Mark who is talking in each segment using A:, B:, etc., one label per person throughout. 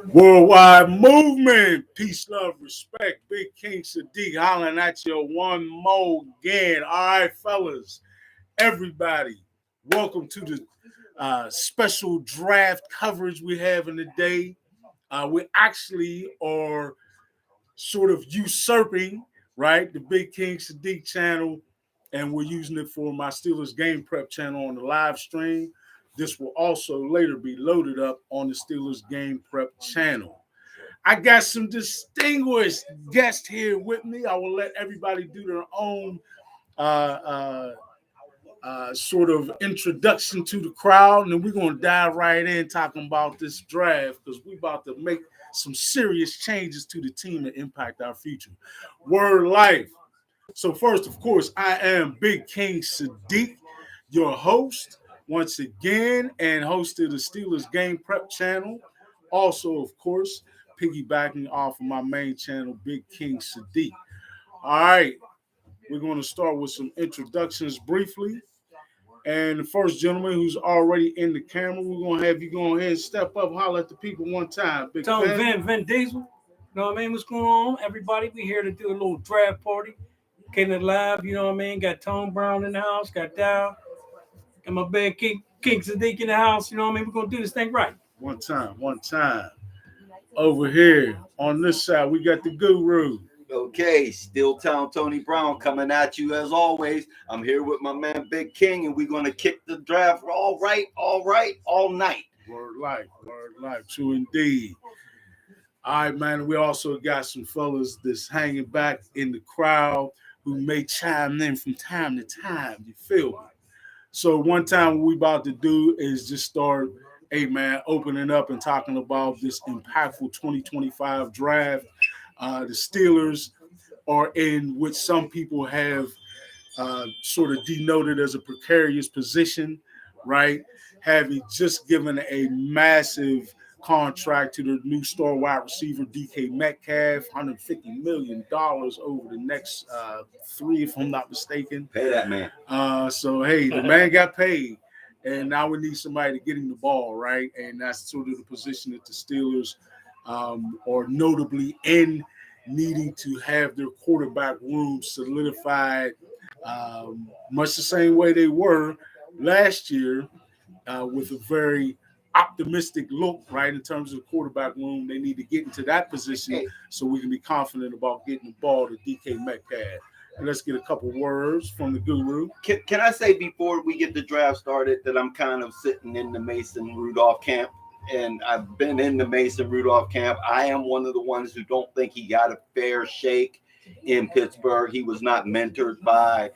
A: Worldwide movement, peace, love, respect. Big King Sadiq hollering at you one more again. All right, fellas, everybody, welcome to the special draft coverage we have in the day. We actually are sort of usurping, right, the Big King Sadiq channel, and we're using it for my Steelers game prep channel on the live stream. This will also later be loaded up on the Steelers game prep channel. I got some distinguished guests here with me. I will let everybody do their own sort of introduction to the crowd, and then we're going to dive right in talking about this draft because we're about to make some serious changes to the team that impact our future. Word life. So first, of course, I am Big King Sadiq, your host once again, and host of the Steelers Game Prep channel. Also, of course, piggybacking off of my main channel, Big King Sadiq. All right, we're going to start with some introductions briefly. And the first gentleman who's already in the camera, we're going to have you go ahead and step up, holler at the people one time. Big
B: Tell Vin Diesel. You know what I mean? What's going on? Everybody, we here to do a little draft party. Getting it live, you know what I mean? Got Tone Brown in the house, got Dow, got my bad King Sadiq in the house, you know what I mean? We're going to do this thing right.
A: One time. Over here on this side, we got the guru.
C: Okay, Steel Town Tony Brown coming at you as always. I'm here with my man Big King, and we're gonna kick the draft all night.
A: Word life, true indeed. All right, man. We also got some fellas that's hanging back in the crowd who may chime in from time to time. You feel me? So one time what we about to do is just start, hey man, opening up and talking about this impactful 2025 draft. The Steelers are in which some people have sort of denoted as a precarious position, right? Having just given a massive contract to the new star wide receiver DK Metcalf, $150 million over the next 3, if I'm not mistaken.
C: Pay that man.
A: So hey, the man got paid, and now we need somebody to get him the ball, right? And that's sort of the position that the Steelers are notably in, needing to have their quarterback room solidified, much the same way they were last year, with a very optimistic look, right, in terms of the quarterback room. They need to get into that position so we can be confident about getting the ball to DK Metcalf. And let's get a couple words from the guru.
C: Can I say before we get the draft started that I'm kind of sitting in the Mason Rudolph camp? And I've been in the Mason Rudolph camp. I am one of the ones who don't think he got a fair shake in Pittsburgh. He was not mentored by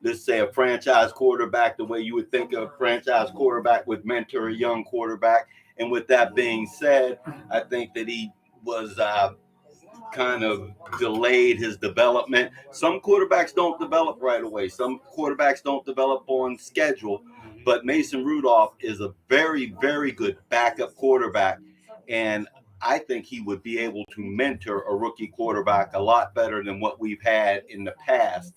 C: let's say a franchise quarterback the way you would think a franchise quarterback would mentor a young quarterback. And with that being said, I think that he was kind of delayed his development. Some quarterbacks don't develop right away. Some quarterbacks don't develop on schedule. But Mason Rudolph is a very, very good backup quarterback. And I think he would be able to mentor a rookie quarterback a lot better than what we've had in the past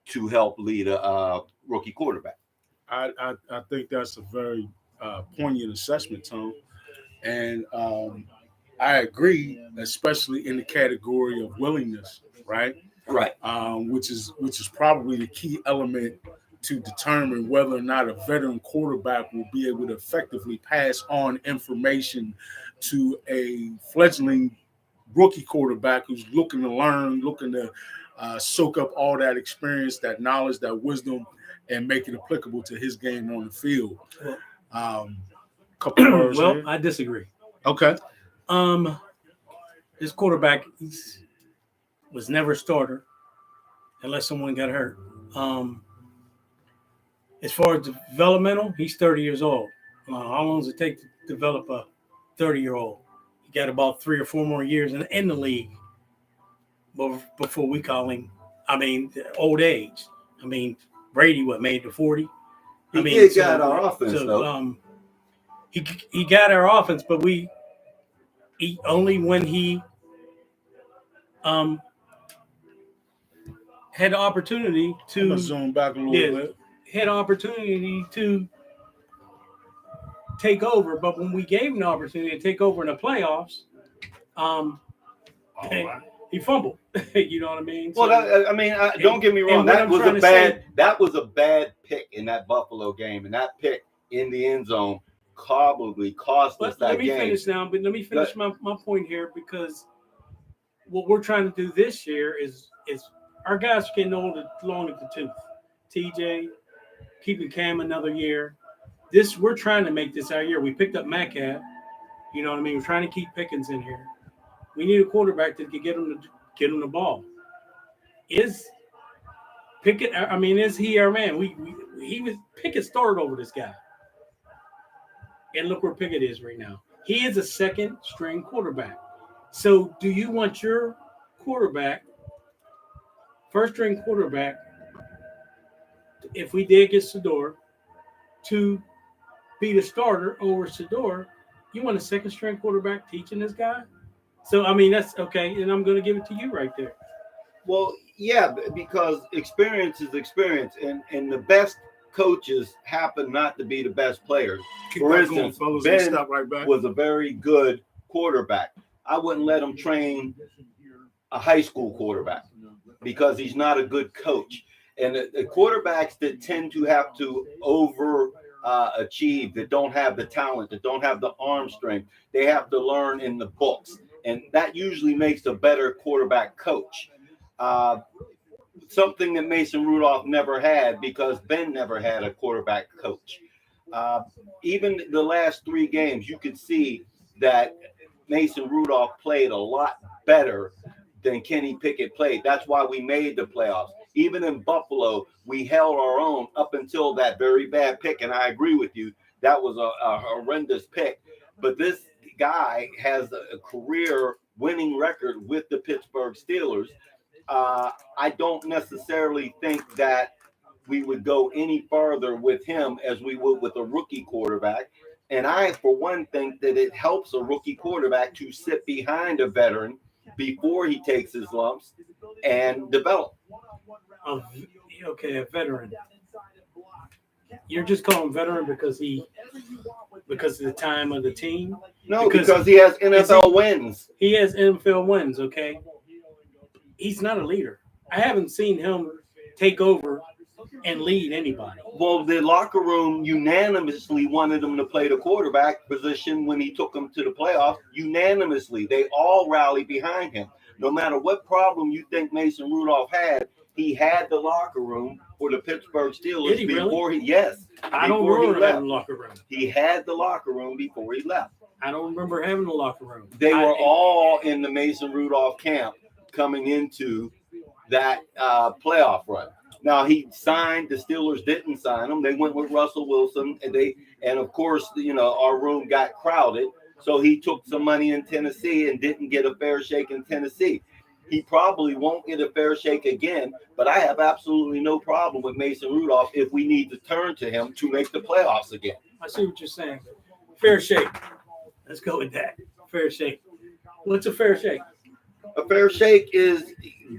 C: to help lead a rookie quarterback.
A: I think that's a very poignant assessment, Tom. And I agree, especially in the category of willingness, right?
C: Right.
A: Which is probably the key element to determine whether or not a veteran quarterback will be able to effectively pass on information to a fledgling rookie quarterback who's looking to learn, looking to soak up all that experience, that knowledge, that wisdom, and make it applicable to his game on the field. Couple words.
B: Well,
A: here.
B: I disagree.
A: Okay.
B: This quarterback was never a starter unless someone got hurt. As far as developmental, he's 30 years old. How long does it take to develop a 30-year-old? He got about 3 or 4 more years in the league before we call him, old age. Brady, made to 40?
C: He got our offense, though.
B: He got our offense, but he only when he had the opportunity to
A: zoom back a little bit.
B: Had an opportunity to take over. But when we gave him the opportunity to take over in the playoffs, he fumbled. You know what I mean?
C: Well, don't get me wrong. That was a bad pick in that Buffalo game, and that pick in the end zone probably cost us that game.
B: Let me finish my point here, because what we're trying to do this year is our guys are getting long at the tooth. TJ, keeping Cam another year. We're trying to make this our year. We picked up Metcalf. You know what I mean? We're trying to keep Pickens in here. We need a quarterback that can get him the ball. Is Pickett? I mean, is he our man? Pickett started over this guy, and look where Pickett is right now. He is a second string quarterback. So, do you want your quarterback, first string quarterback, if we did get Sedor, to be the starter over Sedor? You want a second string quarterback teaching this guy? So, I mean, that's okay, and I'm going to give it to you right there.
C: Well, yeah, because experience is experience, and the best coaches happen not to be the best players. For instance, Ben was a very good quarterback. I wouldn't let him train a high school quarterback because he's not a good coach. And the quarterbacks that tend to have to achieve, that don't have the talent, that don't have the arm strength, they have to learn in the books. And that usually makes a better quarterback coach. Something that Mason Rudolph never had, because Ben never had a quarterback coach. Even the last 3 games, you could see that Mason Rudolph played a lot better than Kenny Pickett played. That's why we made the playoffs. Even in Buffalo, we held our own up until that very bad pick. And I agree with you. That was a horrendous pick. But this guy has a career winning record with the Pittsburgh Steelers. I don't necessarily think that we would go any farther with him as we would with a rookie quarterback. And I, for one, think that it helps a rookie quarterback to sit behind a veteran before he takes his lumps and develop.
B: Okay, a veteran. You're just calling him veteran because of the time of the team?
C: No, because he has NFL wins.
B: He has NFL wins, okay? He's not a leader. I haven't seen him take over and lead anybody.
C: Well, the locker room unanimously wanted him to play the quarterback position when he took them to the playoffs. Unanimously. They all rallied behind him. No matter what problem you think Mason Rudolph had, he had the locker room for the Pittsburgh Steelers before he yes.
B: I don't remember having the locker room.
C: He had the locker room before he left.
B: I don't remember having the locker room.
C: They were all in the Mason Rudolph camp coming into that playoff run. Now, he signed, the Steelers didn't sign him. They went with Russell Wilson, and of course, our room got crowded. So he took some money in Tennessee and didn't get a fair shake in Tennessee. He probably won't get a fair shake again, but I have absolutely no problem with Mason Rudolph if we need to turn to him to make the playoffs again.
B: I see what you're saying. Fair shake. Let's go with that. Fair shake. What's a fair shake?
C: A fair shake is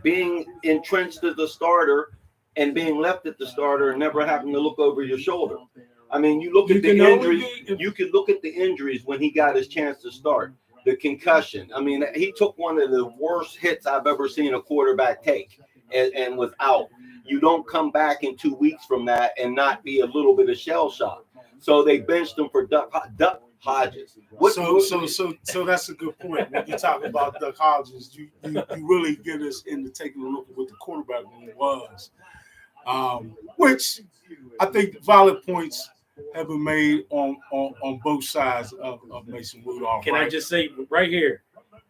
C: being entrenched as a starter and being left at the starter and never having to look over your shoulder. I mean, you look at the injuries. You could look at the injuries when he got his chance to start. The concussion. I mean, he took one of the worst hits I've ever seen a quarterback take and was out. You don't come back in 2 weeks from that and not be a little bit of shell shock. So they benched him for Duck Hodges.
A: So that's a good point. When you talk about Duck Hodges, you really get us into taking a look at what the quarterback room was, which I think valid points have been made on both sides of Mason Rudolph.
B: Can I just say right here,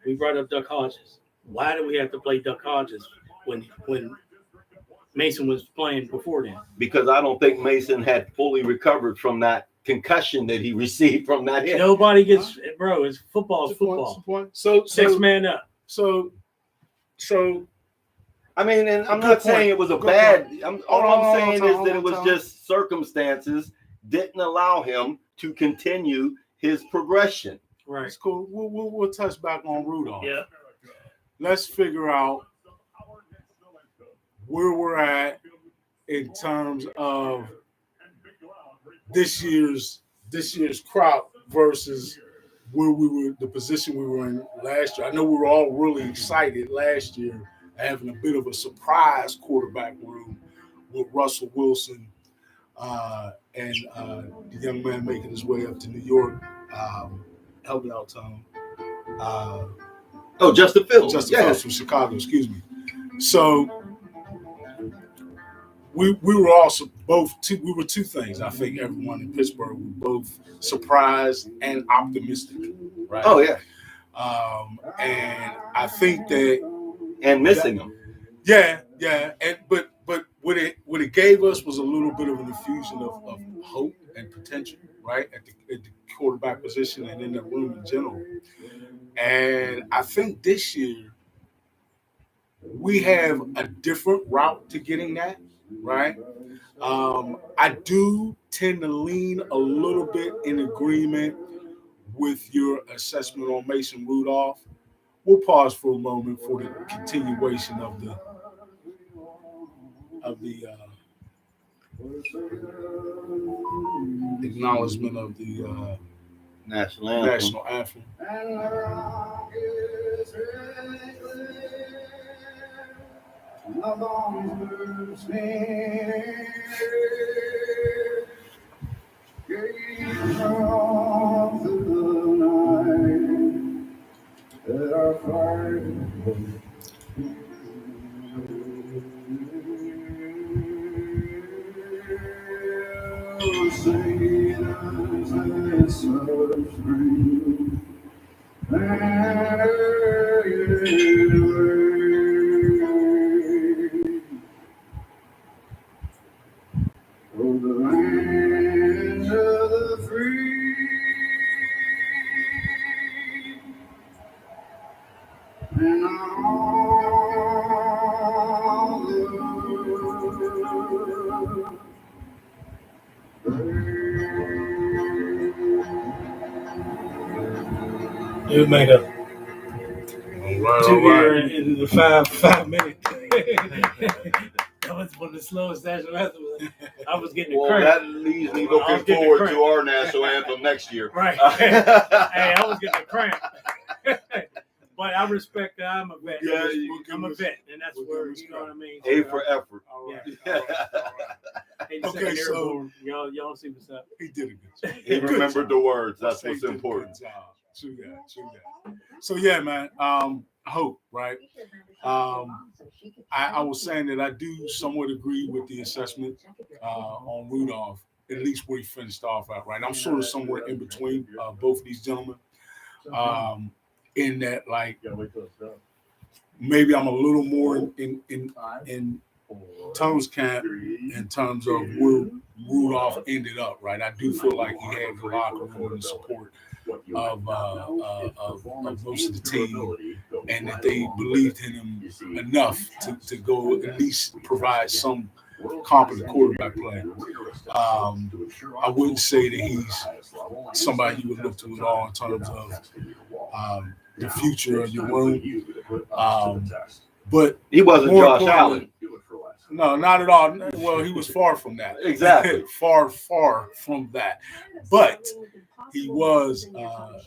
B: we brought up Duck Hodges. Why do we have to play Duck Hodges when Mason was playing before then?
C: Because I don't think Mason had fully recovered from that concussion that he received from that hit.
B: Nobody gets, bro. It's football.
A: So
B: next man up.
A: So.
C: I mean, and I'm not saying it was a bad. All I'm saying is that it was just circumstances didn't allow him to continue his progression.
B: Right.
A: It's cool. We'll touch back on Rudolph.
B: Yeah.
A: Let's figure out where we're at in terms of this year's this year's crop versus where we were, the position we were in last year. I know we were all really excited last year, having a bit of a surprise quarterback room with Russell Wilson and the young man making his way up to New York, helping out Tom.
C: Justin Fields.
A: Justin Fields from Chicago, excuse me. So we were also we were two things. I think everyone in Pittsburgh were both surprised and optimistic, right?
C: Oh yeah.
A: And I think that
C: missing them.
A: Yeah, and but what it gave us was a little bit of an infusion of hope and potential, right, at the quarterback position and in the room in general. And I think this year we have a different route to getting that, right? I do tend to lean a little bit in agreement with your assessment on Mason Rudolph. We'll pause for a moment for the continuation of the acknowledgement of the national anthem.
B: You made a two-year in the five minute. That was one of the slowest national anthems. I was getting a cramp.
C: That leaves me looking forward to our national anthem next year.
B: Right. Hey, I was getting a cramp. But I respect that. I'm a vet.
C: Yeah,
B: I'm a vet, and that's where, you know what I mean?
C: A for effort.
A: All right.
B: Yeah.
A: Okay, so
B: y'all see what's up.
A: he did a good job.
C: He remembered the words. That's what's important.
A: True that. So yeah, man. Hope, right? I was saying that I do somewhat agree with the assessment on Rudolph, at least where he finished off at, right? I'm sort of somewhere in between both of these gentlemen. In that, like, maybe I'm a little more in Tom's camp in terms of where Rudolph ended up, right? I do feel like he had the locker room and support of most of the team, and that they believed in him enough to go at least provide some competent quarterback play. I wouldn't say that he's somebody you would look to at all in terms of the future of your room. But
C: he wasn't Josh Allen.
A: No, not at all. Well, he was far from that.
C: Exactly.
A: far from that. But he was.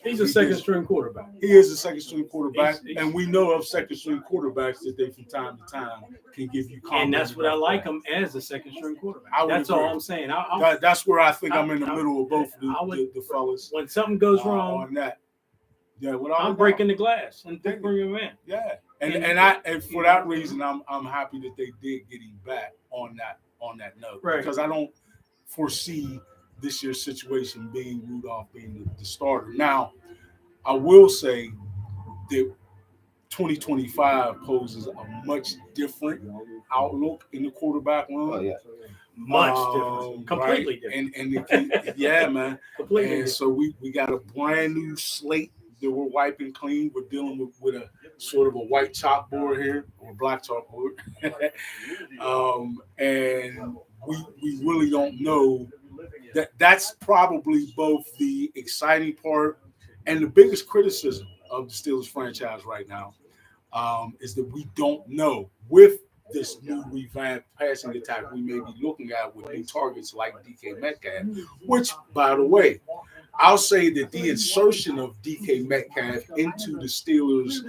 B: He's a second-string quarterback.
A: He is a second-string quarterback, and we know of second-string quarterbacks that they, from time to time, can give you confidence.
B: And that's what I like him as a second-string quarterback. That's
A: agree.
B: all I'm saying.
A: That's where I think I'm in the middle of both the fellas.
B: When something goes wrong,
A: on that. Yeah,
B: I'm breaking the glass and bringing him in.
A: Yeah, and for that reason, I'm happy that they did get him back on that note,
B: right?
A: Because I don't foresee this year's situation being Rudolph being the starter. Now, I will say that 2025 poses a much different outlook in the quarterback room.
C: Oh yeah.
B: Much different, completely
A: right? And yeah, man.
B: Completely.
A: And so we got a brand new slate that we're wiping clean. We're dealing with a sort of a white chalkboard here, or black chalkboard. And we really don't know. That's probably both the exciting part and the biggest criticism of the Steelers franchise right now, is that we don't know. With this new revamped passing attack we may be looking at with new targets like DK Metcalf, which, by the way, I'll say that the insertion of DK Metcalf into the Steelers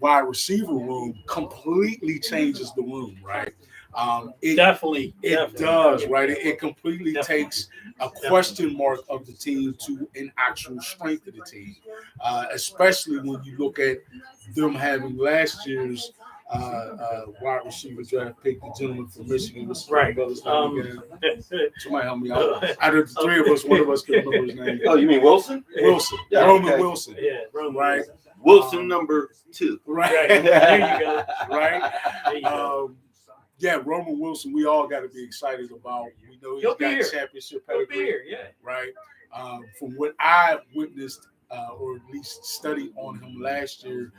A: wide receiver room completely changes the room, right? It
B: Definitely.
A: does, right? It completely takes a question mark of the team to an actual strength of the team, especially when you look at them having last year's wide receiver draft pick, the gentleman from Michigan.
B: Right.
A: Somebody help me out. Out of the three of us, one of us can remember his name.
C: Oh, you mean Wilson?
A: Wilson.
C: Yeah,
A: Roman
C: okay.
A: Wilson.
B: Yeah, Roman
A: Right.
C: Wilson number 2.
A: Right.
B: Right. There you go.
A: Right.
B: There you go.
A: Yeah, Roman Wilson, we all got to be excited about. We know he's
B: He'll be
A: got
B: here.
A: championship
B: He'll be
A: pedigree,
B: here, yeah.
A: right? From what I witnessed, or at least studied on him last year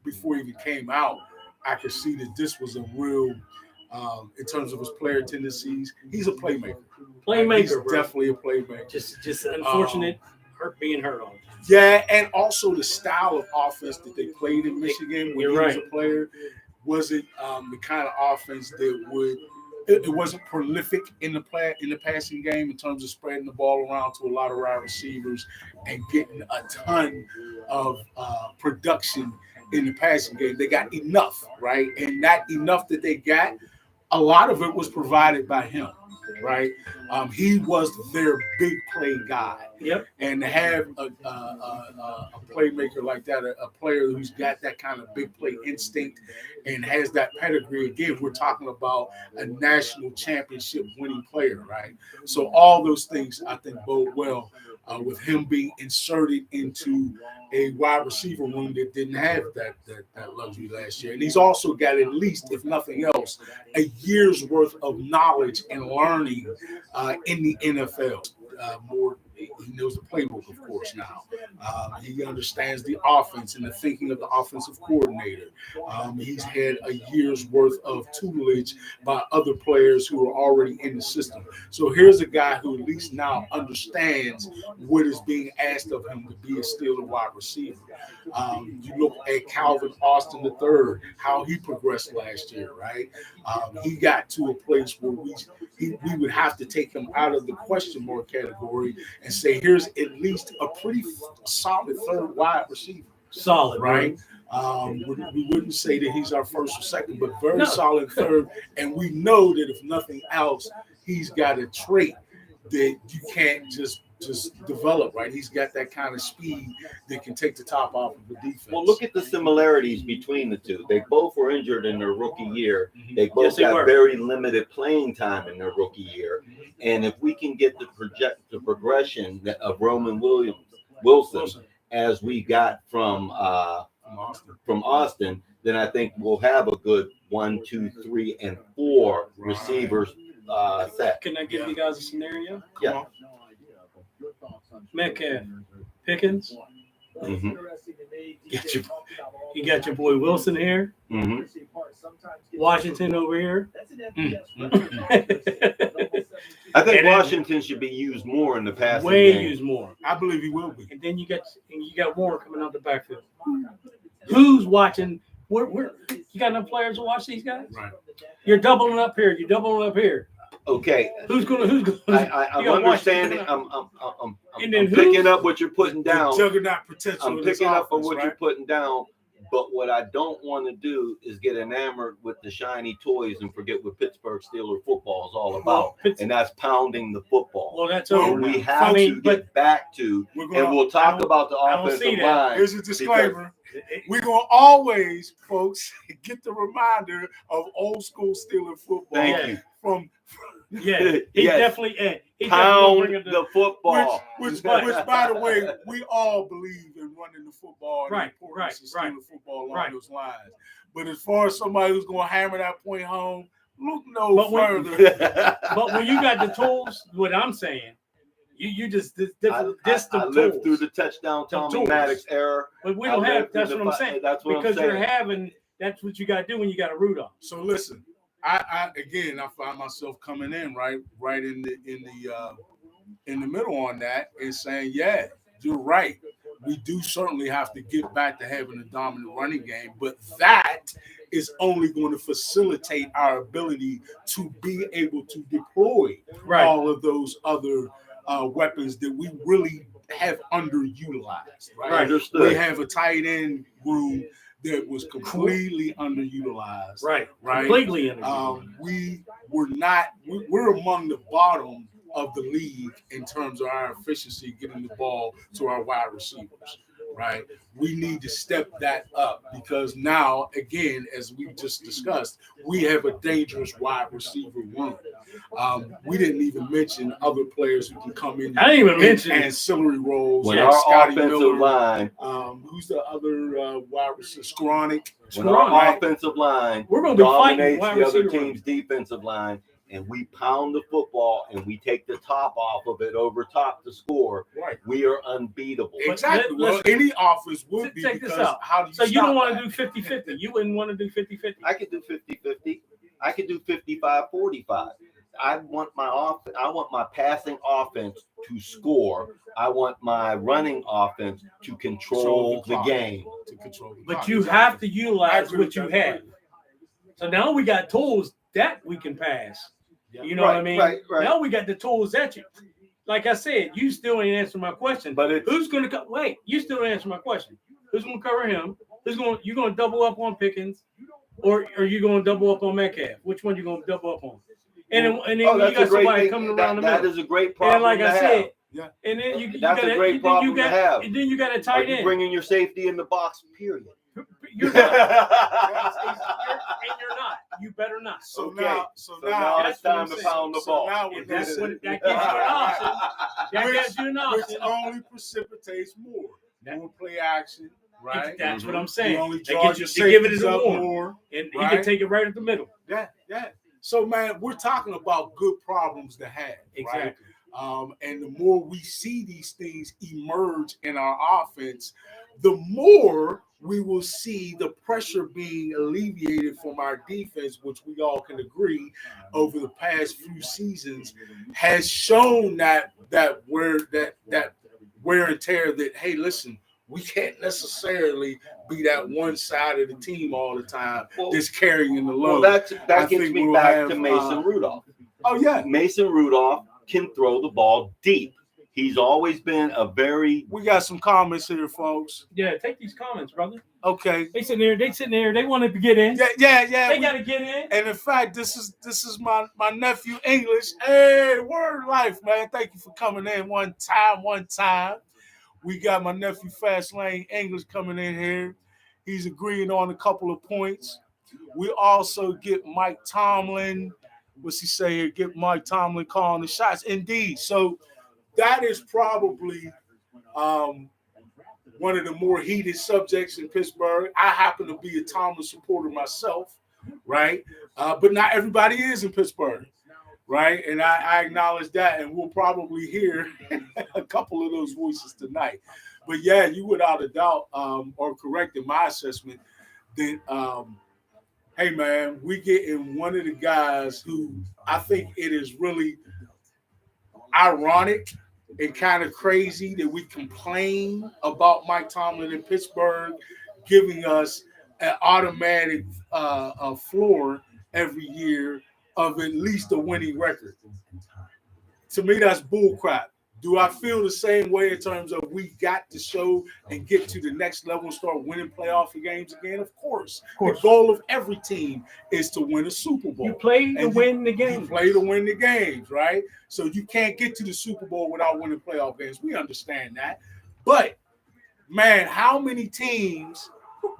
A: before he even came out, I could see that this was a real, in terms of his player tendencies, he's a playmaker.
B: Playmaker,
A: He's
B: bro.
A: definitely a playmaker.
B: Just unfortunate being hurt on.
A: Yeah, and also the style of offense that they played in Michigan when
B: You're
A: he was
B: right.
A: a player wasn't the kind of offense that would. It wasn't prolific in the passing game in terms of spreading the ball around to a lot of wide receivers and getting a ton of production in the passing game. They got enough, right? And that enough that they got, a lot of it was provided by him, right? He was their big play guy.
B: Yep.
A: And to have a playmaker like that, a player who's got that kind of big play instinct and has that pedigree, again, we're talking about a national championship winning player, right? So all those things, I think, bode well with him being inserted into a wide receiver room that didn't have that luxury last year. And he's also got, at least, if nothing else, a year's worth of knowledge and learning in the NFL. He knows the playbook, of course, now. He understands the offense and the thinking of the offensive coordinator. He's had a year's worth of tutelage by other players who are already in the system. So here's a guy who at least now understands what is being asked of him to be a Steeler wide receiver. You look at Calvin Austin III, how he progressed last year, right? He got to a place where we would have to take him out of the question mark category and say, here's at least a pretty solid third wide receiver.
B: Solid,
A: Right? We wouldn't say that he's our first or second, but very solid third. And we know that if nothing else, he's got a trait that you can't just develop, right? He's got that kind of speed that can take the top off of the defense.
C: Well, look at the similarities between the two. They both were injured in their rookie year. They both
B: Yes, they
C: got
B: were.
C: very limited playing time in their rookie year. And if we can get the progression of Roman Wilson as we got from Austin, then I think we'll have a good 1, 2, 3, and 4 receivers set.
B: Can I give you guys a scenario?
C: Yeah.
B: Metcalf, Pickens,
C: Mhm.
B: you got your boy Wilson here,
C: Mhm.
B: Washington over here.
C: I think
B: And then-
C: Washington should be used more in the passing
B: Way
C: game.
B: used more.
A: I believe he will be.
B: And then you got Warren coming out the backfield. Who's watching? Where you got enough players to watch these guys?
A: Right.
B: You're doubling up here. You're doubling up here.
C: Okay,
B: Who's gonna?
C: I'm
B: you gotta watch
C: understanding.
B: this.
C: I'm
B: And then
C: picking up what you're putting down.
A: The juggernaut potential.
C: I'm
A: in this
C: picking up on
A: offense,
C: what
A: right?
C: you're putting down. But what I don't want to do is get enamored with the shiny toys and forget what Pittsburgh Steelers football is all about, and that's pounding the football.
B: Well, that's
A: Well,
B: over.
C: And we
B: now.
C: have
B: I mean,
C: to get back to,
A: We're
C: and
A: gonna,
C: we'll talk
B: don't-
C: about the
B: I don't see
C: offensive
B: that.
C: line.
A: here's a disclaimer. We're going to always, folks, get the reminder of old school Steeler football.
C: Thank you.
A: From
B: Yeah, he
C: Yes.
B: definitely. He
C: Pound
B: definitely bring
C: the football.
A: which, by the way, we all believe in running the football and
B: Right,
A: the importance of Steeler football along
B: right.
A: those lines. But as far as somebody who's going to hammer that point home, look no
B: But when-
A: further.
B: But when you got the tools, what I'm saying, you just
C: I
B: the
C: lived
B: tools.
C: through the touchdown
B: The
C: Tommy
B: tools.
C: Maddox era.
B: But we
C: I
B: don't have.
C: lived through
B: That's
C: the
B: what I'm
C: fi-
B: saying.
C: that's what I'm
B: Because you're
C: saying.
B: having. That's what you got to do when you got a root on.
A: So listen, I find myself coming in right in the middle on that and saying, yeah, you're right. We do certainly have to get back to having a dominant running game, but that is only going to facilitate our ability to be able to deploy
B: Right.
A: all of those other weapons that we really have underutilized. Right.
C: Understood.
A: We have a tight end room that was completely underutilized.
B: Right.
A: Right.
B: Completely underutilized.
A: We're among the bottom of the league in terms of our efficiency getting the ball to our wide receivers. Right. We need to step that up because now, again, as we just discussed, we have a dangerous wide receiver room. We didn't even mention other players who can come in.
B: I didn't even mention
A: ancillary roles.
C: When
A: like
C: our
A: Scotty
C: offensive
A: Miller,
C: line,
A: who's the other wide receiver? Skowronek.
C: when our offensive line
B: We're going to be fighting
C: dominates
B: wide
C: the other
B: receiver.
C: team's defensive line, and we pound the football and we take the top off of it over top to score,
A: Right.
C: we are unbeatable.
A: Exactly.
B: Let's-
A: Well, any offense would be
B: check this
A: because
B: out.
A: how do you
B: So you
A: stop
B: don't want
A: that?
B: to do 50-50. You wouldn't want to do 50-50.
C: I could do 50-50. I could do 55-45. I want my passing offense to score. I want my running offense to control the
A: clock.
C: game.
A: To control the
B: But
A: clock.
B: you
A: Exactly.
B: have to
A: I
B: utilize
A: agree
B: what you
A: with that.
B: have. So now we got tools that we can pass.
A: Yeah.
B: You know what I
C: Right,
B: mean?
C: right.
B: Now we got the tools that you. Like I said, you still ain't answering my question.
C: But it's
B: Who's going to wait? You still didn't answer my question. Who's going to cover him? You going to double up on Pickens, or are you going to double up on Metcalf? Which one you going to double up on? And then you
C: that's a
B: got
C: great
B: somebody
C: thing.
B: coming around the
C: That
B: middle.
C: is a great problem
B: And like
C: to
B: I
C: have.
B: said,
A: Yeah.
B: and then you
C: That's a
B: got
C: great
B: then
C: problem
B: you got,
C: to have.
B: And then you got a
C: Are
B: tight
C: you
B: end.
C: bringing your safety in the box? Period.
B: You're not. And you're not. You better not.
A: So
C: Okay.
A: now,
C: now
B: that's
C: it's
B: what
C: time
B: I'm
C: to
B: saying.
C: pound the
A: So
C: ball.
A: now
B: If
A: we're
B: that's
A: listening.
B: what that gives you an option. That
A: Which-
B: gives you an
A: which
B: option.
A: only precipitates more play action, right?
B: That's what I'm
A: You
B: saying.
A: only
B: That
A: draw
B: gets
A: your
B: you to give it
A: safeties
B: a
A: up
B: warm.
A: more.
B: And he
A: Right.
B: can take it right at the middle.
A: Yeah. So man, we're talking about good problems to have, right?
B: Exactly.
A: And the more we see these things emerge in our offense, the more we will see the pressure being alleviated from our defense, which we all can agree over the past few seasons has shown that wear and tear that, hey, listen, we can't necessarily be that one side of the team all the time that's carrying the
C: Well,
A: load.
C: that
A: I
C: gets
A: think
C: me
A: we'll
C: back
A: have,
C: to Mason Rudolph.
A: Oh, yeah.
C: Mason Rudolph can throw the ball deep. He's always been a very
A: We got some comments here, folks.
B: Yeah, take these comments, brother.
A: Okay.
B: They sitting there. They wanted to get in.
A: Yeah.
B: They got to get in.
A: And in fact, this is my nephew English. Hey, word life, man. Thank you for coming in one time. We got my nephew Fast Lane English coming in here. He's agreeing on a couple of points. We also get Mike Tomlin. What's he say here? Get Mike Tomlin calling the shots. Indeed. So that is probably one of the more heated subjects in Pittsburgh. I happen to be a Tomlin supporter myself, right? But not everybody is in Pittsburgh, right? And I acknowledge that, and we'll probably hear a couple of those voices tonight. But yeah, you without a doubt are correct in my assessment that, hey, man, we get in one of the guys who I think it is really ironic and kind of crazy that we complain about Mike Tomlin in Pittsburgh giving us an automatic floor every year of at least a winning record. To me, that's bullcrap. Do I feel the same way in terms of we got to show and get to the next level and start winning playoff games again? Of course. The goal of every team is to win a Super Bowl.
B: You play to win the game.
A: You play to win the games, right? So you can't get to the Super Bowl without winning playoff games. We understand that. But, man, how many teams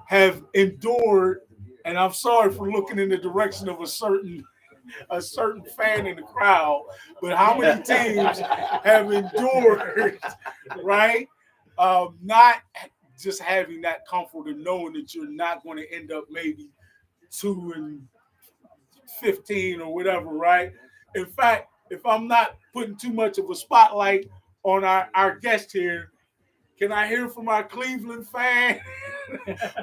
A: have endured, and I'm sorry for looking in the direction of a certain fan in the crowd, but how many teams have endured, right? Not just having that comfort of knowing that you're not going to end up maybe 2-15 or whatever, right? In fact, if I'm not putting too much of a spotlight on our guest here, can I hear from our Cleveland fan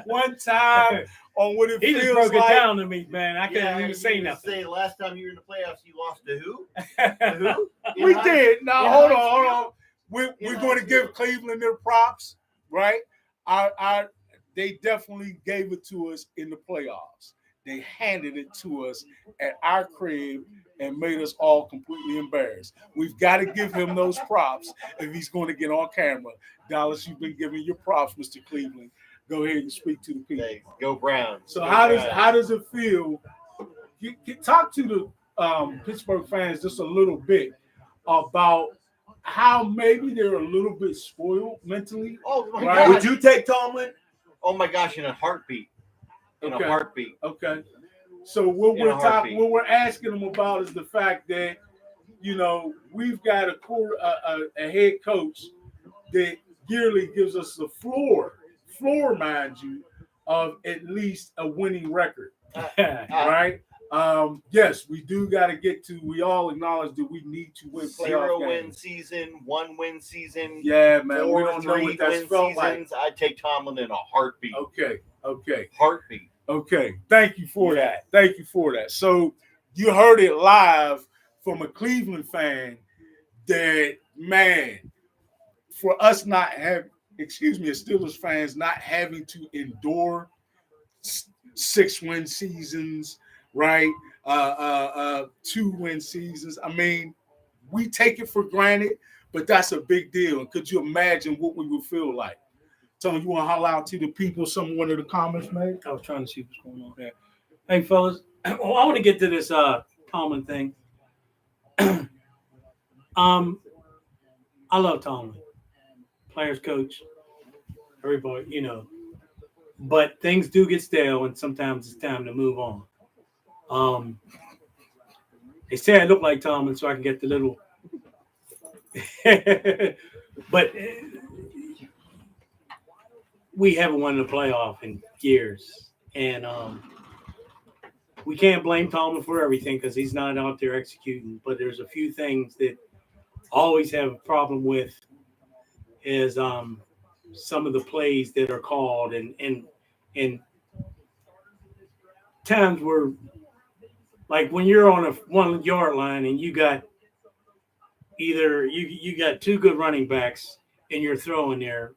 A: one time on what it
B: He
A: feels
B: just broke
A: like?
B: it down to me, man. I couldn't even say nothing.
D: Say last time you were in the playoffs, you lost to who? To who?
A: We did. Now,
D: in
A: hold
D: Huntsville?
A: on. We're going to give Cleveland their props, right? They definitely gave it to us in the playoffs. They handed it to us at our crib and made us all completely embarrassed. We've got to give him those props if he's going to get on camera. Dallas, you've been giving your props, Mr. Cleveland. Go ahead and speak to the people.
D: Thanks. Go Browns.
A: So
D: Go
A: how
D: Browns.
A: does it feel? Talk to the Pittsburgh fans just a little bit about how maybe they're a little bit spoiled mentally.
D: Oh my
A: Right.
C: Would
D: gosh.
C: you take Tomlin?
D: Oh my gosh, in a heartbeat. In
A: Okay.
D: a heartbeat.
A: Okay. So what
D: In a heartbeat.
A: what we're asking them about is the fact that we've got a head coach that yearly gives us the floor, mind you, of at least a winning record, right? Yes, we do got to get to. We all acknowledge that we need to win playoff
D: 0-win
A: games.
D: season, 1-win season.
A: Yeah, man, we
D: 4
A: don't know what that's
D: 3-win
A: felt like.
D: seasons. I'd take Tomlin in a heartbeat.
A: Okay.
D: Heartbeat.
A: Okay, thank you for that. So you heard it live from a Cleveland fan that, man, for us not having, as Steelers fans not having to endure 6-win seasons, right? 2-win seasons. I mean, we take it for granted, but that's a big deal. And could you imagine what we would feel like? Tony, you want to holler out to the people one of the comments made?
B: I was trying to see what's going on there. Hey, fellas, I want to get to this Tomlin thing. I love Tomlin, players coach, everybody, but things do get stale, and sometimes it's time to move on. They say I look like Tomlin, so I can get the little, but we haven't won the playoff in years, and we can't blame Tomlin for everything because he's not out there executing. But there's a few things that I always have a problem with is some of the plays that are called and times where, like when you're on a 1 yard line and you got either you got two good running backs and you're throwing there.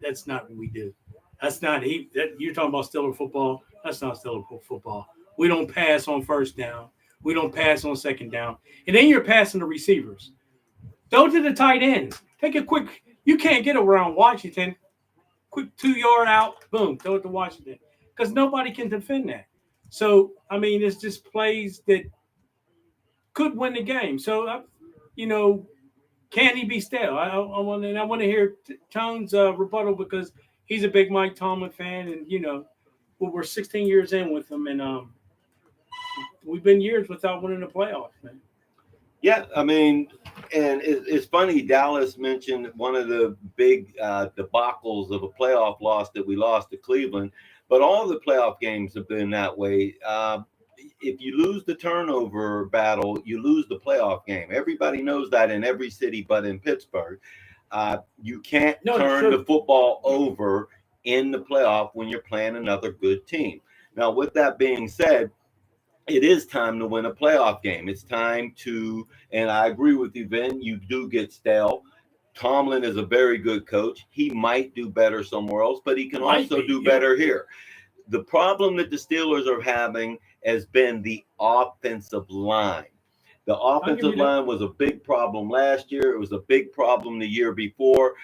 B: That's not what we do. That's not you're talking about Steeler football. That's not Steeler football. We don't pass on first down. We don't pass on second down. And then you're passing the receivers. Throw to the tight ends. Take a quick. You can't get around Washington. Quick 2 yard out. Boom. Throw it to Washington. Because nobody can defend that. So, I mean, it's just plays that could win the game. So, can he be stale? I want to hear Tone's rebuttal because he's a big Mike Tomlin fan, and we're 16 years in with him, and we've been years without winning the playoffs, man.
C: Yeah, I mean, and it's funny. Dallas mentioned one of the big debacles of a playoff loss that we lost to Cleveland, but all the playoff games have been that way. If you lose the turnover battle, you lose the playoff game. Everybody knows that in every city but in Pittsburgh. You can't turn the football over in the playoff when you're playing another good team. Now, with that being said, it is time to win a playoff game. It's time to, and I agree with you, Vin, you do get stale. Tomlin is a very good coach. He might do better somewhere else, but he can also do better here. The problem that the Steelers are having has been the offensive line. The offensive line was a big problem last year. It was a big problem the year before.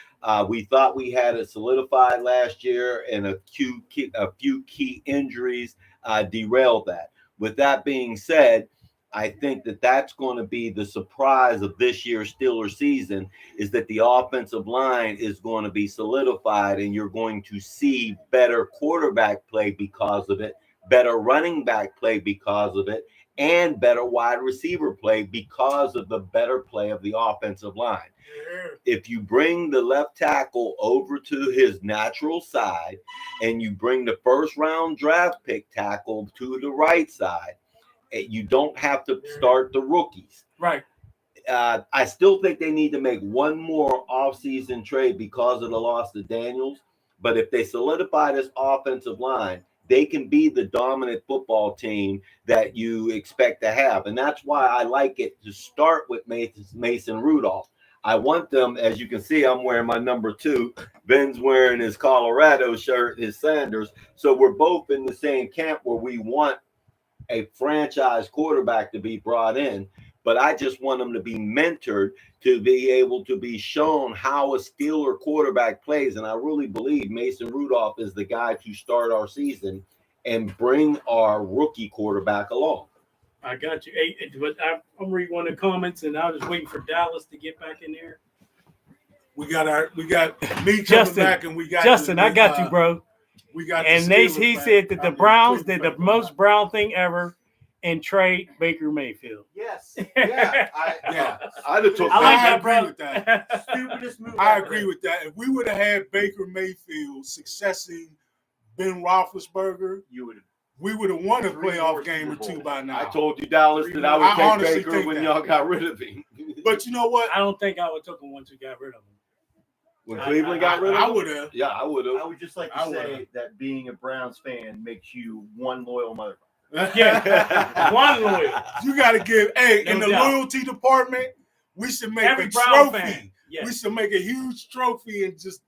C: We thought we had it solidified last year, and a few key injuries derailed that. With that being said, I think that that's going to be the surprise of this year's Steelers season, is that the offensive line is going to be solidified, and you're going to see better quarterback play because of it, better running back play because of it, and better wide receiver play because of the better play of the offensive line. If you bring the left tackle over to his natural side and you bring the first round draft pick tackle to the right side, you don't have to start the rookies.
B: Right.
C: I still think they need to make one more offseason trade because of the loss to Daniels. But if they solidify this offensive line, they can be the dominant football team that you expect to have. And that's why I like it to start with Mason Rudolph. I want them, as you can see, I'm wearing my number 2. Ben's wearing his Colorado shirt, his Sanders. So we're both in the same camp where we want a franchise quarterback to be brought in. But I just want them to be mentored to be able to be shown how a Steeler quarterback plays. And I really believe Mason Rudolph is the guy to start our season and bring our rookie quarterback along.
B: I got you. Hey, but I'm reading one of the comments, and I was waiting for Dallas to get back in there.
A: We got me coming
B: Justin,
A: back, and we got
B: Justin, I got you, bro.
A: We got
B: And he said that the Browns did the most Brown thing ever and trade Baker Mayfield.
D: Yes. Yeah.
C: I'd have took
B: I like that,
A: agree
B: bro.
A: with that.
D: Stupidest move.
A: I
D: ever.
A: agree with that. If we would have had Baker Mayfield successing Ben Roethlisberger, we would have won a playoff game or two by now.
C: I told you, Dallas, that I would
A: I
C: take
A: honestly
C: Baker
A: think
C: when
A: that.
C: y'all got rid of him.
A: But you know what?
B: I don't think I would have took him once we got rid of him.
C: When Cleveland got rid of him?
A: I would have.
C: Yeah, I would
D: I
C: have.
D: would just like
A: I
D: to say
A: would've.
D: that being a Browns fan makes you one loyal motherfucker.
B: Yeah, one lawyer.
A: You got to give. Hey,
B: No
A: in the
B: doubt.
A: loyalty department, we should make
B: Every
A: a
B: Brown
A: trophy.
B: fan. Yes.
A: We should make a huge trophy and just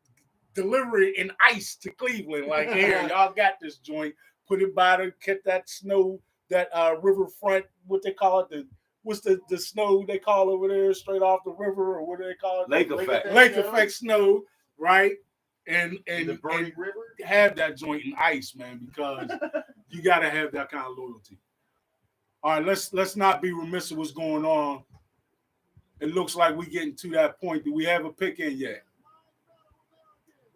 A: deliver it in ice to Cleveland. Like, here, y'all got this joint. Put it by the get that snow, that riverfront. What they call it? What's the snow they call over there straight off the river, or what do they call it?
C: Lake effect.
A: Lake effect snow, right? And
D: The Burning River.
A: have that joint in ice, man, because you got to have that kind of loyalty. All right, let's not be remiss of what's going on. It looks like we're getting to that point. Do we have a pick in yet?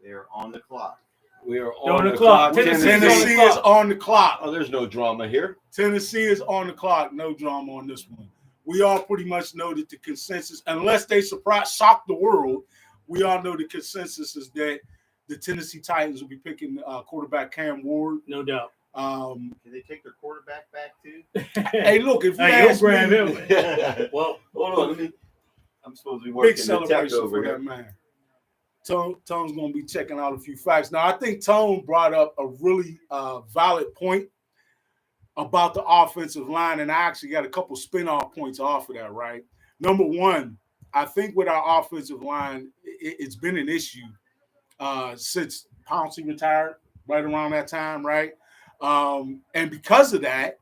D: They're on the clock.
C: We are
B: On
C: on
B: the
C: the
B: clock.
C: clock.
A: Tennessee is on the clock.
C: Oh, there's no drama here.
A: Tennessee is on the clock. No drama on this one. We all pretty much know that the consensus, unless they shock the world, we all know the consensus is that the Tennessee Titans will be picking quarterback Cam Ward.
B: No doubt.
D: Can they take their quarterback back too?
A: Hey, look, if you
B: Hey, you'll
A: ask
B: grab
A: me,
B: him.
C: Well, hold on. I'm supposed to be
A: big
C: working the tech
A: celebration
C: over
A: for
C: here.
A: that man. Tone's going to be checking out a few facts. Now, I think Tone brought up a really valid point about the offensive line, and I actually got a couple spin-off points off of that, right? Number one, I think with our offensive line, it's been an issue since Pouncey retired right around that time, right? And because of that,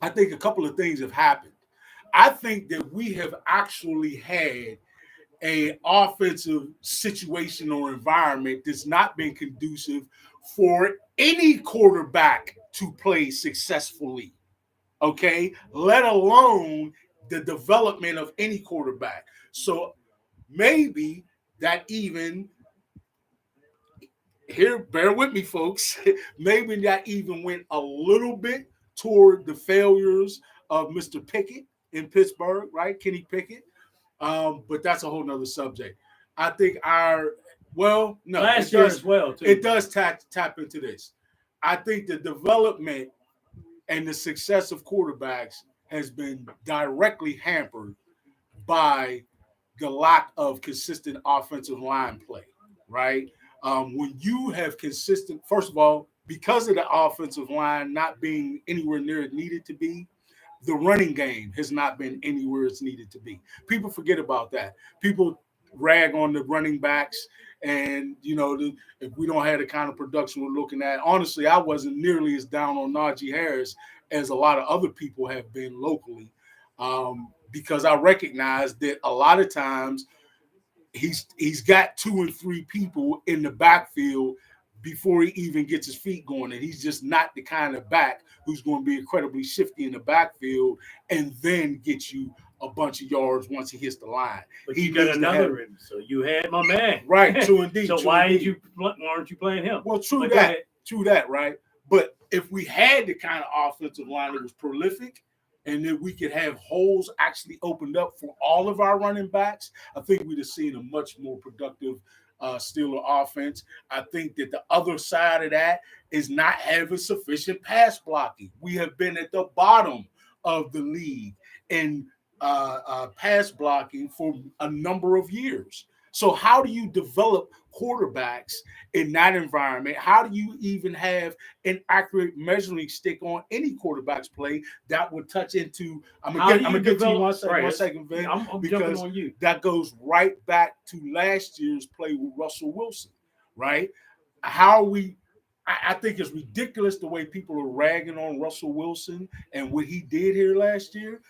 A: I think a couple of things have happened. I think that we have actually had an offensive situation or environment that's not been conducive for any quarterback to play successfully, okay? Let alone the development of any quarterback. So maybe that even here, bear with me, folks. Maybe that even went a little bit toward the failures of Mr. Pickett in Pittsburgh, right? Kenny Pickett. But that's a whole nother subject. I think
B: last year as well, too.
A: It does tap into this. I think the development and the success of quarterbacks has been directly hampered by the lack of consistent offensive line play, right? When you have consistent, first of all, because of the offensive line not being anywhere near it needed to be, the running game has not been anywhere it's needed to be. People forget about that. People rag on the running backs, and if we don't have the kind of production we're looking at, honestly, I wasn't nearly as down on Najee Harris as a lot of other people have been locally, because I recognize that a lot of times he's got 2 and 3 people in the backfield before he even gets his feet going, and he's just not the kind of back who's going to be incredibly shifty in the backfield and then get you a bunch of yards once he hits the line.
B: But
A: He
B: you got
A: needs to
B: another
A: have-
B: one, so you had my man.
A: Right, true indeed.
B: So
A: true
B: why
A: indeed.
B: aren't you playing him?
A: Well, true
B: But go
A: that.
B: ahead.
A: True that, right? But if we had the kind of offensive line that was prolific and that we could have holes actually opened up for all of our running backs, I think we'd have seen a much more productive Steeler offense. I think that the other side of that is not having sufficient pass blocking. We have been at the bottom of the league in pass blocking for a number of years. So how do you develop quarterbacks in that environment? How do you even have an accurate measuring stick on any quarterback's play that would touch into? I'm gonna get to you one second, Vin,
B: I'm jumping
A: because
B: on you.
A: that goes right back to last year's play with Russell Wilson, right? How we, I think it's ridiculous the way people are ragging on Russell Wilson and what he did here last year.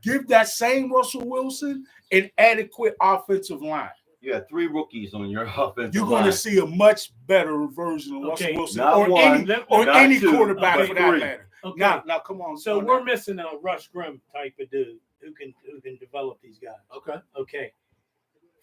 A: Give that same Russell Wilson an adequate offensive line.
C: You had 3 rookies on your offensive
A: You're going to see a much better version of Russell Wilson
C: not
A: or
C: one,
A: any
C: two,
A: quarterback
C: but
A: for that
C: 3.
A: matter.
B: Okay.
A: Now come on.
B: So we're missing a Rush Grimm type of dude who can develop these guys. Okay.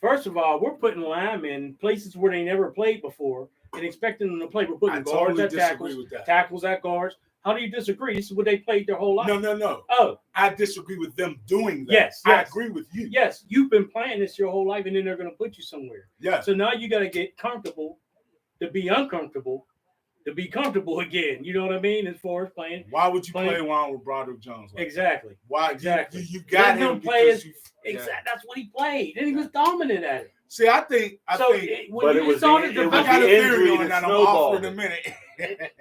B: First of all, we're putting linemen in places where they never played before and expecting them to play. We're putting guards at tackles, tackles at guards. How do you disagree? This is what they played their whole life.
A: No.
B: Oh,
A: I disagree with them doing that.
B: Yes.
A: I agree with you.
B: Yes, you've been playing this your whole life, and then they're going to put you somewhere.
A: Yes.
B: So now you got to get comfortable to be uncomfortable to be comfortable again. You know what I mean? As far as playing.
A: Why would you play around with Broderick Jones? Like
B: exactly.
A: Why?
B: Exactly.
A: You got him
B: play
A: because
B: exactly. That's what he played, and he was dominant at it.
A: See, I think.
B: When you started
C: it
A: I
C: was
A: got a
C: the
A: theory
C: injury
A: on
C: that
A: that. I'm off in a
C: snowballed.
A: minute.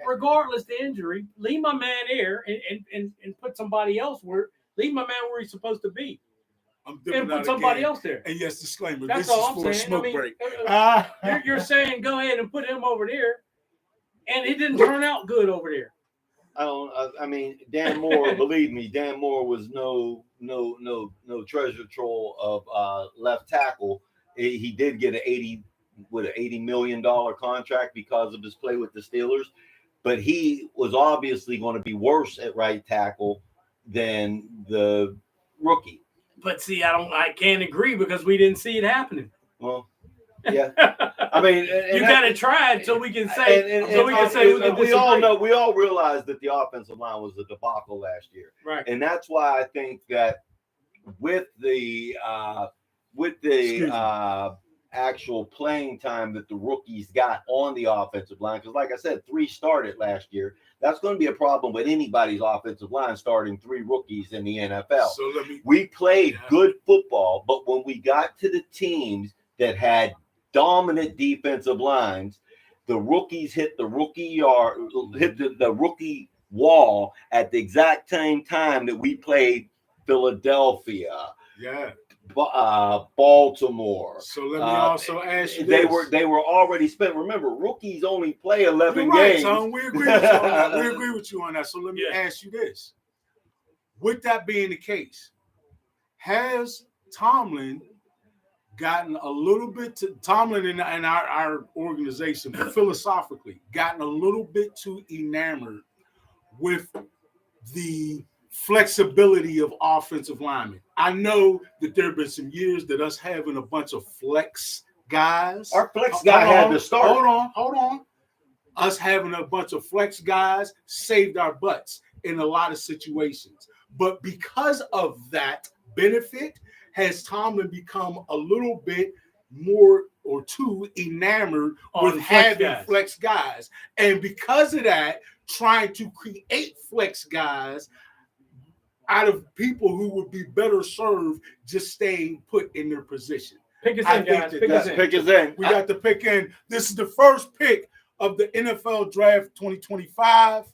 B: regardless the injury, leave my man there and put somebody else leave my man where he's supposed to be. And put somebody else there.
A: And yes, disclaimer.
B: That's
A: this
B: all
A: is
B: I'm
A: for a
B: saying.
A: smoke break.
B: You're saying go ahead and put him over there, and it didn't turn out good over there.
C: I mean, Dan Moore. Believe me, Dan Moore was no treasure trove of left tackle. He did get an $80 million contract because of his play with the Steelers, but he was obviously going to be worse at right tackle than the rookie.
B: But see, I can't agree because we didn't see it happening.
C: Well, yeah. I mean,
B: you got to try it so we can say.
C: We all realize that the offensive line was a debacle last year,
B: right?
C: And that's why I think that with the actual playing time that the rookies got on the offensive line, because like I said, 3 started last year. That's going to be a problem with anybody's offensive line starting 3 rookies in the NFL.
A: So
C: we played good football, but when we got to the teams that had dominant defensive lines, the rookies hit the rookie the rookie wall at the exact same time that we played Philadelphia.
A: Yeah.
C: Baltimore.
A: So let me also ask you
C: they
A: this.
C: They were already spent. Remember, rookies only play 11
A: You're right,
C: games.
A: Tom. We agree with you on that. We agree with you on that. So let me ask you this. With that being the case, has Tomlin gotten a little bit Tomlin and our organization philosophically gotten a little bit too enamored with the flexibility of offensive linemen? I know that there have been some years that us having a bunch of flex guys.
C: Our flex guy had to start.
A: Hold on. Us having a bunch of flex guys saved our butts in a lot of situations. But because of that benefit, has Tomlin become a little bit more or too enamored with having flex guys? And because of that, trying to create flex guys out of people who would be better served just staying put in their position.
B: Pick us in, guys.
C: Pick us in.
A: We got to pick in. This is the first pick of the NFL Draft 2025.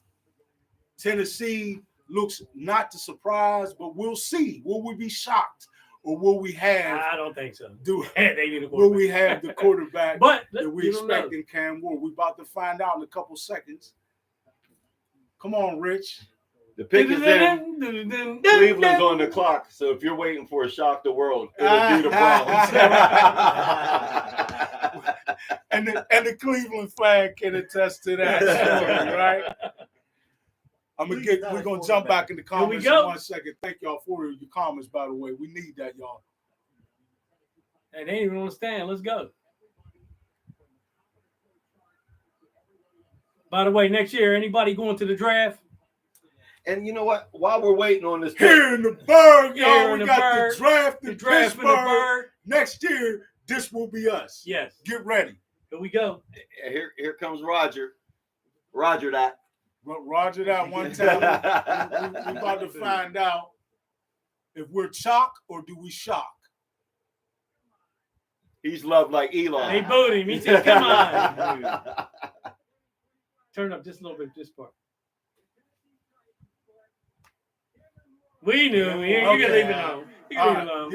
A: Tennessee looks not to surprise, but we'll see. Will we be shocked? Or will we have?
B: I don't think so.
A: Will we have the quarterback
B: that
A: we expect in Cam Ward? We're about to find out in a couple seconds. Come on, Rich.
C: The pick is in. Cleveland's on the clock, so if you're waiting for a shock the world, it'll be the Browns.
A: and the Cleveland flag can attest to that, right? We're gonna jump back in the comments in 1 second. Thank y'all for your comments, by the way. We need that, y'all.
B: And they ain't even understand. Let's go. By the way, next year, anybody going to the draft?
C: And you know what? While we're waiting on this pick,
A: here in the Berg, y'all, we got the draft in Pittsburgh. Next year, this will be us.
B: Yes.
A: Get ready.
B: Here we go.
C: Here comes Roger. Roger that.
A: Roger that one time. We're about to find out if we're chalk or do we shock.
C: He's loved like Elon.
B: They booed him. He said, "Come on." Turn up just a little bit. This part. We knew. You can leave it alone. You can leave it alone.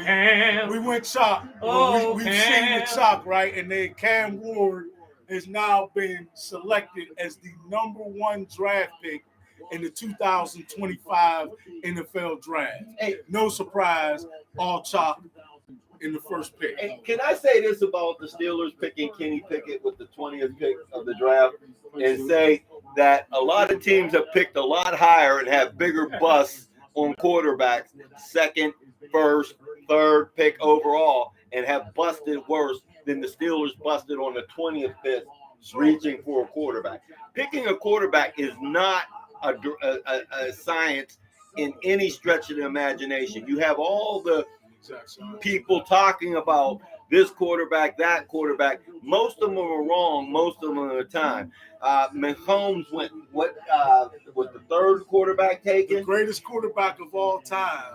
A: Yeah. We went chalk.
B: Oh,
A: We've seen the chalk, right? And then Cam Ward has now been selected as the #1 draft pick in the 2025 NFL draft.
C: Hey.
A: No surprise, all chalk in the first pick.
C: Hey, can I say this about the Steelers picking Kenny Pickett with the 20th pick of the draft and say that a lot of teams have picked a lot higher and have bigger busts on quarterbacks, second, first, third pick overall, and have busted worse than the Steelers busted on the 20th pick reaching for a quarterback. Picking a quarterback is not a science in any stretch of the imagination. You have all the people talking about this quarterback, that quarterback. Most of them are wrong most of them at the time. Mahomes went, was the third quarterback
A: The
C: taken?
A: greatest quarterback of all time.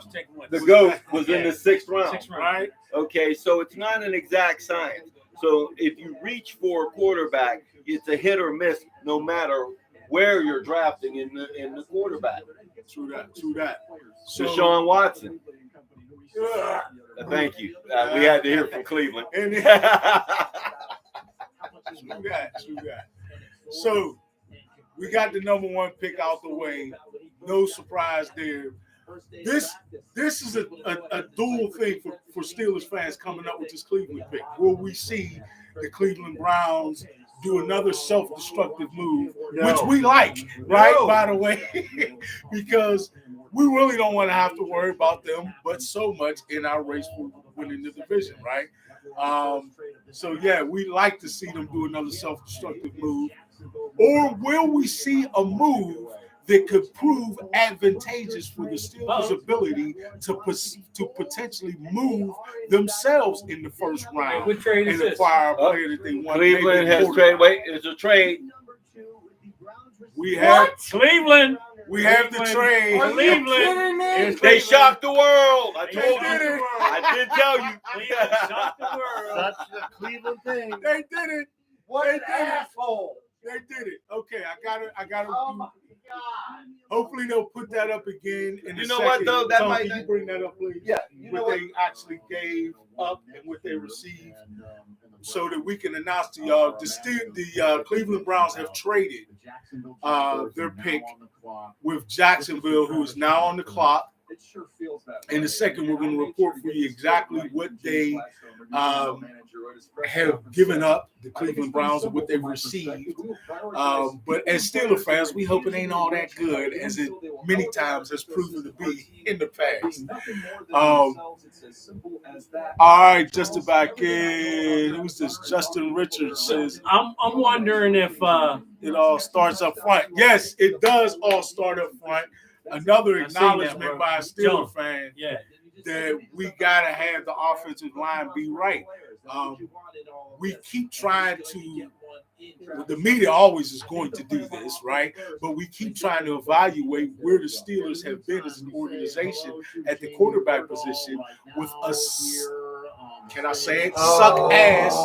C: The GOAT was in the sixth round.
A: Right?
C: Okay, so it's not an exact science. So if you reach for a quarterback, it's a hit or miss no matter where you're drafting in the quarterback.
A: True that. So,
C: Deshaun Watson. Thank you. We had to hear from Cleveland.
A: and true that. So we got the #1 pick out the way. No surprise there. This is a dual thing for Steelers fans coming up with this Cleveland pick. Will we see the Cleveland Browns do another self-destructive move, which we like, right? By the way, because we really don't want to have to worry about them, but so much in our race for winning the division, right? So yeah, we like to see them do another self-destructive move. Or will we see a move that could prove advantageous for the Steelers' ability to potentially move themselves in the first round
B: What trade is
A: and
B: this?
A: acquire a player that they want?
C: Cleveland has traded. Wait, it's a trade.
A: We have
B: Cleveland.
A: we have the trade.
B: Are you kidding me?
A: It's
C: They
A: Cleveland.
C: shocked the world. I
A: They
C: told
A: did
C: you.
A: it.
C: I did tell you.
B: Cleveland shocked the world.
D: That's the Cleveland thing.
A: They did it.
D: What
A: They
D: an
A: did it.
D: asshole.
A: They did it. Okay, I gotta.
D: Oh my God.
A: Hopefully they'll put that up again in a
C: You know
A: second.
C: what, though? That
A: Tom,
C: might
A: can you bring that up, please?
C: Yeah, you know
A: what
C: what?
A: they actually gave up and what they received, so that we can announce to y'all the Cleveland Browns have traded their pick with Jacksonville, who is now on the clock. In a second, we're going to report for you exactly what they have given up, the Cleveland Browns, and what they've received. But as Steelers fans, we hope it ain't all that good, as it many times has proven to be in the past. All right, just back in. Who's this? Justin Richards says
B: I'm wondering if
A: it all starts up front. Yes, it does all start up front. Another
B: I've seen that,
A: acknowledgement
B: bro.
A: by a
B: John.
A: Steelers fan
B: yeah.
A: that we gotta have the offensive line be right. We keep trying to. The media always is going to do this, right? But we keep trying to evaluate where the Steelers have been as an organization at the quarterback position with us. Can I say it? Suck ass.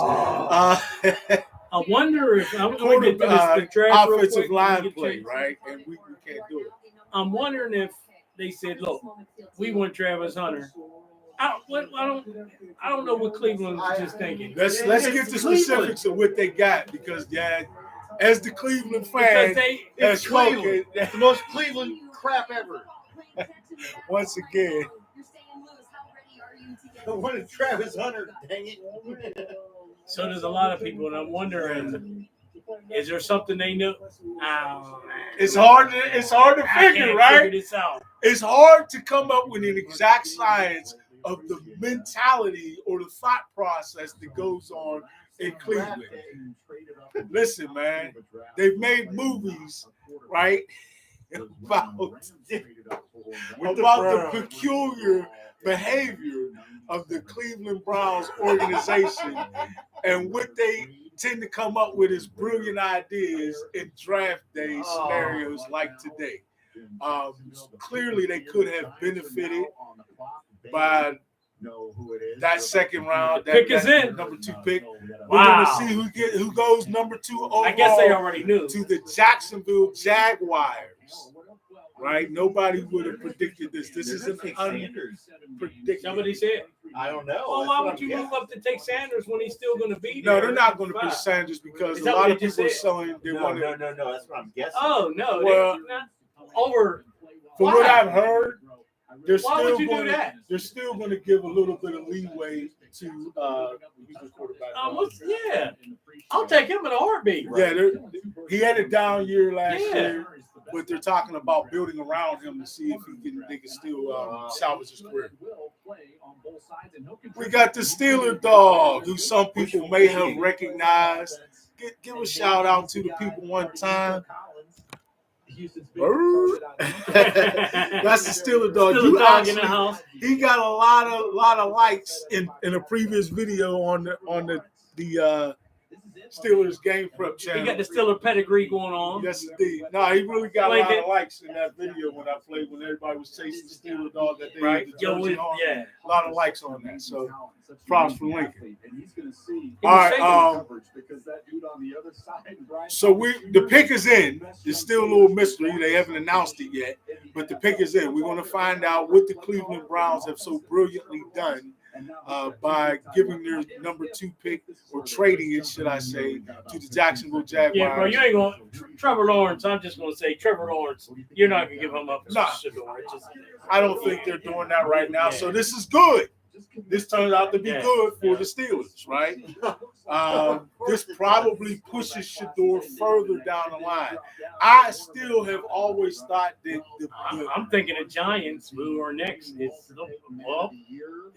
B: I wonder if I'm going to get to the draft real
A: offensive
B: quick.
A: line play, right? And we can't do it.
B: I'm wondering if they said, "Look, we want Travis Hunter." I don't know what Cleveland was just thinking.
A: Let's get the specifics of what they got, because as the Cleveland
B: Because
A: fan
B: they
A: has spoken,
D: It's the most Cleveland crap ever.
A: once again,
D: I wanted Travis Hunter, dang it.
B: so there's a lot of people, and I'm wondering, is there something they knew?
A: it's hard to
B: I
A: figure,
B: can't
A: right?
B: figure this out.
A: It's hard to come up with an exact science of the mentality or the thought process that goes on in Cleveland. Listen, man, they've made movies, right, about the peculiar behavior of the Cleveland Browns organization, and what they tend to come up with is brilliant ideas in draft day scenarios like today. Clearly, they could have benefited by
E: know who it is.
A: that second round. That
B: Pick is in.
A: number 2 pick. We're
B: Wow.
A: gonna see who goes number 2 overall.
B: I guess they already knew.
A: to the Jacksonville Jaguars. Right? Nobody would have predicted this. This is an unpredictable.
B: Somebody said.
D: I don't know.
B: Well,
D: That's
B: why
D: what
B: would
D: I'm
B: you
D: guessing.
B: move up to take Sanders when he's still going to be there?
A: No, they're not going to
B: Fine.
A: pick Sanders because
B: Is
A: a
B: that
A: lot
B: what
A: of
B: you just
A: people are
B: said?
A: selling. They
D: No,
A: want to.
D: no. That's what I'm guessing.
B: Oh no,
A: Well,
B: they're not over.
A: From what
B: Why?
A: I've heard, they're
B: Why
A: still
B: would you do
A: going.
B: that?
A: They're still going to give a little bit of leeway to who's the quarterback.
B: Yeah, I'll take him in a heartbeat.
A: Yeah, he had a down year last
B: Yeah.
A: year, but they're talking about building around him to see if they can still salvage his career. We got the Steeler dog, who some people may have recognized. Give a shout out to the people one time. That's the Steeler dog.
B: Still a
A: You
B: dog in the
A: actually-
B: house.
A: He got a lot of likes in a previous video on the Steelers game prep
B: He
A: channel.
B: got the Steeler pedigree going on.
A: Yes, indeed. No, he really got a
B: Like
A: lot
B: it.
A: of likes in that video when I played, when everybody was chasing the Steeler dog that day.
B: Right?
A: The
B: Yo,
A: jersey on.
B: yeah.
A: A lot of likes on that. So props for Lincoln.
B: He
A: All
B: was
A: right.
B: shaking.
A: So the pick is in. It's still a little mystery. They haven't announced it yet, but the pick is in. We're going to find out what the Cleveland Browns have so brilliantly done by giving their number 2 pick, or trading it, should I say, to the Jacksonville Jaguars.
B: Yeah, bro, you ain't going to. Trevor Lawrence, I'm just going to say, Trevor Lawrence, you're not going to give him up for
A: Nah.
B: Shador. It's just-
A: I don't think they're doing that right now. So this is good. This turns out to be
B: Yeah.
A: good for the Steelers, right? This probably pushes Shador further down the line. I still have always thought that
B: I'm thinking the Giants, who are next. Well,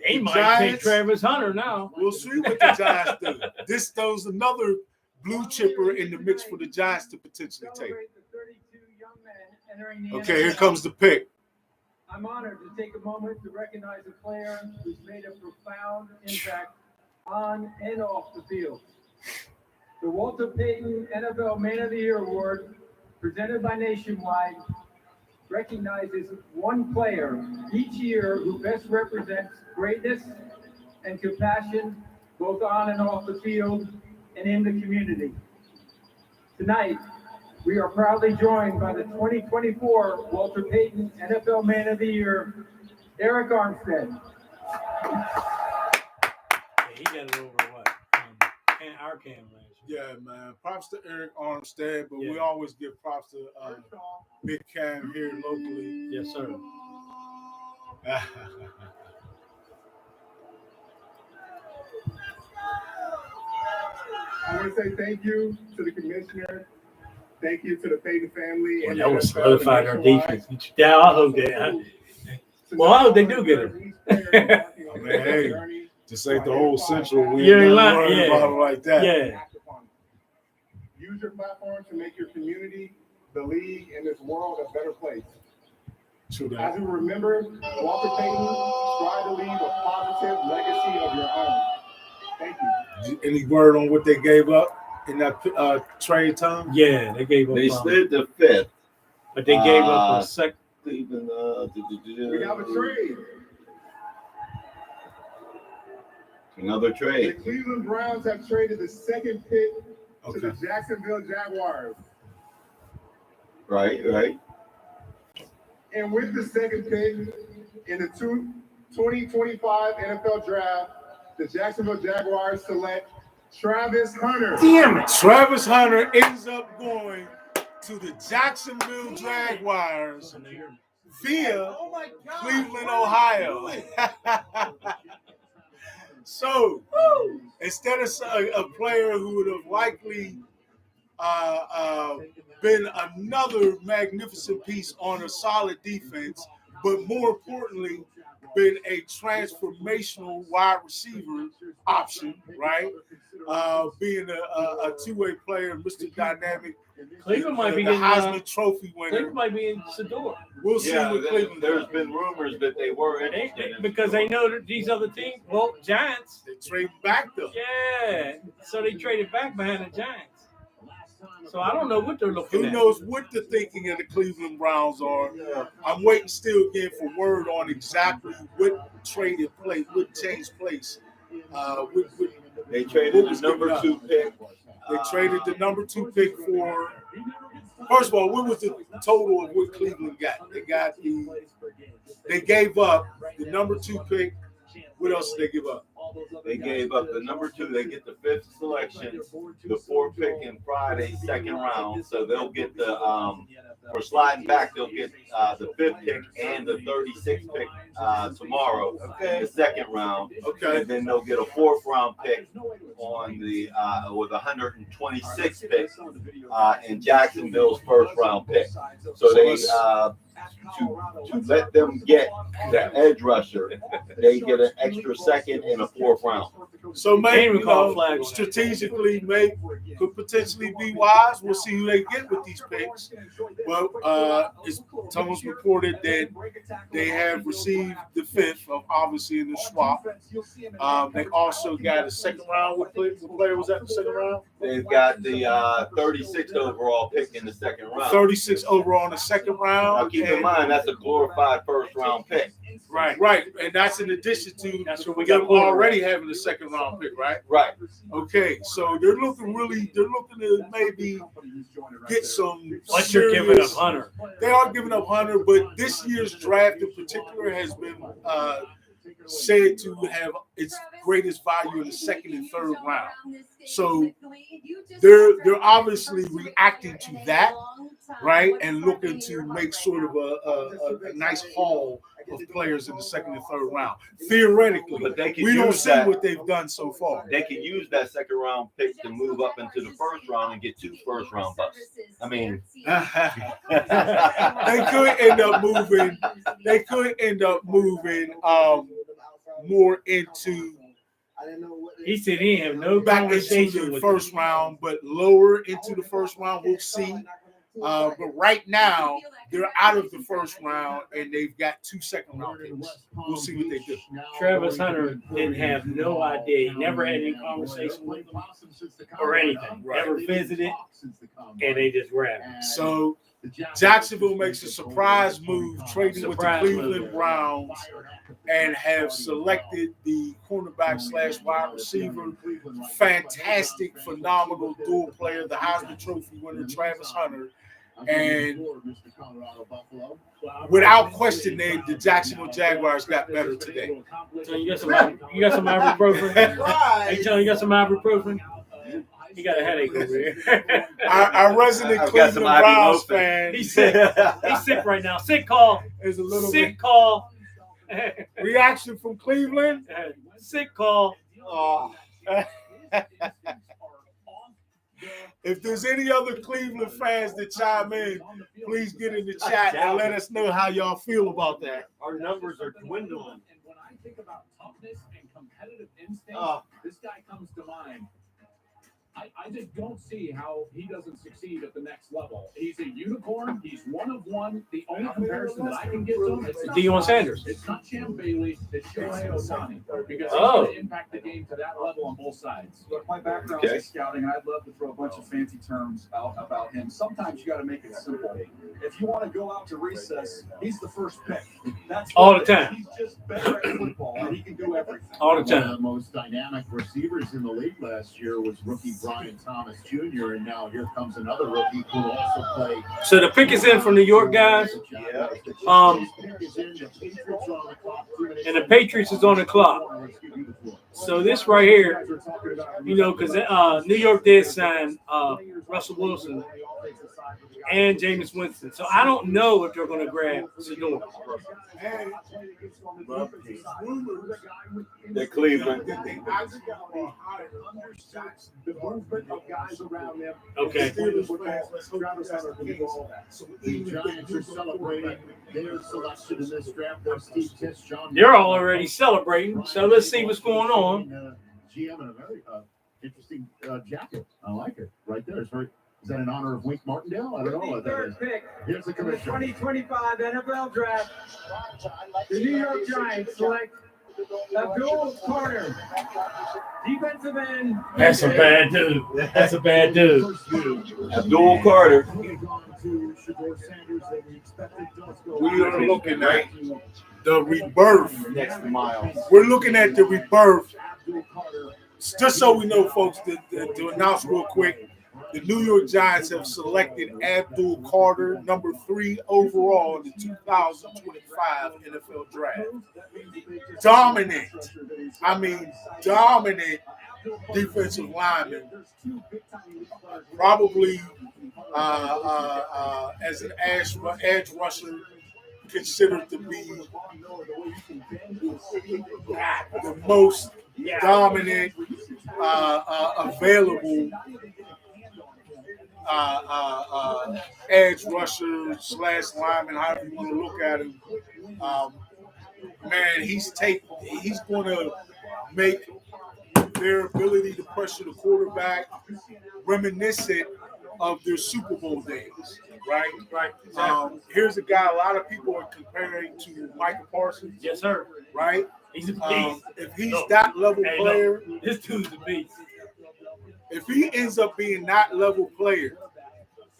B: they
A: The
B: might take
A: Giants-
B: Travis Hunter now.
A: we'll see what the Giants do. This throws another blue chipper in the mix for the Giants to potentially take. Okay, here comes the pick.
F: I'm honored to take a moment to recognize a player who's made a profound impact on and off the field. The Walter Payton NFL Man of the Year Award, presented by Nationwide, recognizes one player each year who best represents greatness and compassion both on and off the field and in the community. Tonight, we are proudly joined by the 2024 Walter Payton NFL Man of the Year, Eric Armstead.
B: Yeah, he got it over what? Our cam last year.
A: Yeah, man. Props to Eric Armstead, but we
B: Yeah.
A: always give props to Big Cam here locally.
B: Yes, sir.
E: I want to say thank you to the commissioner. Thank you to the Payton family.
B: Well, that was solidified our defense. Yeah, I hope they. Well, I hope they do get him.
A: Hey, this ain't the whole Central. We
B: You ain't
A: ain't
B: lying,
A: worried
B: yeah.
A: about it like that.
B: Yeah.
E: Use your platform to make your community, the league, and this world a better place.
A: True that.
E: As we remember, Walter Payton, strive to leave a positive legacy of your own. Thank you.
A: Any word on what they gave up in that trade time?
B: Yeah, they gave up.
C: They slid the 5th.
B: But they gave up a second.
C: Cleveland.
E: We have a trade.
C: Another
E: The
C: trade.
E: Cleveland Browns have traded the second pick to
A: Okay.
E: the Jacksonville Jaguars.
C: Right.
E: And with the second pick in the 2025 NFL Draft, the Jacksonville Jaguars select Travis Hunter.
A: Damn it. Travis Hunter ends up going to the Jacksonville Jaguars via Cleveland, Ohio. So instead of a player who would have likely been another magnificent piece on a solid defense, but more importantly, been a transformational wide receiver option, right? Being a two-way player, Mr. Dynamic.
B: Cleveland might be
A: the
B: getting
A: Heisman Trophy winner.
B: Cleveland might be in Sador.
A: We'll see
C: Yeah,
A: what Cleveland
C: there's
A: does.
C: been rumors that they were interested in
B: Because they know that these other teams, well, Giants.
A: They trade back though.
B: Yeah. So they traded back behind the Giants. So I don't know what they're looking
A: Who
B: at.
A: knows what the thinking of the Cleveland Browns are? I'm waiting still again for word on exactly what traded place, what changed place.
C: They traded the number 2 pick.
A: They traded the number 2 pick for. First of all, what was the total of what Cleveland got? They gave up the number 2 pick. What else did they give up?
C: They gave up the number 2. They get the 5th selection, the 4th pick in Friday's 2nd round. So they'll get the for sliding back, they'll get the 5th pick and the 36th pick tomorrow, the 2nd round.
A: Okay.
C: And then they'll get a 4th round pick on the with 126th pick in Jacksonville's 1st round pick. So they to let them get the edge rusher, they get an extra 2nd and a 4th round.
A: So maybe
B: Flag.
A: strategically, could potentially be wise. We'll see who they get with these picks. Well, it's Thomas reported that they have received the 5th of obviously in the swap. They also got a 2nd round. What player was that in the 2nd round?
C: They've got the 36th overall pick in the 2nd round.
A: 36 overall in the 2nd round.
C: Now keep in mind that's a glorified 1st round pick.
A: Right, and that's in addition to
B: That's what we
A: them
B: got
A: already having a 2nd round pick, right?
C: Right.
A: Okay, so they're looking to maybe get some.
B: But you're giving up Hunter.
A: They are giving up Hunter, but this year's draft in particular has been said to have its greatest value in the 2nd and 3rd round. So they're obviously reacting to that, right, and looking to make sort of a nice haul of players in the 2nd and 3rd round. Theoretically,
C: But they can
A: we don't
C: use
A: see
C: that.
A: what they've done so far.
C: They can use that 2nd round pick to move up into the 1st round and get 2 1st round bucks. I mean,
A: They could end up moving. They could end up moving more into
B: He said he didn't have no
A: back into
B: conversation
A: the
B: with
A: 1st round, but lower into the 1st round. We'll see. But right now, they're out of the 1st round, and they've got 2 2nd round picks. We'll see what they do.
B: Travis Hunter didn't have no idea. He never had any conversation with them or anything. Never visited, and they just grabbed him.
A: So Jacksonville makes a surprise move, trading with the
B: Surprise
A: Cleveland
B: move.
A: Browns, and have selected the cornerback / wide receiver. Fantastic, phenomenal dual player, the Heisman Trophy winner, Travis Hunter. And without question, the Jacksonville Jaguars got better today.
B: So you got some ibuprofen? Hey, John, you got some ibuprofen? He got a headache over here.
A: Our resident
C: I've got
A: Cleveland
C: some
A: Browns
C: ibuprofen.
A: fan
B: He's sick. He's sick right now. Sick call.
A: is a little
B: Sick call.
A: bit reaction from Cleveland.
B: Sick call.
A: If there's any other Cleveland fans that chime in, please get in the chat and let us know how y'all feel about that.
D: Our numbers are dwindling.
F: And when I think about toughness and competitive instinct, this guy comes to mind. I just don't see how he doesn't succeed at the next level. He's a unicorn. He's one of one. The only comparison that I can get to him is
B: Deion Sanders.
F: It's not Champ Bailey. It's Shohei Ohtani because he's
B: Oh.
F: going to impact the game to that level on both sides.
G: Look, my background
C: Okay.
G: is scouting, and I'd love to throw a bunch of fancy terms out about him. Sometimes you got to make it simple. If you want to go out to recess, he's the first pick. That's
B: All the time.
G: He's just better at football, and he can do everything.
B: All the
H: One of
B: time.
H: the most dynamic receivers in the league last year was rookie Brian Thomas Jr., and now here comes another rookie who will also play.
B: So the pick is in for New York, guys.
C: Yeah.
B: And the Patriots is on the clock. So this right here, you know, because New York did sign Russell Wilson and Jameis Winston. So I don't know if they're going to grab Sedor.
C: They're Cleveland.
E: That they actually understood the movement of guys around them.
B: Okay.
E: Steelers fans, let's hope Travis Hunter can do all that. So
H: The
E: even if they
H: Giants
E: do
H: are celebrating their selection in this draft. There's Steve Tisch, John.
B: They're already celebrating. So let's see what's going on.
H: GM in a very interesting jacket. I like it. Right there. It's very. Is that in honor of Wink Martindale? I don't know what that is.
F: Third pick
H: Here's the
F: in the
H: commissioner.
F: 2025 NFL Draft. The New York Giants select Abdul Carter, defensive end.
B: That's a bad dude. That's a bad dude.
C: Abdul Carter.
A: We are looking at the rebirth.
C: Next to Miles.
A: We're looking at the rebirth. Just so we know, folks, to announce real quick, the New York Giants have selected Abdul Carter, number 3 overall in the 2025 NFL Draft. Dominant defensive lineman. Probably as an edge rusher, considered to be the most dominant available edge rusher / lineman, however you want to look at him. Man, he's going to make their ability to pressure the quarterback reminiscent of their Super Bowl days, right?
B: Exactly.
A: Here's a guy a lot of people are comparing to Michael Parsons.
B: Yes, sir.
A: Right?
B: He's a beast.
A: If he's that level player,
B: This dude's a beast.
A: if he ends up being that level player,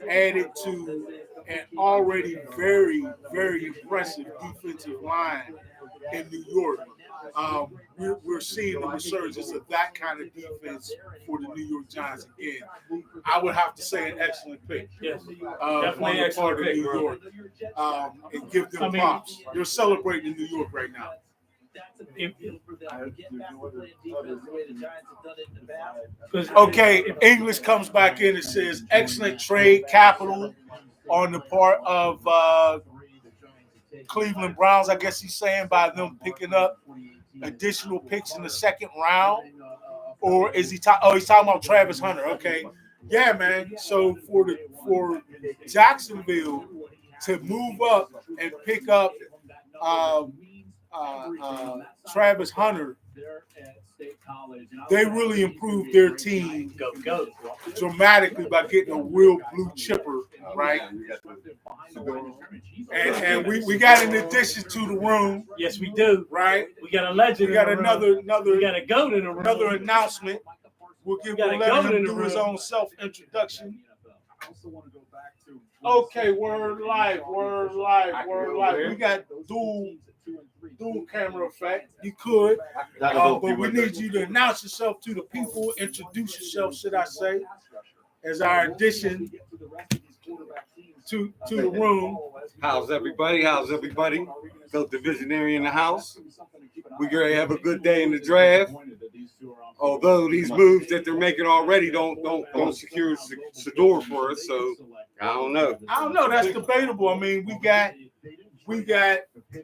A: added to an already very, very impressive defensive line in New York, we're seeing the resurgence of that kind of defense for the New York Giants again. I would have to say an excellent pick.
B: Yes.
A: On
B: Definitely
A: the
B: excellent
A: part of
B: pick,
A: New
B: bro.
A: York, and give them props. They're celebrating New York right now. Okay, English comes back in and says excellent trade capital on the part of Cleveland Browns. I guess he's saying by them picking up additional picks in the second round, or is he talking? He's talking about Travis Hunter. Okay, yeah, man. So for Jacksonville to move up and pick up Travis Hunter, they really improved their team dramatically by getting a real blue chipper, right? And we got an addition to the room.
B: Yes, we do.
A: Right?
B: We got a legend.
A: We got
B: in the
A: another
B: room. We got a goat in the room.
A: another announcement. We'll let him do his own self-introduction. Okay, word live. We got dual camera effect. You could, but we need you to announce yourself to the people, introduce yourself, should I say, as our addition to the room.
I: How's everybody? Phil Divisionary in the house. We're going to have a good day in the draft. Although these moves that they're making already don't secure Shedeur for us, so I don't know.
A: That's debatable. I mean, we got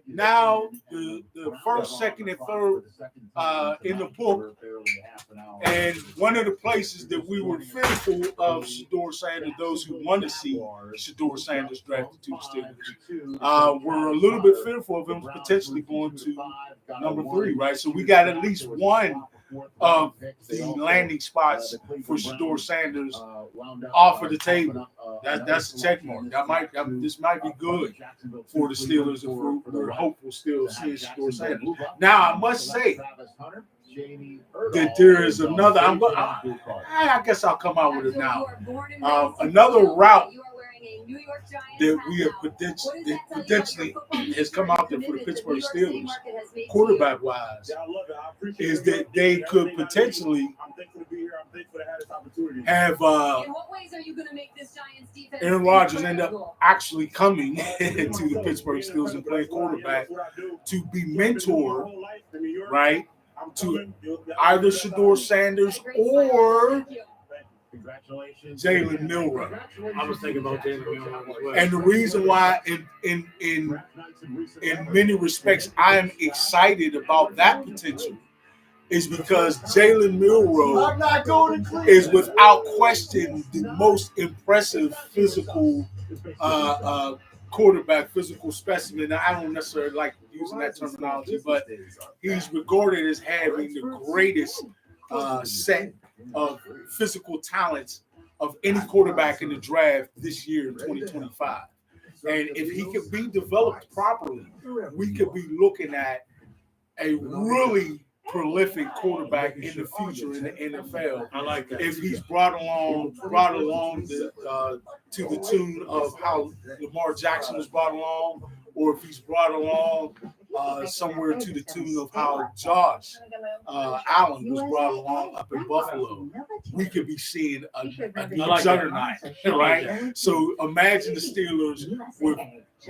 A: now the first, second, and third in the book, and one of the places that we were fearful of Shedeur Sanders, those who want to see Shedeur Sanders drafted to the Steelers, were a little bit fearful of him potentially going to number 3, right? So we got at least one of the landing spots for Shedeur Sanders off of the table. That's a check mark. This might be good for the Steelers if we're hopeful still seeing Shedeur Sanders. Now I must say that there is another. I guess I'll come out with it now. Another route that we have potentially has come out there for the Pittsburgh Steelers, quarterback wise, is that they could potentially have Aaron Rodgers end up actually coming to the Pittsburgh Steelers and playing quarterback to be mentored, right, to either Shedeur Sanders or Jalen Milroe.
B: I was thinking about Jalen Milroe as well.
A: And the reason why, in many respects, I am excited about that potential is because Jalen Milroe is without question the most impressive physical quarterback, physical specimen. I don't necessarily like using that terminology, but he's regarded as having the greatest set of physical talents of any quarterback in the draft this year in 2025. And if he could be developed properly, we could be looking at a really prolific quarterback in the future in the NFL.
B: I like that.
A: If he's brought along to the tune of how Lamar Jackson was brought along, or if he's brought along somewhere to the tune of how Josh Allen was brought along up in Buffalo, we could be seeing a
B: like
A: juggernaut, right? So imagine the Steelers with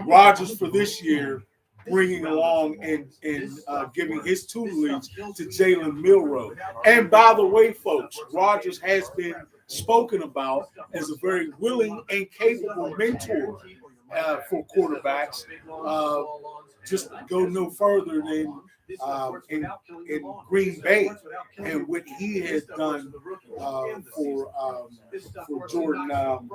A: Rodgers for this year, bringing along and giving his tutelage to Jalen Milroe. And by the way, folks, Rodgers has been spoken about as a very willing and capable mentor for quarterbacks. Just go no further than in Green Bay and what he has done for Jordan Love.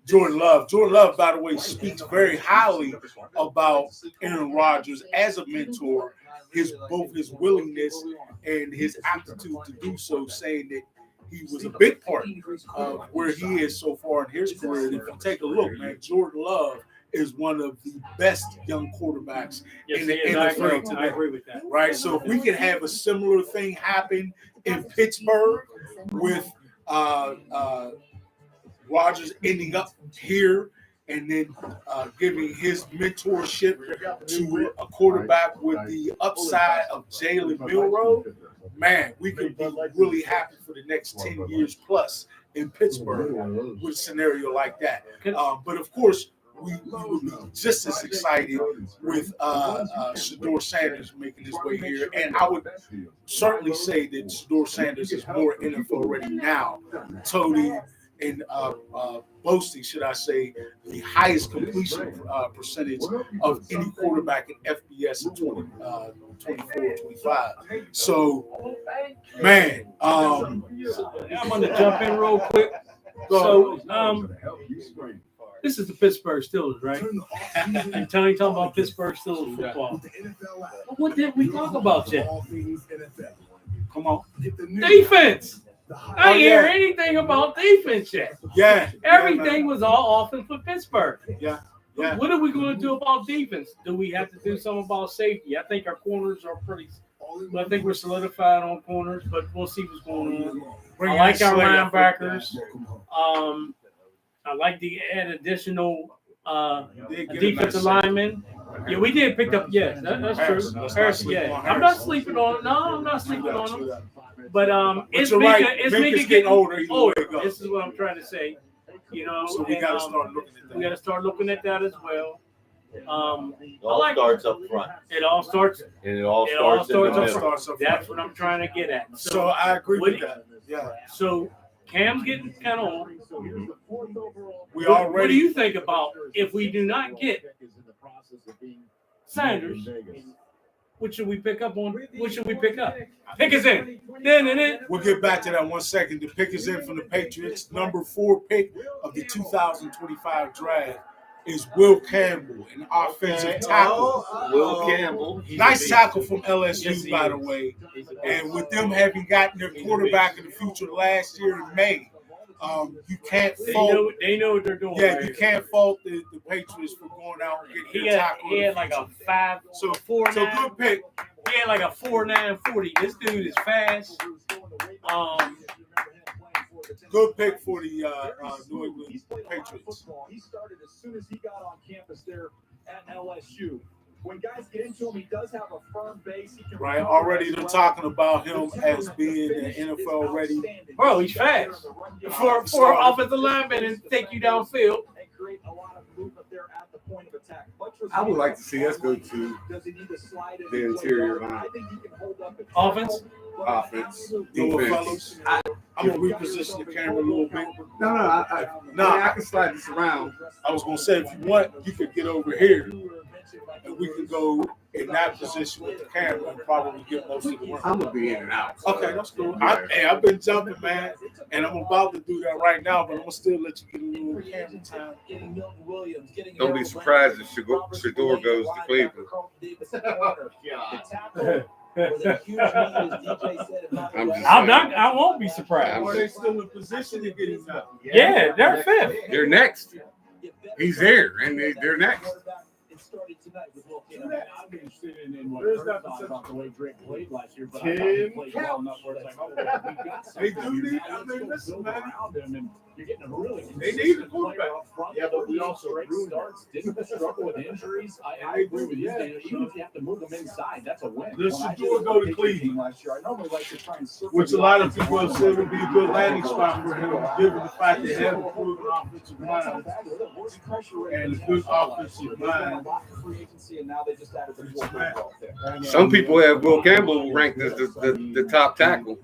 A: Jordan Love, by the way, speaks very highly about Aaron Rodgers as a mentor, both his willingness and his aptitude to do so, saying that he was a big part of where he is so far in his career. And if you take a look, man, Jordan Love is one of the best young quarterbacks in the NFL today.
B: I agree with that.
A: Right? So if we can have a similar thing happen in Pittsburgh with Rodgers ending up here and then giving his mentorship to a quarterback with the upside of Jalen Milroe, man, we could be really happy for the next 10 years plus in Pittsburgh with a scenario like that. But of course, we would be just as excited with Shedeur Sanders making his way here. And I would certainly say that Shedeur Sanders is more NFL ready now. Tony and boasting, should I say, the highest completion percentage of any quarterback in FBS in 24-25. So, man,
B: I'm going to jump in real quick. So, this is the Pittsburgh Steelers, right? And Tony talking about Pittsburgh Steelers football. What did we talk about yet?
A: Come on.
B: Defense. I didn't hear anything about defense yet.
A: Yeah.
B: Everything was all offense for Pittsburgh.
A: Yeah.
B: What are we going to do about defense? Do we have to do something about safety? I think our corners are pretty. I think we're solidified on corners, but we'll see what's going on. I like our linebackers. I like to add additional defensive linemen. Yeah, we did pick up. Yeah, that's true. Harrison, yeah, I'm not sleeping on it. No, I'm not sleeping on them. But it's Minka getting older. This is what I'm trying to say. You know,
A: so we got to start looking at that.
B: We got to start looking at that as well.
C: It all starts up front.
B: It all starts.
C: And it all starts in the middle.
B: That's what I'm trying to get at.
A: So I agree with that. Yeah.
B: So Cam's getting kind of old.
A: What
B: do you think about if we do not get Sanders? What should we pick up on? What should we pick up? Pick us in.
A: We'll get back to that 1 second. The pick is in from the Patriots. Number 4 pick of the 2025 draft is Will Campbell, an offensive tackle.
C: Will Campbell.
A: Nice tackle from LSU, by the way. And with them having gotten their quarterback in the future last year in May, you can't fault.
B: They know what they're doing.
A: Yeah, you can't fault the Patriots for going out and getting their tackle.
B: He had like a 5. So 4.9.
A: So good pick.
B: He had like a 4.9 40. This dude is fast.
A: Good pick for the New England Patriots.
G: He started as soon as he got on campus there at LSU. When guys get into him, he does have a firm base. He can
A: already they're talking about him as being an NFL ready.
B: Bro, he's fast. For offensive lineman and take you downfield.
I: I would like to see us go to the interior line.
B: Offense?
I: Defense.
A: I'm going to reposition the camera a little bit.
I: No, I can slide this around.
A: I was going to say, if you want, you could get over here. And we can go in that position with the camera and probably get most of the work.
I: I'm going to be in and out.
A: Okay, that's cool. I've been jumping, man, and I'm about to do that right now, but I'm going to still let you get a little camera time.
I: Don't be surprised if Shedeur goes to Cleveland.
B: I won't be surprised.
A: Are they still in position to get him out?
B: Yeah, they're 5th.
I: They're next. He's there, and they're next.
G: I'm interested in what
A: There's
G: Kurt
A: that
G: thought about the way Drake played last year, but I
A: Tim
G: thought he played well enough where it's like, oh, we got
A: They
G: something.
A: do need.
G: Now
A: I
G: let's
A: mean,
G: go
A: listen,
G: build
A: man.
G: around him, and you're getting a really
A: They need a
G: consistent
A: quarterback.
G: player up front.
D: Yeah, but we also
G: Great
D: ruined
G: starts. Didn't struggle with injuries. I agree with you. Daniel. Even if you have to move them inside, that's a win.
A: Does
G: When I
A: Shador
G: did
A: go to
G: the Patriot
A: Cleveland?
G: team last year, I normally like to try and circle
A: Which a
G: the
A: lot of
G: offensive
A: people have
G: line.
A: said would be a good landing spot for him, given the fact that they have a proven offensive line and a good offensive line.
I: Some people have Will Campbell ranked as the top tackle.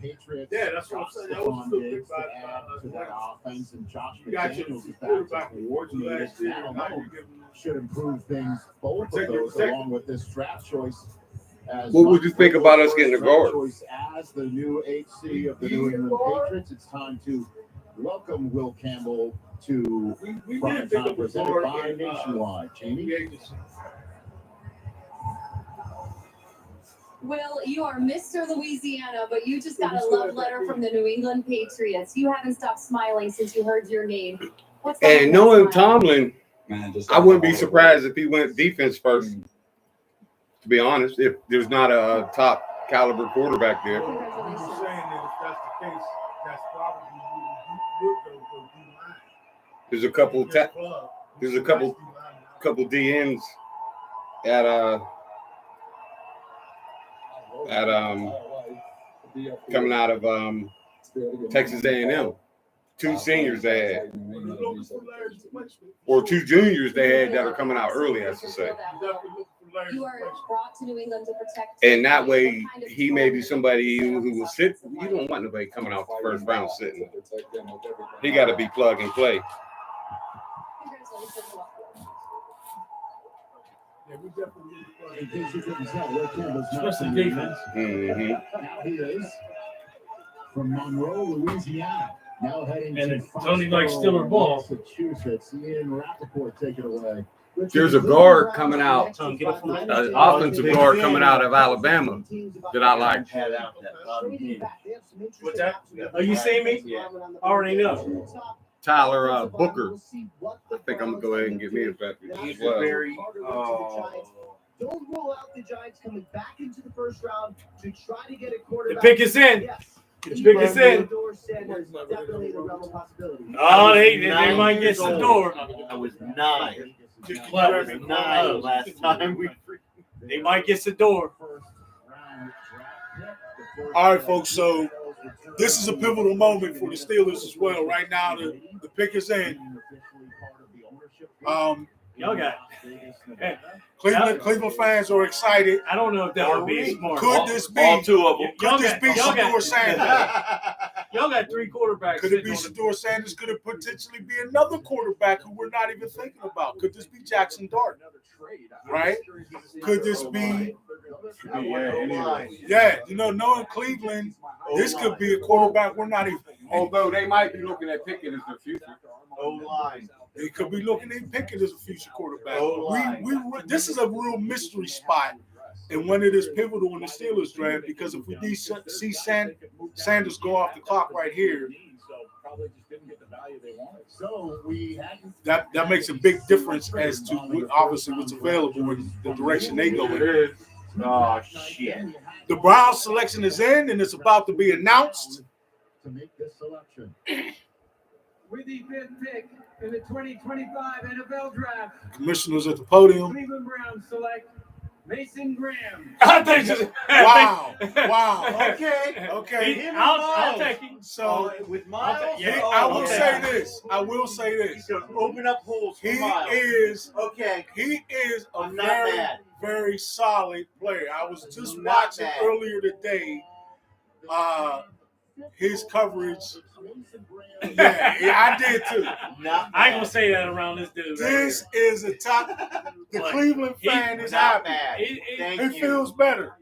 A: Yeah, that's what I'm saying. I was still thinking about
H: to that offense, and Josh
A: You got your
H: McDaniels is back
A: quarterback
H: to
A: awards
H: coordinator.
A: last year.
H: That
A: Now
H: alone
A: you give him
H: should improve things, both of
A: Protect it,
H: those,
A: protect it.
H: along with this draft choice. As
I: What would you
H: much
I: think
H: for
I: about
H: the
I: us getting a
H: draft
I: guard?
H: choice as the new HC of the New England Patriots, it's time to welcome Will Campbell to
A: we
H: prime
A: did pick
H: time
A: up a
H: presented
A: guard
H: by
A: in
H: Nationwide.
A: the
H: Jamie?
A: agency.
J: Will, you are Mr. Louisiana, but you just got a love letter from the New England Patriots. You haven't stopped smiling since you heard your name. What's that
I: And knowing
J: smile?
I: Tomlin, I wouldn't be surprised if he went defense first. To be honest, if there's not a top caliber quarterback there.
A: I'm just saying that if that's the case, that's probably who would go D-line.
I: There's a couple there's a couple DNs at coming out of Texas A&M. 2 seniors they had, or 2 juniors they had that are coming out early, I should say.
J: You are brought to New England to protect.
I: And that way, he may be somebody who will sit. You don't want nobody coming out the first round sitting. He got to be plug and play.
H: In case you couldn't tell, Will Campbell's not
B: Especially
H: from New
B: defense.
I: Mm-hmm.
H: Now he is from Monroe, Louisiana. Now heading
B: And
H: to
B: Tony likes
H: Foxborough,
B: Steeler ball.
H: Massachusetts. Ian Rappaport, take it away.
I: There's a guard coming out,
B: Tom, get up from
I: an offensive guard coming out of Alabama that I like.
D: Had out that bottom end.
B: What's that? Oh, you see me?
D: Yeah.
B: Already know.
I: Tyler Booker. I think I'm gonna go ahead and get me a factory as
D: He's
I: well.
D: very.
K: Don't rule out the Giants coming back into the first round to try to get a
B: The
K: quarterback.
B: pick is in.
K: Yes.
B: The pick is in.
K: Theodore Sanders, definitely the realm of possibility.
B: Oh, they might get some door.
D: I was 9.
B: Clever.
D: 9 last time we.
B: They might get some door.
A: All right, folks. So this is a pivotal moment for the Steelers as well. Right now, the pick is in.
B: Y'all got. Hey,
A: Cleveland fans are excited.
B: I don't know if that would be smart.
A: Could this be?
D: All 2 of them.
A: Could this be Shador Sanders?
B: Y'all got 3 quarterbacks.
A: Could it be
B: sitting on
A: Shador Sanders? Could it potentially be another quarterback who we're not even thinking about? Could this be Jackson Dart? Right? Could this be? Yeah, knowing Cleveland, this could be a quarterback we're not even.
I: Although they might be looking at Pickett as their future.
D: O-line.
A: They could be looking at Pickett as a future quarterback.
D: O-line.
A: This is a real mystery spot, and one that is pivotal in the Steelers draft, because if we do see Sanders go off the clock right here, that makes a big difference as to obviously what's available and the direction they go in.
D: Oh, shit.
A: The Browns selection is in, and it's about to be announced.
H: To make this selection.
F: With the 5th pick in the 2025 NFL Draft,
A: Commissioners at the podium.
F: Cleveland Browns select Mason Graham.
A: Wow.
D: Okay.
B: I'll take him.
A: So
D: with Miles,
A: I will say this.
D: He's gonna open up holes for
A: He
D: Miles.
A: is
D: Okay.
A: He is a
D: I'm not
A: very,
D: mad.
A: very solid player. I was just
D: I'm not
A: watching
D: mad.
A: earlier today. His coverage. Yeah, I did too.
D: Not
B: I ain't gonna say that around this dude.
A: This is a top. The
B: Like,
A: Cleveland fan is
D: not
A: happy.
D: mad. Thank
A: He
D: you.
A: feels better.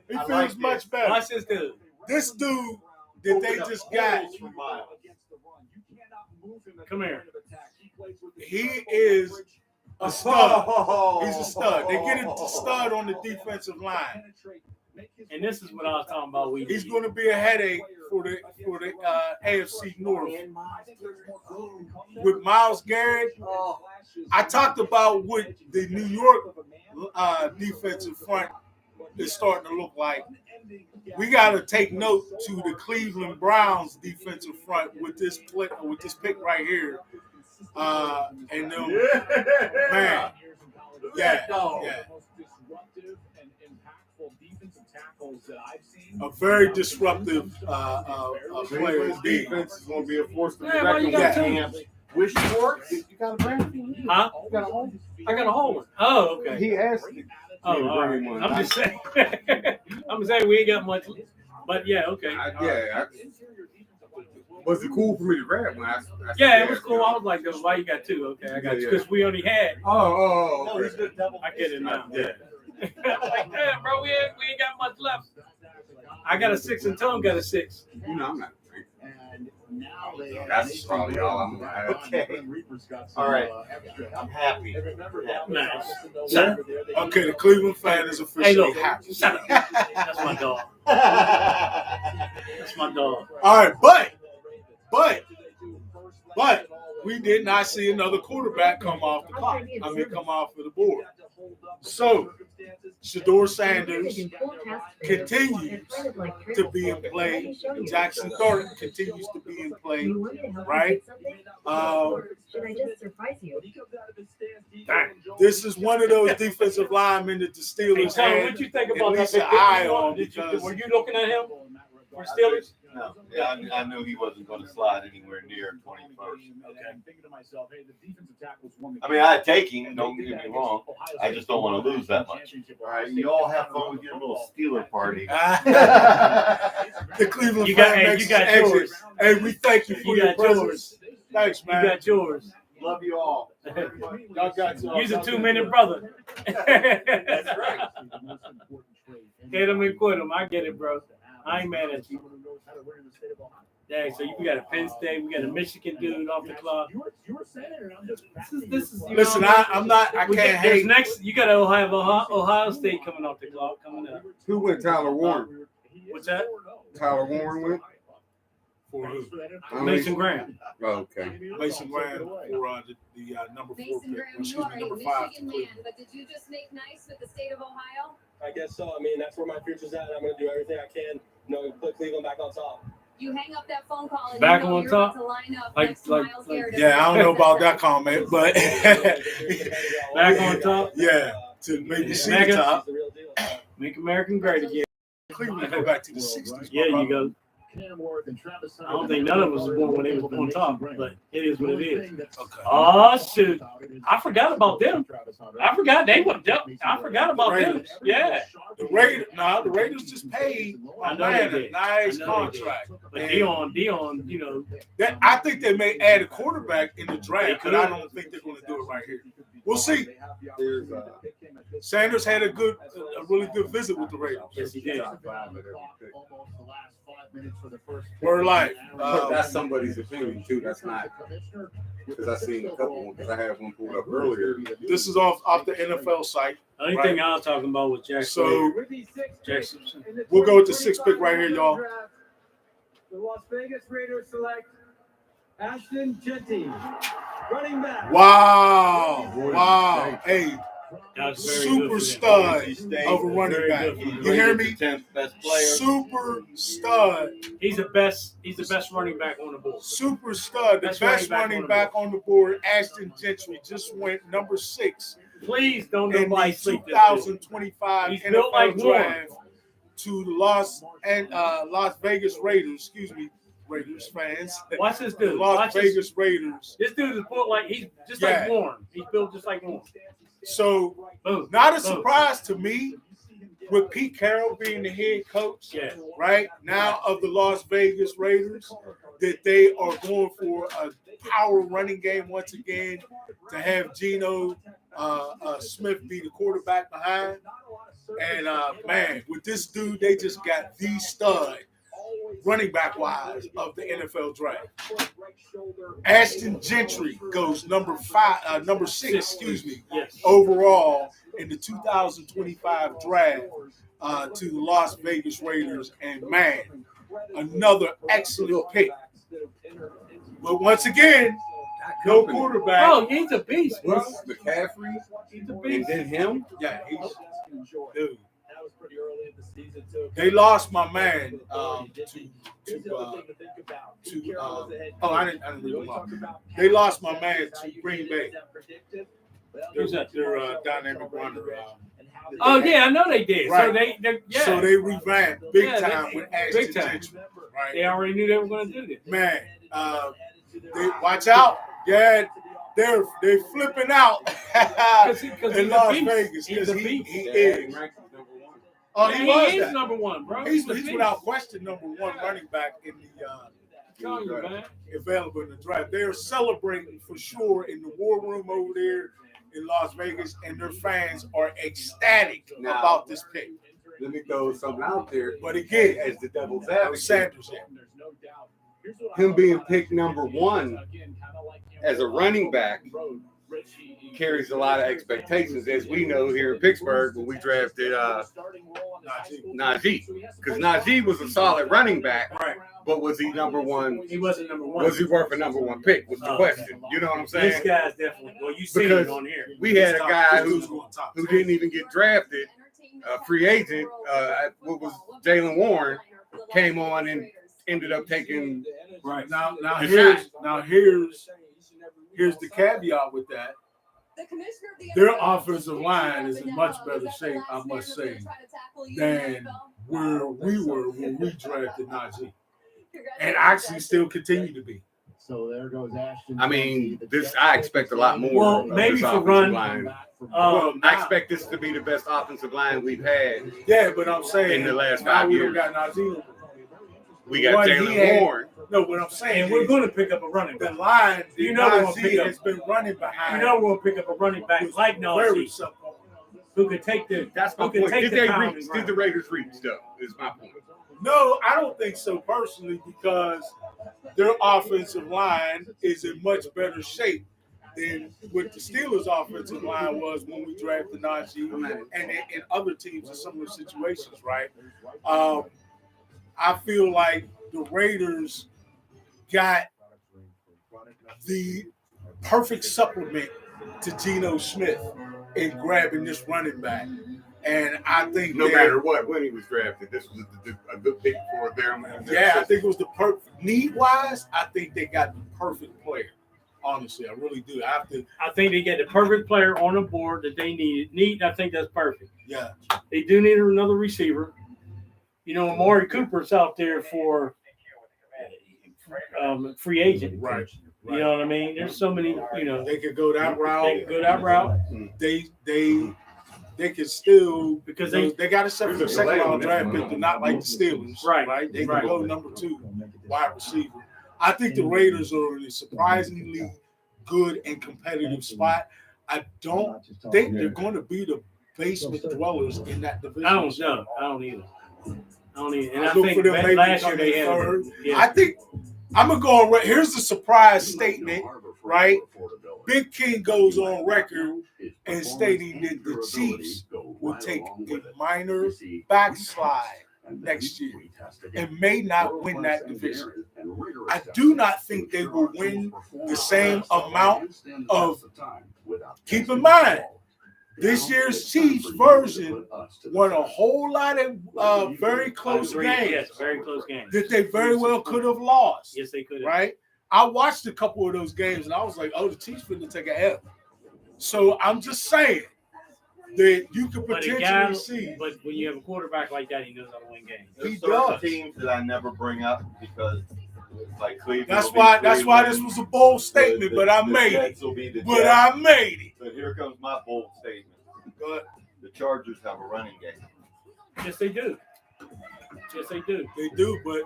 A: He
D: I
A: feels
D: like
A: much
D: this.
A: better.
B: Watch this dude.
A: This dude that they
D: Open up
A: just got,
D: holes for Miles.
B: Come here.
A: he is a stud.
D: Oh.
A: He's a stud. They get a stud on the defensive line.
B: And this is what I was talking about.
A: He's going to be a headache for the AFC North. With Myles Garrett, I talked about what the New York defensive front is starting to look like. We got to take note to the Cleveland Browns defensive front with this pick right here. And them, man, yeah. A very disruptive player.
I: Defense is going to be a force to be
B: Yeah, well, you
I: reckoned
B: got
I: with.
B: two.
I: Wish Schwartz, you got a brand?
B: Huh?
I: You got a home?
B: I got a whole one. Oh, okay.
I: He asked me.
B: Oh,
I: to
B: all
I: bring
B: right.
I: one.
B: I'm just saying. I'm saying we ain't got much, but yeah, okay.
I: Was it cool for me to grab one?
B: Yeah, it was cool. I was like, why you got two? Okay, I got you. Because we only had.
I: Oh.
D: No, he's gonna double.
B: I get it now. Yeah. Like, damn, bro, we ain't got much left. I got a 6 and Tom got a 6.
I: You know, I'm not.
H: That's
I: probably all I'm gonna have.
D: Okay. All right. I'm happy.
B: Nice.
A: Okay, the Cleveland fan is
B: Hey,
A: officially
B: look.
A: happy.
B: Shut up. That's my dog. That's my dog.
A: All right, but we did not see another quarterback come off the clock. Come off of the board. So Shedeur Sanders continues to be in play. Jackson Thornton continues to be in play, right?
L: Should I just surprise you?
A: This is one of those defensive linemen that the
B: Hey,
A: Steelers
B: Tom,
A: had
B: what you think
A: at
B: about that?
A: least an
B: big
A: eye
B: one?
A: on because
B: Were you looking at him for Steelers?
C: No, yeah, I knew he wasn't going to slide anywhere near 21st. I mean, I'd take him. Don't get me wrong. I just don't want to lose that much.
H: All right, you all have fun with your little Steeler party.
A: the Cleveland
B: You got,
A: fan
B: hey,
A: makes
B: you got
A: his exit.
B: yours.
A: Hey, we thank you for
B: You
A: your
B: got
A: presence.
B: yours.
A: Thanks,
B: You
A: man.
B: got yours.
H: Love you all.
A: Y'all got yours.
B: You's a 2-minute brother.
D: That's right.
B: Hit him and quit him. I get it, bro. I ain't mad at you. Yeah, so you got a Penn State, we got a Michigan dude off the clock. This is you
A: Listen,
B: know,
A: I'm not. I
B: we
A: can't
B: got- there's
A: hate.
B: next. You got Ohio State coming off the clock coming up.
I: Who went Tyler Warren?
B: What's that?
I: Tyler Warren went?
A: For who?
B: Mason Graham.
I: Oh, okay.
A: Mason Graham for the number 4
J: Mason
A: pick.
J: Graham,
A: Excuse
J: you are
A: me,
J: a
A: number 5.
J: Michigan man, but did you just make nice with the state of Ohio?
F: I guess so. I mean, that's where my future's at, and I'm going to do everything I can, put Cleveland back on top.
J: You hang up that phone call and
B: Back
J: you know
B: on
J: you're
B: top?
J: about to line up
B: Like-
J: next to
B: like-
J: Myles
B: like-
J: Garrett.
A: Yeah, I don't know about that comment, but
B: Back on top.
A: yeah, to maybe see the
B: Mega.
A: top.
B: Make American great again.
A: Cleveland go back to the 60s.
B: Yeah,
A: my
B: you
A: brother.
B: go. I don't think none of us was born when they was on top, but it is what it is.
A: Okay.
B: Oh shoot! I forgot about them. I forgot they were. I forgot about them.
A: Raiders.
B: Yeah,
A: The Raiders just paid
B: I know they
A: a
B: did.
A: nice
B: I know they did.
A: contract.
B: but
A: And
B: Dion, you know,
A: I think they may add a quarterback in the
B: They
A: draft,
B: could.
A: but I don't think they're going to do it right here. We'll see.
I: There's
A: Sanders had a really good visit with the Raiders.
B: yes he did.
A: Word life.
I: that's somebody's opinion too. That's not because I seen a couple because I had one pulled up earlier.
A: This is off the NFL site.
B: Only thing I was talking about was Jackson.
A: So
F: With the 6th pick
B: Jackson.
F: in the
A: we'll go with the 6th pick right here, y'all.
F: 2025 draft, The Las Vegas Raiders select Ashton Jetty, running back.
A: Wow. Hey,
B: That's very
A: super
B: good for
A: stud
B: them.
A: of a running
B: Very
A: back.
B: good for them.
A: You hear me?
C: 10th best player.
A: Super stud.
B: He's the best running back on the board.
A: Super stud. The
B: Best
A: best
B: running
A: running
B: back
A: back on the board, Ashton Gentry, just went number 6
B: Please don't
A: in
B: nobody
A: the
B: sleep this dude.
A: 2025
B: He's built
A: NFL
B: like Warren.
A: draft to the Las Vegas Raiders. Excuse me, Raiders fans.
B: Watch this
A: The
B: dude.
A: Las
B: Watch this.
A: Vegas Raiders.
B: This dude is built like he's just
A: Yeah.
B: like Warren. He's built just like Warren.
A: So
B: Boom.
A: not a
B: Boom.
A: surprise to me with Pete Carroll being the head coach,
B: Yeah.
A: right now of the Las Vegas Raiders, that they are going for a power running game once again to have Geno Smith be the quarterback behind. And man, with this dude, they just got the stud running back wise of the NFL draft. Ashton Gentry goes number 6, excuse me,
B: Yes.
A: overall in the 2025 draft. to the Las Vegas Raiders, and man, another excellent pick. But once again, no quarterback.
B: Oh, he's a beast, bro.
I: McCaffrey,
B: He's a
I: and
B: beast.
I: then him.
A: Yeah, he's dude. They lost my man I didn't read them off. They lost my man to Green Bay.
B: Who's that?
A: Their dynamic runner.
B: Oh yeah, I know they did.
A: Right.
B: So they
A: revamped big
B: Yeah,
A: time
B: they-
A: with Ashton
B: big time.
A: Gentry. Right.
B: They already knew they were going to do this.
A: Man, they, watch out. Yeah, they're flipping out in Las Vegas because he is. Oh, he was
B: is
A: that.
B: number one, bro.
A: He's
B: a beast.
A: without question number one running back in the
B: Telling you, man.
A: available in the draft. They're celebrating for sure in the war room over there in Las Vegas, and their fans are ecstatic
I: Now-
A: about this pick.
I: Let me throw something out there.
A: But again,
I: as the devil's
A: I'm
I: advocate,
A: Sanders.
I: him being picked number one as a running back carries a lot of expectations, as we know here in Pittsburgh when we drafted Najee. Because Najee was a solid running back,
A: Right.
I: but was he number one?
B: He wasn't number one.
I: Was he worth a number one pick? Was the question. You know what I'm saying?
B: This guy's definitely. Well, you see
I: Because
B: it on here.
I: we had a guy
A: This
I: who
A: dude's top.
I: didn't even get drafted, a free agent. What was Jalen Warren came on and ended up taking.
A: Right now
I: The
A: here's the caveat with that. Their offensive line is in much better shape, I must say, than where we were when we drafted Najee, and actually still continue to be.
H: So there goes Ashton.
I: I mean, I expect a lot more.
B: Well,
I: of
B: maybe
I: this
B: for
I: offensive
B: run,
I: line.
A: Well,
I: I expect this to be the best offensive line we've had.
A: Yeah, but I'm saying
I: In the last
A: now
I: 5
A: we
I: years.
A: don't got Najee.
I: We got
A: What he
I: Jalen
A: had-
I: Warren.
A: No, what I'm saying
B: And we're
A: is
B: going to pick up a running
A: the
B: back.
A: line.
B: You know we're gonna pick
A: Najee
B: up-
A: has been running behind.
B: You know we're going to pick up a running back like
A: very
B: Najee,
A: simple.
B: who could take the.
I: That's my
B: who could
I: point.
B: take
I: Did
B: the
I: they
B: pound
I: reach?
B: and
I: Did
B: run.
I: the Raiders reach? Though is my point.
A: No, I don't think so personally because their offensive line is in much better shape than what the Steelers' offensive line was when we drafted Najee and other teams in similar situations, right? I feel like the Raiders got the perfect supplement to Geno Smith in grabbing this running back. And I think
I: No
A: that-
I: matter what, when he was drafted, this was a good pick for them.
A: Yeah, I think it was the perfect need-wise. I think they got the perfect player. Honestly, I really do. I
B: think they get the perfect player on the board that they needed. I think that's perfect.
A: Yeah.
B: They do need another receiver. You know, Amari Cooper's out there for free agent.
A: Right.
B: You know what I mean? There's so many, you know.
A: They could go that route.
B: They could go that route.
A: They could still
B: because
A: they got a second round draft pick, but not like the Steelers.
B: Right.
A: They can
B: Right.
A: go number 2 wide receiver. I think the Raiders are in a surprisingly good and competitive spot. I don't think they're going to be the basement dwellers in that division.
B: I don't know. I don't either. And I
A: look
B: think
A: for them maybe
B: last year
A: coming
B: they had.
A: third.
B: Yeah.
A: I think I'm gonna go on. Here's the surprise statement, right? Big King goes on record and stating that the Chiefs will take a minor backslide next year and may not win that division. I do not think they will win the same amount of. Keep in mind, this year's Chiefs version won a whole lot of very close games.
B: Yes, very close games.
A: That they very well could have lost.
B: Yes, they could have.
A: Right? I watched a couple of those games and I was like, oh, the Chiefs finna take a L. So I'm just saying that you could potentially see.
B: But when you have a quarterback like that, he knows how to win games.
C: There's certain teams that I never bring up because like Cleveland.
A: That's why this was a bold statement, but I made it. But I made it.
C: So here comes my bold statement.
A: But
C: the Chargers have a running game.
B: Yes, they do. Yes, they do.
A: They do, but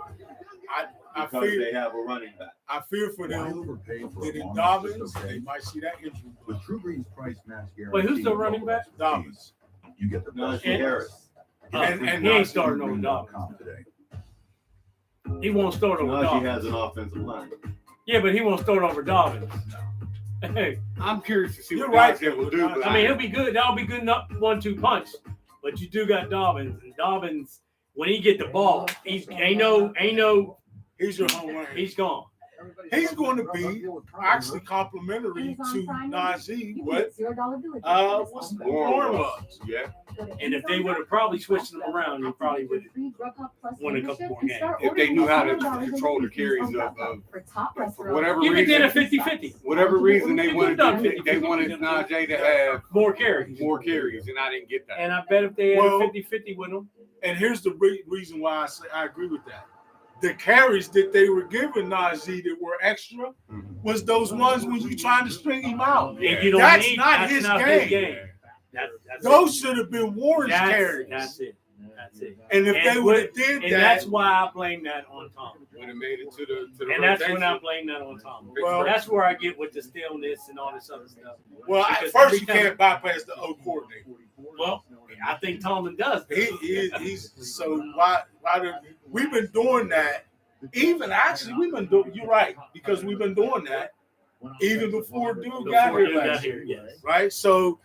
A: I
C: Because
A: fear
C: they have a running back.
A: I fear for them that in Dobbins they might see that injury.
H: With True Green's price match guarantee.
B: Wait, who's the running back?
A: Dobbins.
H: You get the
C: Najee
B: And-
C: Harris.
A: And
B: he ain't starting over Dobbins. He won't start over
C: Najee
B: Dobbins.
C: has an offensive line.
B: Yeah, but he won't start over Dobbins. Hey,
I: I'm curious to see
A: You're
I: what
A: right,
I: Najee will do. But
B: I mean, he'll be good. That'll be good enough 1-2 punch. But you do got Dobbins, and Dobbins, when he get the ball, he's ain't no.
A: He's your home run.
B: He's gone.
A: He's going to be actually complimentary to Najee. What? What's the Warren was?
I: Yeah.
B: And if they would have probably switched them around, they probably would have won a couple more games.
I: If they knew how to control the carries of for whatever
B: Even
I: reason,
B: did a 50-50.
I: Whatever reason they wanted
B: done
I: they wanted Najee to have
B: More carries.
I: and I didn't get that.
B: And I bet if they had
A: Well,
B: 50-50 with them,
A: And here's the reason why I say I agree with that. The carries that they were giving Najee that were extra was those ones when you trying to string him out.
B: and you don't
A: That's
B: need,
A: not
B: that's
A: his
B: not
A: game.
B: his game. That's
A: Those should have been Warren's
B: that's,
A: carries.
B: That's it. That's it.
A: And if they would have did
B: and
A: that,
B: that's why I blame that on Tom.
I: When it made it to the
B: And that's when
I: rotation.
B: I blame that on Tom.
A: Well-
B: That's where I get with the stillness and all this other stuff.
A: well, at
B: Because
A: first
B: every
A: you
B: time-
A: can't bypass the O coordinator.
B: Well, I think Tomlin does.
A: He's so why we've been doing that. Even actually, we've been doing. You're right, because we've been doing that even before dude got
B: Before
A: here
B: you got
A: last
B: here,
A: year,
B: yes.
A: right? So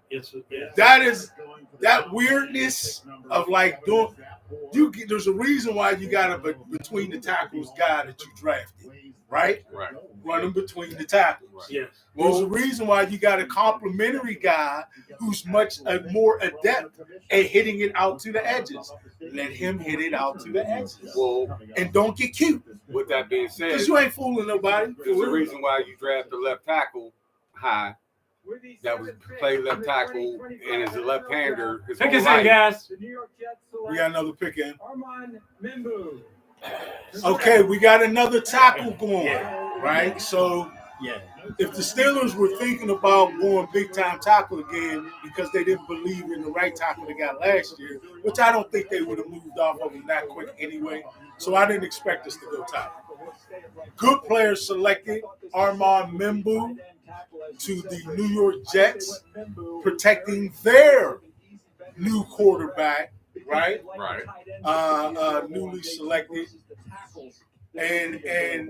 B: Yes, yes.
A: that is that weirdness of like doing. There's a reason why you got a between the tackles guy that you drafted, right?
I: Right.
A: Running between the tackles.
B: Yes.
A: There's a reason why you got a complimentary guy who's much more adept at hitting it out to the edges. Let him hit it out to the edges.
I: Well,
A: And don't get cute.
I: with that being said,
A: Because you ain't fooling nobody.
I: there's a reason why you draft the left tackle high. That was play left tackle and is a left-hander. His
B: Pick
I: whole
B: us in,
I: life.
B: guys.
F: The New York Jets select
A: We got another pick in.
F: Armand Mimbu.
A: Okay, we got another tackle going,
B: Yeah.
A: right? So
B: Yeah.
A: if the Steelers were thinking about going big-time tackle again because they didn't believe in the right tackle they got last year, which I don't think they would have moved off of him that quick anyway, so I didn't expect us to go tackle. Good players selected, Armand Mimbu to the New York Jets, protecting their new quarterback, right?
I: Right.
A: Newly selected, and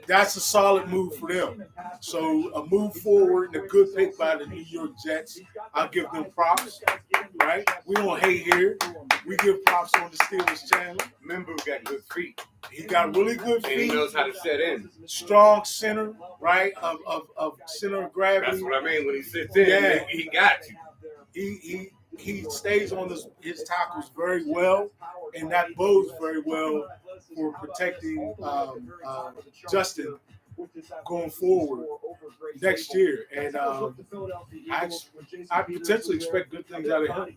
A: that's a solid move for them. So a move forward and a good pick by the New York Jets. I'll give them props, right? We don't hate here. We give props on the Steelers channel.
I: Membu got good feet.
A: He got really good
I: And he
A: feet,
I: knows how to set in.
A: strong center, right? Of center of gravity.
I: That's what I mean. When he sits in,
A: Yeah.
I: he got you.
A: He stays on his tackles very well, and that bodes very well for protecting Justin going forward next year. And I potentially expect good things out of him.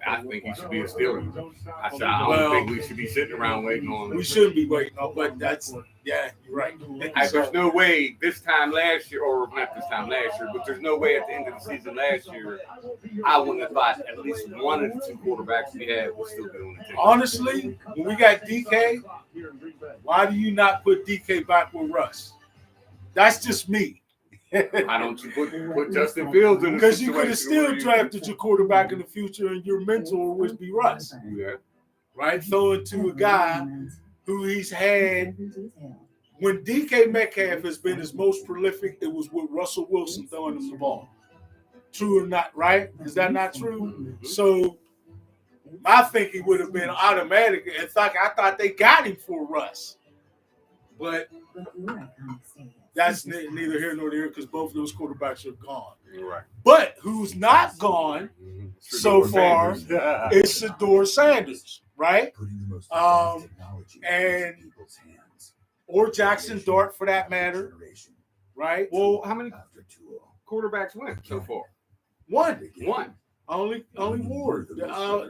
I: I think he should be a Steeler. I said, I don't think we should be sitting around waiting on him.
A: We shouldn't be waiting on, but you're right.
I: There's no way this time last year, or not this time last year, but there's no way at the end of the season last year, I wouldn't have thought at least one of the two quarterbacks we had would still be on the team.
A: Honestly, when we got DK, why do you not put DK back with Russ? That's just me.
I: Why don't you put Justin Fields in?
A: Because you could have still drafted your quarterback in the future, and your mentor would be Russ,
I: Yeah.
A: right? Throw it to a guy who he's had. When DK Metcalf has been his most prolific, it was with Russell Wilson throwing him the ball. True or not, right? Is that not true? So my thinking would have been automatic. In fact, I thought they got him for Russ. But that's neither here nor there because both of those quarterbacks are gone.
I: You're right.
A: But who's not gone so far is Shedeur Sanders, right? And or Jackson Dart for that matter, right?
I: Well, how many quarterbacks went so far?
A: One.
I: One.
A: Only Ward.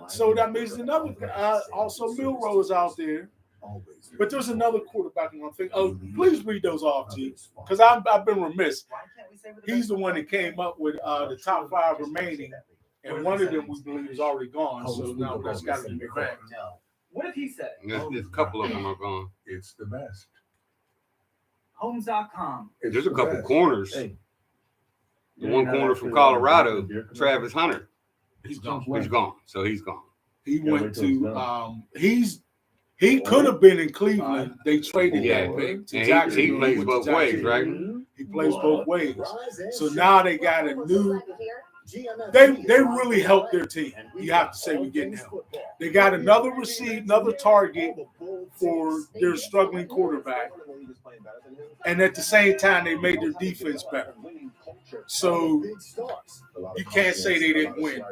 A: So that means another. Also, Milrose out there. But there's another quarterback I'm thinking. Oh, please read those off, G, because I've been remiss. He's the one that came up with the top 5 remaining, and one of them we believe is already gone. So now that's got to be back.
F: What did he say?
I: There's a couple of them are gone.
H: It's the best.
F: Homes.com.
I: There's a couple corners. The one corner from Colorado, Travis Hunter.
A: He's gone.
I: He's gone. So he's gone.
A: He went to. He could have been in Cleveland. They traded that pick to
I: And
A: Jacksonville.
I: he plays both ways, right?
A: He plays both ways. So now they got a new they really helped their team. You have to say we're getting help. They got another target for their struggling quarterback, and at the same time they made their defense better. So you can't say they didn't win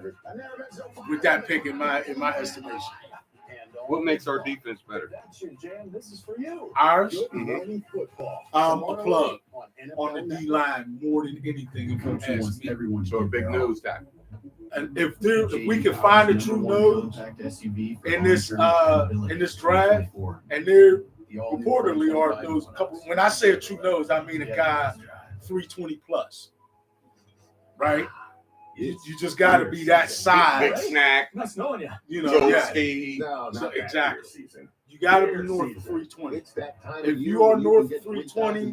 A: with that pick in my estimation.
I: What makes our defense better?
A: Ours, a plug on the D line more than anything. If you ask me.
I: So a big nose tackle.
A: And if we can find a true nose in this draft, and there reportedly are those couple. When I say a true nose, I mean a guy 320 plus, right? You just got to be that size.
I: Big snack.
A: You know, yeah.
I: So,
A: exactly. You got to be north of 320. If you are north of 320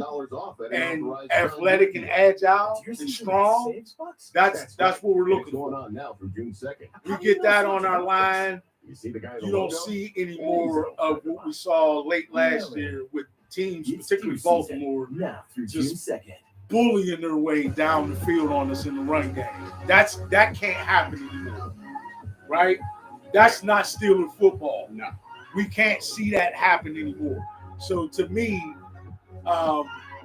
A: and athletic and agile and strong, that's what we're looking for. We get that on our line. You don't see any more of what we saw late last year with teams, particularly Baltimore, just bullying their way down the field on us in the run game. That can't happen anymore, right? That's not Steeler football.
I: No.
A: We can't see that happen anymore. So to me,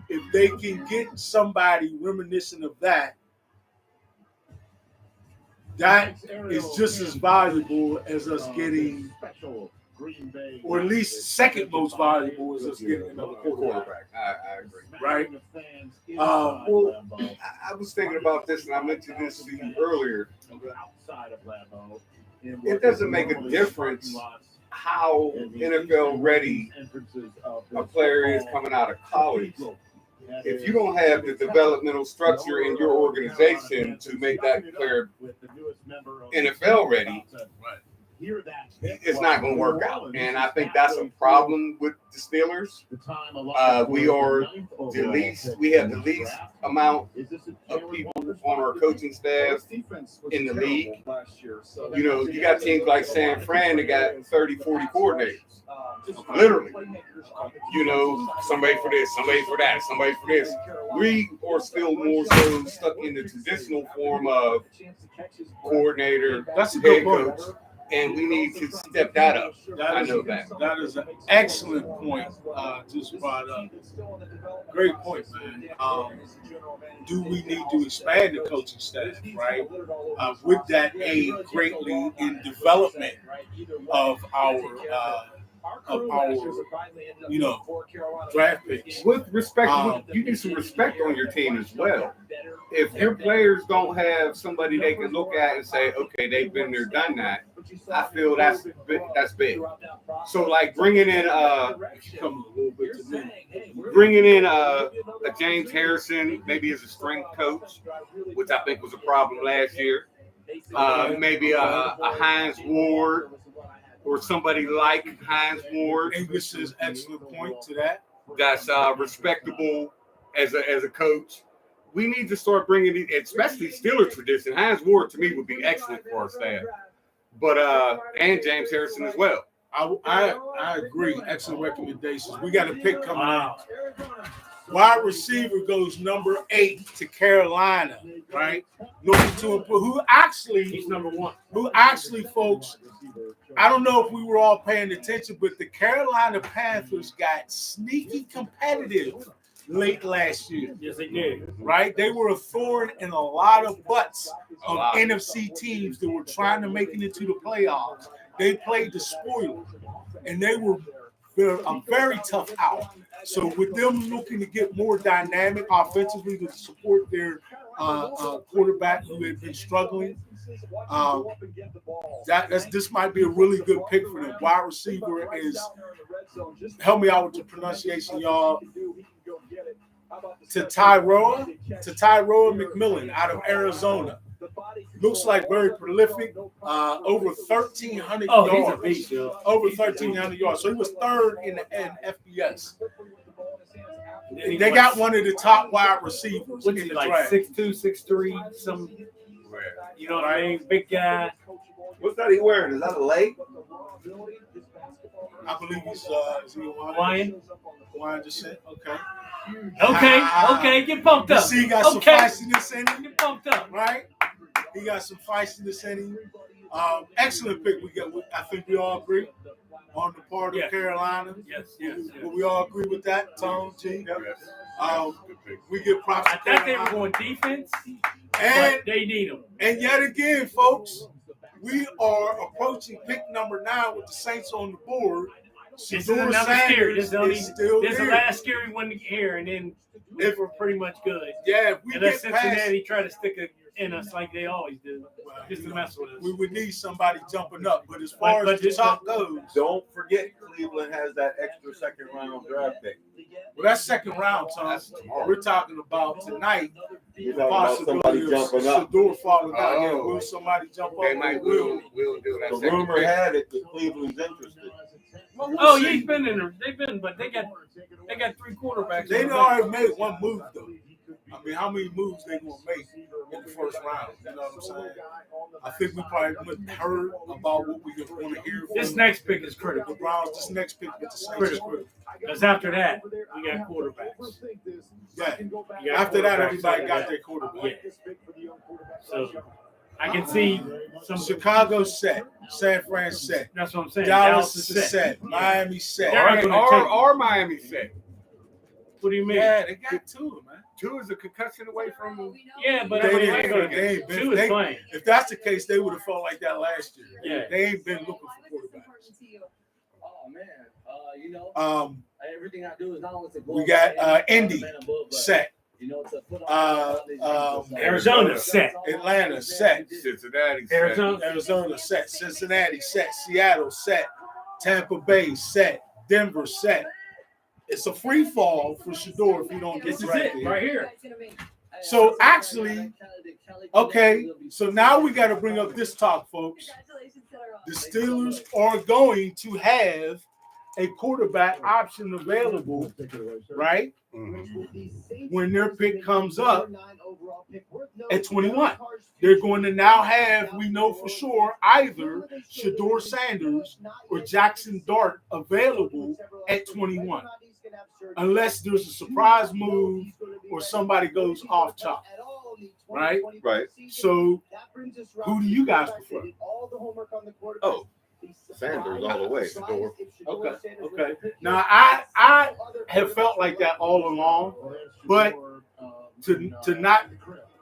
A: if they can get somebody reminiscent of that, that is just as valuable as us getting, or at least second most valuable as us getting another quarterback.
I: I agree.
A: Right?
I: I was thinking about this, and I mentioned this to you earlier. It doesn't make a difference how NFL ready a player is coming out of college. If you don't have the developmental structure in your organization to make that player NFL ready, it's not going to work out. And I think that's a problem with the Steelers. We have the least amount of people on our coaching staff in the league. You know, you got teams like San Fran that got 30, 40 coordinators. Literally. You know, somebody for this, somebody for that, somebody for this. We are still more so stuck in the traditional form of coordinator,
A: that's a good point.
I: coach. And we need to step that up. I know that.
A: That is an excellent point. Just brought up. Great point, man. Do we need to expand the coaching staff, right? Would that aid greatly in development of our draft picks?
I: With respect, you need some respect on your team as well. If your players don't have somebody they can look at and say, okay, they've been there, done that, I feel that's big. So like bringing in a James Harrison, maybe as a strength coach, which I think was a problem last year. Maybe a Hines Ward or somebody like Hines Ward.
A: English is excellent point to that.
I: That's respectable as a coach. We need to start bringing, especially Steeler tradition. Hines Ward to me would be excellent for our staff, but and James Harrison as well.
A: I agree. Excellent recommendations. We got a pick coming out. Wide receiver goes number 8 to Carolina, right? Looking to him, who actually
B: He's number 1.
A: Who actually, folks, I don't know if we were all paying attention, but the Carolina Panthers got sneaky competitive late last year.
B: Yes, they did.
A: Right? They were a thorn in a lot of butts of NFC teams that were trying to make it into the playoffs. They played the spoiler, and they were a very tough out. So with them looking to get more dynamic offensively to support their quarterback who had been struggling, this might be a really good pick for them. Wide receiver is, help me out with the pronunciation, y'all. Tyrone McMillan out of Arizona. Looks like very prolific. Over 1,300 yards.
B: He's a beast, yo.
A: Over 1,300 yards. So he was third in FBS. They got one of the top wide receivers in the draft.
B: 6'2", 6'3", some. You know what I mean? Big guy.
C: What's that he wearing? Is that a leg?
A: I believe he's is he
B: Hawaiian?
A: Hawaiian descent. Okay.
B: Okay. Get pumped up.
A: You see, he got some flashiness in him.
B: Get pumped up.
A: Right? He got some feistiness in him. Excellent pick. I think we all agree on the part of Carolina.
B: Yes.
A: Will we all agree with that, Tom G?
I: Yes.
A: We give props to
B: I thought they were
A: Carolina.
B: going defense,
A: And
B: but they need them.
A: And yet again, folks, we are approaching pick number 9 with the Saints on the board.
B: This is
A: Shedeur
B: another scary. This
A: Sanders is still
B: is the
A: here.
B: last scary one here, and then we're pretty much good.
A: Yeah, if we
B: Unless
A: get past,
B: Cincinnati try to stick it in us like they always do, just to mess with us.
A: we would need somebody jumping up. But as far as the top goes,
C: Don't forget, Cleveland has that extra second round draft pick.
A: well, that's second round, Tom. We're talking about tonight.
C: You're talking about somebody jumping up.
A: Shedeur falling out. Yeah,
I: Oh.
A: will somebody jump up?
I: They might will do that.
C: The
I: second
C: rumor
I: pick.
C: had it that Cleveland's interested.
A: Well, we'll
B: Oh,
A: see.
B: he's been in there. They've been, but they got 3 quarterbacks.
A: They done already made one move though. I mean, how many moves they gonna make in the first round? You know what I'm saying? I think we probably heard about what we want to hear.
B: This
A: from
B: next pick is
A: the
B: critical.
A: Browns. This next pick with the Saints is critical.
B: Because after that, we got quarterbacks.
A: Yeah.
B: You got
A: After that,
B: quarterbacks
A: everybody
B: after
A: got
B: that.
A: their quarterback.
B: Yeah. So I can see some.
A: Chicago set, San Fran set,
B: That's what I'm saying.
A: Dallas is set, Miami set.
B: They're not gonna take
I: Or Miami set.
B: What do you mean?
A: Yeah, they got 2, man.
I: 2 is a concussion away from.
B: Yeah, but
A: They
B: I mean,
A: didn't-
B: they ain't gonna
A: they ain't been-
B: 2 is
A: they-
B: playing.
A: If that's the case, they would have felt like that last year.
B: Yeah.
A: They ain't been looking for quarterbacks.
M: Oh man, everything I do is not only to go.
A: We got Indy set,
B: Arizona set.
A: Atlanta set,
I: Cincinnati set.
A: Arizona set, Cincinnati set, Seattle set, Tampa Bay set, Denver set. It's a free fall for Shedeur if you don't get
B: This is
A: right
B: it
A: there.
B: right here.
A: So actually, okay, so now we got to bring up this talk, folks. The Steelers are going to have a quarterback option available, right? When their pick comes up at 21. They're going to now have, we know for sure, either Shedeur Sanders or Jackson Dart available at 21. Unless there's a surprise move or somebody goes off top. Right?
C: Right.
A: So who do you guys prefer?
C: Oh, Sanders all the way.
A: Okay. Now I have felt like that all along, but to not,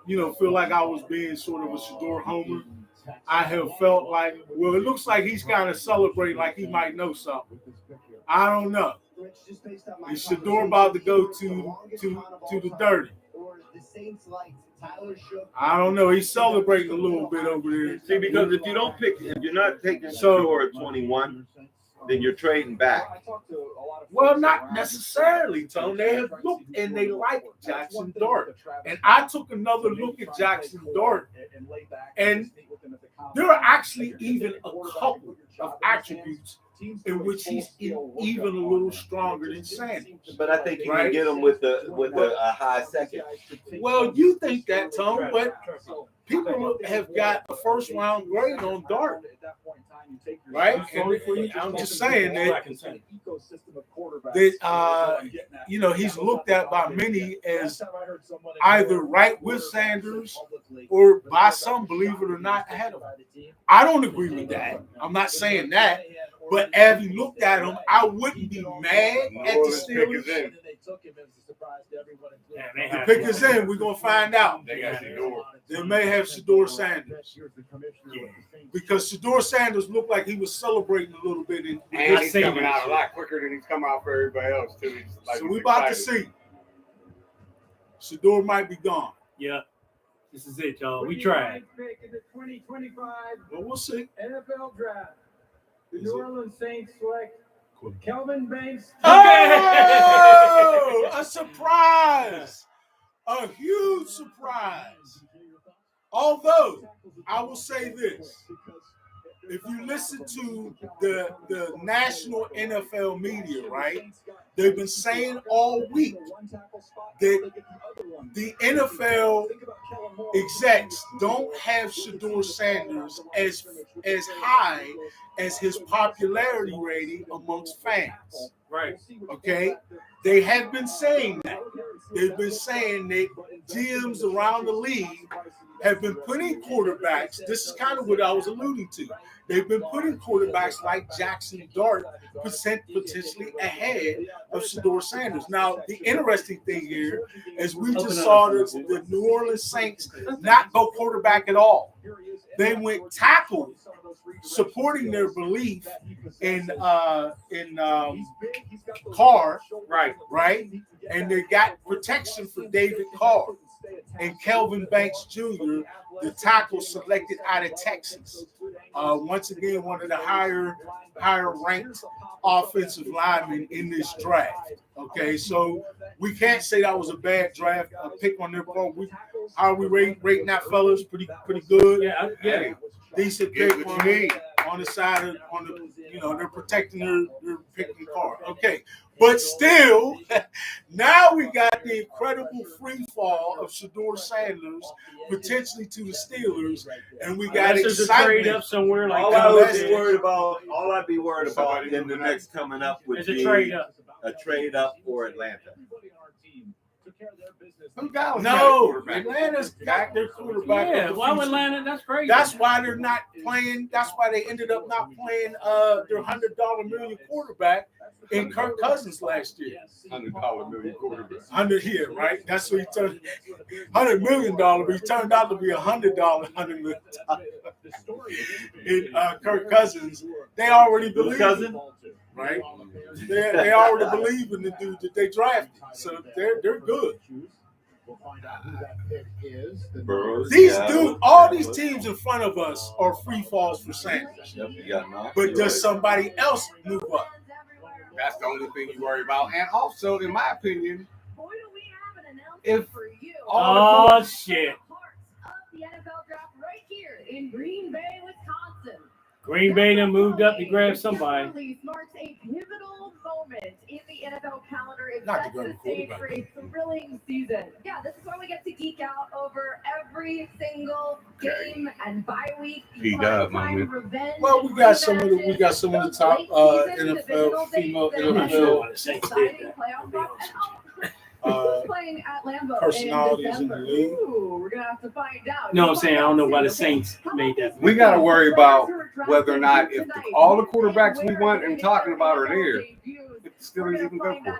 A: feel like I was being sort of a Shedeur homer, I have felt like, well, it looks like he's kind of celebrating like he might know something. I don't know. Is Shedeur about to go to the dirty? I don't know. He's celebrating a little bit over there.
C: See, because if you're not taking Shedeur at 21, then you're trading back.
A: Well, not necessarily, Tone. They have looked and they like Jackson Dart. And I took another look at Jackson Dart, and there are actually even a couple of attributes in which he's even a little stronger than Sanders.
C: But I think you can get him with a high second.
A: Well, you think that, Tone, but people have got a first round grade on Dart. Right? And I'm just saying that he's looked at by many as either right with Sanders or by some, believe it or not, ahead of him. I don't agree with that. I'm not saying that. But having looked at him, I wouldn't be mad at the Steelers. The pick is in. We're going to find out.
I: They got Shedeur.
A: They may have Shedeur Sanders. Because Shedeur Sanders looked like he was celebrating a little bit.
I: And he's coming out a lot quicker than he's come out for everybody else, too.
A: So we're about to see. Shedeur might be gone.
B: Yeah. This is it, y'all. We tried.
F: Pick in the 2025
A: Well, we'll see.
F: NFL Draft. The New Orleans Saints select Kelvin Banks.
A: Oh, a surprise. A huge surprise. Although, I will say this. If you listen to the national NFL media, right, they've been saying all week that the NFL execs don't have Shedeur Sanders as high as his popularity rating amongst fans.
B: Right.
A: Okay? They have been saying that. they've been saying that GMs around the league have been putting quarterbacks. This is kind of what I was alluding to. They've been putting quarterbacks like Jackson Dart potentially ahead of Shedeur Sanders. Now, the interesting thing here is we just saw the New Orleans Saints not go quarterback at all. They went tackle, supporting their belief in Carr, right, and they got protection for David Carr and Kelvin Banks Jr., the tackle selected out of Texas. Once again, one of the higher ranked offensive linemen in this draft. Okay, so we can't say that was a bad draft pick on their part. How are we rating that, fellas? Pretty good.
B: Yeah.
A: Decent pick on the side of they're protecting their picking card. Okay. But still, now we got the incredible free fall of Shedeur Sanders potentially to the Steelers, and we got excitement.
B: Trade up somewhere like
C: all I'd be worried about in the next coming up would be a trade up for Atlanta.
A: No, Atlanta's got their quarterback.
B: Yeah, why would Atlanta? That's crazy.
A: That's why they're not playing. That's why they ended up not playing their $100 million quarterback in Kirk Cousins last year.
I: $100 million quarterback.
A: 100 here, right? That's what he turned. $100 million, but he turned out to be $100 million. In Kirk Cousins, they already believe it, right? They already believe in the dude that they drafted, so they're good.
H: We'll find out who that pick is.
A: All these teams in front of us are free falls for Sanders. But does somebody else move up?
I: That's the only thing you worry about. And also, in my opinion, if
B: oh shit,
J: the NFL draft right here in Green Bay, Wisconsin.
B: Green Bay done moved up to grab somebody.
J: Release marks a pivotal moment in the NFL calendar. It
A: Not
J: sets
A: to go
J: the
A: to
J: stage
A: quarterback.
J: for a thrilling season. Yeah, this is where we get to geek out over every single game and bye week. Revenge.
A: Well, we got some of the top NFL female NFL
J: exciting playoff run. Who's playing at Lambeau
A: personalities in the league.
J: Ooh, we're gonna have to find out.
B: No, I'm saying I don't know why the Saints made that.
I: we got to worry about whether or not if all the quarterbacks we want and talking about are there, if the Steelers even go for it.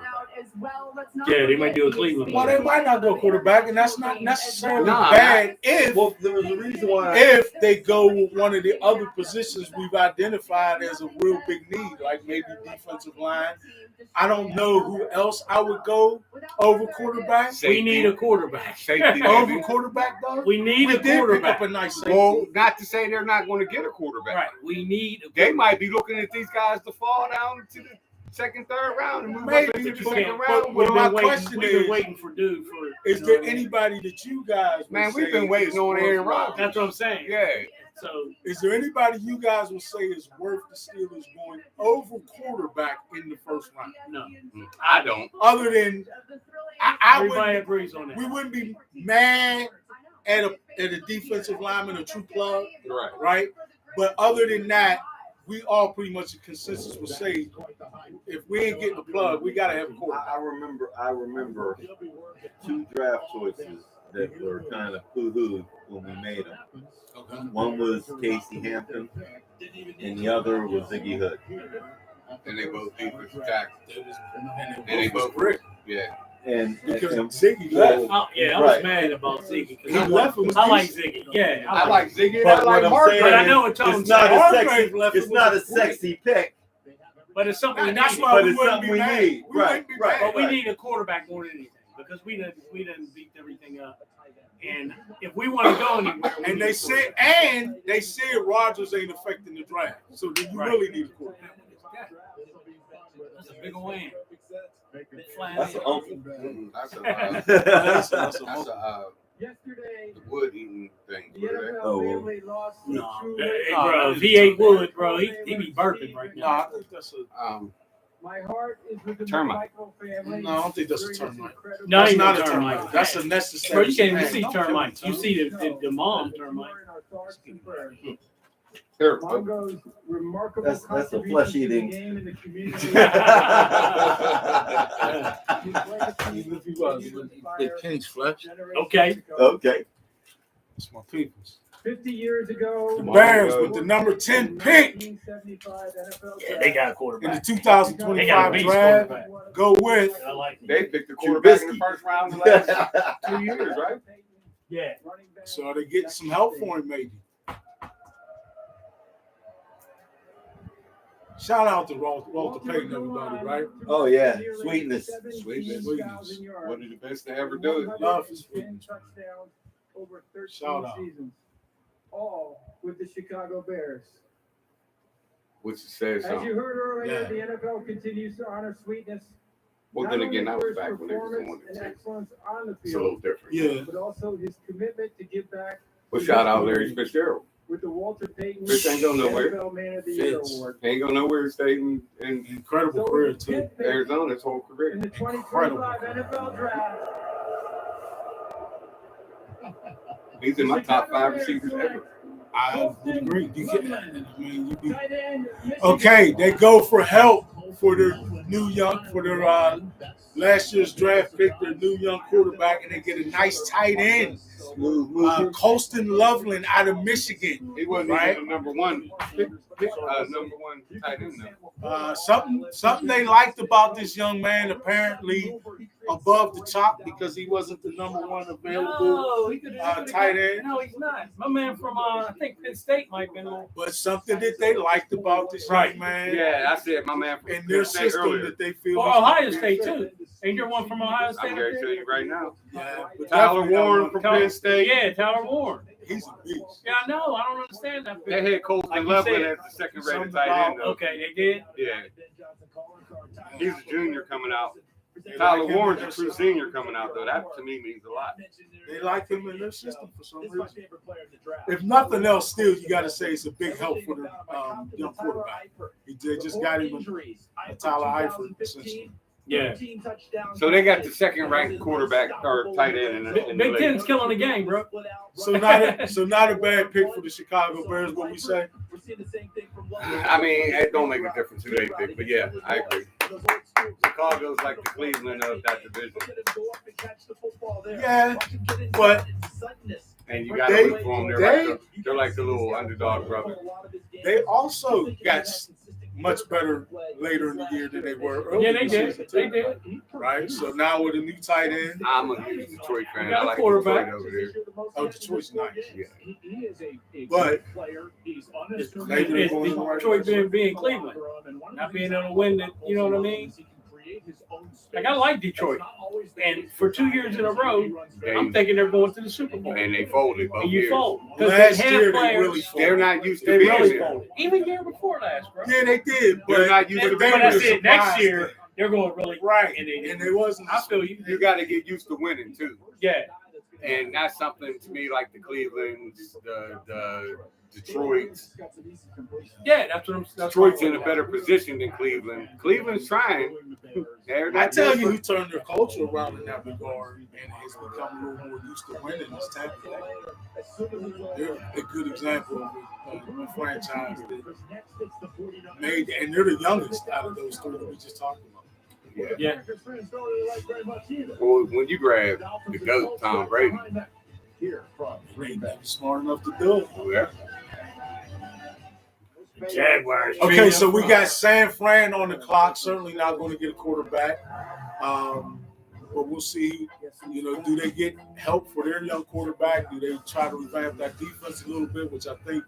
B: Yeah, they might do a Cleveland.
A: Well, they might not go quarterback, and that's not necessarily
I: Nah,
A: bad if
C: There was a reason why.
A: if they go with one of the other positions we've identified as a real big need, like maybe defensive line. I don't know who else I would go over quarterback.
B: We need a quarterback.
I: Safety,
A: Over
I: maybe.
A: quarterback, though?
B: We need a
A: did pick
B: quarterback.
A: up a nice safety.
I: Well, not to say they're not going to get a quarterback.
B: Right. We need a
I: They might be looking at these guys to fall down to the second, third round and move
A: Maybe,
I: up into the
A: but-
I: second
A: but-
I: round.
A: but my
B: We've
A: question
B: been
A: is,
B: waiting for dude for.
A: Is there anybody that you guys would
I: Man, we've
A: say
I: been waiting
A: is
I: on
A: worth
I: Aaron Rodgers.
B: That's what I'm saying.
I: Yeah.
B: So
A: Is there anybody you guys will say is worth the Steelers going over quarterback in the first round?
B: no,
I: I don't.
A: Other than I
B: everybody
A: wouldn't,
B: agrees on that.
A: we wouldn't be mad at a defensive lineman, a true plug,
I: Right.
A: right? But other than that, we all pretty much a consensus would say if we ain't getting the plug, we gotta have a quarterback.
C: I remember two draft choices that were kind of poo-hoo when we made them. One was Casey Hampton, and the other was Ziggy Hood.
I: And they both defensive tackles. And they both
A: Rick.
I: Yeah.
C: And
A: Because
C: and-
A: Ziggy left.
B: Oh, yeah, I was mad about Ziggy
A: He
B: because
A: left him.
B: I like Ziggy. Yeah,
I: I like Ziggy and
C: But
I: I
C: what
I: like
C: I'm
I: Mark.
C: saying
B: but I know what Tom's
C: it's not
B: saying.
C: a
A: Hargrave
C: sexy.
A: left
C: It's
A: him
C: not a
A: with a point.
C: sexy pick,
B: But it's something we
A: And that's
B: need.
A: why
C: but
A: we
C: it's
A: wouldn't
C: something
A: be
C: we
A: mad.
C: need.
A: We
C: Right,
A: wouldn't be
C: right.
A: mad.
B: But we need a quarterback more than anything because we didn't beat everything up. And if we want to go anywhere, we
A: And
B: need
A: they
B: a
A: said Rodgers ain't affecting the draft. So then you
B: Right.
A: really need a quarterback.
B: quarterback. That's a big old win.
C: That's an uncle.
I: That's a
A: That's
I: that's
A: a-
I: a
F: Yesterday,
I: wood eating thing.
F: the NFL
C: Oh, well.
F: family lost a
B: No,
F: true
B: hey,
F: legend.
B: bro, if he ate wood, bro, he be burping right
A: No,
B: now.
A: I think that's a
F: My heart is with the
I: Termite.
F: McMichael family.
A: No, I don't think that's a
F: during this
A: termite.
F: incredible-
B: No,
A: that's
B: ain't
A: not
B: no
A: a termite.
B: termite.
A: That's a
B: Bro,
A: necessary.
B: you can't even see
A: Don't
B: termites.
A: kill
B: You see the mom termite.
F: Our thoughts and prayers.
I: Here,
F: Mongo's remarkable
C: That's a
F: contribution
C: flesh
F: to the
C: eating.
F: game and the community.
B: Yeah.
F: He played a
A: Even if he was, Kenny's flesh.
B: Okay.
C: Okay.
A: It's my people's.
F: 50 years ago,
A: The Bears with the number 10 pick
F: 1975 NFL
B: Yeah, they got a
A: in
B: quarterback.
A: the
B: They got a
A: 2025
B: beast
A: draft.
B: quarterback.
A: Go with
B: I like
I: They
B: it.
I: picked the quarterback in the
C: Trubisky.
I: first round the last 2 years, right?
B: Yeah.
A: so they getting some help for him maybe. Shout out to Walter Payton, everybody, right?
C: Oh, yeah. Sweetness.
I: Sweetness. One of the best to ever do it.
A: Love his sweetness.
F: touchdowns over 13
A: Shout out.
F: seasons, all with the Chicago Bears.
I: Which says
F: As you
I: something.
F: heard earlier,
A: Yeah.
F: the NFL continues to honor sweetness.
I: Well,
F: not
I: then
F: only
I: again, I
F: for
I: was
F: his
I: back when they was
F: performance
I: doing
F: and
I: it.
F: excellence on the
I: It's a little
F: field,
I: different.
A: Yeah.
F: but also his commitment to give back
I: Well, shout out Larry Fitzgerald.
F: with the Walter Payton
I: Fitz ain't going nowhere.
F: NFL Man of the Year
A: Fitz.
F: award.
I: Ain't going nowhere. He stayed in
A: Incredible career too.
I: Arizona his whole
F: In
I: career.
F: the 2025 NFL Draft,
I: He's in my top 5 receivers ever.
A: I would agree. You can, I mean, you be,
F: tight end, Michigan.
A: okay, they go for help for their last year's draft pick, their new young quarterback, and they get a nice tight end, Colston Loveland out of Michigan.
I: He wasn't
A: Right.
I: even the number one tight end though.
A: Something they liked about this young man, apparently above the top, because he wasn't the number one available
B: No, he could
A: tight end.
B: No, he's not. My man from I think Penn State might have been on.
A: But something that they liked about this
B: Right.
A: young man
I: Yeah, I said my man from
A: and their
I: Penn State
A: system
I: earlier.
A: that they feel.
B: Well, Ohio State too. Ain't there one from Ohio State?
I: I'm going to tell you right now.
A: Yeah, but
I: Tyler
A: definitely got
I: Warren
A: one.
I: from Penn State.
B: Yeah, Tyler Warren.
A: He's a beast.
B: Yeah, I know. I don't understand that.
I: They had Colston
B: Like you
I: Loveland
B: said.
I: as the second rated
A: Something
I: tight end
A: about-
I: though.
B: Okay, they did.
I: Yeah. He's a junior coming out.
A: They
I: Tyler
A: like him
I: Warren's
A: in
I: a
A: their
I: true
A: system.
I: senior coming out though. That to me means a lot.
A: They like him in their system for some reason. If nothing else, still you got to say it's a big help for the young quarterback. They just got him a Tyler Eifert essentially.
B: Yeah.
I: So they got the second ranked quarterback or tight end in the
B: Big
I: league.
B: Ten's killing the game, bro.
A: So not a bad pick for the Chicago Bears. What we say?
I: I mean, it don't make a difference who they pick, but yeah, I agree. Chicago's like the Cleveland of that division,
A: Yeah, but
I: and you got to root for them. They're like the little underdog brother.
A: they also got much better later in the year than they were earlier.
B: Yeah, they
A: this
B: did.
A: season,
B: They
A: too.
B: did.
A: Right. So now with a new tight end,
I: I'm a huge Detroit fan.
B: You got
I: I
B: a
I: like
B: quarterback.
I: Detroit over there.
A: oh, Detroit's nice.
I: Yeah.
A: But
B: It's
A: maybe they're going the right
B: Detroit
A: direction.
B: being Cleveland, not being able to win it. You know what I mean? Like I like Detroit, and for 2 years in a row, I'm thinking they're going to the Super Bowl.
I: And they folded both
B: And you
I: years.
B: fold because
A: Last
B: they
A: year
B: have
A: they
B: players.
A: really
I: They're not used to
B: They
I: being
B: really
I: there.
B: folded. Even year before last, bro.
A: Yeah, they did. But
I: They're not used to
A: they
I: being
B: But I
A: were
I: there.
B: said next
A: surprised
B: year
A: that-
B: they're going really
A: right,
B: and they
A: and they wasn't.
B: I feel you.
I: You got to get used to winning too.
B: Yeah.
I: And that's something to me like the Clevelands, the Detroit's.
B: Yeah, that's what I'm saying.
I: Detroit's in a better position than Cleveland. Cleveland's trying. They're
A: I
I: not
A: tell you,
I: desperate.
A: who turned their culture around in that regard and has become a little more used to winning is Tampa Bay. They're a good example of a franchise that made, and they're the youngest out of those three that we just talked about.
B: Yeah.
I: Well, when you grab the GOAT, Tom Brady,
A: Brady was smart enough to do it.
I: yeah.
B: Jaguars.
A: Okay, so we got San Fran on the clock. Certainly not going to get a quarterback. But we'll see. You know, do they get help for their young quarterback? Do they try to revamp that defense a little bit, which I think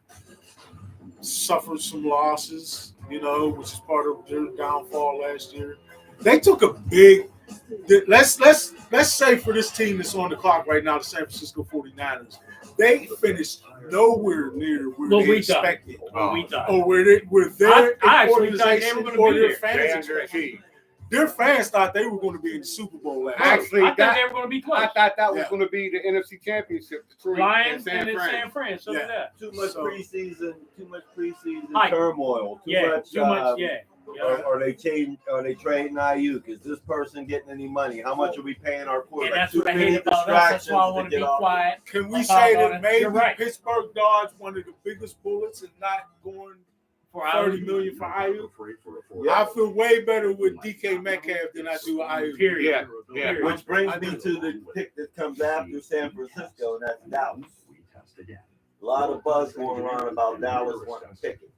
A: suffered some losses, you know, which is part of their downfall last year. They took a big let's say for this team that's on the clock right now, the San Francisco 49ers, they finished nowhere near where
B: What
A: they
B: we thought.
A: expected.
B: What we thought.
A: Or where their
B: I actually thought they
A: organization
B: were gonna
A: or
B: be
A: their
B: there.
A: fans
I: DeAndre
A: expected.
I: Key.
A: Their fans thought they were going to be in the Super Bowl last year.
I: Actually,
B: I thought
I: that-
B: they were going to be close.
I: I thought that was
A: Yeah.
I: going to be the NFC Championship, Detroit
B: Lions
I: and
B: and
I: San
B: then
I: Fran.
B: San Fran. So
A: Yeah.
B: did that.
C: Too much
A: So-
C: preseason
B: Hype.
C: turmoil.
B: Too much. Yeah.
C: Or they trading Ayuk. Is this person getting any money? How much are we paying our
B: And
C: quarterback?
B: that's
C: Too
B: what I
C: many
B: hate about us. That's why I
C: distractions
B: want
C: to
B: to
C: get
B: be
C: off.
B: quiet.
A: Can we
B: Like
A: say
B: about
A: that
B: it.
A: maybe
B: You're right.
A: Pittsburgh dodged one of the biggest bullets and not going
B: For
A: 30
B: Ayuk.
A: million for Ayuk. I feel way better with DK Metcalf than I do with Ayuk.
B: Period.
C: Yeah.
B: Period.
C: Which brings me to the pick that comes after San Francisco, and that's Dallas. A lot of buzz going around about Dallas wanting Pickens.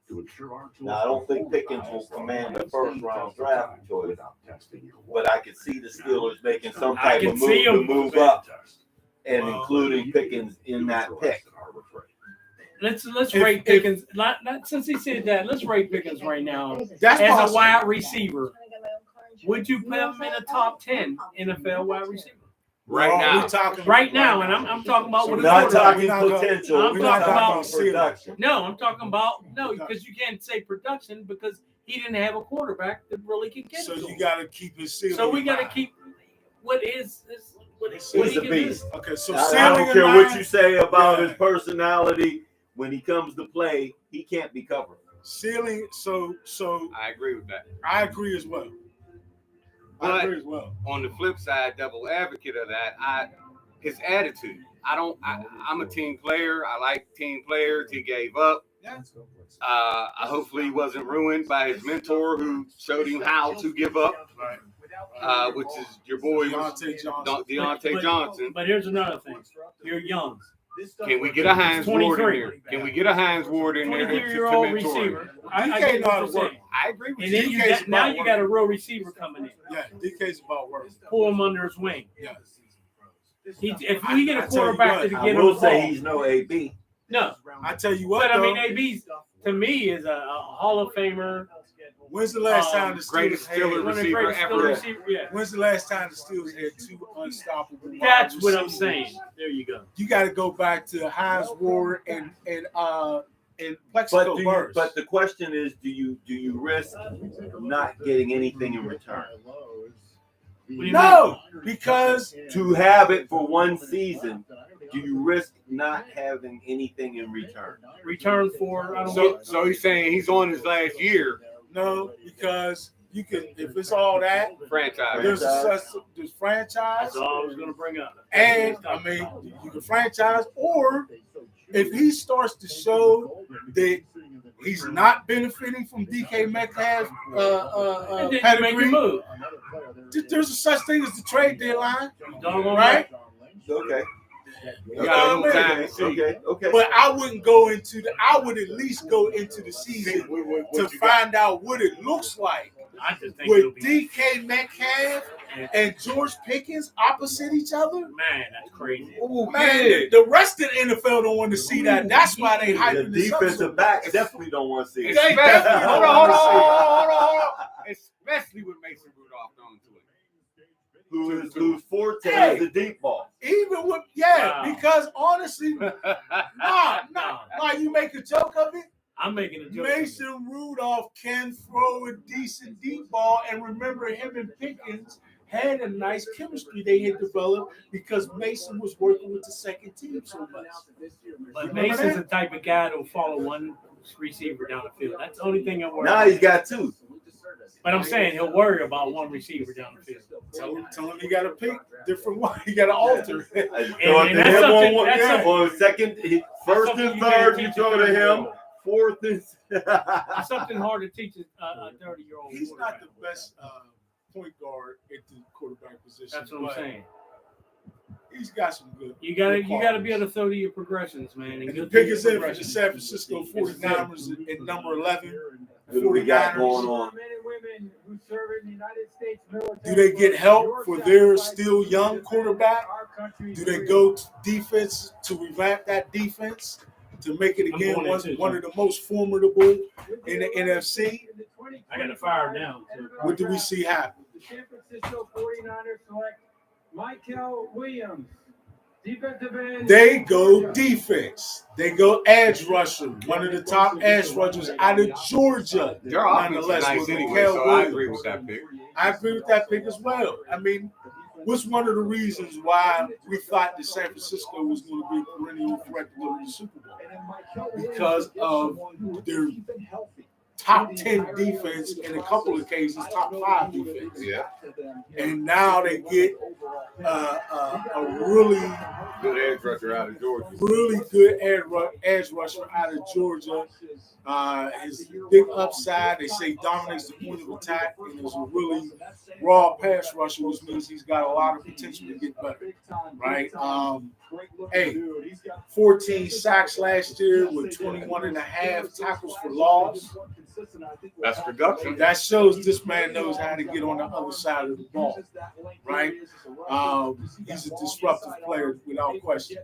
C: Now, I don't think Pickens will command the first round draft choice, but I could see the Steelers making some type of move to move up and including Pickens in that pick.
B: Let's rate Pickens. Not since he said that. Let's rate Pickens right now
A: That's
B: as
A: possible.
B: a wide receiver. Would you put him in a top 10 NFL wide receiver?
I: Right now.
B: Right now, and I'm talking about
C: We're
B: what
C: not
B: it's
C: talking potential.
B: I'm
C: We're
B: talking about
C: production.
B: No, I'm talking about because you can't say production because he didn't have a quarterback that really could get
A: So
B: to
A: you
B: him.
A: got to keep it sealed.
B: So we got to keep what is
C: He's a beast.
A: Okay, so
C: I don't care what you say about his personality. When he comes to play, he can't be covered.
A: Ceiling. So
I: I agree with that.
A: I agree as well. I agree as well.
I: On the flip side, double advocate of that, his attitude. I'm a team player. I like team players. He gave up. Hopefully he wasn't ruined by his mentor who showed him how to give up, which is your boy Deontay Johnson.
B: But here's another thing. You're young.
I: Can we get a Hines Ward in there? Can we get a Hines Ward in there?
B: 23-year-old receiver. I get what you're saying.
I: I agree with
B: And
I: you.
B: then you got a real receiver coming in.
A: Yeah, DK's about work.
B: Pull him under his wing.
A: Yeah.
B: If we get a quarterback to
C: I
B: get him
C: will
B: the
C: say
B: ball,
C: he's no AB.
B: no.
A: I tell you what,
B: But I mean,
A: though,
B: AB to me is a Hall of Famer.
A: when's the last time the Steelers
I: greatest
A: had?
I: Steeler
B: One of the
I: receiver
B: greatest
I: ever.
B: Steeler receiver, yeah.
A: When's the last time the Steelers had two unstoppable? wide
B: That's what I'm
A: receivers?
B: saying. There you go.
A: You got to go back to Hines Ward and
C: But
A: Plexico
C: but
A: Burst.
C: the question is, do you risk not getting anything in return?
A: No, because
C: To have it for one season, do you risk not having anything in return?
B: Return for I don't know.
I: So he's saying he's on his last year.
A: no, because you can if it's all that
I: Franchise.
A: there's franchise,
B: That's all I was going to bring up.
A: and I mean you can franchise, or if he starts to show that he's not benefiting from DK Metcalf's
B: And then you make your
A: pedigree,
B: move.
A: there's a such thing as the trade deadline,
B: Doggone
A: right?
C: Okay.
I: You got a little time to see.
C: Okay.
A: But I wouldn't go into I would at least go into the season to find out what it looks like
B: I just think it'll
A: with
B: be
A: DK Metcalf and George Pickens opposite each other.
B: man, that's crazy.
A: Oh man, the rest of the NFL don't want to see that. That's why they
C: The
A: hyping this up.
C: defensive backs definitely don't want to see it.
A: They definitely
I: Hold
A: don't
I: on.
A: want to see it.
I: Especially with Mason Rudolph going to it.
C: Whose forte
A: Hey.
C: is the deep ball.
A: Even with
B: Wow.
A: because honestly, you make a joke of it.
B: I'm making a joke.
A: Mason Rudolph can throw a decent deep ball, and remember him and Pickens had a nice chemistry they had developed because Mason was working with the second team so much.
B: But Mason's the type of guy that'll follow one receiver down the field. That's the only thing I'm worried
C: Now
B: about.
C: he's got two.
B: But I'm saying he'll worry about one receiver down the field.
A: Tell him you got to pick different one. You got to alter.
B: And that's something- that's something-
C: on second, first
B: something
C: and
B: you gotta
C: third, you
B: teach
C: throw
B: a
C: to him.
B: 30-year-old.
C: Fourth is
B: It's something hard to teach a 30-year-old.
A: He's not the best point guard at the quarterback position.
B: That's what I'm
A: but
B: saying.
A: He's got some good.
B: You gotta
A: good
B: be able to throw to your progressions, man.
A: And the
B: good
A: Pickens in for the
B: progressions.
A: San Francisco 49ers at number 11.
C: what do we got
A: 49ers.
C: going on?
F: Men and women who serve in the United States military.
A: Do they get help for their still young quarterback? Do they go to defense to revamp that defense to make it
B: I'm
A: again
B: going there too,
A: one of the most formidable in the NFC?
B: I got to fire down. Too.
A: What do we see happen?
F: The San Francisco 49ers select Michael Williams, defensive end.
A: They go defense. They go edge rusher. One of the top edge rushers out of Georgia.
I: Their offense is
A: Nonetheless,
I: nice
A: with
I: anyway,
A: Mikael
I: so I
A: Williams.
I: agree with that pick.
A: I agree with that pick as well. I mean, what's one of the reasons why we thought that San Francisco was going to be a perennial threat to go to the Super Bowl? Because of their top 10 defense, in a couple of cases, top 5 defense.
I: Yeah.
A: And now they get a really
I: Good edge rusher out of Georgia.
A: Really good edge rusher out of Georgia. His big upside, they say, dominates the point of attack, and is a really raw pass rusher, which means he's got a lot of potential to get better. Right? 14 sacks last year with 21 and a half tackles for loss.
I: That's production.
A: That shows this man knows how to get on the other side of the ball, right? He's a disruptive player without question.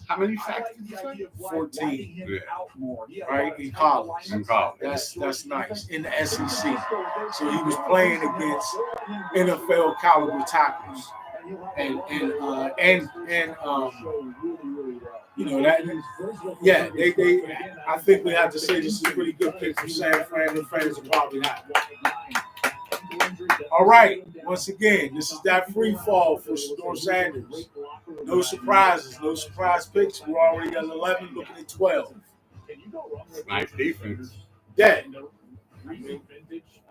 I: How many sacks did you say?
A: 14,
I: Yeah.
A: right, in college.
I: In college.
A: That's nice, in the SEC. So he was playing against NFL caliber tackles. And you know that, yeah, they I think we have to say this is a pretty good pick from San Fran. The fans are probably not. All right, once again, this is that free fall for Shedeur Sanders. No surprises, no surprise picks. We're already at 11, looking at 12.
I: Nice defense.
A: Yeah.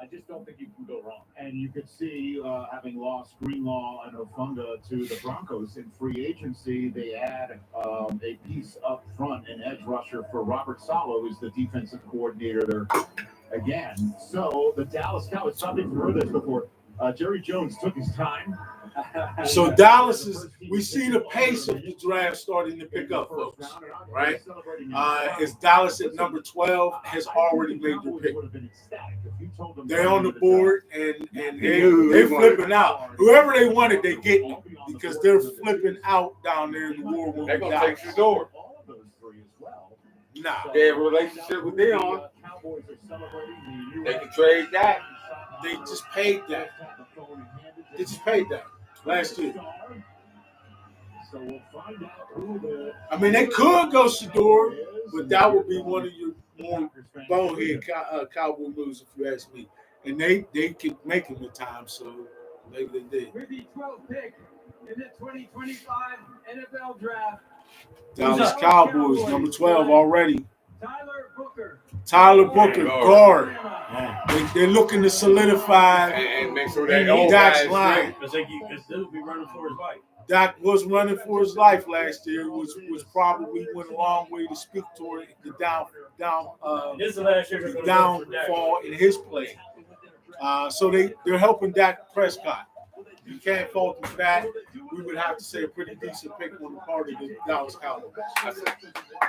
H: I just don't think you can go wrong. And you could see, having lost Greenlaw and Ofunga to the Broncos in free agency, they add a piece up front, an edge rusher for Robert Saleh, who's the defensive coordinator there again. So the Dallas Cowboys, something heard this before. Jerry Jones took his time.
A: So Dallas we see the pace of the draft starting to pick up, folks, right? Is Dallas at number 12 has already made their pick. They're on the board, and they're flipping out. Whoever they wanted, they get them because they're flipping out down there in the war room.
I: They're going to take Shedeur.
A: Nah.
I: They have a relationship with Dion. They can trade that.
A: They just paid that. They just paid that last year. I mean, they could go Shedeur, but that would be one of your more bonehead Cowboy moves, if you ask me. And they could make him at times, so maybe they did.
F: With the 12th pick in the 2025 NFL Draft,
A: Dallas Cowboys, number 12 already.
F: Tyler
A: Booker, guard. They're looking to solidify
I: and make sure that old
A: Dak's
I: guy's
A: line.
B: Because they'll be running for his life.
A: Dak was running for his life last year, which probably went a long way to speak toward the
B: This is the last year
A: the downfall in his play. So they're helping Dak Prescott. You can't fault them for that. We would have to say a pretty decent pick on the part of the Dallas Cowboys.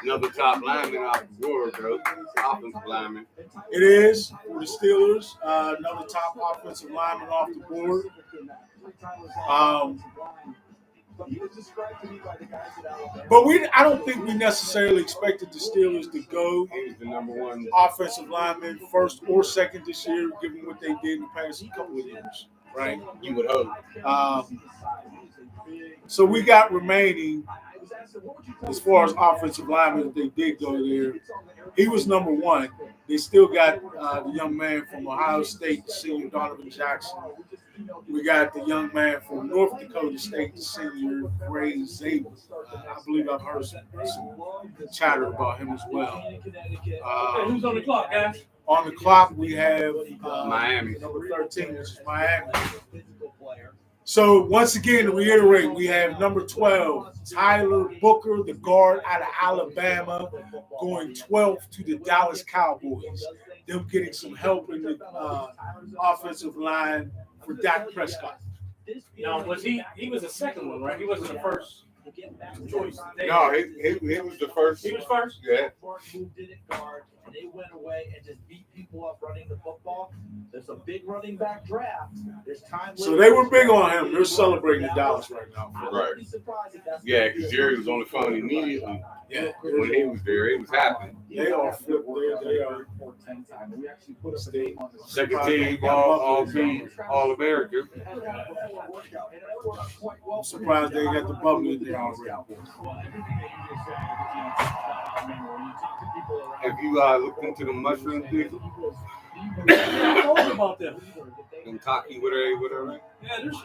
I: Another top lineman off the board, bro. Offensive lineman.
A: It is for the Steelers. Another top offensive lineman off the board. But I don't think we necessarily expected the Steelers to go
I: He's the number one
A: offensive lineman first or second this year, given what they did in the past couple of years. Right?
I: You would hope.
A: So we got remaining, as far as offensive linemen, if they did go there, he was number one. They still got the young man from Ohio State, the senior Donovan Jackson. We got the young man from North Dakota State, the senior Ray Zabel. I believe I've heard some chatter about him as well.
B: Who's on the clock, guys?
A: On the clock, we have
I: Miami.
A: Number 13, which is Miami. So, once again, to reiterate, we have number 12, Tyler Booker, the guard out of Alabama, going 12th to the Dallas Cowboys. Them getting some help in the offensive line for Dak Prescott.
B: Now, was he was the second one, right? He wasn't the first choice.
I: No, he was the first.
B: He was first?
I: Yeah.
K: And they went away and just beat people up running the football. There's a big running back draft. There's time.
A: So they were big on him. They're celebrating in Dallas right now.
I: Right. Yeah, because Jerry was on the phone immediately.
A: Yeah.
I: When he was there, it was happening.
A: They are flipped. They are
I: Second team All American.
A: I'm surprised they got the bubble in there already.
I: Have you looked into the mushroom thing?
B: I told about them.
I: And Taki, whatever.
B: Yeah, there's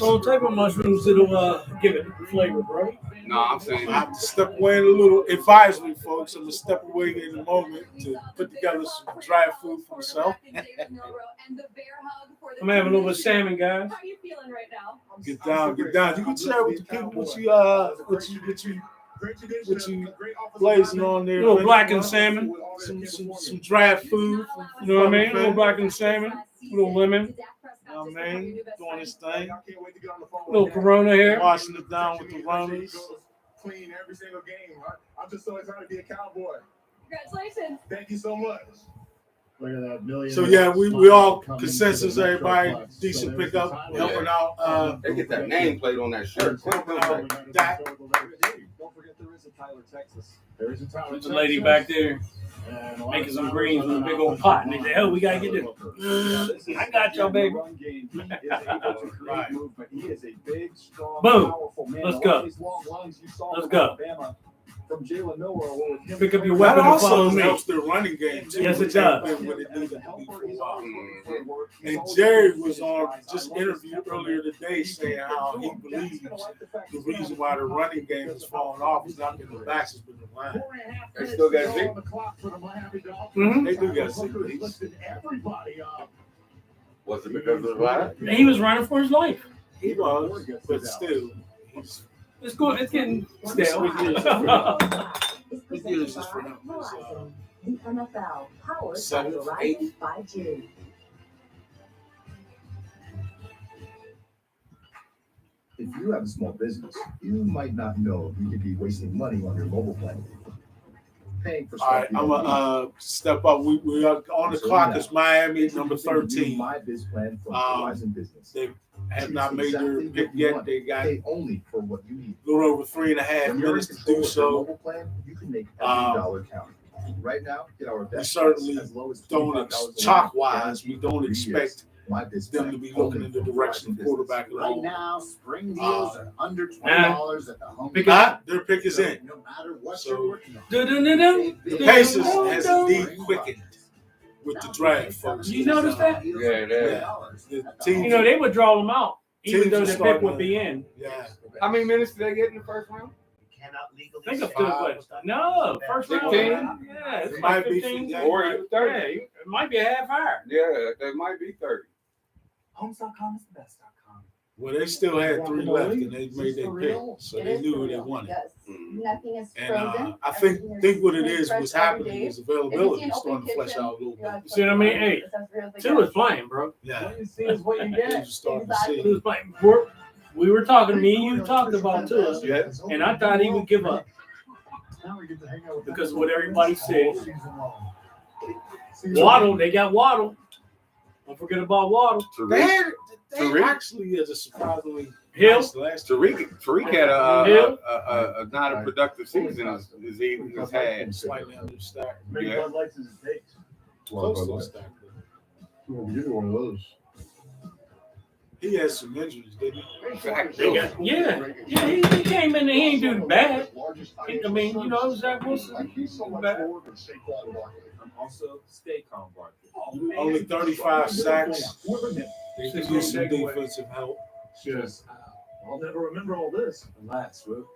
B: all type of mushrooms that'll give it flavor, bro.
I: No, I'm saying
A: I have to step away in a little advisory, folks. I'm gonna step away in a moment to put together some dry food for myself.
B: I'm having a little bit of salmon, guys.
J: feeling right now?
A: Get down. You can share with the people what you blazing on there.
B: A little black and salmon.
A: Some draft food.
B: You know what I mean? A little black and salmon. A little lemon.
A: You know what I mean? Doing his thing.
B: A little Corona here.
A: Washing it down with the Ronas.
E: Clean every single game. I'm just so excited to be a Cowboy.
J: Congratulations.
E: Thank you so much.
H: Look at that million.
A: So yeah, we all consensus, everybody, decent pickup, helping out.
I: They get that nameplate on that shirt.
A: Helping out Dak.
G: Don't forget there is a Tyler, Texas.
H: There is a Tyler,
B: There's a lady back there making some greens with a big old pot. And they say, "Oh, we gotta get this." I got y'all, baby.
G: He is able to create movement. He is a big, strong,
B: Boom.
G: powerful man.
B: Let's
G: All
B: go.
G: these long runs you saw
B: Let's
G: from
B: go.
G: Alabama, from Jalen Milroe, with him-
B: Pick up your
A: That
B: weapon and
A: also
B: follow me.
A: helps their running game too.
B: Yes, it does.
A: When it needed to be for a while. And Jerry was on just interviewed earlier today saying how he believes the reason why the running game has fallen off is not been the backs, it's been the line.
I: They still got Zeke.
B: Mhm.
A: They do got Zeke.
H: Everybody up.
I: Was it because of the line?
B: And he was running for his life.
A: He was, but still, he's
B: It's good. It's getting stale.
A: we did this for him.
L: The NFL, powered by
A: 7,
L: Verizon
A: 8.
L: 5G.
N: If you have a small business, you might not know you could be wasting money on your mobile plan. Paying for
A: All right,
N: stuff
A: I'm
N: you don't
A: gonna step up. We are on the clock. It's Miami, number
N: Introducing the new
A: 13.
N: My Biz plan from
A: Um,
N: Verizon Business.
A: They have
N: Choose
A: not made their
N: exactly
A: pick
N: what you
A: yet.
N: want.
A: They got
N: Pay only for what you need.
A: a little over 3.5
N: When you're in
A: minutes to
N: control
A: do
N: of your
A: so.
N: mobile plan, you can make every dollar count. Right now, get our
A: We
N: best
A: certainly
N: price as low as
A: don't,
N: $25
A: chalk wise, we don't
N: for 3 years.
A: expect
N: My Biz
A: them
N: plan
A: to be
N: only
A: looking in the
N: from
A: direction of
N: Verizon
A: quarterback
N: Business.
A: alone.
D: now, spring deals are under
B: $20
D: at the home.
A: Their pick is in.
D: No matter what
A: So,
D: you're working on.
B: Dun-dun-dun-dun.
A: The Pacers has indeed quickened with the draft, folks.
B: You notice that?
I: Yeah, it is.
A: The team,
B: You know, they would draw them out, even
A: Teams
B: though
A: are
B: the pick
A: starting
B: would
A: to-
B: be in.
A: yeah.
I: How many minutes did they get in the first round?
D: You cannot legally
B: Think of
D: say
B: two plays. No, first round.
I: 15?
B: Yeah, it's
A: It
B: like
A: might be
B: 15.
A: 15.
I: Or even 30?
B: Yeah, it might be a half hour.
I: Yeah, they might be 30.
D: Homes.com is the best.com.
A: Well, they still had 3 left, and they made their pick, so
L: It
A: they
L: is
A: knew
L: for
A: who they
L: real.
A: wanted.
L: Yes. Nothing is
A: And
L: frozen.
A: I
L: Everything
A: think what it
L: is
A: is, what's
L: fresh every
A: happening
L: day.
A: is availability
L: If
A: is
L: you see an
A: starting
L: open
A: to flesh
L: kitchen,
A: out a little
L: you
A: bit.
L: gotta
B: You see what I mean?
L: put
B: Hey,
L: it as real as it
B: Two is
L: gets.
B: playing, bro.
A: Yeah.
B: What you see is what you
A: They're
B: get.
A: starting to
L: Exactly.
A: see.
B: Two is playing. We were talking, me and you talked about Tua,
I: Yes.
B: and I thought he would give up
H: Now we get to hang out with
B: because of what everybody said.
H: season long.
B: Waddle, they got Waddle. Don't forget about Waddle.
A: They had, they
I: Tariq?
A: actually is a surprisingly
B: Hill?
A: nice last
I: Tariq had
B: Hill?
I: a not a productive season as he has had.
A: slightly understacked.
H: Big
I: Yeah.
H: Bud Lights is his takes.
A: Close to a stack.
N: You're one of those.
A: He had some injuries, didn't he?
B: They got, yeah, he came in and he ain't doing bad. I mean, you know, Zach Wilson. Bad.
K: I'm also stay calm, Barkley.
A: Only 35 sacks. They could use some defensive help.
H: Just, I'll never remember all this.
K: Relax, bro.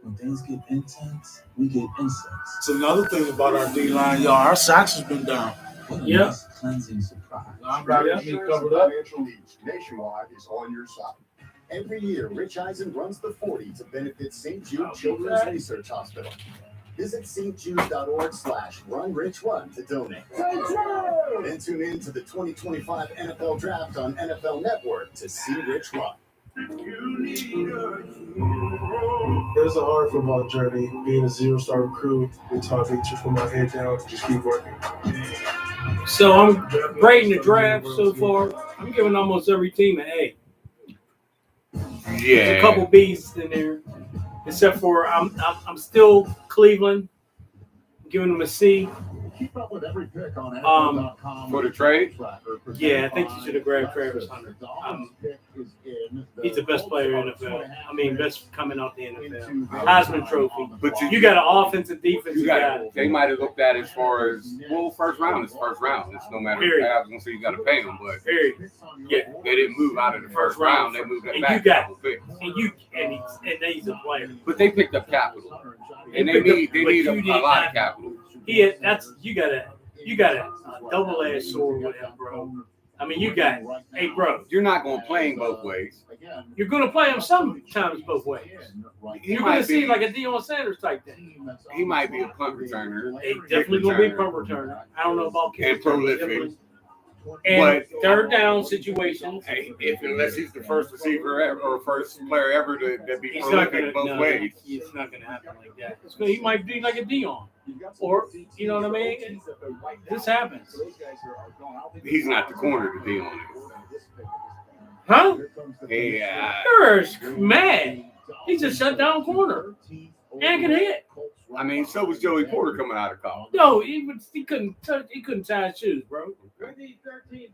K: When things get intense, we get incense.
A: It's another thing about our D-line, y'all. Our sacks has been down.
B: Yeah.
K: Cleansing surprise.
A: Linebackers been covered up.
E: Financial needs nationwide is on your side.
D: Every year, Rich Eisen runs the 40 to benefit St. Jude Children's Research Hospital. Visit stjude.org/runrich1 to donate. Then tune in to the 2025 NFL Draft on NFL Network to see Rich run.
E: There's a hard football journey. Being a 0-star recruit, it taught me to put my head down, just keep working.
B: So I'm grading the draft so far. I'm giving almost every team an A. There's a couple B's in there, except for I'm still Cleveland. I'm giving them a C.
H: Keep up with every pick on NFL.com.
I: For the trade?
B: Yeah, I think you should have grabbed Travis Hunter. He's the best player in the NFL. I mean, best coming out the NFL. Heisman Trophy.
I: But
B: You got an offensive, defensive
I: you
B: guy.
I: got they might have looked at it as far as first round is first round. It's no matter.
B: Period.
I: I was gonna say you got to pay them, but
B: Period. Yeah.
I: they didn't move out of the first round. They moved that
B: And
I: back.
B: you got-
I: couple picks.
B: And he's a player.
I: But they picked up capital, and they
B: picked up-
I: need
B: but
I: a
B: you
I: lot
B: did
I: of
B: not-
I: capital.
B: You got a double-edged sword with him, bro. I mean, you got, hey, bro,
I: You're not going to play him both ways.
B: you're going to play him sometimes both ways. You're going to see like a Deion Sanders type thing.
I: He might be a punt returner.
B: He definitely going to be a punt returner. I don't know about
I: And prolific.
B: And third down situations.
I: Hey, unless he's the first receiver ever, or first player ever to be
B: He's not
I: prolific
B: gonna,
I: both
B: no,
I: ways.
B: it's not going to happen like that. He might be like a Deion. Or, you know what I mean? This happens.
I: He's not the corner to be on
B: Huh?
I: it. Yeah.
B: You're mad. He's a shutdown corner. And can hit.
I: I mean, so was Joey Porter coming out of college.
B: No, he couldn't tie his shoes, bro.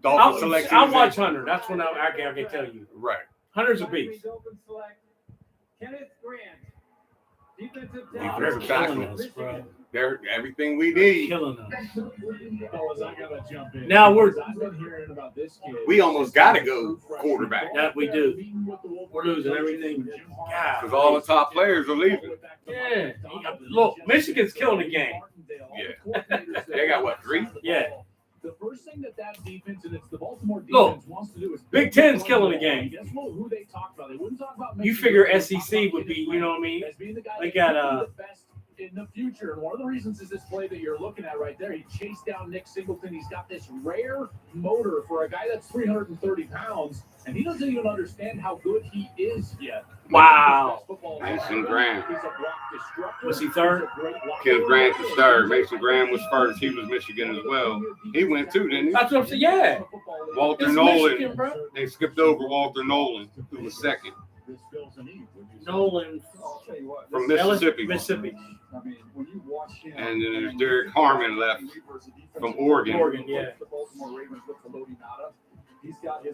I: Dolphin selection.
B: I watch Hunter. That's when I can tell you.
I: Right.
B: Hunter's a beast.
F: Kenneth Grant, defensive
I: Defensive
B: killing
I: tackle.
B: us, bro.
I: They're everything we need.
B: Killing us.
H: Fellas, I gotta jump in.
B: Now
H: I've been hearing about this kid.
I: We almost got to go quarterback
B: That we do. We're losing everything. God.
I: because all the top players are leaving.
B: Yeah. Look, Michigan's killing the game.
I: Yeah. They got what, 3?
B: Yeah.
H: The first thing that defense, and it's the Baltimore
B: Look,
H: defense, wants to do is
B: Big Ten's killing the game.
H: Guess what? Who they talked about? They wouldn't talk about.
B: You figure SEC would be, you know what I mean?
H: As being the guy
B: They
H: that
B: got
H: could be the best in the future. And one of the reasons is this play that you're looking at right there. He chased down Nick Singleton. He's got this rare motor for a guy that's 330 pounds, and he doesn't even understand how good he is yet.
B: Wow.
I: Mason Graham.
H: He's a block disruptor.
B: Was he third?
I: Kenneth Grant was third. Mason Graham was first. He was Michigan as well. He went too, didn't he?
B: That's what I'm saying. Yeah.
I: Walter
B: It's
I: Nolan.
B: Michigan, bro.
I: They skipped over Walter Nolan, who was second
B: Nolan
I: from Mississippi.
B: Mississippi.
G: I mean, when you watch him,
I: And then there's Derek Harmon left from Oregon.
B: Oregon, yeah.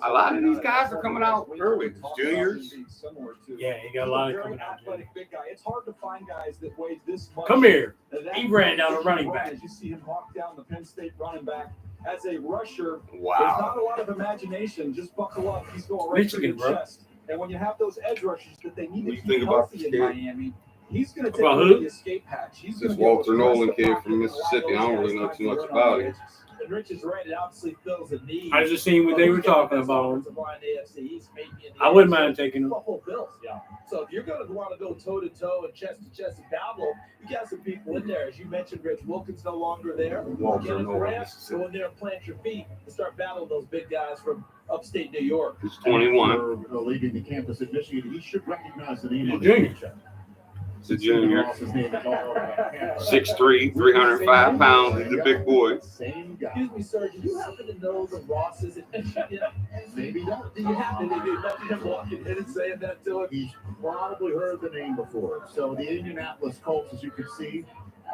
I: A lot of these guys are coming out early. Juniors.
B: Yeah, you got a lot of coming out.
G: athletic big guy. It's hard to find guys that weigh this much.
B: Come here.
G: That
B: He ran down a running back.
G: As you see him walk down the Penn State running back as a rusher. There's
I: Wow.
G: not a lot of imagination. Just buckle up. He's going right
B: Michigan,
G: through your
B: bro.
G: chest. And when you have those edge rushers that they need
I: What do
G: to
I: you
G: keep
I: think about
G: healthy in
I: this kid?
G: Miami, he's going to take
B: About
G: away
B: who?
G: the escape hatch. He's
I: This
G: gonna be able
I: Walter
G: to
I: Nolan
G: press the
I: kid
G: pocket
I: from
G: and
I: Mississippi.
G: allow
I: I don't
G: those
I: really know
G: guys
I: too
G: to
I: much
G: run
I: about
G: on
I: him.
G: edges. And Rich is right. It obviously fills a need.
B: I just seen what they were talking about.
G: He's maybe in the
B: I wouldn't mind taking him.
G: Buffalo Bills. Yeah. So if you're going to want to go toe to toe and chest to chest and battle, you got some people in there. As you mentioned, Rich Wilkins no longer there.
I: Walter
G: Kenneth
I: Nolan,
G: Grant,
I: Mississippi.
G: go in there and plant your feet and start battling those big guys from upstate New York.
I: He's 21.
H: For leaving the campus at Michigan, he should recognize the name.
B: He's a junior.
I: He's a junior.
H: His name is all over campus.
I: 6'3", 305 pounds. He's a big boy.
H: Same guy.
G: Excuse me, sir. Do you happen to know the Rosses at Michigan?
H: Maybe not.
G: Do you happen to imagine him walking in and saying that to him?
H: He's probably heard the name before. So the Indianapolis Colts, as you can see,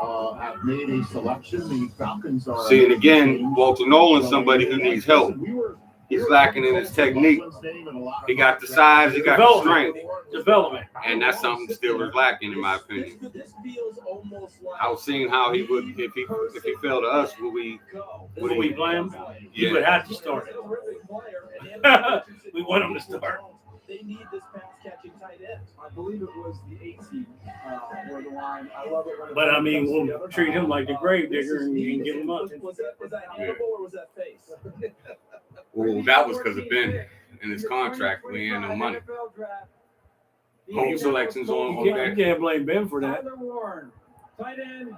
H: have made a selection. The Falcons are.
I: See, and again, Walter Nolan's somebody who needs help. He's lacking in his technique. He got the size, he got the strength,
B: Development.
I: and that's something Steelers lacking, in my opinion.
G: This feels almost like
I: I was seeing how he would, if he fell to us, would we
B: Would we play him? He
I: Yeah.
B: would have to start. We want him to start.
G: They need this pass catching tight end. I believe it was the 18 where the line. I love it when
B: But I mean, we'll treat him like the grave digger and give him up.
G: Was that Hannibal or was that face?
I: Well, that was because of Ben and his contract. We ain't had no money. Home selections on
B: You
I: that.
B: can't blame Ben for that.
F: Tyler Warren, tight end,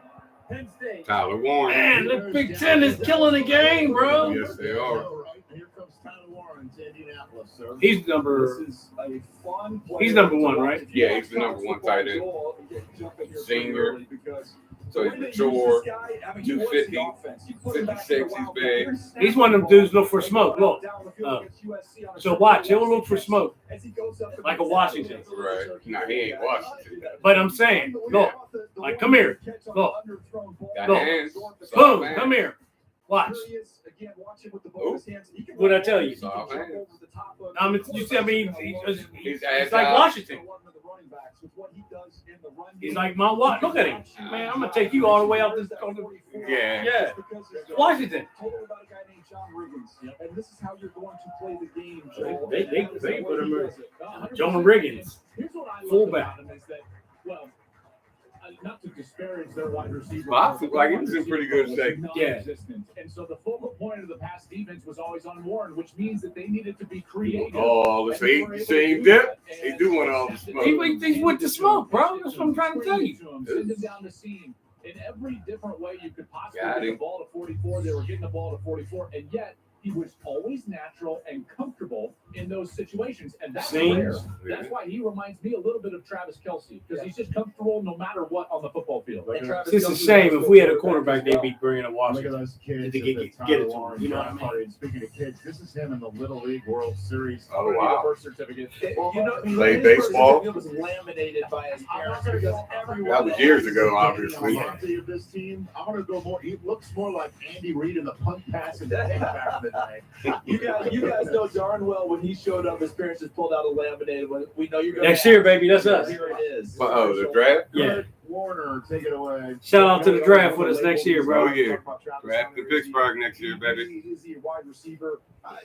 F: Penn State.
I: Tyler Warren.
B: Man, the Big Ten is killing the game, bro.
I: Yes, they are.
H: Here comes Tyler Warren to Indianapolis, sir.
B: He's number.
G: This is a fun play.
B: He's number one, right?
I: Yeah, he's the number one tight end. Senior. So he's mature. 250, 56. He's big.
B: He's one of them dudes look for smoke. Look. So watch, he'll look for smoke. Like a Washington.
I: Right. Nah, he ain't Washington.
B: But I'm saying, look, like, come here. Look.
I: Got
B: Look.
I: hands.
B: Boom, come here. Watch. What'd I tell you?
I: Soft hands.
B: You see, I mean, he's
I: He's
B: like
I: agile.
B: Washington. He's like my watch. Look at him, man. I'm gonna take you all the way out this.
I: Yeah.
B: Yeah, Washington.
G: And this is how you're going to play the game, Joel.
B: They put him in. John Riggins,
G: Here's what I love
B: fullback.
G: about him is that, well,
H: not to disparage their wide receiver.
I: Bob looked like he was in pretty good shape.
B: Yeah.
H: And so the focal point of the pass defense was always on Warren, which means that they needed to be creative.
I: Oh, the same dip. He's doing all the smoke.
B: He went to smoke, bro. That's what I'm trying to tell you.
H: Send him down the seam in every different way you could possibly
I: Got
H: get
I: him.
H: the ball to 44. They were getting the ball to 44, and yet he was always natural and comfortable in those situations, and that's rare. That's why he reminds me a little bit of Travis Kelce, because he's just comfortable no matter what on the football field.
B: It's a shame if we had a quarterback, they'd be bringing a Washington
H: Look at those kids
B: to get it to him. You know what I mean?
H: Speaking of kids, this is him in the Little League World Series.
I: Oh, wow.
H: Birth certificate.
I: Played baseball.
K: It was laminated by his parents because everyone.
I: That was years ago, obviously.
H: Of this team, I'm gonna go more. He looks more like Andy Reid in the punt pass and back in the day.
K: You guys know darn well when he showed up, his parents just pulled out a laminated one. We know you're going
B: Next year, baby, that's us.
K: Here it is.
I: Oh, the draft?
B: Yeah.
H: Warner, take it away.
B: Shout out to the draft with us next year, bro.
I: Oh, yeah. Draft in Pittsburgh next year, baby.
H: Is he a wide receiver?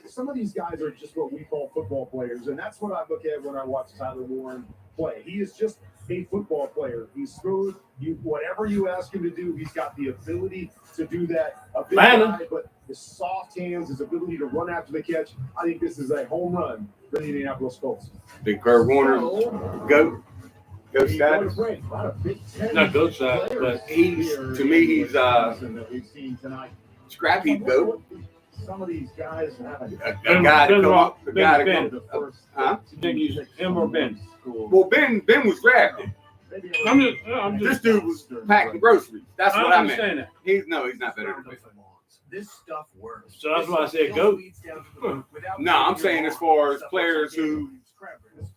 H: Some of these guys are just what we call football players, and that's what I look at when I watch Tyler Warren play. He is just a football player. He's smooth. Whatever you ask him to do, he's got the ability to do that. A big guy, but his soft hands, his ability to run after the catch. I think this is a home run for the Indianapolis Colts.
I: Big Kurt Warner, go status.
B: Not go side, but
I: he's to me he's scrappy goat.
H: Some of these guys have
I: A guy to come up, a guy to come. Huh?
B: You think he's him or Ben?
I: Well, Ben was drafted. This dude was packing groceries. That's what I meant. He's not better than Ben.
K: This stuff works.
B: So that's why I said go.
I: No, I'm saying as far as players who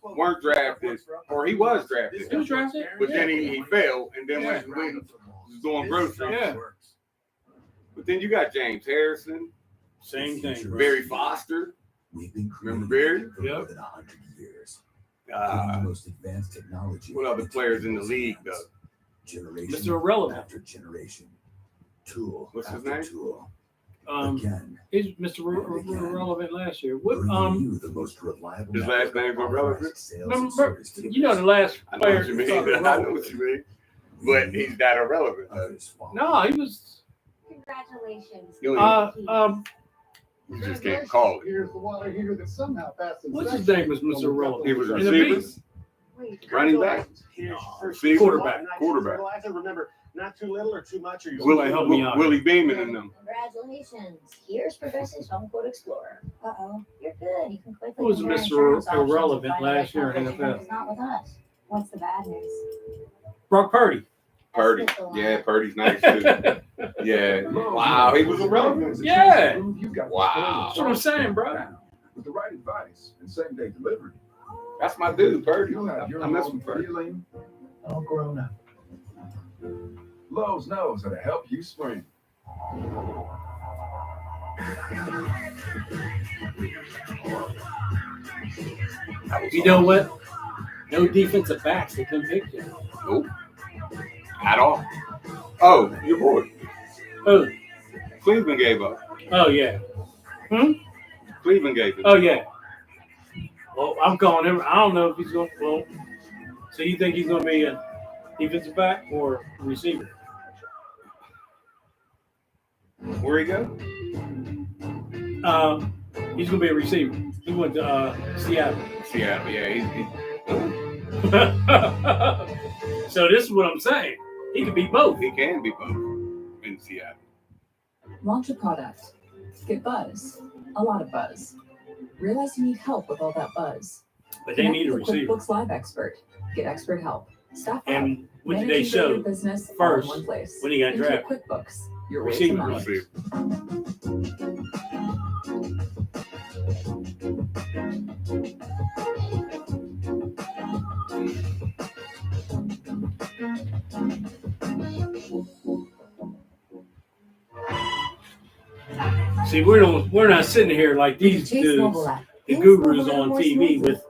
I: weren't drafted, or he was drafted.
B: He was drafted,
I: but then he fell, and then went was doing groceries.
B: Yeah.
I: But then you got James Harrison.
B: Same thing.
I: Barry Foster. Remember Barry?
B: Yep.
N: The most advanced technology.
I: What other players in the league, though?
N: Generation
B: Mr. Irrelevant.
N: after generation. Tool.
I: What's his
N: after
I: name?
N: Tool.
B: He's Mr. Irrelevant last year. What
N: you the most reliable.
I: His last name's Irrelevant?
B: Remember, you know the last
I: I know
B: player.
I: what you mean. I know what you mean. But he's not irrelevant, though.
B: No, he was.
J: Congratulations.
I: You just can't call it.
E: Here's the water heater that somehow passed.
B: What's his name was Mr. Irrelevant?
I: He was a
B: In the
I: receiver,
B: beast.
I: running back, receiver, quarterback.
O: Well, I have to remember, not too little or too much. Or you
B: Willie, help me out.
I: Willie Beeman and them.
L: Congratulations. Here's Progressive's Home Quote Explorer. Uh-oh. You're good. You can quickly
B: Who was
L: compare
B: Mr.
L: insurance options
B: Irrelevant
L: and find
B: last
L: the
B: year in
L: company that
B: NFL?
L: is not with us. What's the bad news?
B: Brock Purdy.
I: Purdy. Yeah, Purdy's nice too. Yeah. Wow, he was irrelevant.
B: Yeah.
I: Wow.
B: That's what I'm saying, bro.
G: With the right advice and same-day delivery,
I: That's my dude, Purdy.
G: you'll have your
I: I mess
G: home
I: with Purdy.
G: feeling.
O: All grown up.
G: Lowe's knows how to help you spring.
B: You know what? No defensive backs that can pick you.
I: Nope. At all. Oh, your boy.
B: Oh,
I: Cleveland gave up.
B: oh yeah.
I: Cleveland gave it.
B: Oh yeah. Well, I'm calling him. I don't know if he's going. Well, so you think he's going to be a defensive back or a receiver?
I: Where he go?
B: He's going to be a receiver. He went to Seattle.
I: Seattle. Yeah, he's
B: So this is what I'm saying. He could be both.
I: he can be both in Seattle.
P: Launch a product. Get buzz. A lot of buzz. Realize you need help with all that buzz.
B: But they need a
P: Connect with
B: receiver.
P: QuickBooks Live Expert. Get expert help. Staff up.
B: And what did they
P: Manage and grow
B: show
P: your business all in
B: first
P: one place.
B: when he got
P: Intuit
B: drafted?
P: QuickBooks. Your way to
B: Receiver.
P: money.
I: Receiver.
B: See, we're not sitting here like these dudes, the gurus on TV with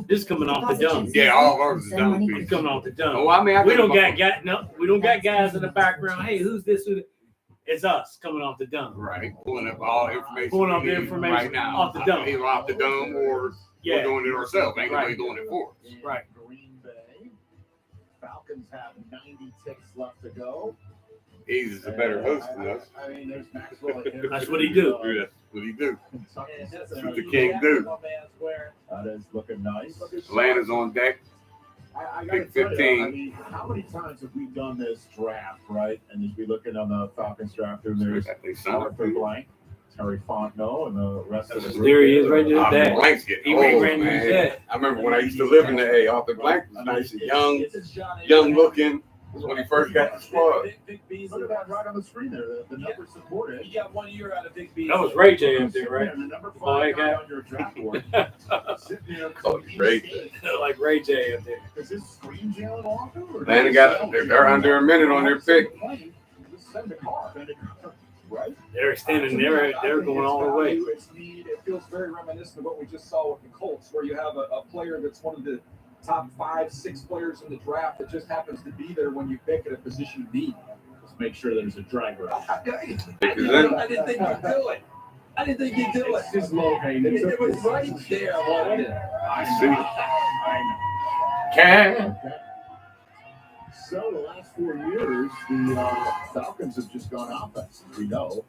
B: this coming off the dome.
I: Yeah, all of ours is done.
B: It's coming off the dome.
I: Oh, I mean,
B: we don't got guys in the background. Hey, who's this? Who? It's us coming off the dome.
I: Right, pulling up all information.
B: Pulling up
I: we
B: the
I: need
B: information
I: right now,
B: off the dome.
I: either off the dome or
B: Yeah.
I: we're doing it ourselves. Ain't nobody
B: Right.
I: doing it for us.
B: Right.
H: Green Bay Falcons have 90 ticks left to go.
I: He's a better host than us.
H: I mean, there's Maxwell.
B: That's what he do.
I: That's what he do.
H: Kentucky's
I: That's what the king do.
H: That is looking nice.
I: Atlanta's on deck.
H: I
I: Big
H: gotta tell you,
I: 15.
H: I mean, how many times have we done this draft, right? And as we looking on the Falcons draft, and there's Arthur Blank, Terry Fontenot, and the rest of the group.
B: There he is, right there.
I: Arthur
B: Dad.
I: Blank's getting
B: He
I: old,
B: ran his
I: man.
B: dad.
I: I remember when I used to live in the A. Arthur Blank was nice and young looking. When he first got the squad.
H: Look at that right on the screen there. The numbers support it.
K: He got 1 year out of Big B.
B: That was Ray J up there, right?
H: And the number
B: Oh,
H: 5 guy
B: guy.
H: on your draft board. Sitting there
I: Call you Ray J.
B: Like Ray J up there.
H: Is this screen Jalen Walker? Or
I: Atlanta got they're under a minute on their pick.
H: Just send a car. Right?
B: They're extending. They're going all the way.
G: It feels very reminiscent of what we just saw with the Colts, where you have a player that's one of the top 5-6 players in the draft that just happens to be there when you pick at a position B.
H: Just make sure there's a drag race.
K: I didn't think you'd do it. I didn't think you'd do it.
H: It's just low hanging.
K: It was right there, wasn't it?
H: I see. I know.
I: Can.
H: So the last 4 years, the Falcons have just gone offense, we know.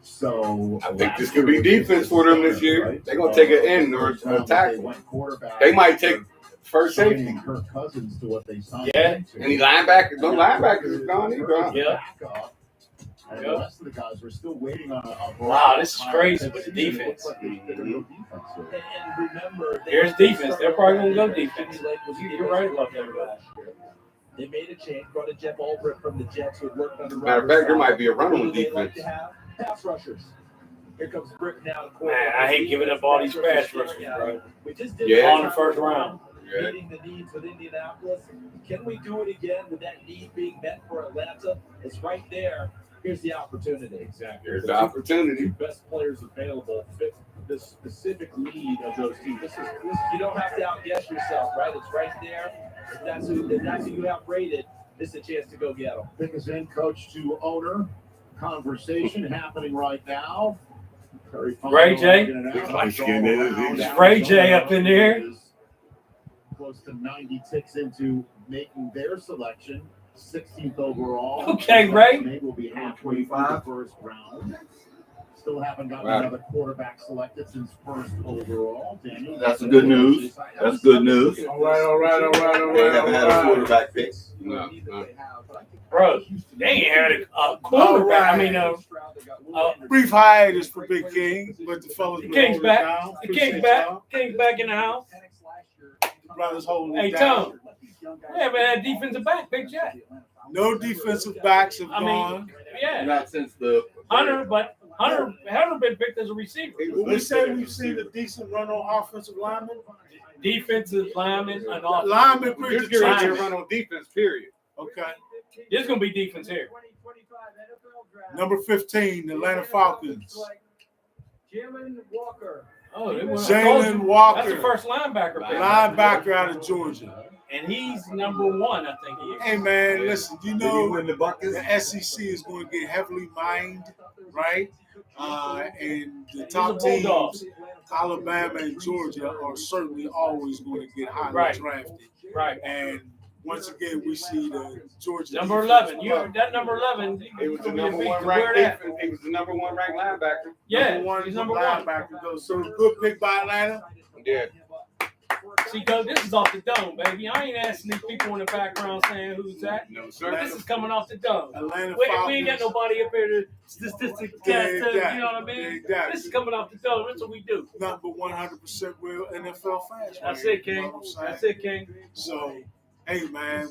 H: So
I: I think this could be defense for them this year. They're gonna take an end or a tackle. They might take first safety.
H: Kirk Cousins to what they signed.
B: Yeah.
I: Any linebackers? No linebackers is gone either.
B: Yeah.
H: And the rest of the guys were still waiting on a
B: Wow, this is crazy with the defense.
K: And remember,
B: Here's defense. They're probably going to go defense. You're right about that, guys.
K: They made a change, brought in Jeff Ulbrich from the Jets, who had worked under
I: Matter of fact, there might be a run on
K: They like
I: defense.
K: to have pass rushers. Here comes Brick now.
B: Man, I hate giving up all these pass rushers, bro.
K: We just did
I: Yeah.
B: On the first round.
I: Yeah.
K: meeting the needs with Indianapolis. Can we do it again with that need being met for Atlanta? It's right there. Here's the opportunity.
H: Exactly.
I: There's the opportunity.
H: Best players available fit the specific need of those teams.
K: This, you don't have to outguess yourself, right? It's right there. If that's who you have rated, this is a chance to go get them.
H: Pick us in, coach to owner. Conversation happening right now.
B: Ray J.
I: Light-skinned, isn't he?
B: Is Ray J up in there?
H: Close to 90 ticks into making their selection. 16th overall.
B: Okay, Ray.
H: They will be halfway through the first round. Still haven't gotten
I: Wow.
H: another quarterback selected since first overall. Daniel,
C: That's good news. That's good news.
A: All right.
C: They haven't had a quarterback pick.
I: No.
B: Bro, they ain't had a quarterback. I mean,
A: Brief hiatus for Big King, but the fellas
B: the
A: been
B: King's
A: holding it
B: back.
A: down.
B: The
A: Appreciate
B: King's back.
A: y'all.
B: King's back in the house.
A: Brothers holding
B: Hey,
A: it down.
B: Tom. We haven't had defensive back, Big Jack.
A: No defensive backs have
B: I mean,
A: gone.
B: yeah.
C: Not since the
B: Hunter been picked as a receiver.
A: Will we say we've seen a decent run on offensive linemen?
B: Defensive lineman and offensive.
A: Linemen pretty
I: There's going to be a
A: trenches.
I: run on defense, period.
A: Okay.
B: There's gonna be defense here.
A: Number 15, the Atlanta Falcons.
F: Jalen Walker.
B: Oh, they went-
A: Jalen Walker.
B: That's the first linebacker pick.
A: Linebacker out of Georgia.
B: And he's number one, I think he is.
A: Hey, man, listen, you know
C: win the buckets?
A: the SEC is going to get heavily mined, right? And the top
B: These are Bulldogs.
A: teams, Alabama and Georgia, are certainly always going to get highly
B: Right.
A: drafted.
B: Right.
A: And once again, we see the Georgia
B: Number
A: defense
B: 11.
A: club.
B: That number 11.
I: He was the
B: gonna be a
I: number
B: beast.
I: one
B: Where
I: ranked
B: that?
I: defense. He was the number one ranked linebacker.
B: Yeah,
A: Number one
B: he's number one.
A: linebacker goes. So good pick by Atlanta.
I: Yeah.
B: See, Doug, this is off the dome, baby. I ain't asking these people in the background saying who's that.
I: No, sir.
B: This is coming off the dome.
A: Atlanta
B: We ain't got
A: Falcons.
B: nobody up here to statistics test, you know what I mean?
A: Exactly.
B: This is coming off the dome. That's what we do.
A: Nothing but 100% real NFL fans.
B: That's
A: right
B: it,
A: here, you
B: King.
A: know what I'm saying?
B: That's it, King.
A: So, hey, man,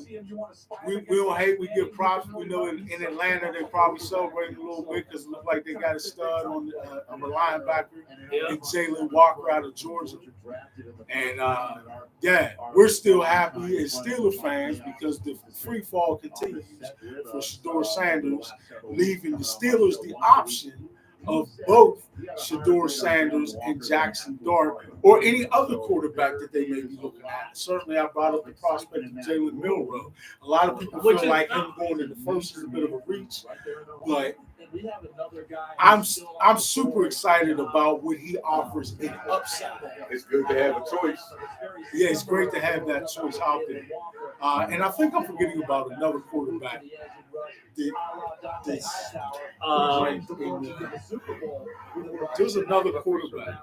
A: we don't hate. We give props. We know in Atlanta they probably celebrating a little bit because it looked like they got a stud on a linebacker and Jalen Walker out of Georgia. And yeah, we're still happy as Steelers fans because the free fall continues for Shedeur Sanders, leaving the Steelers the option of both Shedeur Sanders and Jackson Dart or any other quarterback that they may be looking at. Certainly, I brought up the prospect of Jalen Milroe. A lot of people feel like him going in the first is a bit of a reach, but I'm super excited about what he offers in upside.
I: It's good to have a choice.
A: Yeah, it's great to have that choice out there. And I think I'm forgetting about another quarterback. There's another quarterback.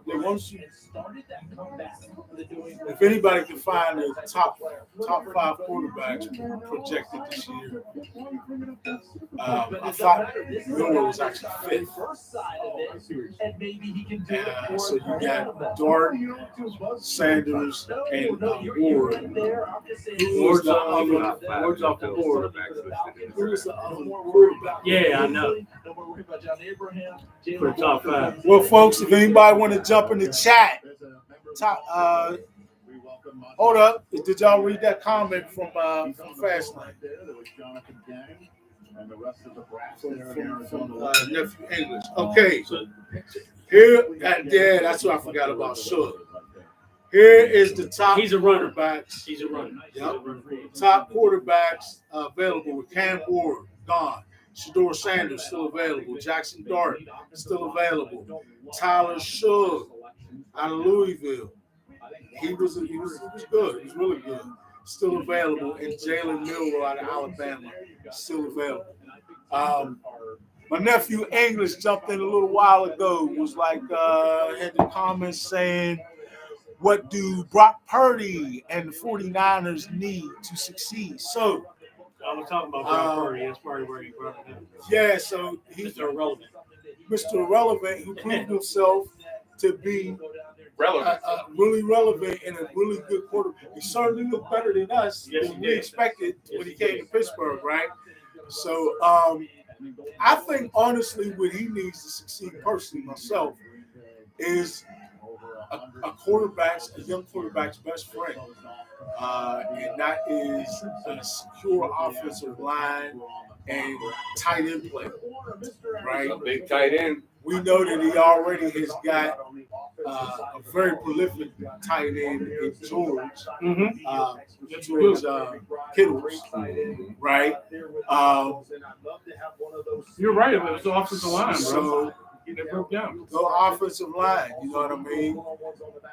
A: If anybody can find the top 5 quarterbacks projected this year, I thought Miller was actually 5th. So you got Dart, Sanders, and Ward.
B: Ward's off the board.
A: Who's the other quarterback?
B: Yeah, I know. For top 5.
A: Well, folks, if anybody want to jump in the chat, hold up. Did y'all read that comment from Fastlane? From Nephew English. Okay. Here, that's what I forgot about. Sure. Here is the top.
B: He's a runner.
A: Quarterbacks.
B: He's a runner.
A: Yep. Top quarterbacks available with Cam Ward gone. Shedeur Sanders still available. Jackson Dart still available. Tyler Shug out of Louisville. He was good. He was really good. Still available. And Jalen Milroe out of Alabama still available. My nephew English jumped in a little while ago. Was like had the comments saying, what do Brock Purdy and the 49ers need to succeed? So
B: I was talking about Brock Purdy. That's probably where you brought it up.
A: Yeah, so he's
B: irrelevant.
A: Mr. Irrelevant, who proved himself to be really relevant and a really good quarterback. He certainly looked better than us than we expected when he came to Pittsburgh, right? So I think, honestly, what he needs to succeed personally, myself, is a young quarterback's best friend. And that is a secure offensive line and tight end play, right?
I: Big tight end.
A: We know that he already has got a very prolific tight end in George, George Kittles, right?
B: You're right. It was the offensive line, bro.
A: So,
B: They broke down.
A: no offensive line, you know what I mean?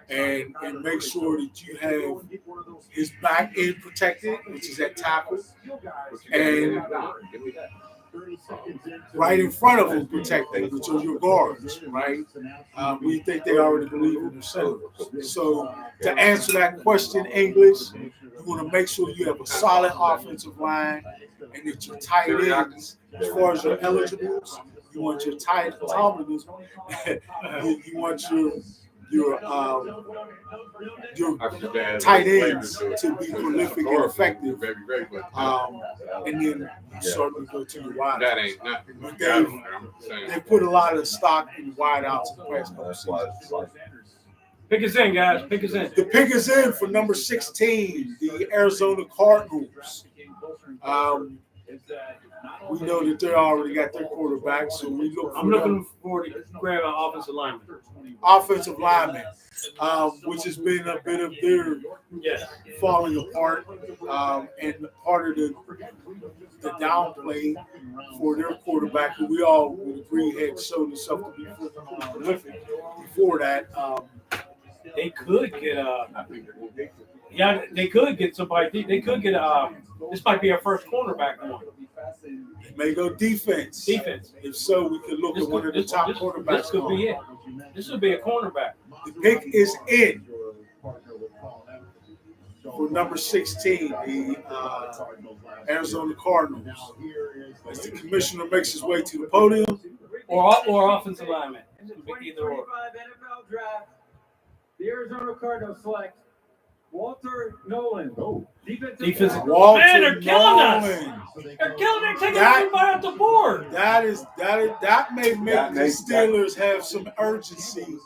A: And make sure that you have his back end protected, which is at tackle, and right in front of him protected, which are your guards, right? We think they already believe in themselves. So to answer that question, English, you want to make sure you have a solid offensive line and that your tight ends, as far as your eligibles, you want your tight ends, you want your tight ends to be prolific and effective, and then you certainly go to the wide.
I: That ain't nothing.
A: They put a lot of stock in wide outs in the past couple seasons.
B: Pick us in, guys. Pick us in.
A: The pick is in for number 16, the Arizona Cardinals. We know that they already got their quarterback, so we look.
B: I'm looking forward to grab an offensive lineman.
A: Offensive lineman, which has been a bit of their falling apart, and part of the downplay for their quarterback, who we all would agree had shown himself to be prolific. Before that,
B: they could get somebody. They could get this might be our first cornerback one.
A: It may go defense. If so, we could look at one of the top quarterbacks.
B: This could be it. This would be a cornerback.
A: The pick is in for number 16, the Arizona Cardinals. As the commissioner makes his way to the podium.
B: Or offensive lineman. Either or.
F: NFL draft. The Arizona Cardinals select Walter Nolan.
B: Defensive.
A: Walter
B: Man, they're killing us.
A: Nolan.
B: They're killing. They're taking everybody off the board.
A: That may make the Steelers have some urgency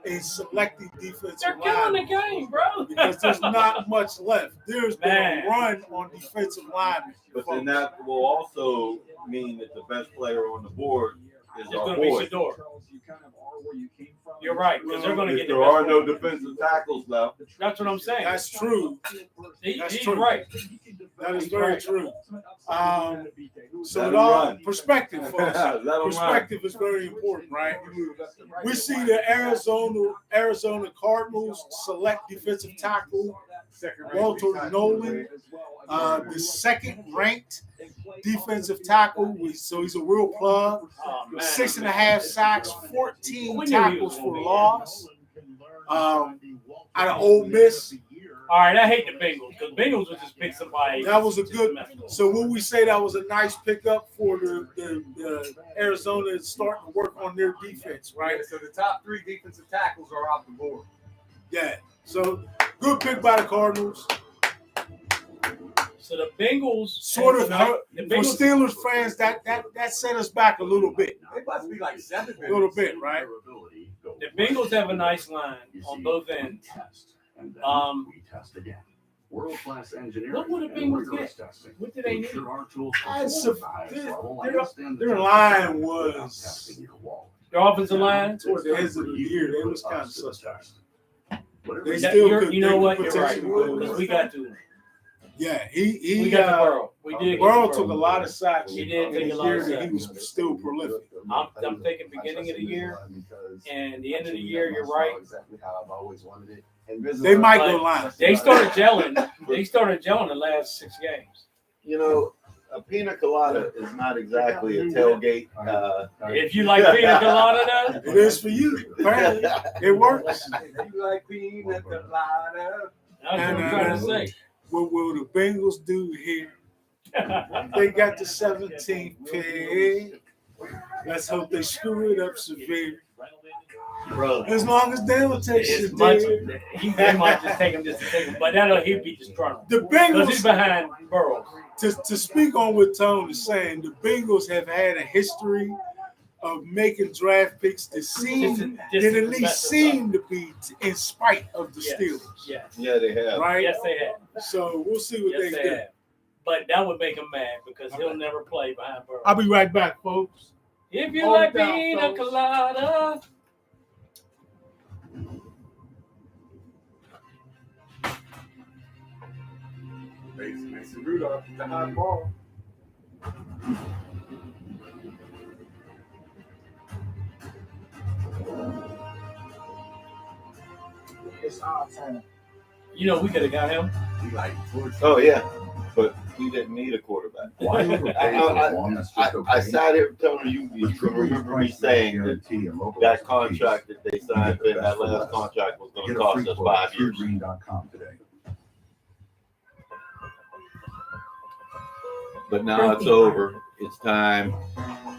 A: in selecting defensive
B: They're killing the game, bro.
A: because there's not much left. There's been a run on defensive linemen.
C: But then that will also mean that the best player on the board is our
B: going to
C: boy.
B: be Shedeur. You're right, because they're going to get
C: There are no defensive tackles left.
B: That's what I'm saying.
A: That's true.
B: He's right.
A: That is very true. So it all perspective, folks. Perspective is very important, right? We see the Arizona Cardinals select defensive tackle Walter Nolan the second-ranked defensive tackle. So he's a real plug. 6.5 sacks, 14 tackles for loss. Out of Ole Miss.
B: All right, I hate the Bengals because Bengals would just pick somebody.
A: That was a good. So would we say that was a nice pickup for the Arizona starting to work on their defense, right?
I: So the top 3 defensive tackles are off the board.
A: Yeah. So good pick by the Cardinals.
B: So the Bengals
A: Sort of
B: the
A: for
B: Bengals,
A: Steelers fans, that set us back a little bit.
I: It must be like 7
A: A little bit, right?
B: the Bengals have a nice line on both ends.
Q: World-class engineering.
B: Look what the Bengals get. What do they need?
A: Their line was
B: Their offensive line.
A: towards the end of the year. They was kind of suspect. They
B: That-
A: still
B: you're-
A: could.
B: you know
A: they
B: what?
A: could
B: You're right.
A: potentially
B: Because
A: win.
B: we got to.
A: Yeah, he
B: We got the Burrow. We did.
A: Burrow
B: get the
A: took a lot of sacks.
B: He did
A: in
B: take
A: the
B: a lot
A: year
B: of
A: that he
B: sacks.
A: was still prolific.
B: I'm thinking beginning of the year and the end of the year. You're right.
N: Exactly how I've always wanted it.
A: They might
B: But
A: go line.
B: They started gelling. They started gelling the last 6 games.
C: You know, a pina colada is not exactly a tailgate.
B: If you like pina colada,
A: It is for you. Apparently, it works.
I: You like pina colada?
B: that's what I'm trying to say.
A: What will the Bengals do here? They got the 17th pick. Let's hope they screw it up severe.
C: Bro,
A: As long as they don't take
B: It's
A: shit
B: much,
A: there.
B: they might just take him just to take him, but that'll he'll be disgruntled.
A: The
B: Because he's
A: Bengals,
B: behind Burrow.
A: to speak on what Tone is saying, the Bengals have had a history of making draft picks that seem, that at least seem to be in spite of the Steelers,
B: Yes.
C: yeah, they have.
A: right?
B: Yes, they have.
A: So we'll see what
B: Yes,
A: they
B: they
A: do.
B: have. But that would make him mad because he'll never play behind Burrow.
A: I'll be right back, folks.
B: If you
A: Hold
B: like
A: down,
B: pina
A: folks.
B: colada.
I: Mason Rudolph, the high ball.
O: It's our turn.
B: You know, we could have got him.
I: He like
C: Oh yeah, but we didn't need a quarterback. I sat here telling you, you can remember me saying that contract that they signed, that last contract was going to cost us 5 years. But now it's over. It's time.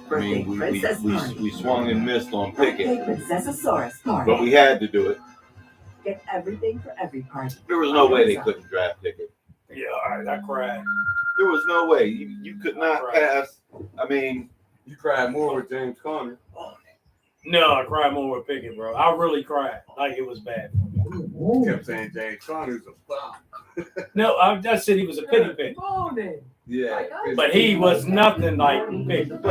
C: I mean, we swung and missed on Pickett,
R: Princessasaurus card.
C: but we had to do it.
R: Get everything for every party.
C: There was no way they couldn't draft Pickett.
B: Yeah, all right, I cried.
C: There was no way. You could not pass. I mean,
I: you cried more with James Conner.
B: No, I cried more with Pickett, bro. I really cried. Like it was bad.
I: Kept saying James Conner's a bomb.
B: No, I just said he was a pity pick.
I: Yeah.
B: But he was nothing like Pickett.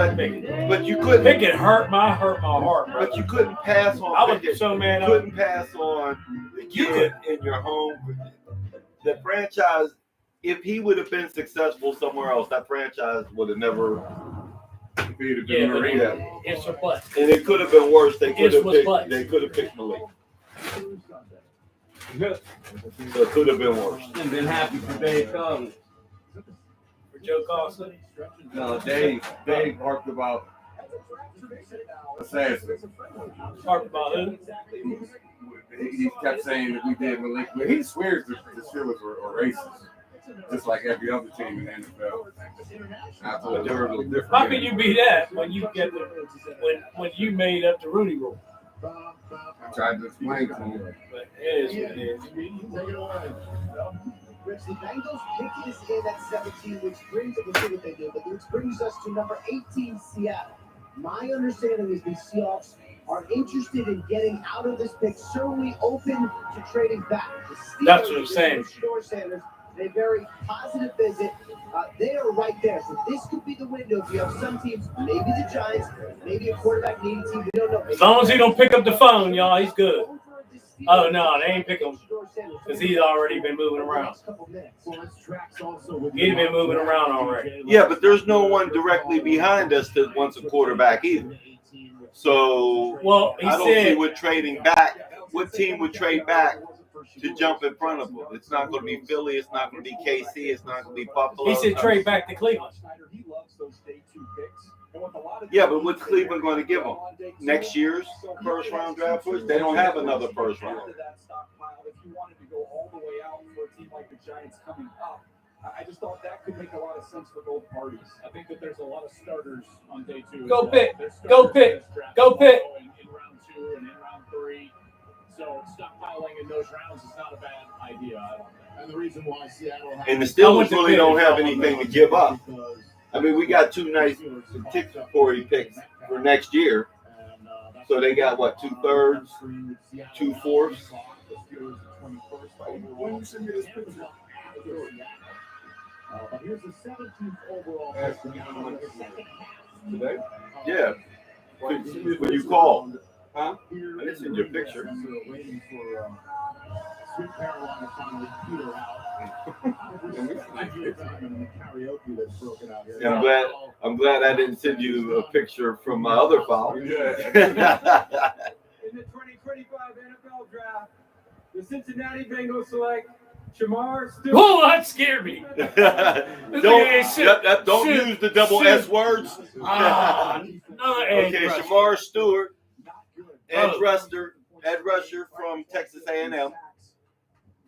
C: But you couldn't.
B: Pickett hurt my heart, bro.
C: But you couldn't pass on.
B: I was
C: Pickett.
B: so mad.
C: You couldn't pass on the kid in your home. The franchise, if he would have been successful somewhere else, that franchise would have never.
B: Yeah, but it's a play.
C: And it could have been worse. They could
B: It
C: have
B: was
C: picked.
B: play.
C: They could have picked Malik. So it could have been worse.
I: And been happy for Dave Collins.
B: For Joe Carson.
I: No, Dave harped about assassin.
B: Harped about who?
I: He kept saying that we did Malik. He swears the Steelers are racist, just like every other team in the NFL. I thought they were a little different.
B: How can you be that when you get when you made up the Rudy rule?
I: I tried to explain to him.
B: But it is what it is.
S: Rich, the Bengals picked this game at 17, which brings us to number 18, Seattle. My understanding is the Seahawks are interested in getting out of this pick, certainly open to trading back.
B: That's what I'm saying.
S: Shador Sanders, a very positive visit. They are right there. So this could be the window. If you have some teams, maybe the Giants, maybe a quarterback needing team. We don't know.
B: As long as he don't pick up the phone, y'all, he's good. Oh no, they ain't pick him because he's already been moving around. He's been moving around already.
C: Yeah, but there's no one directly behind us that wants a quarterback either. So
B: well, he
C: I don't
B: said,
C: see what trading back. What team would trade back to jump in front of them. It's not going to be Philly. It's not going to be KC. It's not going to be Buffalo.
B: He said trade back to Cleveland.
G: He loves those day 2 picks. And with a lot of
C: Yeah, but what's Cleveland going to give them? Next year's first round draft picks? They don't have another first round.
G: If you wanted to go all the way out for a team like the Giants coming up, I just thought that could make a lot of sense for both parties.
H: I think that there's a lot of starters on day 2.
B: Go pick. Go pick. Go pick.
H: In round 2 and in round 3. So stockpiling in those rounds is not a bad idea, I don't think.
E: And the reason why Seattle has
C: And the Steelers really don't have anything to give up. I mean, we got 2 nice statutory picks for next year. So they got, what, 2/3, 2/4?
H: But here's the 17th overall
C: Today? Yeah. When you called. Huh? I didn't see your picture.
H: Waiting for Sweet Carolina finally peter out. Karaoke that's broken out here.
C: Yeah, I'm glad I didn't send you a picture from my other file.
F: In the 2025 NFL Draft, the Cincinnati Bengals select Shamar Stewart.
B: Oh, that scared me.
C: Don't use the double S words. Okay, Shamar Stewart, edge rusher from Texas A&M.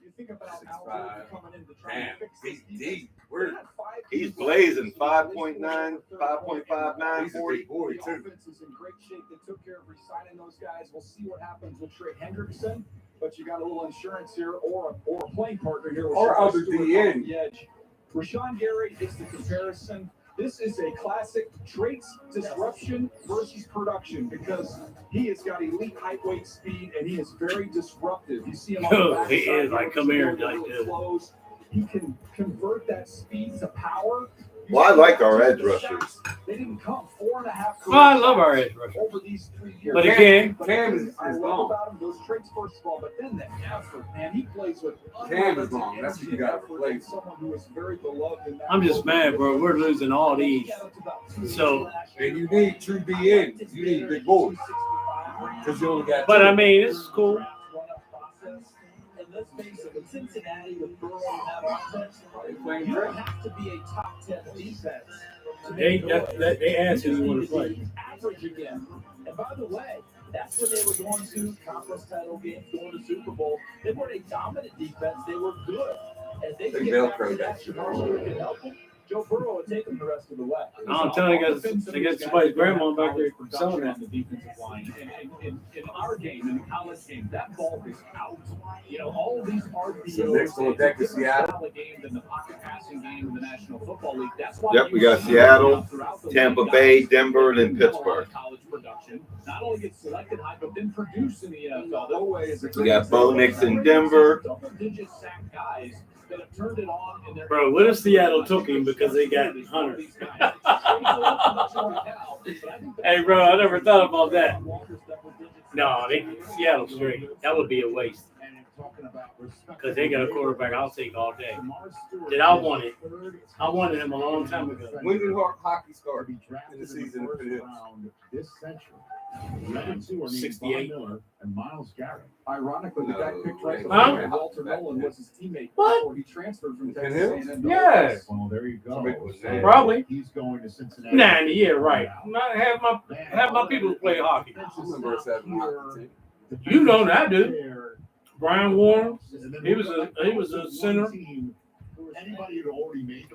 G: You think about Alabama coming in to try to fix this defense.
C: He's blazing 5.9, 5.59, 40.
G: The offense is in great shape. They took care of re-signing those guys. We'll see what happens with Trey Hendrickson, but you got a little insurance here or a playing partner here.
I: Or other DN.
G: On the edge. Rashawn Gary is the comparison. This is a classic traits disruption versus production because he has got elite height, weight, speed, and he is very disruptive. You see him on the backside.
B: He is like, come here, like
G: this. He can convert that speed to power.
C: Well, I like our edge rushers.
G: They didn't come 4.5.
B: Oh, I love our edge rushers.
G: Over these 3 years.
B: But again,
I: Cam is
G: I love
I: gone.
G: about him those traits first of all, but then the effort, man, he plays with
I: Cam is gone. That's what you got to replace.
G: Someone who is very beloved in that
B: I'm just mad, bro. We're losing all these. So,
I: And you need true DNs. You need big boys. Because you only got
B: but
I: 2.
B: I mean, it's cool.
K: And let's face it, with Cincinnati, with Burrow and that offense, you don't have to be a top 10 defense.
B: They asked who you want to play.
K: Average again. And by the way, that's when they were going to conference title games, going to Super Bowl. They weren't a dominant defense. They were good. And they
I: They
K: get back to
I: Velcroed
K: that.
I: that shit.
K: Shamar can help them. Joe Burrow would take them the rest of the way.
B: I'm telling you guys, they got somebody's grandma back there selling that.
H: On the defensive line. In our game, in the college game, that ball is out. You know, all of these RPOs.
I: So next one, back to Seattle.
H: Style of game than the pocket passing game in the National Football League. That's why
C: Yep, we got Seattle, Tampa Bay, Denver, and Pittsburgh.
H: College production. Not only get selected high, but then produce in the NFL. No way is
C: We got Bo Nix in Denver.
H: Double-digit sack guys that have turned it on in their.
B: Bro, what if Seattle took him because they got Hunter? Hey, bro, I never thought about that. No, Seattle straight. That would be a waste. Because they got a quarterback I'll take all day. Did I want it? I wanted him a long time ago.
I: When did hockey start in the season?
H: This century. Number 2 are named
B: 68.
H: Von Miller and Myles Garrett.
G: Ironically, the guy picked right
B: Huh?
G: before Walter Nolan was his teammate
B: What?
G: before he transferred from
I: Van
G: Texas
I: Hill?
G: A&M.
B: Yes.
H: Well, there you go. So
B: Probably.
H: he's going to Cincinnati.
B: Nah, yeah, right. Have my people play hockey.
I: I remember it's that hockey team.
B: You know that, dude. Brian Warren. He was a center.
H: Anybody who already made the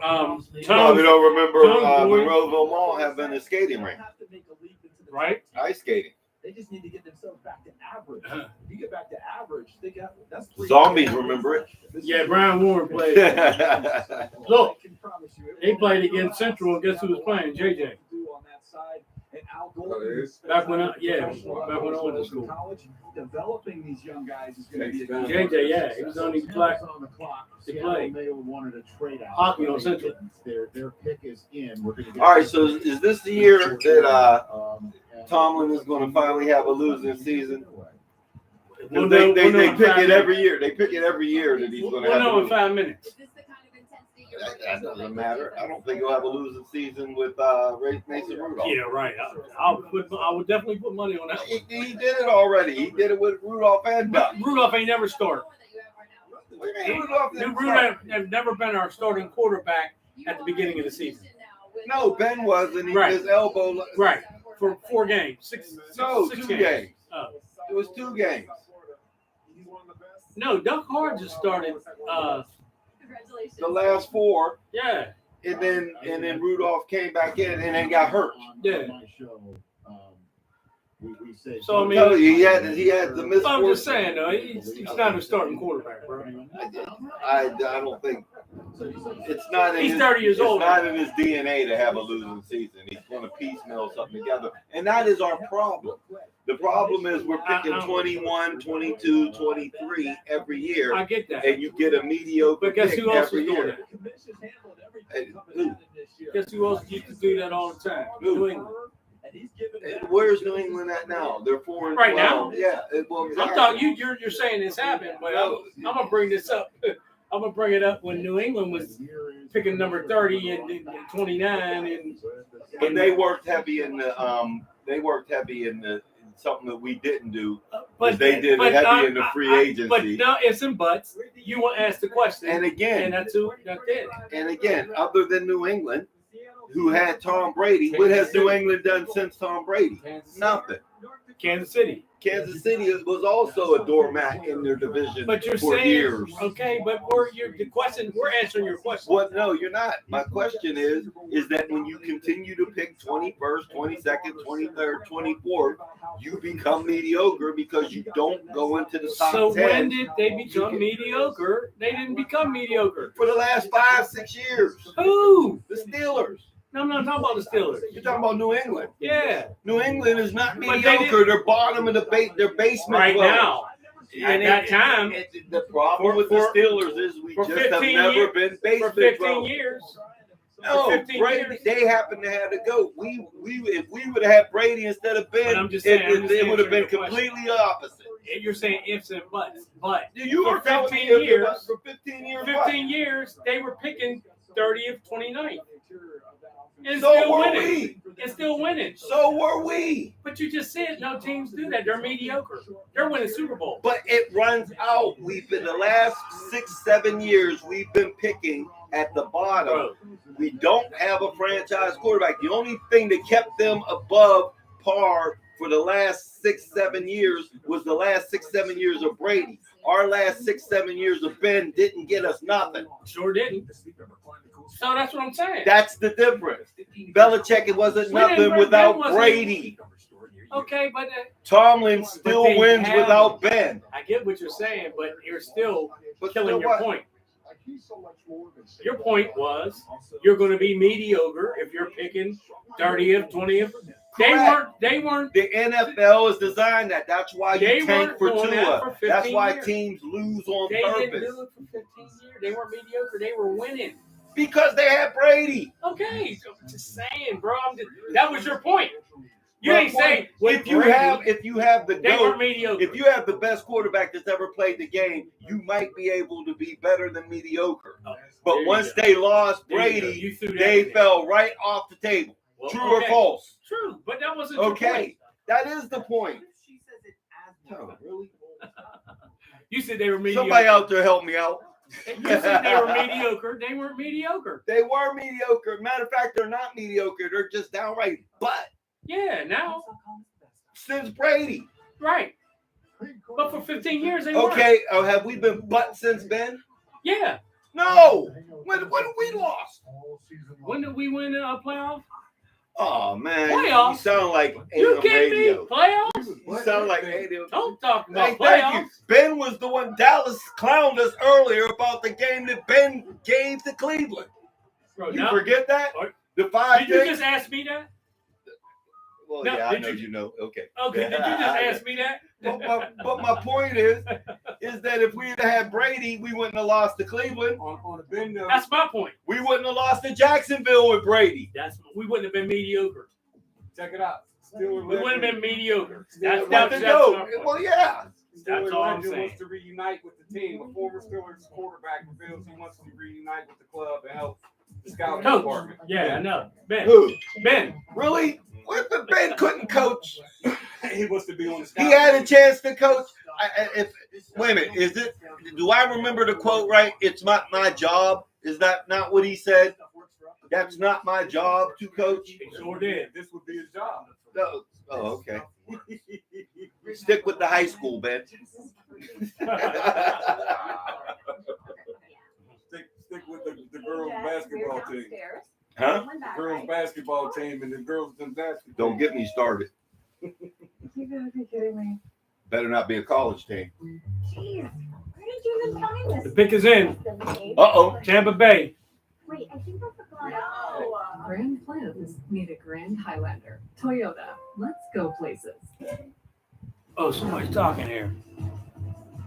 C: Probably don't remember
B: Tom Boyd.
C: Monroeville Mall having a skating rink.
B: Right?
C: Ice skating.
G: They just need to get themselves back to average. If you get back to average, they got that's
C: Zombies remember it.
B: Yeah, Brian Warren played. Look, he played against Central, and guess who was playing? JJ. Back when I went to school.
G: College, developing these young guys is going to be a
B: JJ, yeah, he was only black.
H: on the clock.
B: They
H: Seattle
B: play.
H: may have wanted to trade out.
B: Hockey on Central.
H: Their pick is in. We're going to get
C: All right, so is this the year that Tomlin is going to finally have a losing season?
B: We'll
C: They
B: know in
C: pick
B: 5
C: it every
B: minutes.
C: year. They pick it every year that he's going to
B: We'll
C: have a
B: know in
C: losing.
B: 5 minutes.
C: That doesn't matter. I don't think he'll have a losing season with Mason Rudolph.
B: Yeah, right. I would definitely put money on that.
C: He did it already. He did it with Rudolph and Duck.
B: Rudolph ain't never scored. Rudolph have never been our starting quarterback at the beginning of the season.
C: No, Ben wasn't. He
B: Right.
C: his elbow.
B: Right. For 4 games. Six
C: Two games.
B: Oh.
C: It was 2 games.
B: No, Duck Hard just started.
C: The last 4.
B: Yeah.
C: And then Rudolph came back in and then got hurt.
B: Yeah.
C: So I mean, he had the misfortune.
B: I'm just saying though, he's not a starting quarterback, bro.
C: I don't think it's not.
B: He's 30 years old.
C: It's not in his DNA to have a losing season. He's going to piecemeal something together, and that is our problem. The problem is we're picking 21, 22, 23 every year.
B: I get that.
C: And you get a mediocre
B: But guess
C: pick
B: who else
C: every
B: is doing
C: year.
B: that? Guess who else used to do that all the time? New England.
C: Where's New England at now? They're 4-12.
B: Right now?
C: Yeah.
B: I'm talking. You're saying this happened, but I'm gonna bring this up. I'm gonna bring it up when New England was picking number 30 and 29,
C: and they worked heavy in the something that we didn't do.
B: But
C: they did heavy in the free agency.
B: But no ifs and buts. You want to ask the question,
C: and again,
B: and that's it.
C: And again, other than New England, who had Tom Brady, what has New England done since Tom Brady? Nothing.
B: Kansas City.
C: Kansas City was also a doormat in their division
B: But you're
C: for
B: saying,
C: years.
B: okay, but we're answering your question.
C: Well, no, you're not. My question is that when you continue to pick 21st, 22nd, 23rd, 24th, you become mediocre because you don't go into the top 10.
B: So when did they become mediocre? They didn't become mediocre.
C: For the last 5-6 years.
B: Who?
C: The Steelers.
B: No, I'm not talking about the Steelers.
C: You're talking about New England.
B: Yeah.
C: New England is not
B: But
C: mediocre. They're bottom of their basement
B: right
C: dwellers.
B: now. At that time,
C: the problem with the Steelers is we just have never been basement
B: for 15
C: dwellers.
B: years.
C: No,
B: 15
C: Brady.
B: years.
C: They happen to have the GOAT. If we would have had Brady instead of Ben,
B: I'm just saying,
C: it would have been completely opposite.
B: You're saying ifs and buts, but
C: You
B: for
C: were telling
B: 15
C: me
B: years,
C: for 15 years.
B: 15 years, they were picking 30th, 29th. And
C: So
B: still
C: were
B: winning. And still winning.
C: So were we.
B: But you just said no teams do that. They're mediocre. They're winning Super Bowl.
C: But it runs out. We've been the last 6-7 years. We've been picking at the bottom. We don't have a franchise quarterback. The only thing that kept them above par for the last 6-7 years was the last 6-7 years of Brady. Our last 6-7 years of Ben didn't get us nothing.
B: Sure didn't. So that's what I'm saying.
C: That's the difference. Belichick, it wasn't nothing without Brady.
B: Okay, but
C: Tomlin still wins without Ben.
B: I get what you're saying, but you're still killing
C: so
B: your
C: what?
B: point. Your point was you're going to be mediocre if you're picking 30th, 20th. They weren't.
C: The NFL is designed that. That's why
B: They
C: you tank
B: weren't
C: for
B: doing that for
C: Tua.
B: 15
C: That's why
B: years.
C: teams lose on
B: They
C: purpose.
B: didn't do it for 15 years. They weren't mediocre. They were winning.
C: Because they had Brady.
B: Okay, so I'm just saying, bro. That was your point. You
C: My
B: ain't
C: point,
B: saying
C: if you have the
B: they
C: GOAT,
B: were mediocre.
C: if you have the best quarterback that's ever played the game, you might be able to be better than mediocre. But
B: there
C: once
B: you go.
C: they lost
B: There you go.
C: Brady,
B: You threw that
C: they
B: in there.
C: fell right off the table.
B: Well,
C: True or
B: okay.
C: false?
B: True, but that wasn't your
C: Okay,
B: point.
C: that is the point. Oh, really?
B: You said they were mediocre.
C: Somebody out there help me out.
B: You said they were mediocre. They weren't mediocre.
C: They were mediocre. Matter of fact, they're not mediocre. They're just downright butt
B: Yeah, now.
C: since Brady.
B: Right. But for 15 years, they weren't.
C: Okay, have we been butt since Ben?
B: Yeah.
C: No. When have we lost?
B: When did we win a playoff?
C: Oh man,
B: Playoffs?
C: you sound like
B: You
C: AM
B: kidding
C: radio.
B: me? Playoffs?
C: You sound like AM.
B: Don't talk about
C: Hey,
B: playoffs.
C: thank you. Ben was the one. Dallas clowned us earlier about the game that Ben gave to Cleveland.
B: Bro,
C: You
B: now-
C: forget that?
B: Or-
C: The 5
B: Did you
C: things?
B: just ask me that?
C: Well,
B: No,
C: yeah, I
B: did
C: know
B: you-
C: you know. Okay.
B: Okay, did you just ask me that?
C: But my point is that if we had had Brady, we wouldn't have lost to Cleveland.
H: On a Ben note,
B: That's my point.
C: We wouldn't have lost to Jacksonville with Brady.
B: We wouldn't have been mediocre.
H: check it out. Steelers
B: We wouldn't have been mediocre. That's
C: What
B: that's
C: to
B: my
C: do?
B: point.
C: Well, yeah.
B: That's all I'm saying.
H: wants to reunite with the team. A former Steelers quarterback reveals he wants to reunite with the club and help the scouting
B: Coach.
H: department.
B: Yeah, I know. Ben.
C: Who?
B: Ben.
C: Really? What if Ben couldn't coach?
H: He wants to be on the
C: He
H: scouting
C: had a chance to coach. Wait a minute. Is it? Do I remember the quote right? It's not my job. Is that not what he said? That's not my job to coach.
B: He sure did.
I: This would be his job.
C: No. Oh, okay. Stick with the high school, Ben.
I: Stick with the girls basketball team.
C: Huh?
I: Girls basketball team and the girls gymnastics.
C: Don't get me started.
J: You gotta be kidding me.
C: Better not be a college team.
J: Jeez, where did you even find this?
B: The pick is in.
C: Uh-oh.
B: Tampa Bay.
J: Wait, I think that's the plan.
P: Grand plans need a Grand Highlander. Toyota, let's go places.
B: Oh, somebody's talking here.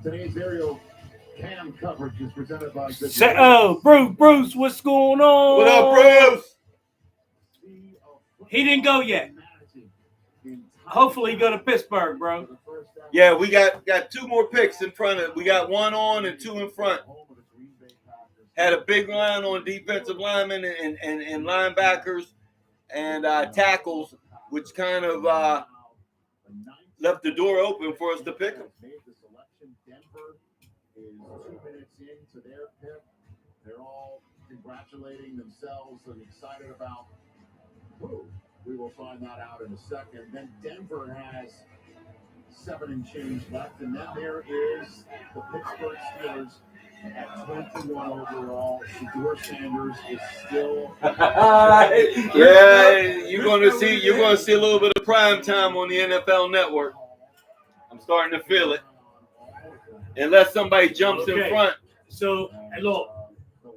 H: Today's aerial cam coverage is presented by
B: Bruce, what's going on?
C: What up, Bruce?
B: He didn't go yet. Hopefully he go to Pittsburgh, bro.
C: Yeah, we got two more picks in front of it. We got one on and two in front. Had a big line on defensive linemen and linebackers and tackles, which kind of left the door open for us to pick them.
H: Denver is 2 minutes into their pick. They're all congratulating themselves and excited about who. We will find that out in a second. Then Denver has 7 and change left. And then there is the Pittsburgh Steelers at 21 overall. Shedeur Sanders is still.
C: Yeah, you're gonna see a little bit of prime time on the NFL Network. I'm starting to feel it. Unless somebody jumps in front.
B: So, hey, look,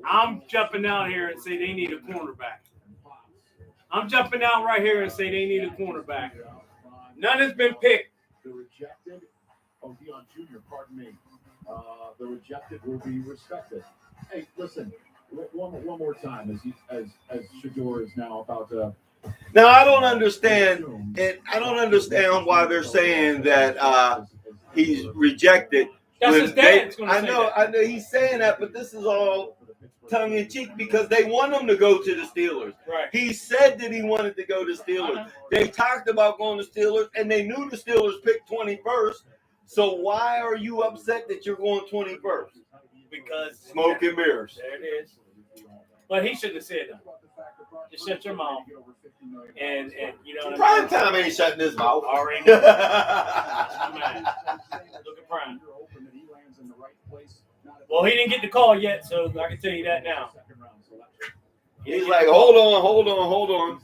B: I'm jumping out here and say they need a cornerback. I'm jumping out right here and say they need a cornerback. None has been picked.
H: The rejected, Deion Jr., pardon me. The rejected will be respected. Hey, listen, one more time as Shedeur is now about to.
C: Now I don't understand why they're saying that he's rejected.
B: That's his dad.
C: I know he's saying that, but this is all tongue in cheek because they want him to go to the Steelers.
B: Right.
C: He said that he wanted to go to Steelers. They talked about going to Steelers, and they knew the Steelers picked 21st. So why are you upset that you're going 21st?
B: Because
C: smoke and mirrors.
B: There it is. But he shouldn't have said that. Just shut your mouth. And you know.
C: Prime time ain't shutting his mouth.
B: Already. Look at Prime. Well, he didn't get the call yet, so I can tell you that now.
C: He's like, hold on.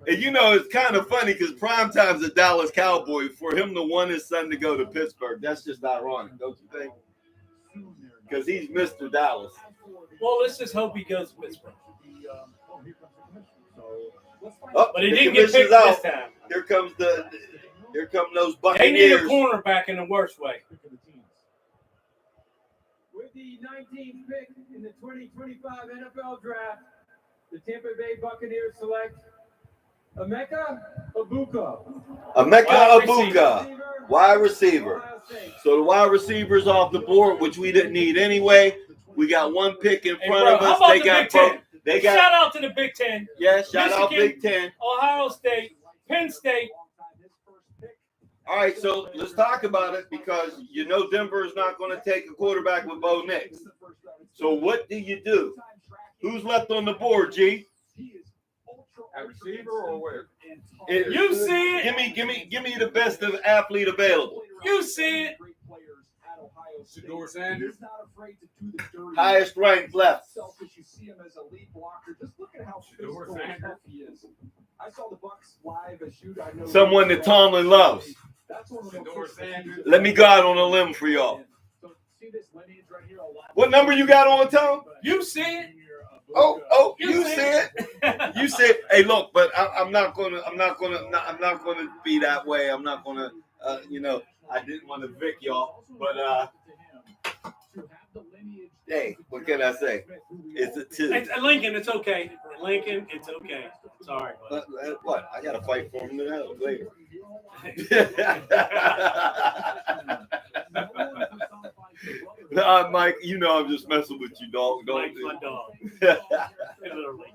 C: And you know, it's kind of funny because Primetime's a Dallas Cowboy. For him to want his son to go to Pittsburgh, that's just ironic, don't you think? Because he's Mr. Dallas.
B: Well, let's just hope he goes to Pittsburgh.
C: Oh,
B: but he didn't get picked this time.
C: Here come those Buccaneers.
B: They need a cornerback in the worst way.
F: With the 19th pick in the 2025 NFL Draft, the Tampa Bay Buccaneers select Emeka Egbuka.
C: Wide receiver. So the wide receiver's off the board, which we didn't need anyway. We got one pick in front of us.
B: Shout out to the Big Ten.
C: Yeah, shout out
B: Michigan,
C: Big Ten.
B: Ohio State, Penn State.
C: All right, so let's talk about it because you know Denver is not going to take a quarterback with Bo Nix. So what do you do? Who's left on the board, G?
I: A receiver or where?
B: You see it.
C: Give me the best of athlete available.
B: You see it.
I: Shedeur Sanders.
C: Highest ranked left.
G: You see him as a lead blocker. Just look at how physical and tough he is. I saw the Bucs live as shoot. I know
C: Someone that Tomlin loves. Let me go out on a limb for y'all. What number you got on, Tom?
B: You see it.
C: Oh, you see it. You see it. Hey, look, but I'm not gonna be that way. I'm not gonna, I didn't want to Vic y'all, but hey, what can I say? It's a 2.
B: Lincoln, it's okay. Lincoln, it's okay. It's all right.
C: What? I got to fight for him later. Mike, you know I'm just messing with you, dog.
B: Mike's my dog. Literally.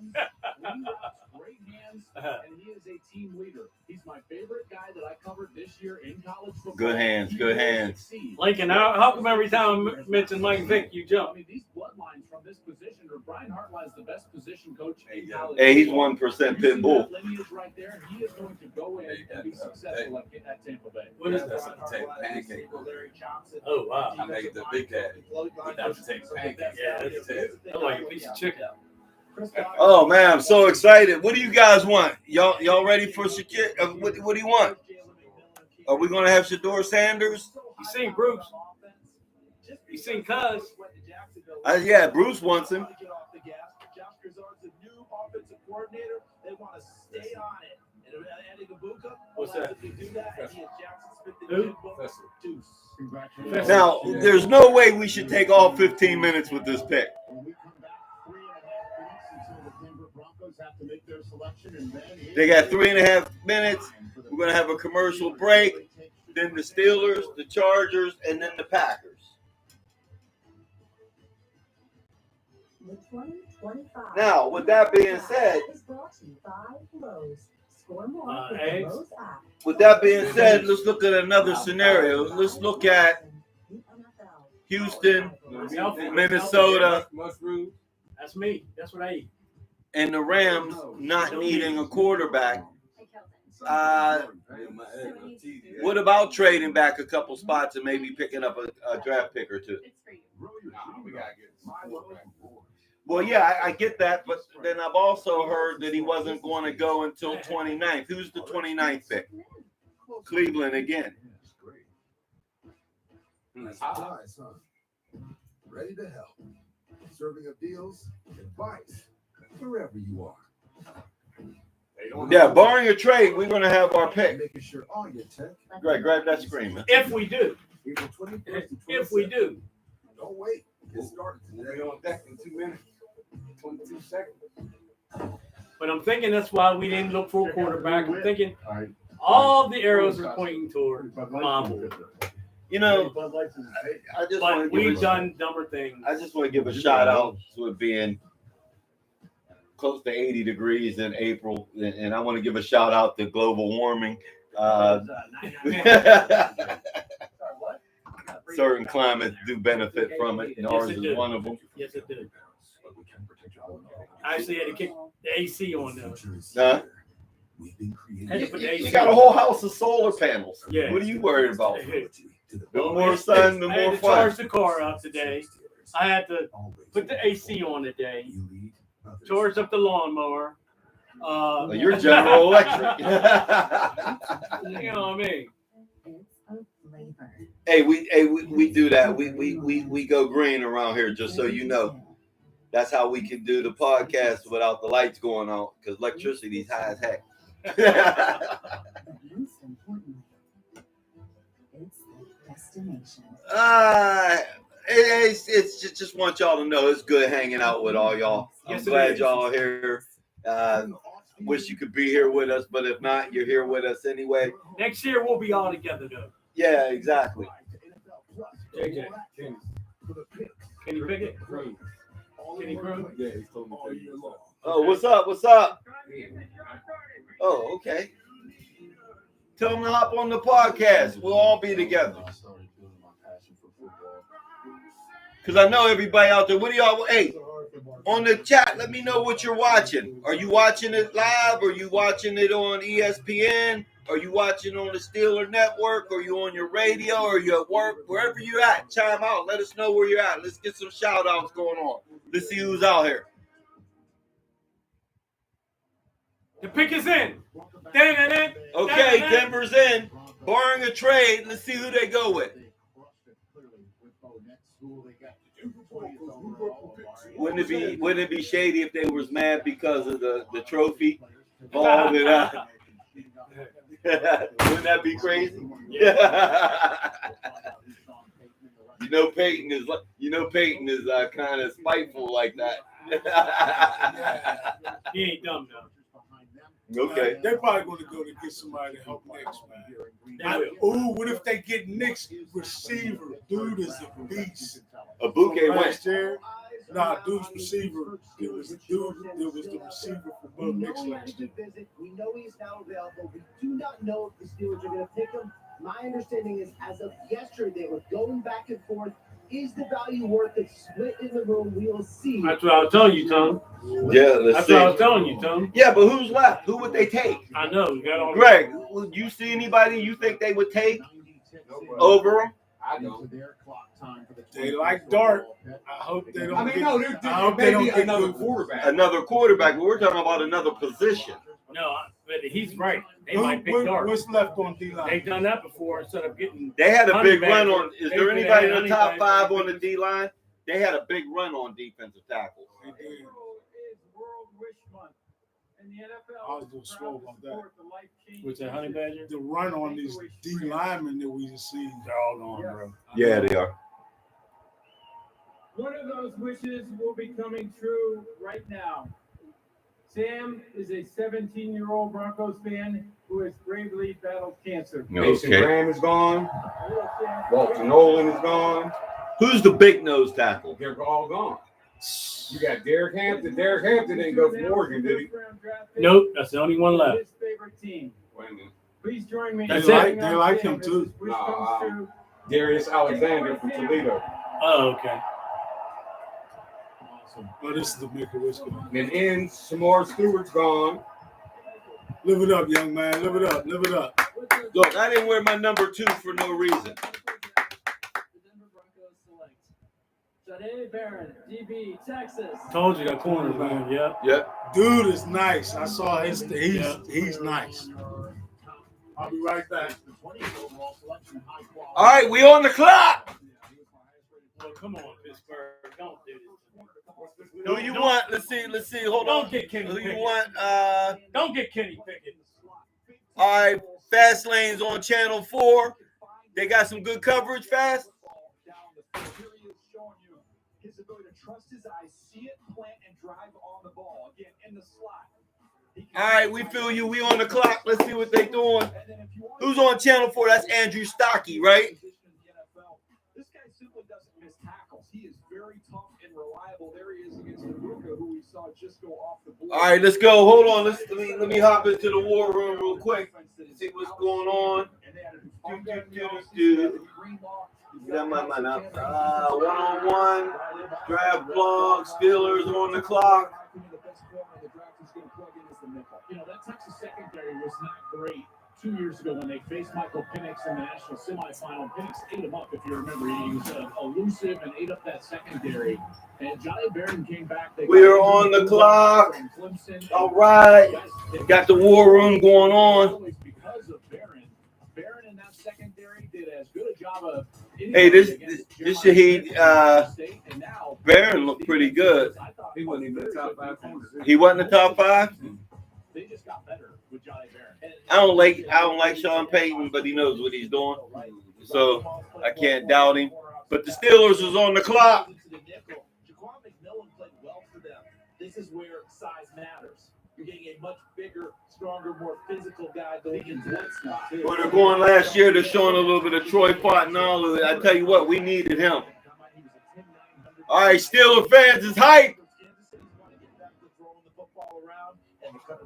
G: and he is a team leader. He's my favorite guy that I covered this year in college football.
C: Good hands, good hands.
B: Lincoln, how come every time I mention Mike Vick, you jump?
G: I mean, these bloodlines from this position, or Brian Hartline's the best position coach in college.
C: Hey, he's
G: football.
C: 1% pit bull.
G: That lineage right there. He is going to go in and be successful at Tampa Bay.
B: What is that?
H: That's a potato pancake.
B: Oh, wow.
H: I make the big daddy. That's a potato pancake.
B: Yeah, that's like a piece of chicken.
C: Oh man, I'm so excited. What do you guys want? Y'all ready for Shakir? What do you want? Are we gonna have Shador Sanders?
B: You seen Bruce? You seen Cuz?
C: Yeah, Bruce wants him.
B: What's that?
G: Who?
C: Now, there's no way we should take all 15 minutes with this pick. They got 3.5 minutes. We're going to have a commercial break. Then the Steelers, the Chargers, and then the Packers.
L: The 2025
C: Now, with that being said,
L: is brought to you by Lowe's. Score more with the
B: eggs.
L: Lowe's app.
C: with that being said, let's look at another scenario. Let's look at Houston, Minnesota,
H: Mushroom.
B: That's me. That's what I eat.
C: and the Rams not needing a quarterback. What about trading back a couple spots and maybe picking up a draft pick or two?
H: We gotta get
C: Well, yeah, I get that, but then I've also heard that he wasn't going to go until 29th. Who's the 29th pick? Cleveland again.
N: Supplies, huh? Ready to help. Serving of deals, advice, wherever you are.
C: Yeah, barring a trade, we're going to have our pick.
N: Making sure all your tech.
C: Greg, grab that screen, man.
B: If we do.
N: April 21st to
B: If we
N: 27th.
B: do.
N: Don't wait. Get started
H: We'll
N: today.
H: be on deck in 2 minutes. 22 seconds.
B: But I'm thinking that's why we didn't look for a quarterback. I'm thinking all the arrows are pointing toward Mambo.
C: You know, I just want
B: But
C: to
B: we've
C: give
B: done dumber things.
C: I just want to give a shout out to it being close to 80 degrees in April, and I want to give a shout out to global warming. Certain climates do benefit from it, and ours
B: Yes, it
C: is
B: do.
C: one of them.
B: Yes, it did. I actually had to kick the AC on though.
C: Huh?
B: Had to put the AC
C: You got a
B: on.
C: whole house of solar panels.
B: Yeah.
C: What are you worried about? The
B: Well,
C: more sun, the
B: I had
C: more
B: to
C: fun.
B: charge the car up today. I had to put the AC on today. Charge up the lawnmower.
C: You're General Electric.
B: You know what I mean?
C: Hey, we do that. We go green around here, just so you know. That's how we can do the podcast without the lights going on, because electricity's high as heck.
L: Most importantly, it's the destination.
C: It's just want y'all to know it's good hanging out with all y'all. I'm
B: Yes, it
C: glad
B: is.
C: y'all are here. Wish you could be here with us, but if not, you're here with us anyway.
B: Next year we'll be all together though.
C: Yeah, exactly.
B: JJ. Can you pick it? Can he grow?
H: Yeah, he's told me to.
C: Oh, what's up? What's up? Oh, okay. Tell them to hop on the podcast. We'll all be together. Because I know everybody out there. What do y'all? Hey, on the chat, let me know what you're watching. Are you watching it live? Are you watching it on ESPN? Are you watching on the Steeler Network? Are you on your radio? Are you at work? Wherever you're at, chime out. Let us know where you're at. Let's get some shout outs going on. Let's see who's out here.
B: The pick is in. Da-da-da,
C: Okay,
B: da-da-da.
C: Denver's in. Barring a trade, let's see who they go with. Wouldn't it be shady if they was mad because of the trophy ball? Wouldn't that be crazy? Peyton is kind of spiteful like that.
B: He ain't dumb though.
C: Okay.
A: They're probably going to go to get somebody to help Knicks, man. What if they get Knicks receiver? Dude is a beast.
C: A bouquet went.
A: There. Nah, dude's receiver. It was dude. It was the receiver for
S: We
A: Bo
S: know
A: Nix
S: he
A: last
S: has a
A: year.
S: good visit. We know he's now available. We do not know if the Steelers are going to pick him. My understanding is, as of yesterday, they were going back and forth. Is the value worth it? Split in the room. We will see.
B: That's what I was telling you, Tom.
C: Yeah, let's
B: That's
C: see.
B: what I was telling you, Tom.
C: Yeah, but who's left? Who would they take?
B: I know. You got all
C: Greg, would you see anybody you think they would take over him?
I: I don't.
A: They like Dart. I hope they don't.
I: I mean,
A: get,
I: no,
A: I hope they don't
I: maybe
A: get
I: another
A: good.
I: quarterback.
C: Another quarterback, but we're talking about another position.
B: No, but he's right. They might pick Dart.
A: What's left on D-line?
B: They've done that before instead of getting.
C: They had a big
B: Honey
C: run
B: Badger.
C: on. Is
B: They
C: there
B: could
C: anybody in
B: have
C: the
B: had
C: top
B: Honey
C: five
B: Badger.
C: on the D line? They had a big run on defensive tackles.
A: They did.
F: Is World Wish Month, and the NFL
A: I was
F: is
A: doing
F: proud
A: slow
F: to
A: about that.
F: support the life-changing
B: What's that, Honey Badger?
A: The run on these D linemen that we just see.
B: They're all gone, bro.
C: Yeah, they are.
F: One of those wishes will be coming true right now. Sam is a 17-year-old Broncos fan who has bravely battled cancer.
I: Mason
C: Okay.
I: Graham is gone. Walter Nolan is gone.
C: Who's the big nose tackle?
I: They're all gone. You got Derek Hampton. Derek Hampton didn't go from Oregon, did he?
B: Nope, that's the only one left.
F: His favorite team.
I: Wait a minute.
F: Please join me.
B: That's
F: in
B: it.
F: cheering
A: They
F: on
A: like
F: Sam
A: him
F: as
A: too.
F: his wish comes true.
I: Darius Alexander from Toledo.
B: Oh, okay.
A: Oh, this is the Make-A-Wish guy.
I: And then Shamar Stewart's gone.
A: Live it up, young man. Live it up. Live it up.
C: Look, I didn't wear my number 2 for no reason.
K: The Denver Broncos select Jahdae Barron, DB, Texas.
B: Told you that corner, man. Yeah.
C: Yep.
A: Dude is nice. I saw his.
B: Yeah.
A: He's nice. I'll be right back.
C: All right, we on the clock.
B: Well, come on, Pittsburgh. Don't do this.
C: Who you want? Let's see. Hold on.
B: Don't get Kenny
C: Who you
B: Pickett.
C: want?
B: Don't get Kenny Pickett.
C: All right, Fast Lane's on Channel 4. They got some good coverage, Fast.
G: Here he is showing you his ability to trust his eyes, see it, plant, and drive on the ball. Again, in the slot.
C: All right, we feel you. We on the clock. Let's see what they doing. Who's on Channel 4? That's Andrew Stocky, right?
G: This guy simply doesn't miss tackles. He is very tough and reliable. There he is against Luka, who we saw just go off the board.
C: All right, let's go. Hold on. Let me hop into the war room real quick. See what's going on. One-on-one, draft blog, Steelers on the clock.
H: You know, that Texas secondary was not great 2 years ago when they faced Michael Penix in the national semifinal. Penix ate him up, if you remember. He was elusive and ate up that secondary. And Jahdae Barron came back.
C: We're on the clock. All right. Got the war room going on.
H: Because of Barron in that secondary did as good a job of.
C: Hey, this Shaheed Barron looked pretty good.
I: He wasn't even in the top 5 corners.
C: He wasn't in the top 5.
H: They just got better with Jahdae Barron.
C: I don't like Sean Payton, but he knows what he's doing, so I can't doubt him. But the Steelers is on the clock.
K: Jaquan McMillan played well for them. This is where size matters. You're getting a much bigger, stronger, more physical guy that can blitz now, too.
C: When they're going last year, they're showing a little bit of Troy Polamalu. I tell you what, we needed him. All right, Steelers fans is hype.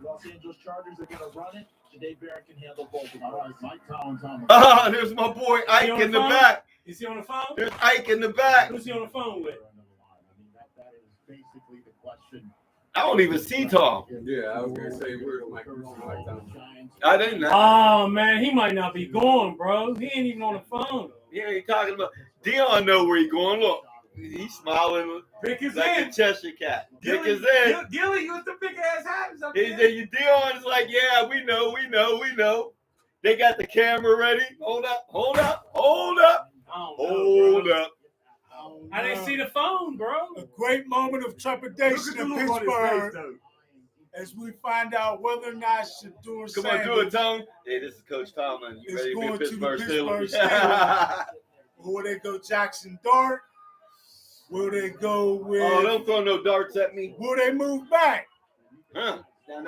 K: Los Angeles Chargers are going to run it. Jahdae Barron can handle both of them.
H: All right, Mike Collins on the
C: Ah, there's my boy Ike in the back.
B: Is he on the phone?
C: There's Ike in the back.
B: Who's he on the phone with?
H: That is basically the question.
C: I don't even see Tom.
I: Yeah, I was gonna say where's Mike Thompson?
C: I didn't know.
B: Oh, man, he might not be going, bro. He ain't even on the phone.
C: Yeah, he talking about Dion know where he going. Look, he's smiling
B: Vic is
C: like
B: in.
C: a Cheshire cat. Dick is in.
B: Gilly, you with the big ass hats up
C: He
B: there.
C: said, Dion is like, yeah, we know. They got the camera ready. Hold up.
B: I didn't see the phone, bro.
A: A great moment of trepidation in Pittsburgh as we find out whether or not Shedeur
C: Come on, do it,
A: Sanders
C: Tom. Hey, this is Coach Tomlin. You
A: is
C: ready to be a
A: going to the
C: Pittsburgh
A: Pittsburgh
C: Steelers?
A: Steelers. Or will they go Jackson Dart? Will they go with?
C: Oh, don't throw no darts at me.
A: Will they move back?
C: Huh.
A: Will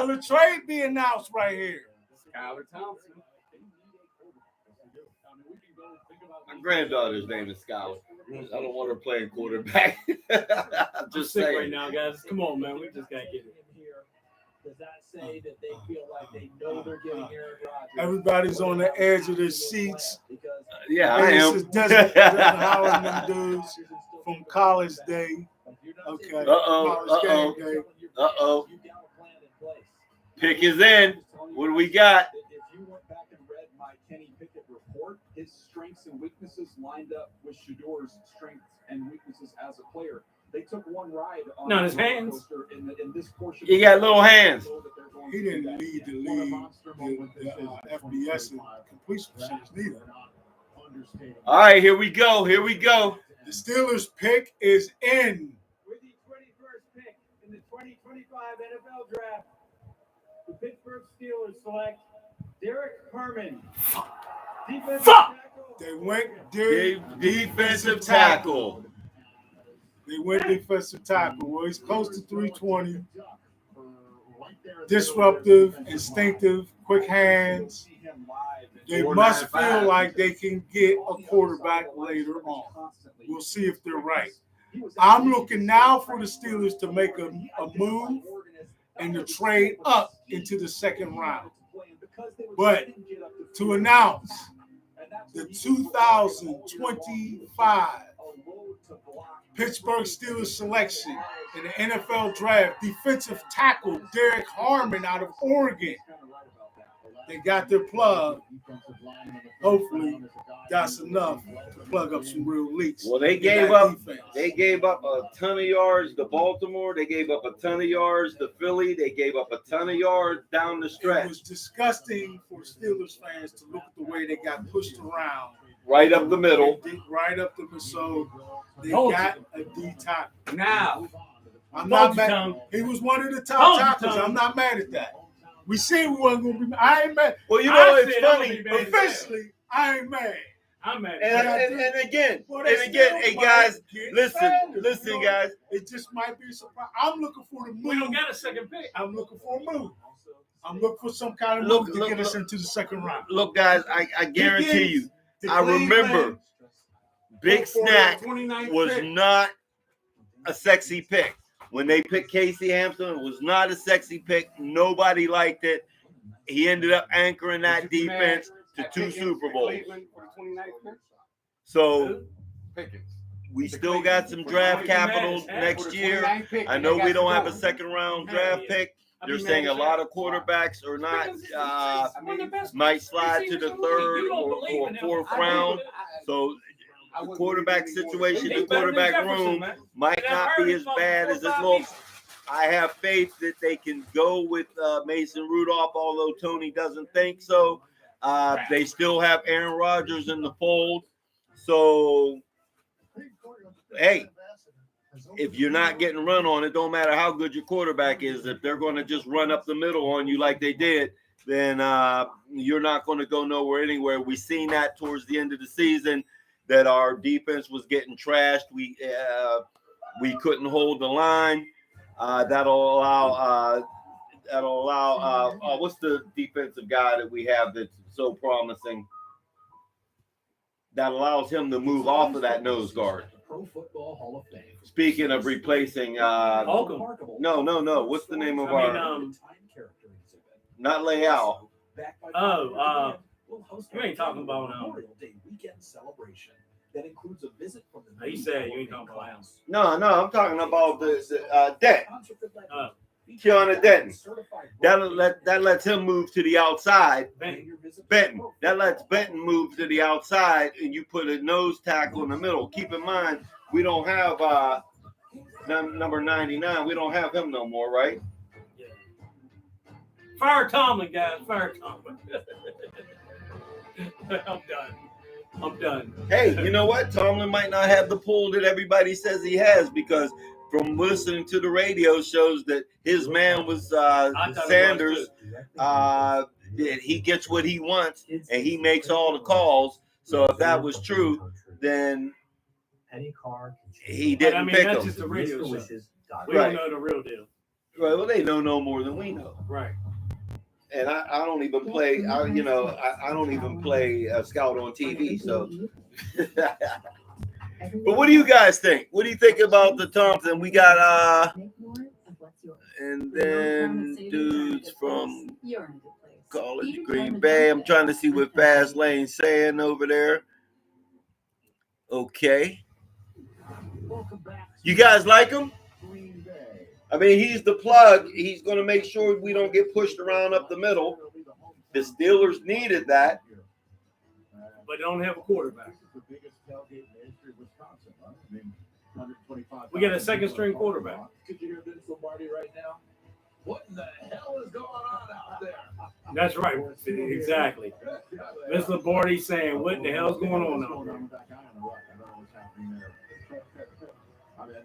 A: the trade be announced right here?
I: Skylar Thompson.
C: My granddaughter's name is Skylar.
I: I don't want her playing quarterback.
B: I'm
I: Just
B: sick
I: saying.
B: right now, guys. Come on, man. We just gotta get it.
K: Does that say that they feel like they know they're getting Aaron Rodgers?
A: Everybody's on the edge of their seats.
I: Yeah,
A: And
I: I
A: this
I: am.
A: is Desmond Howard and them dudes from college day. Okay. College game day.
I: Uh-oh. Pick is in. What do we got?
G: If you went back and read my Kenny Pickett report, his strengths and weaknesses lined up with Shador's strengths and weaknesses as a player. They took one ride on
B: Not his
G: the roller
B: hands.
G: coaster in this portion.
I: He got little hands.
A: He didn't lead the league, the FBS and completion percentage neither.
I: All right, here we go. Here we go.
A: The Steelers pick is in.
F: With the 21st pick in the 2025 NFL Draft, the Pittsburgh Steelers select Derek Herman. Defensive tackle.
A: They went
I: Defensive tackle.
A: They went defensive tackle. Well, he's close to 320. Disruptive, instinctive, quick hands. They must feel like they can get a quarterback later on. We'll see if they're right. I'm looking now for the Steelers to make a move and to trade up into the second round. But to announce the 2025 Pittsburgh Steelers selection in the NFL Draft, defensive tackle Derek Harmon out of Oregon. They got their plug. Hopefully, that's enough to plug up some real leaks.
I: Well, they gave up a ton of yards to Baltimore. They gave up a ton of yards to Philly. They gave up a ton of yards down the
A: It
I: stretch.
A: was disgusting for Steelers fans to look at the way they got pushed around.
I: Right up the middle.
A: Right up the middle. So they
B: Told
A: got a D tackle.
B: Now.
A: I'm not
B: Told you,
A: mad.
B: Tom.
A: He was one of the
B: Told
A: top
B: you,
A: tackles.
B: Tom.
A: I'm not mad at that. We said we wasn't going to be. I ain't mad.
I: Well, you know,
A: I
I: it's
A: said
I: funny.
A: I'm gonna be mad. Officially, I ain't mad.
B: I'm mad.
I: And again,
A: Well, they
I: and again,
A: still
I: hey
A: might
I: guys,
A: get
I: listen,
A: Sanders, you know?
I: guys.
A: It just might be a surprise. I'm looking for the move.
B: We don't got a second pick.
A: I'm looking for a move. I'm looking for some kind of
I: Look,
A: move to
I: look,
A: get us
I: look.
A: into the second round.
I: Look, guys, I guarantee you,
A: to
I: I remember Big
A: for
I: Snack
A: the 29th
I: was
A: pick.
I: not a sexy pick. When they picked Casey Hampton, it was not a sexy pick. Nobody liked it. He ended up anchoring that defense to 2 Super Bowls. So we still got some draft capital next year. I know we don't have a second round draft pick. They're saying a lot of quarterbacks are not might slide to the third or fourth round. So the quarterback situation, the quarterback room might not be as bad as it looks. I have faith that they can go with Mason Rudolph, although Tony doesn't think so. They still have Aaron Rodgers in the fold. So, hey, if you're not getting run on, it don't matter how good your quarterback is. If they're going to just run up the middle on you like they did, then you're not going to go nowhere anywhere. We seen that towards the end of the season that our defense was getting trashed. We couldn't hold the line. That'll allow what's the defensive guy that we have that's so promising that allows him to move off of that nose guard.
K: Pro Football Hall of Fame.
I: Speaking of replacing
B: Holcomb.
I: No. What's the name of not Leal.
B: You ain't talking about
K: Memorial Day weekend celebration that includes a visit from the
B: He said you ain't talking about House.
I: No, I'm talking about the Denton. Keanu Denton. That lets him move to the outside. Benton. That lets Benton move to the outside, and you put a nose tackle in the middle. Keep in mind, we don't have number 99. We don't have him no more, right?
B: Fire Tomlin, guys. Fire Tomlin. I'm done.
I: Hey, you know what? Tomlin might not have the pull that everybody says he has, because from listening to the radio shows that his man was Sanders, he gets what he wants and he makes all the calls. So if that was true, then he didn't pick
B: that's
I: him.
B: just the radio show. We
I: Right.
B: don't know the real deal.
I: Right. Well, they know no more than we know.
B: Right.
I: And I don't even play. I don't even play Scout on TV. So
T: But what do you guys think? What do you think about the Thompson? We got and then dudes from College Green Bay. I'm trying to see what Fast Lane's saying over there. Okay. You guys like him? I mean, he's the plug. He's going to make sure we don't get pushed around up the middle. The Steelers needed that.
B: But they don't have a quarterback. We got a second string quarterback.
G: Could you hear Vince Lombardi right now? What in the hell is going on out there?
B: That's right. Exactly. Vince Lombardi saying, what the hell's going on out there?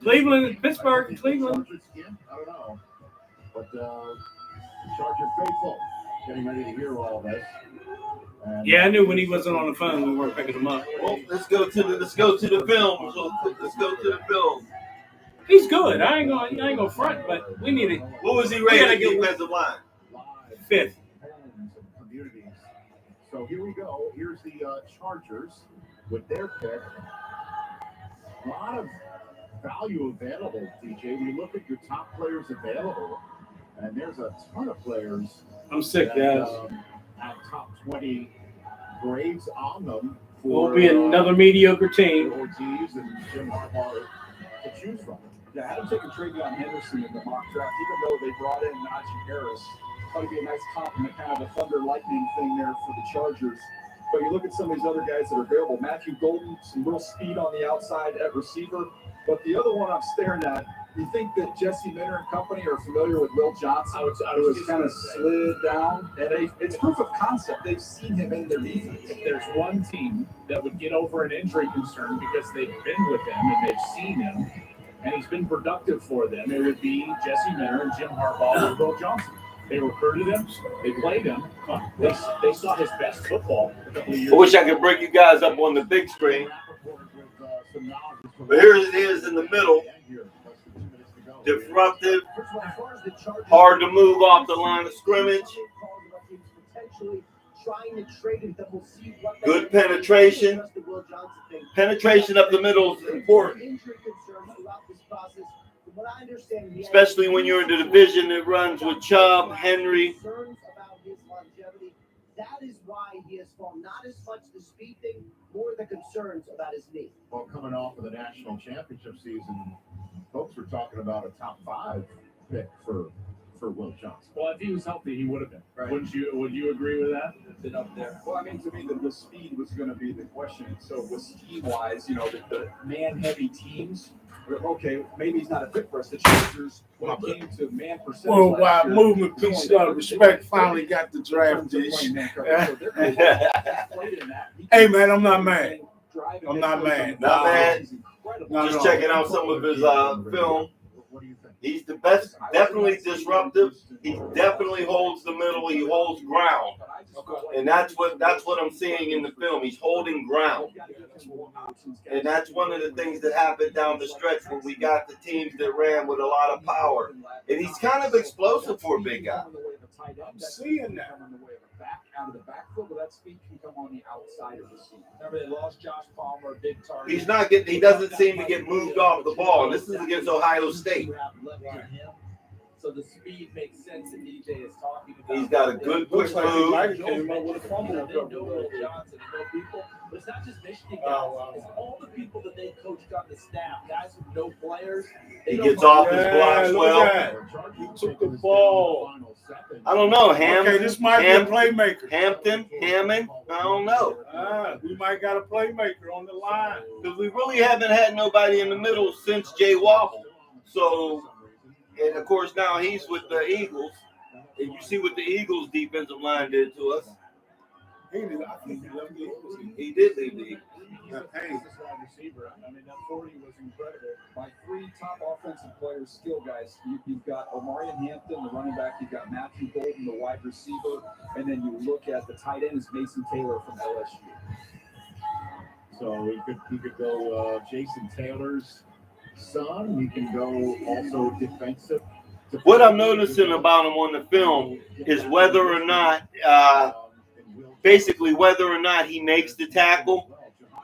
B: Cleveland, Pittsburgh, Cleveland.
H: I don't know. But Charger faithful getting ready to hear all this.
B: Yeah, I knew when he wasn't on the phone we weren't picking him up.
T: Well, let's go to the film. So let's go to the film.
B: He's good. I ain't gonna front, but we need it.
T: What was he rated defensive line?
B: 5th.
H: So here we go. Here's the Chargers with their pick. A lot of value available, DJ. We look at your top players available, and there's a ton of players.
B: I'm sick, guys.
H: At top 20 grades on them.
B: We'll be another mediocre team.
H: Ortiz and Jim Harbaugh to choose from.
G: Yeah, I had him taking Travion Henderson in the mock draft, even though they brought in Najee Harris. Thought it'd be a nice compliment, kind of a thunder lightning thing there for the Chargers. But you look at some of these other guys that are available. Matthew Golden, some real speed on the outside at receiver. But the other one I'm staring at, you think that Jesse Minter and company are familiar with Will Johnson? Who was kind of slid down. And it's proof of concept. They've seen him in their defense.
H: If there's one team that would get over an injury concern because they've been with him and they've seen him, and he's been productive for them, it would be Jesse Minter and Jim Harbaugh and Will Johnson. They recruited him. They played him. They saw his best football a couple of years
T: I wish I could bring you guys up on the big screen. But here it is in the middle. Disruptive. Hard to move off the line of scrimmage. Good penetration. Penetration up the middle is important. Especially when you're in the division that runs with Chubb, Henry.
S: That is why he has fallen. Not as much the speed thing, more the concerns about his knee.
H: Well, coming off of the national championship season, folks were talking about a top 5 pick for Will Johnson.
G: Well, if he was healthy, he would have been. Right. Would you agree with that? Been up there. Well, I mean, to me, the speed was going to be the question. So, with scheme-wise, the man-heavy teams, okay, maybe he's not a fit for us. The Chargers, when it came to man percentage,
A: worldwide movement, peace, love, respect, finally got the draft dish. Hey, man, I'm not mad. I'm not mad.
T: Not mad. Just checking out some of his film. He's the best, definitely disruptive. He definitely holds the middle. He holds ground, and that's what I'm seeing in the film. He's holding ground, and that's one of the things that happened down the stretch when we got the teams that ran with a lot of power. And he's kind of explosive for a big guy.
G: I'm seeing that. Out of the backfield, but that speed can come on the outside of the scene. Remember, they lost Josh Palmer, big target.
T: He doesn't seem to get moved off the ball. This is against Ohio State.
K: So the speed makes sense that DJ is talking about.
T: He's got a good quick move.
K: But it's not just Michigan guys. It's all the people that they coached on the staff. Guys who know players.
T: He gets off his blocks well.
A: He took the ball.
T: I don't know.
A: This might be a playmaker.
T: Hammond. I don't know.
A: We might got a playmaker on the line.
T: Because we really haven't had nobody in the middle since Jay Wobble. So, and of course now he's with the Eagles. And you see what the Eagles defensive line did to us.
A: I think he left the Eagles.
T: He did leave the Eagles.
G: Receiver. I mean, that 40 was incredible. My 3 top offensive players, skill guys. You've got Omarion Hampton, the running back. You've got Matthew Golden, the wide receiver. And then you look at the tight end is Mason Taylor from LSU.
H: So he could go Jason Taylor's son. He can go also defensive.
T: What I'm noticing about him on the film is whether or not he makes the tackle.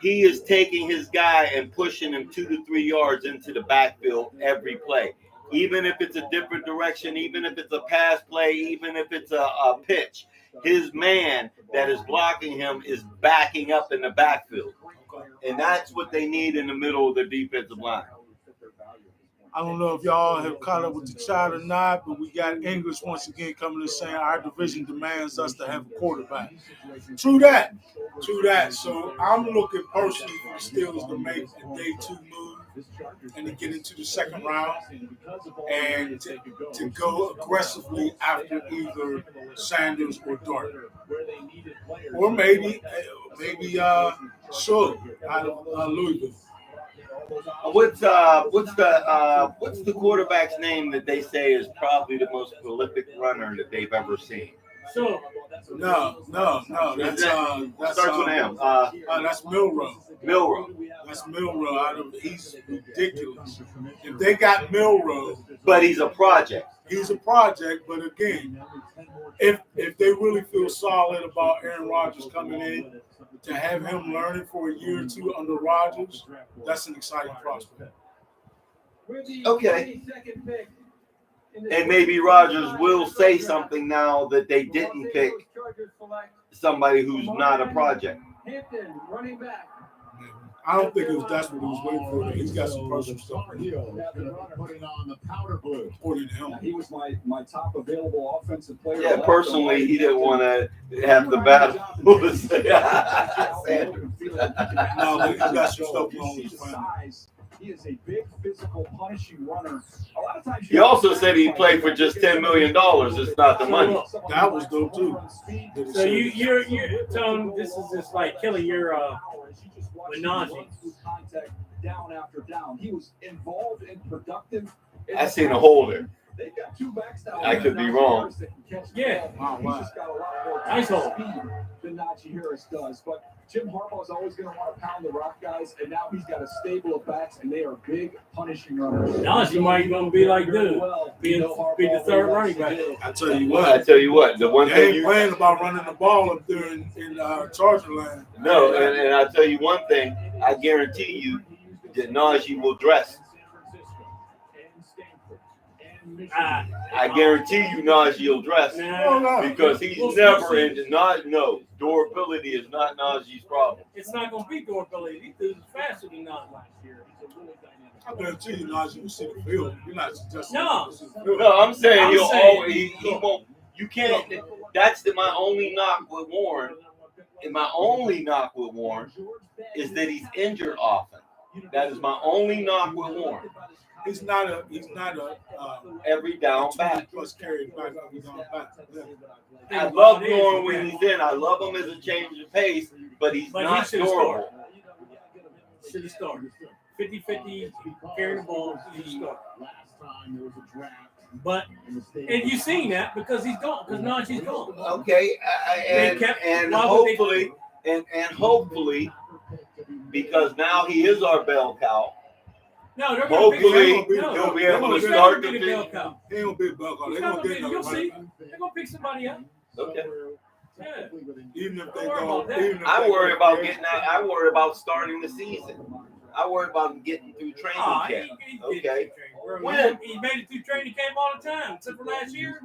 T: he is taking his guy and pushing him 2 to 3 yards into the backfield every play. Even if it's a different direction, even if it's a pass play, even if it's a pitch, his man that is blocking him is backing up in the backfield. And that's what they need in the middle of the defensive line.
A: I don't know if y'all have caught up with the chat or not, but we got English once again coming in saying our division demands us to have a quarterback. True that. So I'm looking personally for the Steelers to make a day 2 move and to get into the second round and to go aggressively after either Sanders or Dart. Or maybe Shug out of Louisville.
T: What's the quarterback's name that they say is probably the most prolific runner that they've ever seen?
B: So
A: no. That's
T: starts with M.
A: That's Milroe. That's Milroe. He's ridiculous. If they got Milroe,
T: but he's a project.
A: He's a project, but again, if they really feel solid about Aaron Rodgers coming in, to have him learning for a year or two under Rodgers, that's an exciting prospect.
T: Okay. And maybe Rodgers will say something now that they didn't pick somebody who's not a project.
A: I don't think that's what he was waiting for. He's got some personal stuff.
H: Putting on the powder blue.
G: He was my top available offensive player.
T: Yeah, personally, he didn't want to have the battle.
G: No, but
A: he's got some stuff wrong with his
G: size. He is a big, physical, punishing runner. A lot of times
T: he also said he played for just $10 million. It's not the money.
A: That was dope too.
B: So you're telling this is just like killing your Najee.
G: Down after down. He was involved and productive.
T: I seen a hole there.
G: They've got 2 backs now.
T: I could be wrong.
B: Yeah.
G: He's just got a lot more
B: nice hole
G: speed than Najee Harris does. But Jim Harbaugh is always going to want to pound the rock guys, and now he's got a stable of backs, and they are big punishing runners.
B: Najee might going to be like dude, be the third running back.
A: I tell you what.
T: The one
A: they
T: thing
A: ain't
T: you
A: playing about running the ball up there in Charger land.
T: No, and I tell you one thing. I guarantee you that Najee will dress. I guarantee you Najee will dress because he's never in the durability is not Najee's problem.
B: It's not going to be durability. He's faster than Najee last year.
A: I guarantee you Najee will see the field. You're not suggesting.
T: No, I'm saying he'll always he won't. You can't. That's my only knock with Warren. And my only knock with Warren is that he's injured often. That is my only knock with Warren.
A: He's not a
T: every down back.
A: Plus carried back every down back.
T: I love Warren when he's in. I love him as a change of pace, but he's not durable.
B: Should have started. 50-50 carrying the ball.
H: Last time there was a draft.
B: But and you've seen that because he's gone, because Najee's gone.
T: Okay, and hopefully, because now he is our bell cow.
B: No, they're
T: hopefully he'll be able to start the
B: bell cow.
A: He ain't gonna be a bell cow. They're gonna get
B: You'll see. They're gonna pick somebody up.
T: Okay.
B: Yeah.
A: Even if they don't.
T: I worry about getting out. I worry about starting the season. I worry about him getting through training camp. Okay.
B: When he made it through training camp all the time, except for last year.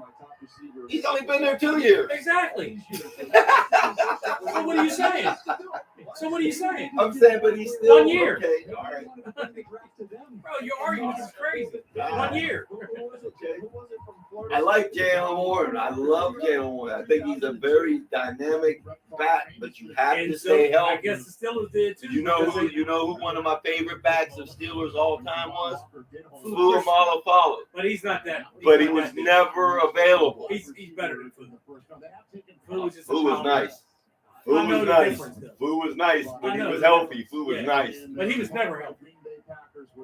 T: He's only been there 2 years.
B: Exactly. So what are you saying?
T: I'm saying, but he's still
B: 1 year.
T: Okay. All right.
B: Bro, your argument is crazy. 1 year.
T: I like Jalen Warren. I love Jalen Warren. I think he's a very dynamic back, but you have to stay healthy.
B: I guess the Steelers did too.
T: You know who one of my favorite backs of Steelers all time was? Fulu Malafala.
B: But he's not that.
T: But he was never available.
B: He's better than Fulu.
T: Fulu was nice. Fulu was nice. Fulu was nice, but he was healthy. Fulu was nice.
B: But he was never healthy.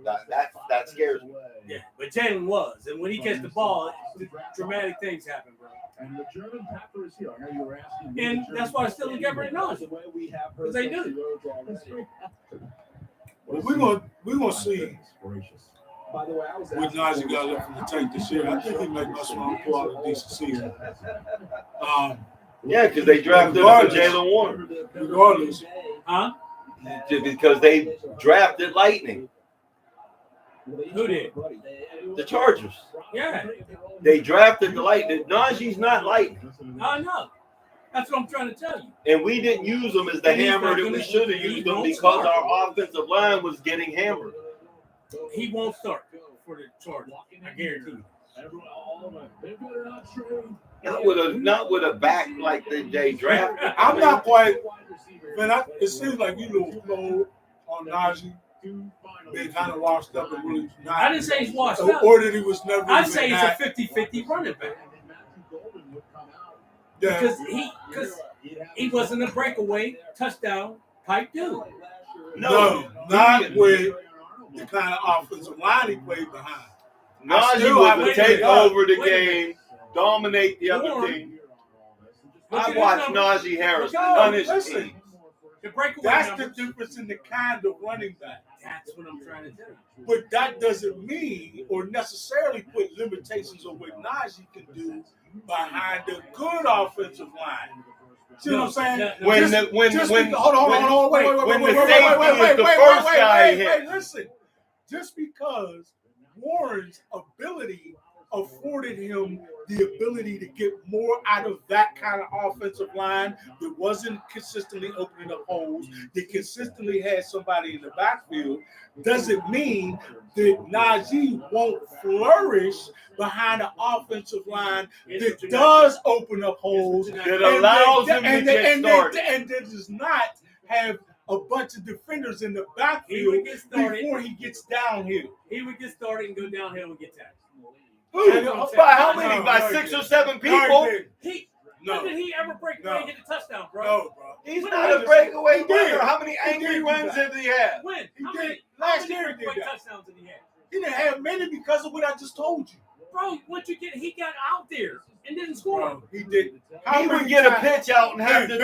T: That scares me.
B: Yeah, but Jalen was, and when he gets the ball, dramatic things happen, bro.
H: And the German Packer is here. I know you were asking.
B: And that's why I still get very knowledge. Because they do.
A: Well, we're gonna see
G: By the way, I was
A: what Najee got left in the tank this year. I think he may mess around and pull out a decent season.
T: Yeah, because they drafted Jalen Warren.
A: Regardless,
T: because they drafted Lightning.
B: Who did?
T: The Chargers.
B: Yeah.
T: They drafted the Lightning. Najee's not Lightning.
B: I know. That's what I'm trying to tell you.
T: And we didn't use them as the hammer that we should have used them because our offensive line was getting hammered.
B: He won't start for the Chargers. I guarantee you.
T: Not with a back like they drafted.
A: I'm not quite. Man, it seems like you little slow on Najee. They kind of washed up and really.
B: I didn't say he's washed up.
A: Or that he was never.
B: I'd say he's a 50-50 running back.
A: Yeah.
B: Because he wasn't a breakaway touchdown type dude.
A: No, not with the kind of offensive line he played behind.
T: Najee was to take over the game, dominate the other team. I watched Najee Harris punish teams.
A: That's the difference in the kind of running back.
B: That's what I'm trying to tell you.
A: But that doesn't mean or necessarily put limitations on what Najee can do behind a good offensive line. See what I'm saying?
T: When the
A: wait, listen. Just because Warren's ability afforded him the ability to get more out of that kind of offensive line that wasn't consistently opening up holes, that consistently had somebody in the backfield, doesn't mean that Najee won't flourish behind an offensive line that does open up holes,
T: that allows him to get started.
A: And that does not have a bunch of defenders in the backfield before he gets downhill.
B: He would get started and go downhill and get tackled.
T: By how many? By 6 or 7 people?
B: When did he ever break away and get a touchdown, bro?
A: No, bro.
T: He's not a breakaway runner. How many angry runs have he had?
B: When?
A: Last year he did that.
B: Touchdowns did he have?
A: He didn't have many because of what I just told you.
B: Bro, he got out there and didn't score.
A: Bro, he didn't.
T: He would get a pitch out and have to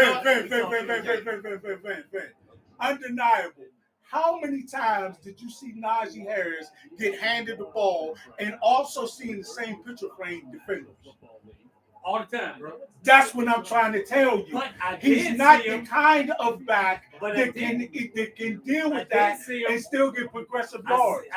A: undeniable. How many times did you see Najee Harris get handed the ball and also see in the same picture frame defenders?
B: All the time, bro.
A: That's what I'm trying to tell you. He's not the kind of back that can deal with that and still get progressive yards.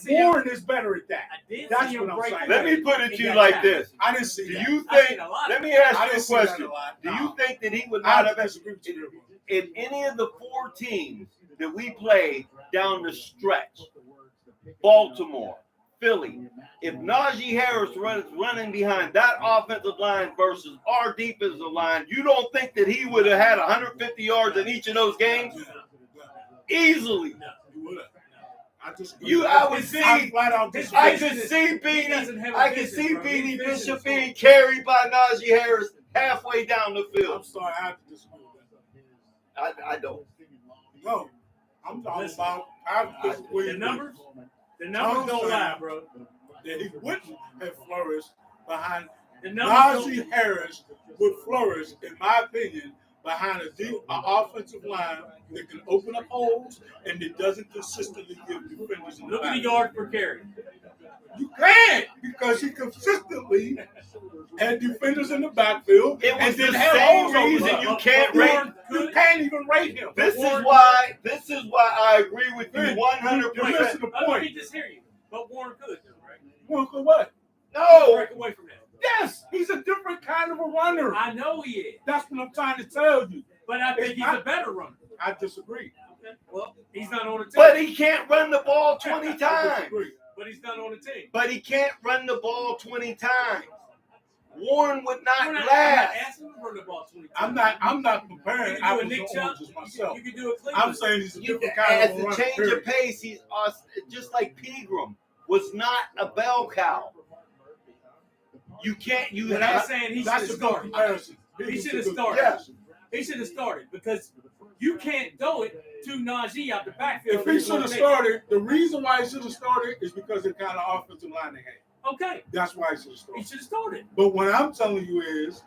A: Warren is better at that. That's what I'm saying.
T: Let me put it to you like this.
A: I didn't see
T: Do
A: that.
T: you think? Let me ask you a question. Do you think that he would not have in any of the 4 teams that we play down the stretch, Baltimore, Philly, if Najee Harris runs running behind that offensive line versus our defensive line, you don't think that he would have had 150 yards in each of those games? Easily. I could see Beanie Bishop being carried by Najee Harris halfway down the field.
A: I'm sorry, I have to disagree with that.
T: I don't.
A: No, I'm talking about
B: the numbers. The numbers don't lie, bro.
A: That he wouldn't have flourished behind
B: Najee
A: Harris would flourish, in my opinion, behind a deep offensive line that can open up holes and that doesn't consistently give defenders in the
B: Look at the yards per carry.
A: You can't, because he consistently had defenders in the backfield.
T: It was the same reason you can't rate.
A: You can't even rate him.
T: This is why I agree with you 100%.
B: Let me just hear you. But Warren could, right?
A: Warren could what?
T: No.
B: Break away from that.
A: Yes, he's a different kind of a runner.
B: I know he is.
A: That's what I'm trying to tell you.
B: But I think he's a better runner.
A: I disagree.
B: Okay. Well, he's not on the team.
T: But he can't run the ball 20 times.
B: But he's not on the team.
T: But he can't run the ball 20 times. Warren would not
B: I'm not
T: last.
B: asking him to run the ball 20 times.
A: I'm not comparing
B: You can
A: apples
B: do a Nick
A: to
B: Chubb.
A: oranges myself.
B: You can do a Cleveland.
A: I'm saying he's a different kind
T: As
A: of a
T: the
A: runner.
T: change
A: period.
T: of pace, he's just like Pegram was not a bell cow. You can't. You
B: But
T: have.
B: I'm saying he should
A: That's
B: have
A: a good
B: started.
A: comparison.
B: He should have started.
T: Yeah.
B: He should have started because you can't throw it to Najee out the backfield.
A: If he should have started, the reason why he should have started is because of the kind of offensive line they had.
B: Okay.
A: That's why he should have
B: He
A: started.
B: should have started.
A: But what I'm telling you is,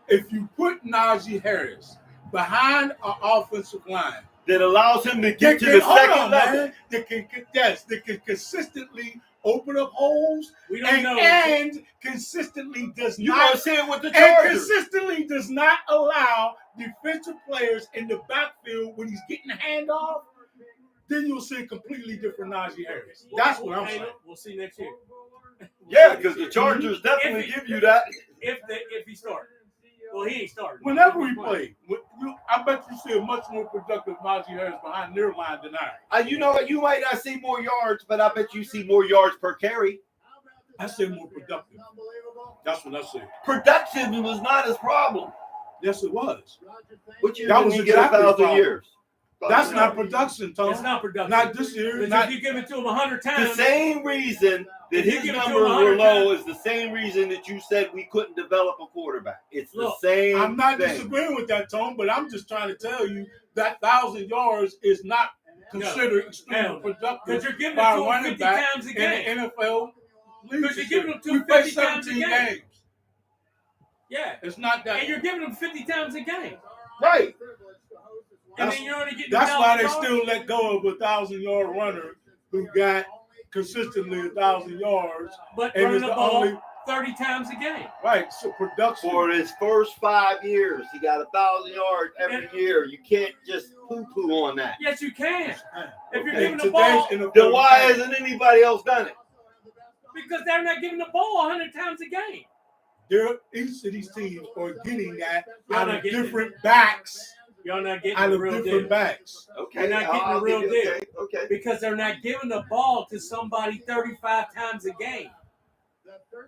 A: if you put Najee Harris behind an offensive line
T: that allows him to get to
A: That
T: the
A: can- hold
T: second
A: on,
T: level.
A: man. That can consistently open up holes
B: We don't know.
A: and consistently does
T: You
A: not
T: gonna see it with the
A: and
T: Chargers.
A: consistently does not allow defensive players in the backfield when he's getting the handoff. Then you'll see a completely different Najee Harris. That's what I'm
B: Hey,
A: saying.
B: we'll see next year.
T: Yeah, because the Chargers definitely give you that.
B: If he started. Well, he ain't started.
A: Whenever we play, I bet you see a much more productive Najee Harris behind their line than I.
T: You know what? You might not see more yards, but I bet you see more yards per carry.
A: I say more productive. That's what I say.
T: Production was not his problem.
A: Yes, it was.
T: Which year
A: That
T: did
A: was
T: he get
A: exactly the
T: 1,000
A: problem.
T: years?
A: That's not production, Tom.
B: It's not production.
A: Not this year.
B: Because
A: Not
B: if you give it to him 100
T: The
B: times,
T: same reason that
B: If you
T: his
B: give it to
T: numbers
B: him
T: were
B: 100
T: low
B: times-
T: is the same reason that you said we couldn't develop a quarterback. It's
B: Look,
T: the same
A: I'm not
T: thing.
A: disagreeing with that, Tom, but I'm just trying to tell you that 1,000 yards is not considered extremely
B: Hell no.
A: productive
B: Because you're giving
A: by
B: it to him
A: running
B: 50
A: back
B: times a
A: in
B: game.
A: the NFL league.
B: Because you're giving them to
A: We
B: him
A: play
B: 50 times a
A: 17
B: game.
A: games.
B: Yeah.
A: It's not that.
B: And you're giving them 50 times a game.
T: Right.
B: And then you're only getting
A: That's why they
B: 1,000
A: still
B: yards.
A: let go of a 1,000-yard runner who got consistently 1,000 yards.
B: But
A: and
B: running
A: is
B: the
A: the
B: ball
A: only
B: 30 times a game.
A: right. So production.
T: For his first 5 years, he got 1,000 yards every year. You can't just poo-poo on that.
B: Yes, you can. If you're
T: Okay.
B: giving the ball,
T: Then why hasn't anybody else done it?
B: because they're not giving the ball 100 times a game.
A: Each of these teams are getting that
B: Y'all
A: out
B: not
A: of
B: getting
A: different backs.
B: You're not getting
A: Out
B: the
A: of
B: real
A: different
B: deal.
A: backs.
T: Okay.
B: You're not getting
T: I'll
B: the real
T: give you-
B: deal.
T: Okay.
B: Because they're not giving the ball to somebody 35 times a game.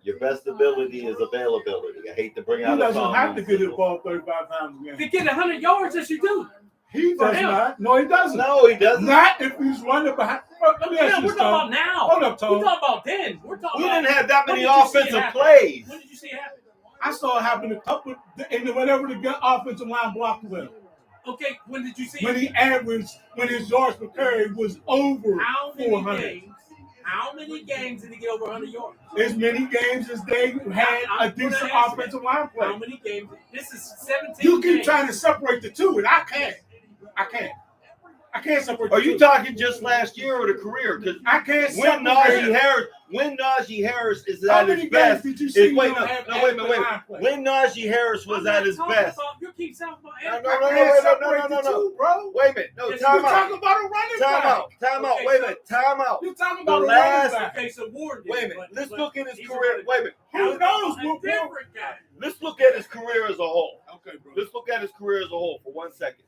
T: Your best ability is availability. I hate to bring
A: He
T: out a
A: doesn't
T: song.
A: have to get the ball 35 times a game.
B: To get 100 yards, yes, you do.
A: He
B: For
A: does
B: him.
A: not. No, he doesn't.
T: No, he doesn't.
A: Not if he's running behind. Let me ask
B: Yeah,
A: you
B: we're
A: this,
B: talking
A: Tom.
B: about now.
A: Hold up, Tom.
B: We're talking about then. We're talking
T: We
B: about.
T: didn't have that
B: When
T: many
B: did you see it
T: offensive
B: happen?
T: plays.
B: When did you see it happen?
A: I saw it happen a couple whenever the offensive line blocked well.
B: Okay, when did you see
A: When
B: it?
A: he averaged, when his yards per carry was over
B: How many
A: 400.
B: games? How many games did he get over 100 yards?
A: As many games as they had
B: I'm
A: a decent
B: gonna ask you
A: offensive
B: that.
A: line play.
B: How many games? This is 17
A: You keep
B: games.
A: trying to separate the two, and I can't. I can't separate the
T: Are
A: two.
T: you talking just last year or the career? Because
A: I can't
T: when
A: separate.
T: Najee Harris is
A: How
T: at
A: many
T: his
A: games
T: best.
A: did you see
T: Wait
A: him
T: a
A: have
T: minute. Wait a minute.
A: line play?
T: When Najee Harris was
B: I'm
T: at
B: not
T: his
B: talking
T: best.
B: about- you keep talking about
T: No,
A: I
T: no,
A: can't separate
T: no,
A: the two, bro.
T: Wait a minute. No,
B: Yes,
T: time
A: You're
T: out.
A: talking about a running
T: Time
A: back.
T: out. Time out.
B: Okay,
T: Wait a
B: so-
T: minute. Time out.
A: You're talking
T: The
A: about a
T: last-
A: running back.
B: Okay, so Ward did.
T: Wait a minute.
B: but-
T: Let's
B: but
T: look at his
B: he's
T: career.
B: running-
T: Wait a minute.
A: Who knows?
B: A different guy.
T: Let's look at his career as a whole.
A: Okay, bro.
T: Let's look at his career as a whole for 1 second.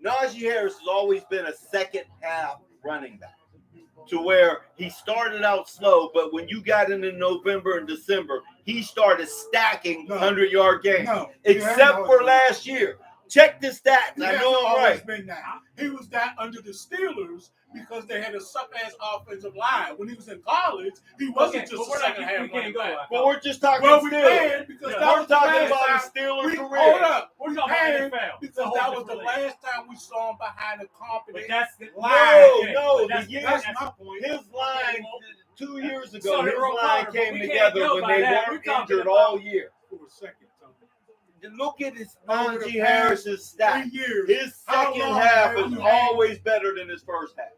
T: Najee Harris has always been a second half running back, to where he started out slow, but when you got into November and December, he started stacking 100-yard games.
A: No,
T: except for last year. Check the stats. I know I'm right.
A: Been that. He was that under the Steelers because they had a suck-ass offensive line. When he was in college, he wasn't
B: Okay,
A: just
B: but
A: a
B: we're not-
A: second
B: we
A: half
B: can't
A: running
B: go
A: back.
B: out.
T: But we're just talking
A: Well, we
T: Steelers.
A: can because that
T: We're
A: was the
T: talking
A: last
T: about
A: time
T: his Steelers
A: we,
T: career.
A: Hold up.
B: We're
A: We
B: talking about
A: can
B: NFL.
A: because
B: It's a whole
A: that was the
B: different league.
A: last time we saw him behind a competent
B: But that's the
A: line.
T: No,
B: That's-
T: the year,
A: That's my point.
T: his line 2 years
B: So
T: ago,
B: did
T: his
B: Earl
T: line
B: Carter, but
T: came
B: we can't
T: together
B: go
T: when
B: by
T: they
B: that.
T: weren't
B: We're talking
T: injured
B: about-
T: all year.
A: For a second, Tom.
T: Look at his
A: Over the
T: Najee
A: past
T: Harris's stats.
A: 3 years.
T: His
A: How
T: second
A: long
T: half
A: have
T: is
A: you had-
T: always better than his first half.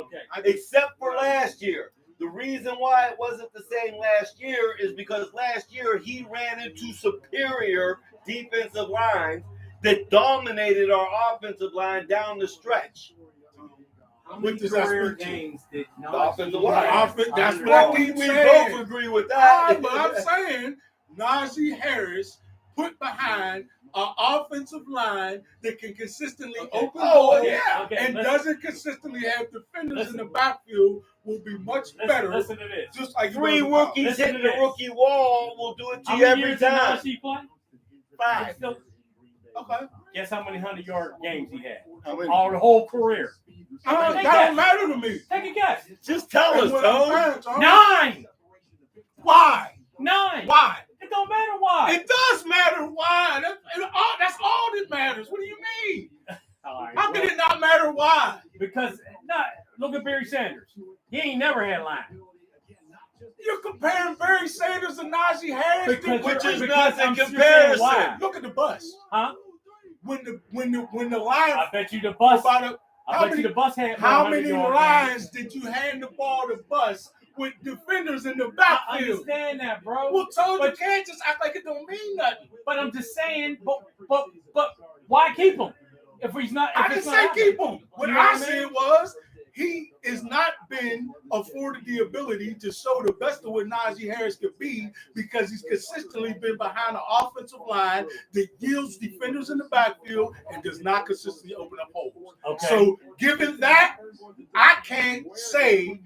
B: Okay.
T: Except for last year. The reason why it wasn't the same last year is because last year he ran into superior defensive lines that dominated our offensive line down the stretch.
B: How
A: What
B: many
A: does that
B: career
A: speak to?
B: games did
T: The offensive
B: Najee
T: line.
B: have?
A: That's what
T: Well,
A: I keep
T: we
A: saying.
T: both agree with
A: Ah,
T: that.
A: but I'm saying Najee Harris put behind an offensive line that can consistently open
T: Oh,
A: holes
T: yeah.
B: Okay,
A: and
B: listen.
A: doesn't consistently have defenders in the backfield will be much better.
B: Listen to this.
A: Just like
T: Three
A: you know,
T: rookies
B: Listen
T: hitting
B: to
T: the
B: this.
T: rookie wall will do it to
B: How
T: you
B: many
T: every
B: years did
T: time.
B: Najee play?
T: 5.
A: Okay.
B: Guess how many 100-yard games he had?
T: How many?
B: All the whole career.
A: That
B: Take
A: don't
B: that.
A: matter to me.
B: Take a guess.
T: Just tell
A: That's
T: us,
A: what I'm
T: Tone.
A: saying, Tom.
B: 9.
A: Why?
B: 9.
A: Why?
B: It don't matter why.
A: It does matter why. That's all that matters. What do you mean?
B: All right,
A: How can
B: well,
A: it not matter why?
B: because look at Barry Sanders. He ain't never had line.
A: You're comparing Barry Sanders and Najee Harris,
B: Because
T: Which is
B: because
T: not the
B: I'm sure saying
T: comparison.
B: why.
A: Look at the bus.
B: Huh?
A: when the line.
B: I bet you the bus.
A: How
B: you the bus had.
A: How many lines did you hand the ball to bus with defenders in the backfield?
B: I understand that, bro.
A: Well, you can't just act like it don't mean nothing.
B: But I'm just saying. But why keep him if he's not? If
A: I didn't say keep him. What I said was he has not been afforded the ability to show the best of what Najee Harris could be because he's consistently been behind the offensive line that yields defenders in the backfield and does not consistently open up holes.
B: Okay.
A: So given that, I can't say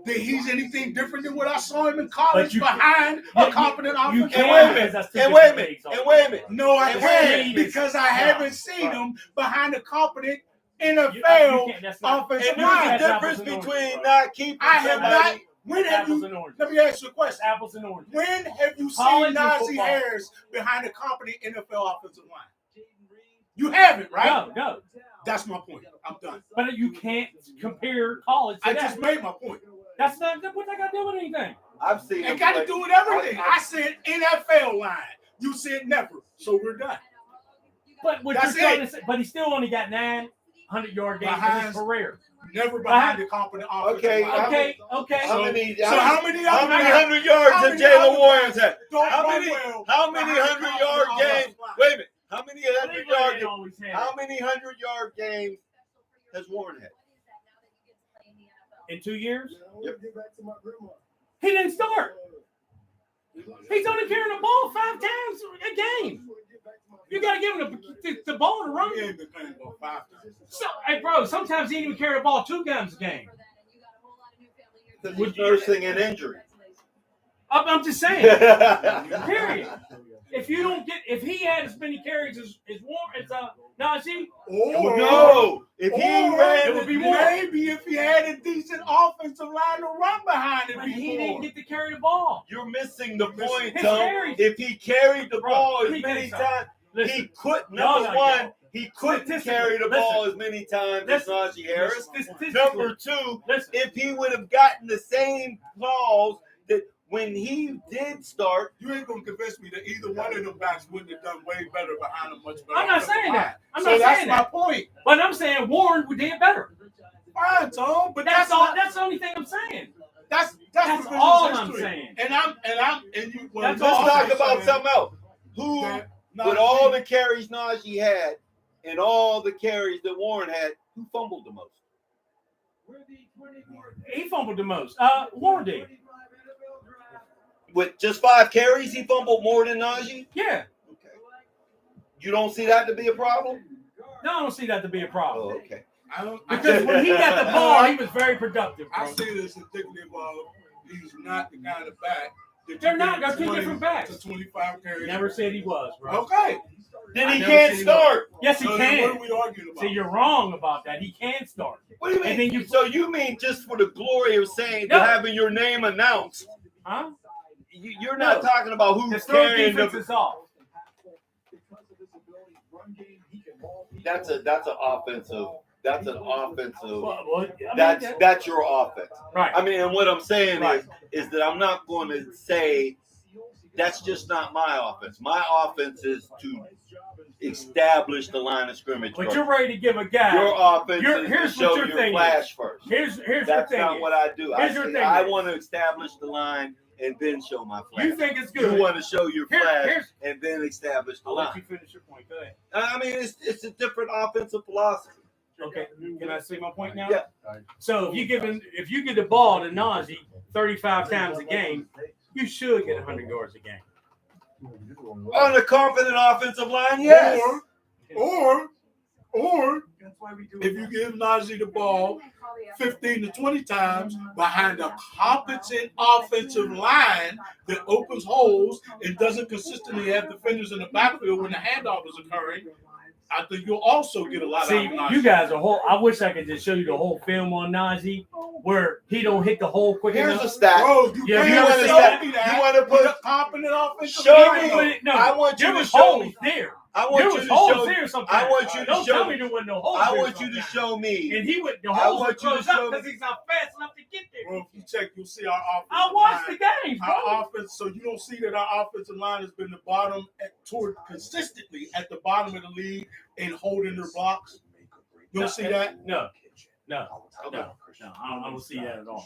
A: that he's anything different than what I saw him in college behind a competent offensive line.
T: And wait a minute.
A: No, I can't because I haven't seen him behind a competent NFL offensive line.
T: And there's a difference between not keeping
A: I have
T: somebody.
A: not. When have you? Let me ask you a question.
B: Apples and oranges.
A: When have you seen
B: College and
A: Najee
B: football.
A: Harris behind a competent NFL offensive line? You haven't, right?
B: No.
A: That's my point. I'm done.
B: But you can't compare college to
A: I
B: that.
A: just made my point.
B: That's not what that got to do with anything.
T: I've seen
A: It got to do with everything. I said NFL line. You said never. So we're done.
B: But what
A: That's
B: you're trying
A: it.
B: to say, but he still only got 900-yard games in his career.
A: Never behind the competent offensive
T: Okay,
A: line.
B: Okay.
T: How many
A: 100
T: yards did Jalen Warren have?
A: Don't
T: How
A: run
T: many
A: well
T: 100-yard
A: behind
T: games? Wait a minute. How many
B: Cleveland always had it.
T: 100-yard games has Warren had?
B: In 2 years?
T: Yep.
B: He didn't start. He's only carrying the ball 5 times a game. You got to give him the ball to run.
A: He ain't been playing the ball 5 times.
B: So, hey, bro, sometimes he didn't even carry the ball 2 times a game.
T: Because he's nursing an injury.
B: I'm just saying. Period. If he had as many carries as Najee,
T: If he ran,
B: it would be more.
A: Maybe if he had a decent offensive line to run behind it
B: But
A: before.
B: he didn't get to carry the ball.
T: You're missing the point,
B: His
T: Tom.
B: carries.
T: If he carried the ball
B: let
T: as
B: me tell
T: many
B: you something.
T: times,
B: Listen.
T: he could.
B: No,
T: Number
B: no,
T: one,
B: no.
T: he couldn't
B: Statistically,
T: carry the ball
B: listen.
T: as many times as
B: Listen.
T: Najee Harris.
B: Statistically,
T: Number two,
B: listen.
T: if he would have gotten the same calls that when he did start,
A: You ain't gonna convince me that either one of them backs wouldn't have done way better behind a much better.
B: I'm not
A: offensive
B: saying
A: line.
B: that. I'm
A: so
B: not
A: that's
B: saying
A: my
B: that.
A: point.
B: But I'm saying Warren did better.
A: Fine, Tom, but
B: That's all.
A: not-
B: That's the only thing I'm saying.
A: That's
B: That's
A: because
B: all
A: it's
B: I'm
A: history.
B: saying.
A: And you.
B: That's
T: let's
B: all
T: talk
B: I'm
T: about
A: saying.
T: something else. Who,
A: That
T: with all the carries Najee had and all the carries that Warren had, who fumbled the most?
B: He fumbled the most. Warren did.
T: With just 5 carries, he fumbled more than Najee?
B: Yeah.
T: You don't see that to be a problem?
B: No, I don't see that to be a problem.
T: Oh, okay.
B: Because when he got the ball, he was very productive. Bro.
A: I say this indicative of he's not the kind of back. that
B: They're
A: you
B: not.
A: get
B: They're two
A: 20
B: different backs.
A: to 25 carries.
B: Never said he was, bro.
A: Okay.
T: Then he
A: never
T: can't
A: seen
T: start.
B: Yes, he
A: So then
B: can.
A: what are we arguing about?
B: See, you're wrong about that. He can start.
T: What do you mean?
B: And then you-
T: So you mean just for the glory of saying
B: No.
T: having your name announced?
B: Huh?
T: You're not
B: No.
T: talking about
B: The
T: who's
B: throw
T: carrying
B: defense
T: the.
B: is off.
T: That's an offensive. That's an offensive.
B: Well, I mean,
T: That's your offense.
B: right.
T: I mean, and what I'm saying
B: Right.
T: is that I'm not going to say that's just not my offense. My offense is to establish the line of scrimmage
B: But
T: first.
B: you're ready to give a guy.
T: Your offense
B: Here's
T: is to
B: what
T: show
B: your
T: your
B: thing
T: flash
B: is.
T: first.
B: Here's your
T: That's
B: thing.
T: not
B: is.
T: what I do.
B: Here's your thing
T: I
B: is.
T: want to establish the line and then show my flash.
B: You think it's good.
T: You want to show your
B: Here-
T: flash
B: here's-
T: and then establish the
B: I'll
T: line.
B: let you finish your point. Go ahead.
T: I mean, it's a different offensive philosophy.
B: Okay. Can I say my point now?
T: Yeah.
B: So if you give the ball to Najee 35 times a game, you should get 100 yards a game.
T: On a confident offensive line, yes.
A: Or if you give Najee the ball 15 to 20 times behind a competent offensive line that opens holes and doesn't consistently have defenders in the backfield when the handoff is occurring, I think you'll also get a lot
B: See,
A: out of Najee.
B: you guys are whole. I wish I could just show you the whole film on Najee where he don't hit the hole quick
T: Here's
B: enough.
T: a stat.
A: Bro, you
B: Yeah,
A: can't
B: you
A: show
B: wanna
A: me
T: You
A: that.
T: want to
A: With
T: put
A: a competent offensive
T: Show
A: line.
T: me.
A: though.
B: No,
T: I want you
B: there
T: to
B: was
T: show
B: holes
T: me.
B: there.
T: I want
B: There
T: you
B: was
T: to
B: holes
T: show.
B: there sometimes.
T: I want you to
B: Don't
T: show
B: tell
T: me.
B: me there wasn't no holes
T: I
B: there
T: want you to
B: sometimes.
T: show me.
B: And he went, the
T: I
B: holes were
T: want you to
B: closed up
T: show
B: because
T: me.
B: he's not fast enough to get there.
A: Bro, if you check, you'll see our offensive
B: I watched
A: line.
B: the games, bro.
A: Our offense, so you don't see that our offensive line has been the bottom consistently at the bottom of the league in holding their blocks. You don't see that?
B: No. I don't see that at all.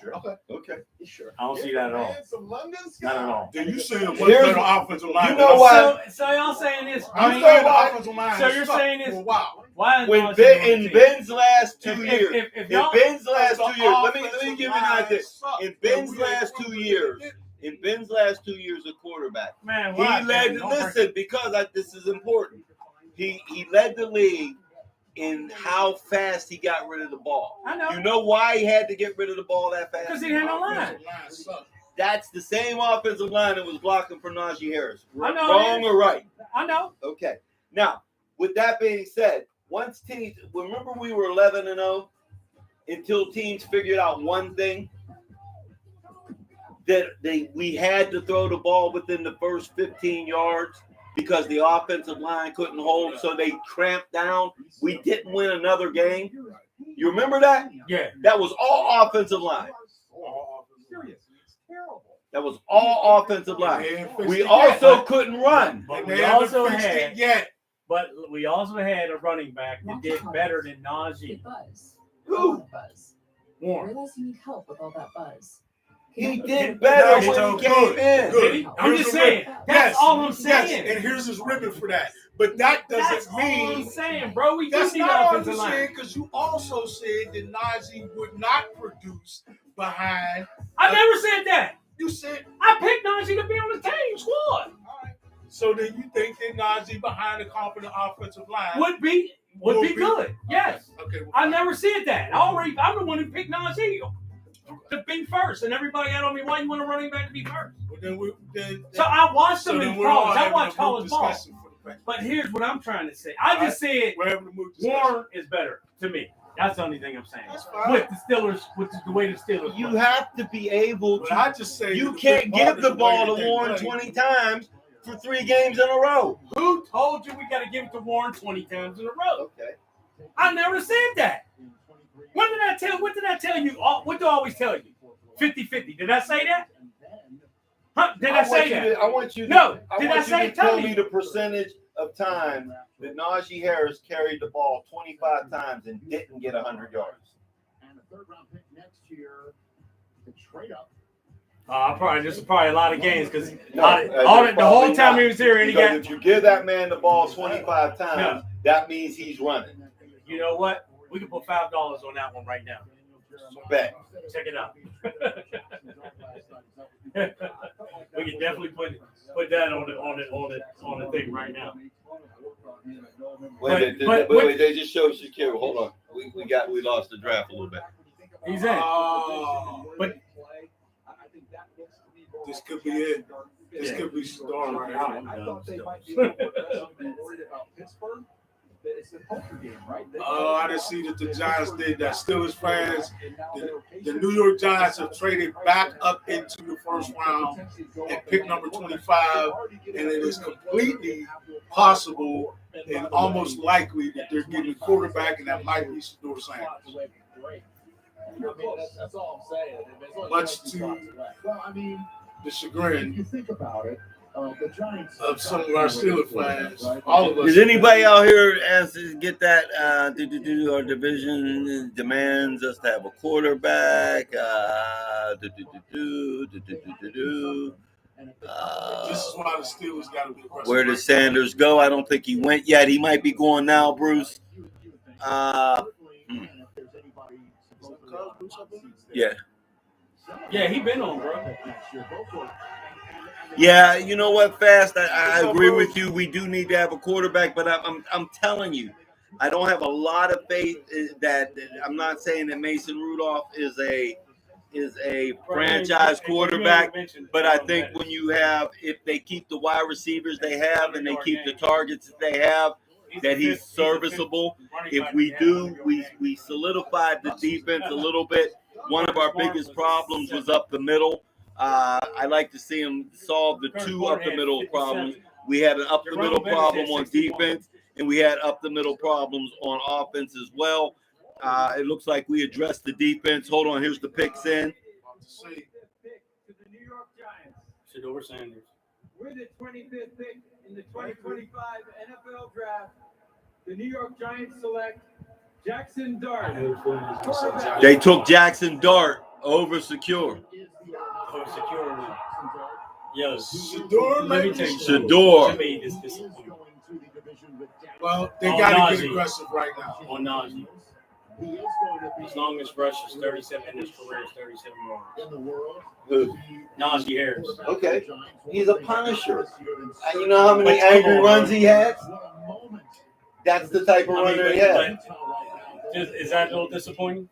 T: Okay.
S: Sure.
B: I don't see that at all.
S: Some London
B: Not at all.
A: Then you see a much
T: Here's-
A: better offensive line.
T: you know why?
B: So y'all saying this?
A: I'm
B: I
A: saying
B: mean,
A: the offensive line.
B: so
A: has
B: you're
A: sucked
B: saying this?
A: for a while.
B: Why is
T: When
B: Najee
T: Ben,
B: on the
T: in
B: team?
T: Ben's last 2
B: If-
T: years,
B: if y'all-
T: in Ben's last
A: The
T: 2 years, let me
A: offensive
T: give you an
A: line
T: idea.
A: sucked,
T: In Ben's
A: and we
T: last
A: ain't
T: 2 years, in Ben's last 2 years of quarterback,
B: Man,
T: he
B: why?
T: led.
B: Don't break-
T: Listen, because this is important. He led the league in how fast he got rid of the ball.
B: I know.
T: You know why he had to get rid of the ball that fast?
B: Because he had no line.
A: Offensive line sucked.
T: That's the same offensive line that was blocking for Najee Harris.
B: I know
T: Wrong
B: it is.
T: or right?
B: I know.
T: Okay. Now, with that being said, once teams, remember we were 11-0 until teams figured out one thing, that we had to throw the ball within the first 15 yards because the offensive line couldn't hold, so they cramped down. We didn't win another game. You remember that?
B: Yeah.
T: That was all offensive line. That was all offensive line. We also couldn't run.
B: But
A: They
B: we
A: haven't
B: also
A: fixed it
B: had
A: yet.
B: But we also had a running back that did better than Najee.
P: Get buzz.
T: Who?
P: Buzz.
B: Warren.
P: Realize you need help with all that buzz.
T: He did better
A: That's
T: when he
A: so
T: came
A: good.
T: in.
A: Good.
B: I'm
A: Here's
B: just
A: the
B: saying.
A: ribbon.
B: That's all I'm saying.
A: Yes, and here's his ribbon for that. But that
B: That's
A: doesn't
B: all I'm
A: mean
B: saying, bro. We do
A: that's
B: need
A: not
B: an
A: all you're
B: offensive line.
A: saying, because you also said that Najee would not produce behind.
B: I never said that.
A: You said
B: I picked Najee to be on the team squad.
A: so. Then you think that Najee behind a competent offensive line
B: Would be good. Yes.
A: Okay. Well,
B: I never said that. I'm the one who picked Najee to be first, and everybody got on me. Why you want a running back to be first?
A: well, then
B: So I watched
A: so
B: them
A: then
B: in
A: we're all
B: college. I
A: having
B: watched
A: a group
B: college ball.
A: discussion for the fact.
B: But here's what I'm trying to say. I just said
A: We're having a group discussion.
B: Warren is better to me. That's the only thing I'm saying.
A: That's fine.
B: With the Steelers, with the way the Steelers
T: You
B: play.
T: have to be able
A: But
T: to.
A: I just say
T: You
A: the
T: can't
A: big part
T: give
A: is
T: the
A: way
T: ball
A: that
T: to
A: they
T: Warren
A: play.
T: 20 times for 3 games in a row.
B: Who told you we got to give it to Warren 20 times in a row?
T: Okay.
B: I never said that. What did I tell you? What do I always tell you? 50-50. Did I say that? Huh? Did I say that?
T: I want you to.
B: No.
T: I
B: Did
T: want
B: I
T: you
B: say
T: to tell
B: tell
T: me
B: me?
T: the percentage of time that Najee Harris carried the ball 25 times and didn't get 100 yards.
H: And a third-round pick next year to trade up.
B: This is probably a lot of games because
T: No,
B: the whole time he was here, and he
T: because
B: got.
T: if you give that man the ball 25 times,
B: No.
T: that means he's running.
B: You know what? We can put $5 on that one right now.
T: Bet.
B: Check it out. We can definitely put that on the thing right now.
T: Wait, they just showed Shakira. Hold on. We lost the draft a little bit.
B: He's in. But
A: This could be it. This could be star right now.
G: I thought they might be more worried about Pittsburgh. It's the poker game, right?
A: I didn't see that the Giants did that. Steelers fans, the New York Giants have traded back up into the first round at pick number 25, and it is completely possible and almost likely that they're getting a quarterback, and that might be Shedeur Sanders.
G: That's all I'm saying.
A: Much to
G: Well, I mean,
A: the
G: if
A: chagrin
G: you think about it, the Giants
A: of some of our Steelers fans, all of us.
T: Does anybody out here get that? Our division demands us to have a quarterback.
A: This is why the Steelers got to be aggressive.
T: Where does Sanders go? I don't think he went yet. He might be going now, Bruce. Yeah.
B: yeah, he been on, bro.
T: Yeah, you know what, Fast? I agree with you. We do need to have a quarterback, but I'm telling you, I don't have a lot of faith that I'm not saying that Mason Rudolph is a franchise quarterback, but I think when you have, if they keep the wide receivers they have and they keep the targets that they have, that he's serviceable. If we do, we solidified the defense a little bit. One of our biggest problems was up the middle. I like to see him solve the 2 up the middle problems.
C: We had an up the
B: Jerome
C: middle
B: Bettis
C: problem
B: had
C: on
B: 61.
C: defense, and we had up the middle problems on offense as well. It looks like we addressed the defense. Hold on, here's the picks in.
F: To the New York Giants.
B: Shedeur Sanders.
F: With the 25th pick in the 2025 NFL Draft, the New York Giants select Jackson Dart. quarterback.
C: They took Jackson Dart over Secure.
B: For security. Yo,
A: Shedeur,
B: let me
A: maybe?
B: tell you.
C: Shedeur.
B: To me, this disappointing.
A: Well, they
B: On
A: got to
B: Najee.
A: get aggressive right now.
B: On Najee. His longest rush is 37 in his career is 37 yards.
C: Who?
B: Najee Harris.
C: Okay. He's a punisher. And you know how many
B: But come
C: angry
B: on,
C: runs
B: bro.
C: he had? That's the type of runner he had.
B: Is that a little disappointing?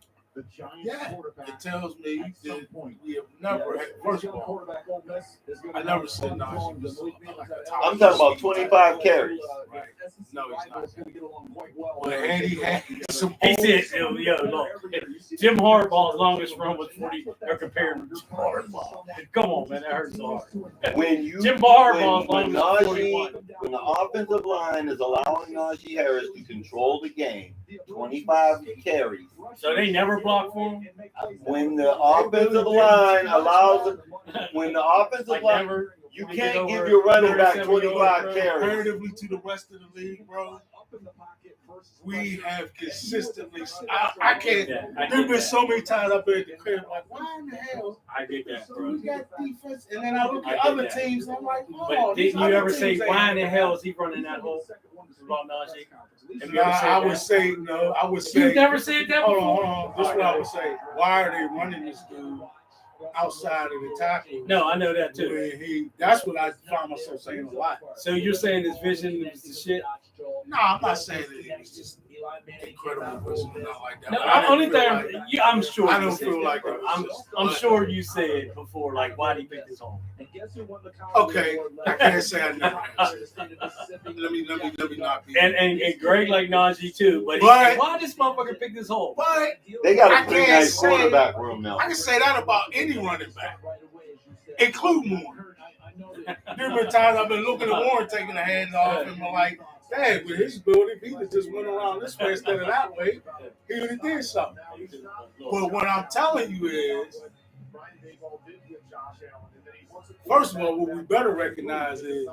A: Yeah, it tells me that we have never had, first of all, I never said Najee was like a top.
C: I'm talking about 25 carries.
A: Right. No, he's not. But had he had some
B: He said, yo, look, Jim Harbaugh's longest run was 40. They're comparing to Harbaugh. Come on, man, that hurts so hard.
C: When you
B: Jim Harbaugh's
C: when
B: longest was
C: Najee,
B: 41.
C: when the offensive line is allowing Najee Harris to control the game, 25 carries.
B: So they never block for him?
C: When the offensive line allows, when the offensive
B: Like
C: line,
B: never?
C: you
B: When he gets
C: can't give
B: over
C: your running back
B: 37 yards,
C: 25
B: bro.
C: carries.
A: Comparatively to the rest of the league, bro, we have consistently. I can't.
B: Yeah, I
A: There's
B: get
A: been
B: that.
A: so many times I've been at the crib, like, why in the hell?
B: I get that,
A: So
B: bro.
A: we got defense, and then I look
B: I
A: at
B: get
A: other
B: that.
A: teams, and I'm like, oh,
B: But
A: these
B: didn't you
A: other
B: ever say,
A: teams ain't
B: why in the
A: doing
B: hell
A: that.
B: is he running that hole? About Najee? Have you
A: Nah,
B: ever said
A: I
B: that?
A: would say no. I would say.
B: You've never said that
A: Hold
B: before?
A: on. This is what I would say. Why are they running this dude outside of the tackle?
B: No, I know that too.
A: When that's what I find myself saying a lot.
B: So you're saying his vision is the shit?
A: No, I'm not saying that it was just incredible, but not like that.
B: No,
A: But I didn't
B: only
A: feel
B: thing
A: like-
B: I'm sure
A: I
B: you
A: don't
B: said
A: feel
B: that,
A: like
B: bro.
A: it was
B: I'm
A: just-
B: sure you said before, like, why did he pick this home?
A: Okay, I can't say I never answered. Let me not be.
B: And Greg like Najee too, but,
A: But-
B: he, why this motherfucker pick this hole?
A: But
C: They got
A: I
C: a pretty
A: can't
C: nice
A: say-
C: quarterback room now.
A: I can say that about any running back, including Warren. There have been times I've been looking at Warren taking the hands off, and I'm like, dang, with his ability, if he could just went around this way instead of that way, he would have did something. But what I'm telling you is, first of all, what we better recognize is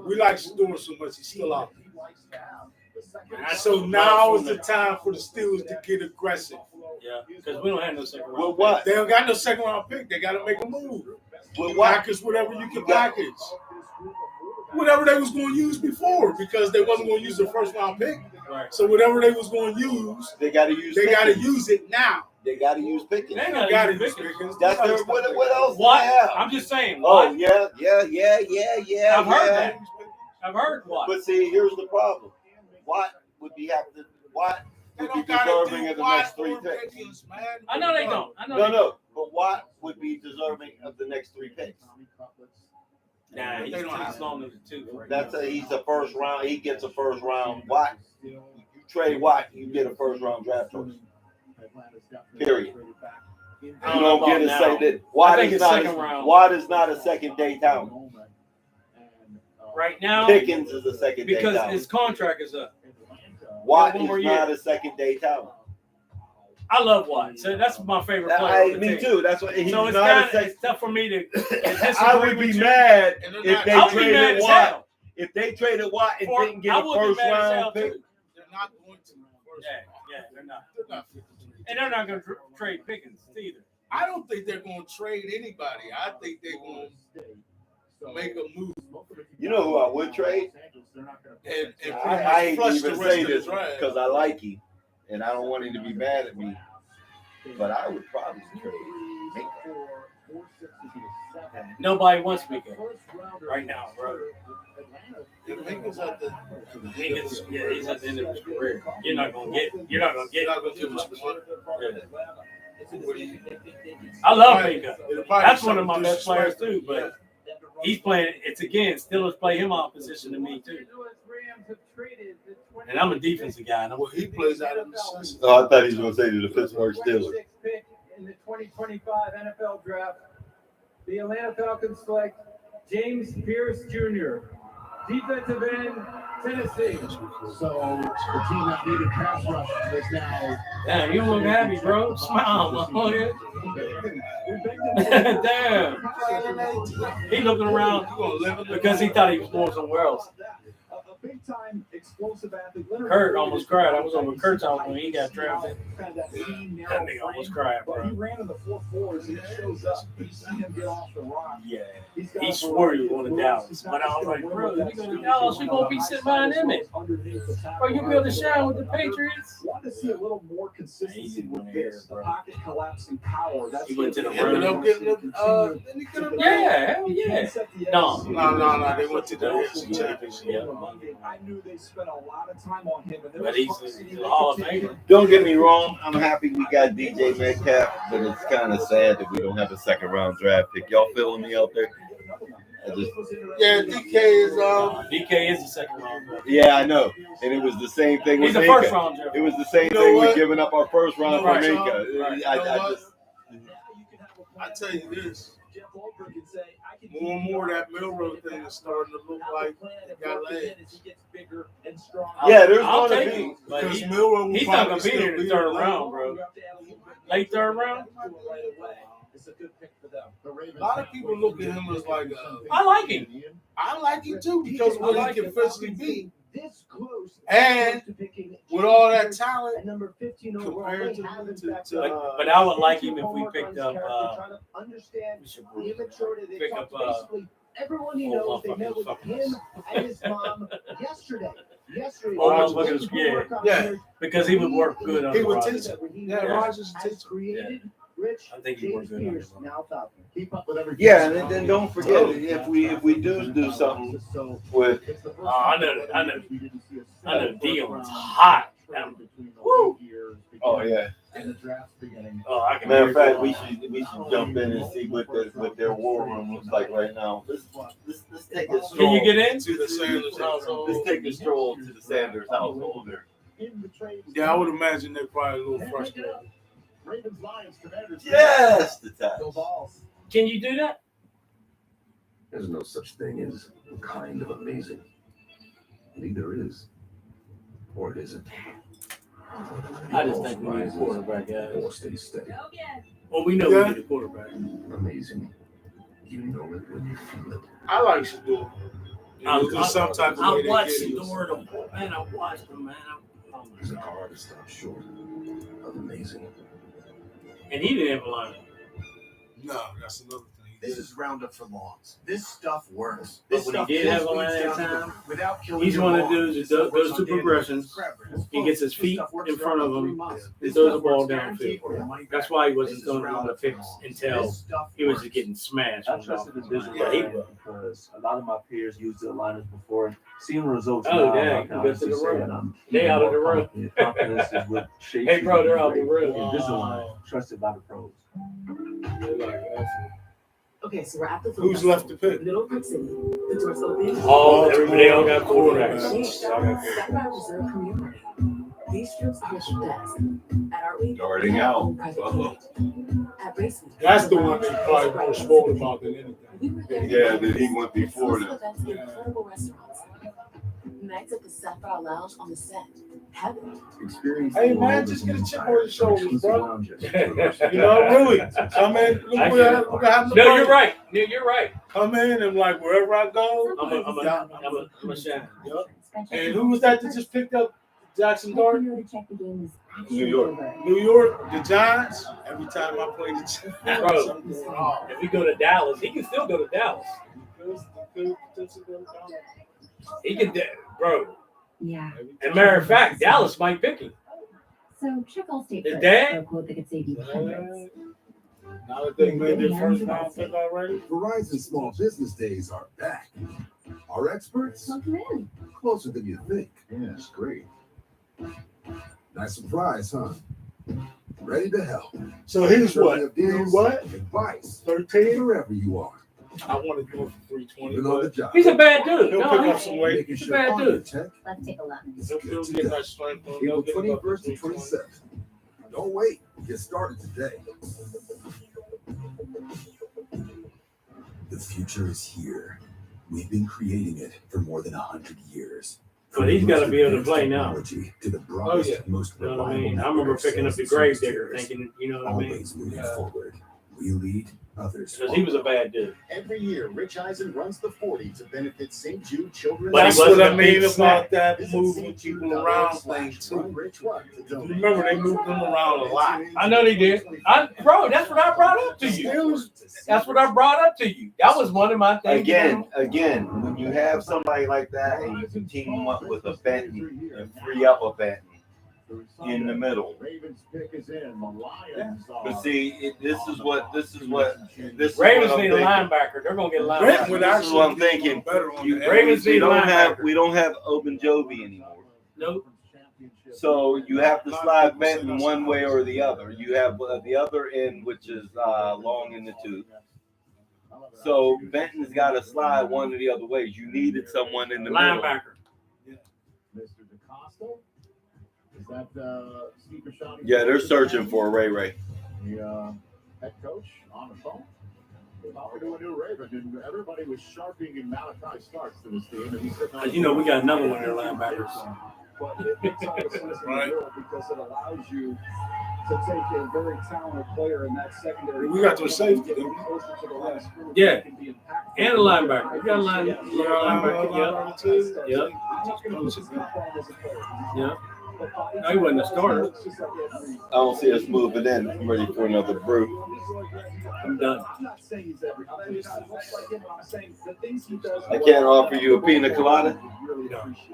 A: we like Shedeur so much, he's still out there. So now is the time for the Steelers to get aggressive.
B: Yeah, because we don't have no second round.
C: With what?
A: They don't got no second round pick. They got to make a move.
C: With what?
A: Package whatever you can package. Whatever they was going to use before, because they wasn't going to use the first round pick.
B: Right.
A: So whatever they was going to use,
C: They got to use.
A: they got to
C: Pickens.
A: use it now.
C: They got to use Pickens.
B: They
A: They
B: gotta
A: got to
B: use
A: use
B: Pickens.
A: Pickens.
C: That's their, what else? do
B: What?
C: they have?
B: I'm just saying.
C: Oh
B: What?
C: yeah.
B: I've heard
C: yeah.
B: that. I've heard what.
C: But see, here's the problem. Watt would be have to. Watt
A: They
C: would be
A: don't got to
C: deserving
A: do
C: of the
A: Watt
C: next 3
A: or
C: picks.
A: Pickens, man.
B: I know they don't. I know
C: No,
B: they
C: no. But Watt would be deserving of the next 3 picks.
B: Nah,
A: They
B: he's
A: don't have
B: too long as a two. Right
C: That's
B: now.
C: he's a first round. He gets a first round. Watt. You trade Watt, you get a first round draft choice. Period. You
B: I don't know
C: don't get a
B: about
C: second.
B: now.
C: Watt
B: think
C: is
B: it's
C: not.
B: second round.
C: Watt is not a second day talent.
B: Right now,
C: Pickens is a second day
B: because
C: talent.
B: his contract is up.
C: Watt
B: one
C: is
B: more
C: not
B: year.
C: a second day talent.
B: I love Watt. So that's my favorite player. on the
C: Me
B: team.
C: too. That's what he's
B: So it's
C: not
B: kind
C: a
B: of
C: second.
B: it's tough for me to
C: I
B: disagree
C: would be
B: with you.
C: mad
A: And they're
C: if
A: not-
C: they
B: I would be mad
C: traded
B: as
C: Watt.
B: hell.
C: If they traded Watt and
B: For-
C: didn't get
B: I
C: a
B: would be
C: first
B: mad as hell
C: round pick.
B: too.
A: They're not going to.
B: Yeah, they're not.
A: They're not.
B: And they're not going to trade Pickens either.
A: I don't think they're going to trade anybody. I think they're going to make a move.
C: You know who I would trade?
A: And pretty
C: I
A: much
C: hate to
A: flush
C: even
A: the rest
C: say
A: of the
C: this
A: draft.
C: because I like him and I don't want him to be mad at me. But I would probably trade Minka.
B: Nobody wants Mika right now, bro.
A: Minka's at the.
B: He's at the end of his career. You're not gonna get. You're not gonna get.
A: Not going to give much money.
B: I love Mika.
A: It'll probably
B: That's
A: be
B: one of my
A: something
B: best players too.
A: disrespectful.
B: But he's playing. It's again. Steelers play him opposition to me too. And I'm a defensive guy. And I'm,
A: Well, he plays out of necessity.
C: Oh, I thought he was going to say to the Pittsburgh Steelers.
F: 26th pick in the 2025 NFL Draft, the Atlanta Falcons select James Pierce Jr., defensive end, Tennessee.
H: So the team that needed pass rush is now.
B: Damn, you look happy, bro. Smile, motherfucker. Damn. He looking around because he thought he was going somewhere else.
G: A big time explosive athlete.
B: Kurt almost cried. I was over Kurt's house when he got drafted.
G: Kind of that lean, narrow
B: That nigga almost cried,
G: But
B: bro.
G: he ran in the 4.4s and it shows up. You see him get off the rock.
B: Yeah.
G: He's got
B: He
G: a
B: swore he was
G: variety
B: going
G: of
B: to
G: moves.
B: Dallas.
G: He's
B: But
G: not
B: I was
G: just
B: like,
G: gonna
B: bro,
G: win
B: you
G: with
B: go
G: that
B: to Dallas, you going to be sitting behind him.
G: underneath the tackle.
B: Bro, you build a shine with the Patriots.
G: Want to see a little more consistency with this, the pocket collapsing power. That's
B: He went to the
A: Ended up getting
B: Yeah, hell yeah. No.
A: No. They went to the NFC Championship.
G: I knew they spent a lot of time on him, and
B: But he's a Hall of Famer.
C: Don't get me wrong. I'm happy we got DJ Metcalf, but it's kind of sad that we don't have a second round draft pick. Y'all feeling me out there?
A: Yeah, DK is
B: DK is the second round draft.
C: Yeah, I know. And it was the same thing
B: He's
C: with
B: the
C: Minka.
B: first round draft.
C: It was the same
A: You know
C: thing
A: what?
C: with giving up our first round
A: Right.
C: for Minka.
A: Right. I tell you this. More and more that Milrow thing is starting to look like it got legs.
C: Yeah, there's
B: I'll
C: going to
B: take
C: be.
B: him, but
A: Because
B: he-
A: Milrow will
B: he's not
A: probably
B: going to be
A: still
B: here in the
A: be
B: third
A: late.
B: round, bro. Late third round?
G: It's a good pick for them.
A: A lot of people look at him as like,
B: I like him.
A: I like him too because of what he can physically be.
S: This close
A: And
S: to picking
A: with all that talent
S: at number 15 overall,
A: compared
S: they have in
A: to
S: fact
B: But I would like him if we picked up
S: trying to understand the immaturity. They
B: pick
S: talked
B: up,
S: to basically everyone he
B: old
S: knows. They met with
B: motherfuckers.
S: him and his mom yesterday.
B: Old
S: Rogers
B: motherfuckers,
S: did work on
A: yeah.
S: here.
B: because he would work good on
A: He
B: the
A: would
B: roster.
A: teach him. Yeah,
B: Yeah.
A: Rogers
S: Has
A: teach him.
S: created Rich
B: I think he
S: James
B: worked good on
S: Pierce,
B: him.
S: now Falcon.
H: Keep up with everything.
C: Yeah, and then don't forget, if we do something with
B: Oh, I know Dion's hot. Woo.
C: Oh yeah.
H: And the draft's beginning.
B: Oh, I can
C: Matter of
B: hear
C: fact,
B: it.
C: we should jump in and see what their war room looks like right now. Let's take a stroll.
B: Can you get in?
A: To the Sanders household.
C: Let's take a stroll to the Sanders household there.
A: Yeah, I would imagine they're probably a little frustrated.
H: Ravens, Lions, Commanders.
C: Yes, the time.
S: Go balls.
B: Can you do that?
N: There's no such thing as kind of amazing. It either is or it isn't.
B: I just think we need a quarterback, guys.
N: Or stay steady.
B: Well, we know we need a quarterback.
N: Amazing. You know it when you feel it.
A: I like Shador. There's some type of way
B: I
A: they
B: watched
A: get it.
B: Shador, man. I watched him, man.
N: It's hard to stop short of amazing.
B: And he didn't have a line.
A: No, that's another thing.
D: This is Roundup for Lawns. This stuff works.
B: But
D: This
B: when
D: stuff
B: he did have a
D: kills
B: line
D: weeds
B: at
D: down
B: a
D: to the-
B: time,
D: without killing
B: he's
D: your
B: one of
D: lawn.
B: those
D: This
B: that
D: stuff
B: those
D: works
B: two
D: on dandelions,
B: progressions.
D: crabgrass,
B: He gets his
D: This
B: feet
D: stuff works
B: in
D: for
B: front
D: up
B: of
D: to 3
B: him
D: months.
B: and
D: This
B: throws
D: stuff
B: the ball
D: works guaranteed
B: downfield.
D: for your money
B: That's
D: back.
B: why he
D: This
B: wasn't
D: is
B: throwing a lot of
D: Roundup for
B: picks
D: Lawns.
B: until
D: This stuff
B: he was
D: works.
B: getting smashed.
K: I
B: on the
K: trusted the
B: offensive
K: visual
B: line. Yeah, he
K: line
B: was.
K: because a lot of my peers used the aligners before and seeing the results
B: Oh,
K: now.
B: dang,
K: I
B: you
K: can
B: got to
K: honestly
B: the
K: say
B: room.
K: that I'm
B: They
K: even
B: out of
K: more
B: the room.
K: confident. Confidence is what shapes
B: Hey,
K: you
B: bro,
K: to be
B: they're out the
K: great.
B: room.
K: Invisalign, trusted by the pros.
R: Okay, so we're at the
A: Who's left to pick?
R: Middle Creek City. The doors open.
B: Everybody all got quarterbacks.
R: Sapphire Reserve Community. These trips are the best. At our week,
C: Starting
R: we have
C: out.
R: own private
C: Uh-oh.
R: clinic. At Race Week,
A: That's the one they probably more spoke about than anything.
R: we were there
C: Yeah,
R: for
C: that he went before
R: exclusive
C: that.
R: events and incredible restaurants. Nights at the Sapphire Lounge on the set. Heaven.
N: Experience
A: Hey
N: the
A: man,
N: world
A: just
N: of
A: get a
N: an
A: chip
N: entire
A: on your shoulders,
N: exclusive
A: bro.
N: lounges.
A: You know, really. Come in, look
B: I
A: where
B: get it.
A: look how
B: No, you're right. No, you're right.
A: Come in and like wherever I go,
B: I'm a shine.
A: Yup. And who was that just picked up Jackson Dart?
C: New York.
A: New York, the Giants. Every time I play the Giants,
B: Bro,
A: I'm going, oh.
B: if we go to Dallas, he can still go to Dallas. He can, bro.
U: Yeah.
B: And matter of fact, Dallas might pick him.
U: So check Allstate
B: His
U: first
B: dad?
U: for a quote that could save you hundreds.
A: Now that they made their first round pick already.
N: Verizon Small Business Days are back. Our experts?
U: Welcome in.
N: Closer than you think. Yeah, it's great. Nice surprise, huh? Ready to help.
A: So he's
N: Survey
A: what?
N: of deals,
A: What?
N: Advice.
A: 13?
N: Wherever you are.
A: I want to do it for 320.
N: Even on the
A: But
N: job.
B: He's a bad dude.
A: he'll
B: No,
A: pick up
B: he's
A: some weight.
N: Making
B: he's a
N: sure
B: bad
N: all your
B: dude.
N: tech
U: Let's take a look.
N: is
A: He'll
N: good to
A: get
N: go.
A: that strength.
N: April
A: He'll get up to
N: 21st to
A: 320.
N: 27th. Don't wait. Get started today. The future is here.
D: We've been creating it for more than 100 years.
B: But he's got to be able to play now.
D: Technology to the broadest, most
B: You know what I
D: reliable
B: mean? I remember
D: network
B: picking up the
D: sales
B: grave
D: service
B: digger,
D: tiers.
B: thinking, you know what I mean?
D: Always moving forward. We lead, others
B: Because he was a
D: follow.
B: bad dude.
D: Every year, Rich Eisen runs the 40 to benefit St. Jude Children's.
B: But he
A: That's
B: wasn't
A: what I
B: a big
A: mean
B: snack.
A: about that
D: Visit
A: moving people around thing too.
D: Rich what to donate.
A: Remember, they moved them around a lot.
B: I know they did. Bro, that's what I brought up to you. That's what I brought up to you. That was one of my things.
C: Again, when you have somebody like that and you can team them up with a Benton and free up a Benton in the middle.
H: Ravens pick is in. The Lions are.
C: But see, this is what
B: Ravens
C: I'm
B: need a
C: thinking.
B: linebacker. They're gonna get a
A: Brentwood
B: linebacker.
C: This is what I'm
A: actually
C: thinking.
A: better on
C: You,
A: the
B: Ravens
C: we
B: need a
C: don't have
B: linebacker.
C: we don't have Ogunjobi anymore.
B: Nope.
C: So you have to slide Benton one way or the other. You have the other end, which is long in the tooth. So Benton's got to slide one or the other ways. You needed someone in the middle.
B: Linebacker.
H: Mr. DeCosta. Is that Steve Bisciotti?
C: Yeah, they're searching for a Ray.
H: The head coach on the phone. They thought we were doing a new Raven, and everybody was sharping in Malachi Starks to this team. And he's sitting on
B: As you know, we got another one of their linebackers.
H: But it makes all the sense in the world because it allows you to take a very talented player in that secondary.
A: We got their safety,
H: Get
A: didn't we?
H: closer to the line of scrimmage
B: Yeah.
H: that can be impactful.
B: And a linebacker. We got a linebacker. Yep. Yep.
H: I'm not going to put his cup on as a player.
B: Yep. No, he wasn't a starter.
H: It's just like every-
C: I don't see us moving in. I'm ready for another brew.
B: I'm done.
H: I'm not saying he's every. I'm just like him. I'm saying the things he does.
C: I can't offer you a pina colada.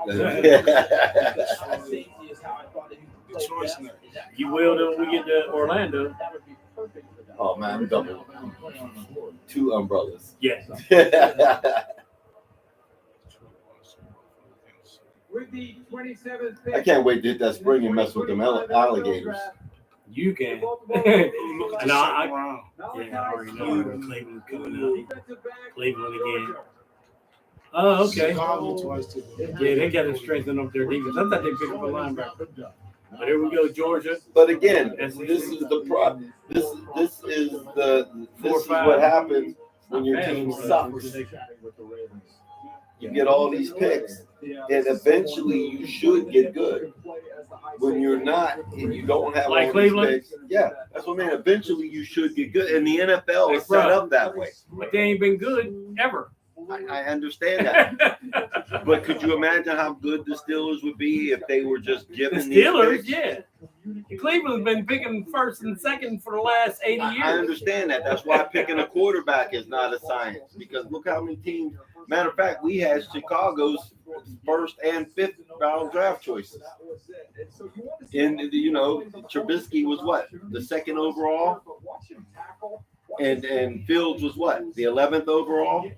H: Safety is how I thought he would
A: Good
H: play
A: choice
H: best.
A: now.
B: You will when we get to Orlando.
H: That would be perfect for that.
C: Oh man, I'm double. 2 umbrellas.
B: Yes.
F: With the 27th pick.
C: I can't wait to hit that spring and mess with them alligators.
B: You can.
A: And
B: I
A: around.
B: yeah, I already know Cleveland's coming up.
F: Defensive back,
B: Cleveland again. Oh, okay.
A: Chicago twice too.
B: Yeah, they got to strengthen up their defense. I thought they picked up a linebacker. But here we go, Georgia.
C: But again, this is the pro. This is what happens when your team sucks. You get all these picks, and eventually you should get good. When you're not, and you don't have
B: Like
C: all
B: Cleveland?
C: these picks, yeah, that's what I mean. Eventually you should get good, and the NFL is set up that way.
B: But they ain't been good ever.
C: I understand that, but could you imagine how good the Steelers would be if they were just
B: The
C: given these
B: Steelers,
C: picks?
B: yeah. Cleveland's been picking first and second for the last 80 years.
C: I understand that. That's why picking a quarterback is not a science. Because look how many teams. Matter of fact, we had Chicago's first and 5th round draft choices. And Trubisky was what? The 2nd overall, and Fields was what? The 11th overall.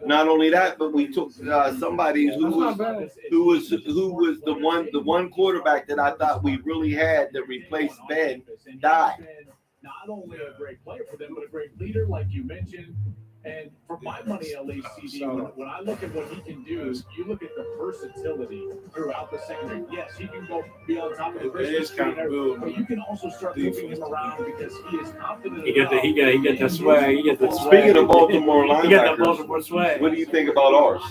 C: Not only that, but we took somebody who was the one quarterback that I thought we really had that replaced Ben died.
G: Not only a great player for them, but a great leader, like you mentioned. And for my money, at least, CD, when I look at what he can do, you look at the versatility throughout the secondary. Yes, he can go be on top of the Christmas tree, and everything, but you can also start moving him around because he is confident.
B: He got the swag. He got the swag.
C: Speaking of Baltimore
B: He got the
C: linebackers,
B: Baltimore swag.
C: what do you think about ours?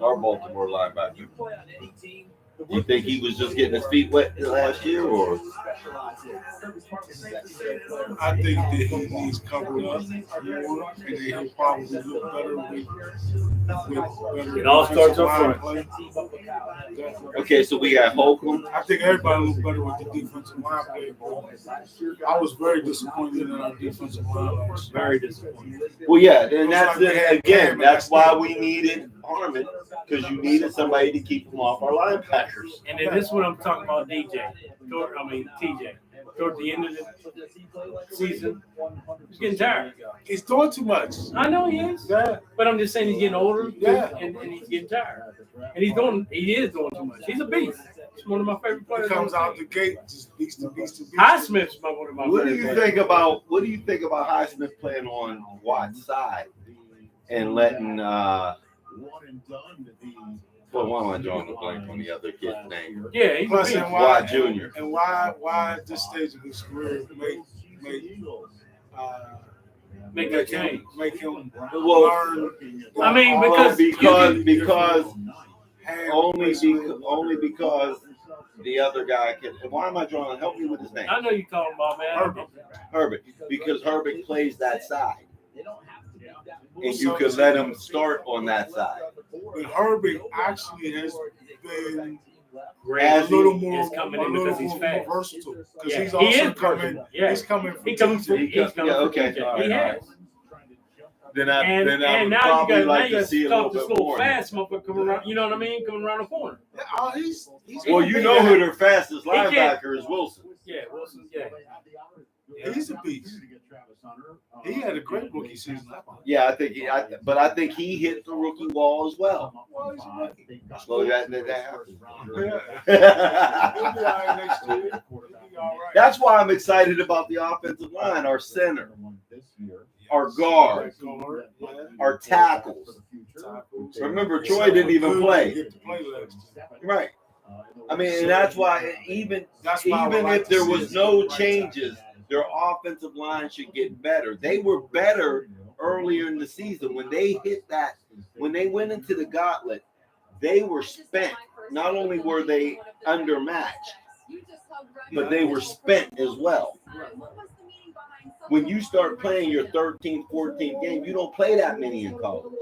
C: Our Baltimore linebacker. You think he was just getting his feet wet last year, or?
A: I think that he needs covering up more, and then he'll probably look better with better.
B: It all starts up front.
A: play.
C: Okay, so we got Holcomb.
A: I think everybody looks better with the defensive line play. I was very disappointed in our defensive line last year.
B: Very disappointed.
C: Well, yeah, and that's it. Again, that's why we needed Harmon, because you needed somebody to keep him off our linebackers.
B: And then this is what I'm talking about, TJ. Toward the end of the season, he's getting tired.
A: He's doing too much.
B: I know he is.
A: Yeah.
B: But I'm just saying he's getting older.
A: Yeah.
B: And he's getting tired. And he is doing too much. He's a beast. He's one of my favorite
A: He
B: players.
A: comes out the gate, just beast to beast to beast.
B: Highsmith's one of my
C: What do
B: favorite
C: you
B: players.
C: think about Highsmith playing on Watt's side and letting why am I drawing a blank on the other kid's name?
B: Yeah, he's a
A: Plus,
B: beast.
A: and
C: Watt Jr.
A: And why at this stage of his career make
B: make that change.
A: Make him
T: Well,
A: learn.
B: I mean,
T: Well,
B: because
T: only because the other guy can. Why am I drawing? Help me with his name.
B: I know you're talking about, man.
T: Herbert, because Herbert plays that side, and you can let him start on that side.
A: But Herbert actually has been
T: As
A: a little
T: he
A: more,
B: is coming
A: a
B: in
A: little
B: because he's
A: more
B: fast.
A: versatile. Because
B: Yeah,
A: he's
B: he
A: also
B: is
A: coming.
B: versatile. Yeah.
A: He's coming from
B: He coming from. He's coming
T: Yeah,
B: from
T: okay.
B: TJ.
T: All
B: He
T: right,
B: has.
T: Then I
B: And
T: would
B: now you
T: probably
B: got
T: like
B: now
T: to see
B: you
T: a
B: got
T: little
B: this
T: bit
B: little
T: more.
B: fast motherfucker coming around. You know what I mean? Coming around the corner.
A: He's
T: Well, you know who their fastest
B: He can't-
T: linebacker is, Wilson.
B: Yeah, Wilson. Yeah.
A: He's a beast. He had a great rookie season.
T: Yeah, I think he hit the rookie wall as well.
A: Well, he's a rookie.
T: Slow that down.
A: Yeah. He'll be all right next year. He'll be all right.
T: That's why I'm excited about the offensive line, our center, our guard, our tackles. Remember, Troy didn't even play. Right. I mean, and that's why even if there was no changes, their offensive line should get better. They were better earlier in the season when they hit that. When they went into the gauntlet, they were spent. Not only were they undermatched, but they were spent as well. When you start playing your 13th, 14th game, you don't play that many in college.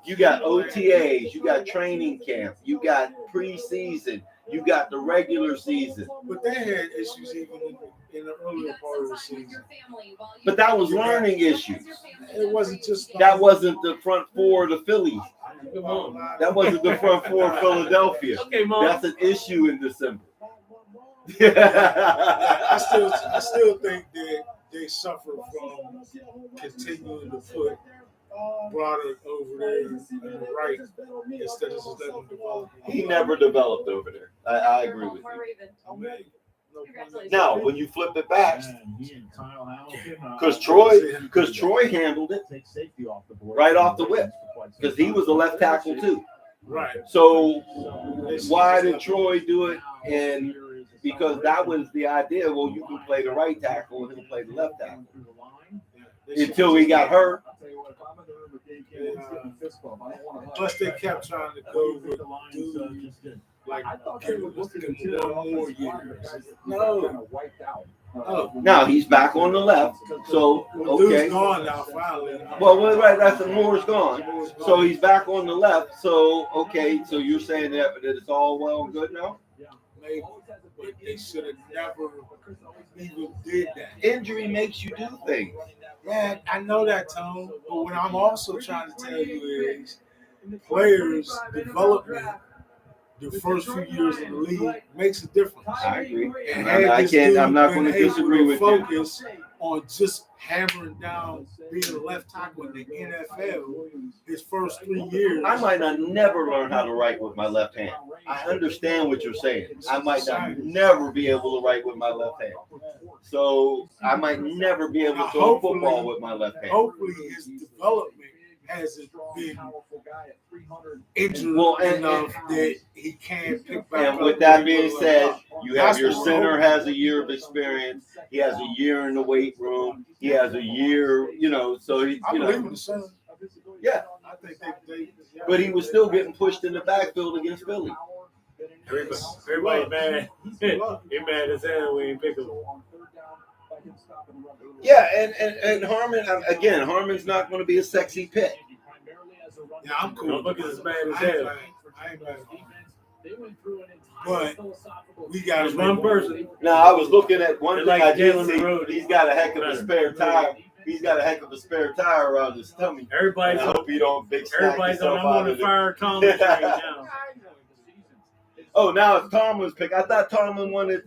T: You got OTAs, you got training camp, you got preseason, you got the regular season.
A: But they had issues even in the earlier part of the season.
T: But that was learning issues.
A: It wasn't just
T: That wasn't the front four of the Phillies. That wasn't the front four of Philadelphia.
B: Okay, Mom.
T: That's an issue in December.
A: I still think that they suffer from continuing to put Broderick over there in the right instead of just letting him develop.
T: He never developed over there. I agree with you. Now, when you flip it back, because Troy handled it right off the whip, because he was a left tackle too.
A: Right.
T: So why did Troy do it? And because that was the idea. Well, you can play the right tackle and he'll play the left tackle until he got hurt.
A: Plus, they kept trying to go with dudes like give him one more year. No.
T: Now he's back on the left. So
A: Dude's
T: okay.
A: gone now finally.
T: Well, right. That's the Moore's gone. So he's back on the left. So okay. So you're saying that it's all well and good now?
A: Maybe, but they should have never even did that.
T: Injury makes you do things.
A: Man, I know that, Tone. But what I'm also trying to tell you is players' development the first few years in the league makes a difference.
T: I agree.
A: And
T: I'm not going to disagree with you.
A: Focus on just hammering down being a left tackle in the NFL his first 3 years.
T: I might not never learn how to write with my left hand. I understand what you're saying. I might not never be able to write with my left hand. So I might never be able to throw football with my left hand.
A: Hopefully his development hasn't been injured enough that he can't pick back up.
T: And with that being said, you have your center has a year of experience. He has a year in the weight room. He has a year, so he,
A: I believe in the center.
T: Yeah.
A: I think they
T: But he was still getting pushed in the backfield against Philly.
B: Everybody mad. They mad as hell we ain't pick him.
T: Yeah, and Harmon, again, Harmon's not going to be a sexy pick.
A: Yeah, I'm cool.
B: Don't look at as bad as hell.
A: I ain't mad. But we got
B: There's one person.
T: Now, I was looking at one thing
B: Like
T: I did
B: Jalen
T: see.
B: Road.
T: He's got a heck of a spare tire. He's got a heck of a spare tire around his tummy.
B: Everybody's
T: I hope he don't big stack
B: Everybody's on.
T: himself
B: I'm
T: out
B: on the
T: of it.
B: fire Tomlin train now.
T: Oh, now it's Tomlin's pick. I thought Tomlin wanted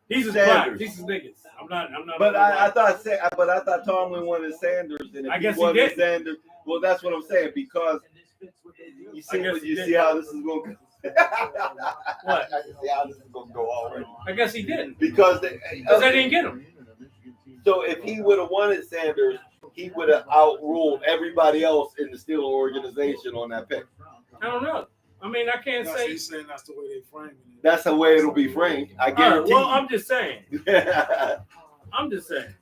B: He's a
T: Sanders.
B: black. He's a niggas. I'm not.
T: But I thought Tomlin wanted Sanders, and if
B: I guess
T: he
B: he
T: wanted
B: did.
T: Sanders, well, that's what I'm saying because you see how this is going to go.
B: What?
T: I can see how this is going to go already.
B: I guess he didn't.
T: Because
B: they didn't get him.
T: So if he would have wanted Sanders, he would have outruled everybody else in the Steelers organization on that pick.
B: I don't know. I mean, I can't say.
A: He's saying that's the way they frame it.
T: That's the way it'll be framed. I guarantee.
B: Well, I'm just saying. I'm just saying.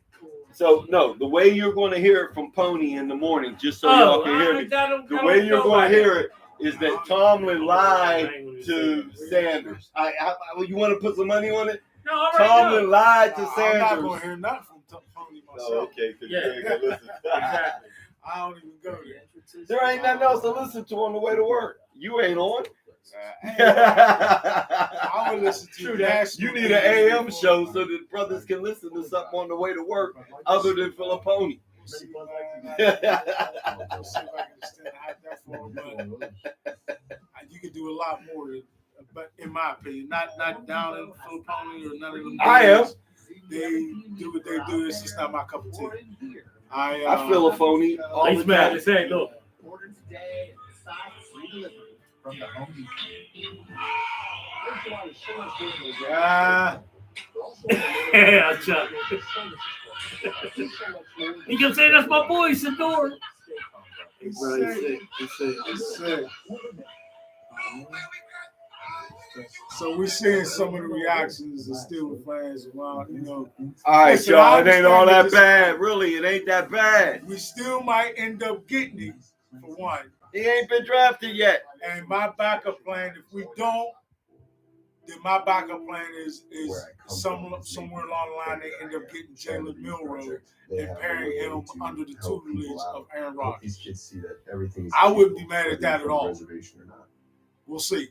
C: So no, the way you're going to hear it from Pony in the morning, just so y'all can hear me. The way you're going to hear it is that Tomlin lied to Sanders. You want to put some money on it?
B: No, all right.
C: Tomlin lied to
A: I'm
C: Sanders.
A: not going to hear nothing from Pony myself.
C: Oh, okay.
B: Yeah.
C: Listen.
A: I don't even go there.
C: There ain't nothing else to listen to on the way to work. You ain't on.
A: I would listen to that.
C: You need an AM show so that brothers can listen to something on the way to work other than Filipponi.
A: See if I can extend that far, but you could do a lot more. But in my opinion, not down in Filipponi or none of them.
C: I am.
A: They do what they do. It's just not my cup of tea.
C: I feel a phony all
B: He's
C: the
B: mad.
C: time.
B: They say, look.
D: Ordered today, socks redelivered from the Home Depot.
B: Yeah, Chuck. You can say that's my boy, Sador.
A: He's sick. So we're seeing some of the reactions of Steelers fans around, you know.
C: All right,
A: Listen,
C: y'all. It ain't all that
A: this-
C: bad. Really, it ain't that bad.
A: We still might end up getting it, for one.
C: He ain't been drafted yet.
A: And my backup plan, if we don't, then my backup plan is somewhere along the line they end up getting Jalen Milroe and pairing him under the tutelage of Aaron Rodgers. I wouldn't be mad at that at all. We'll see.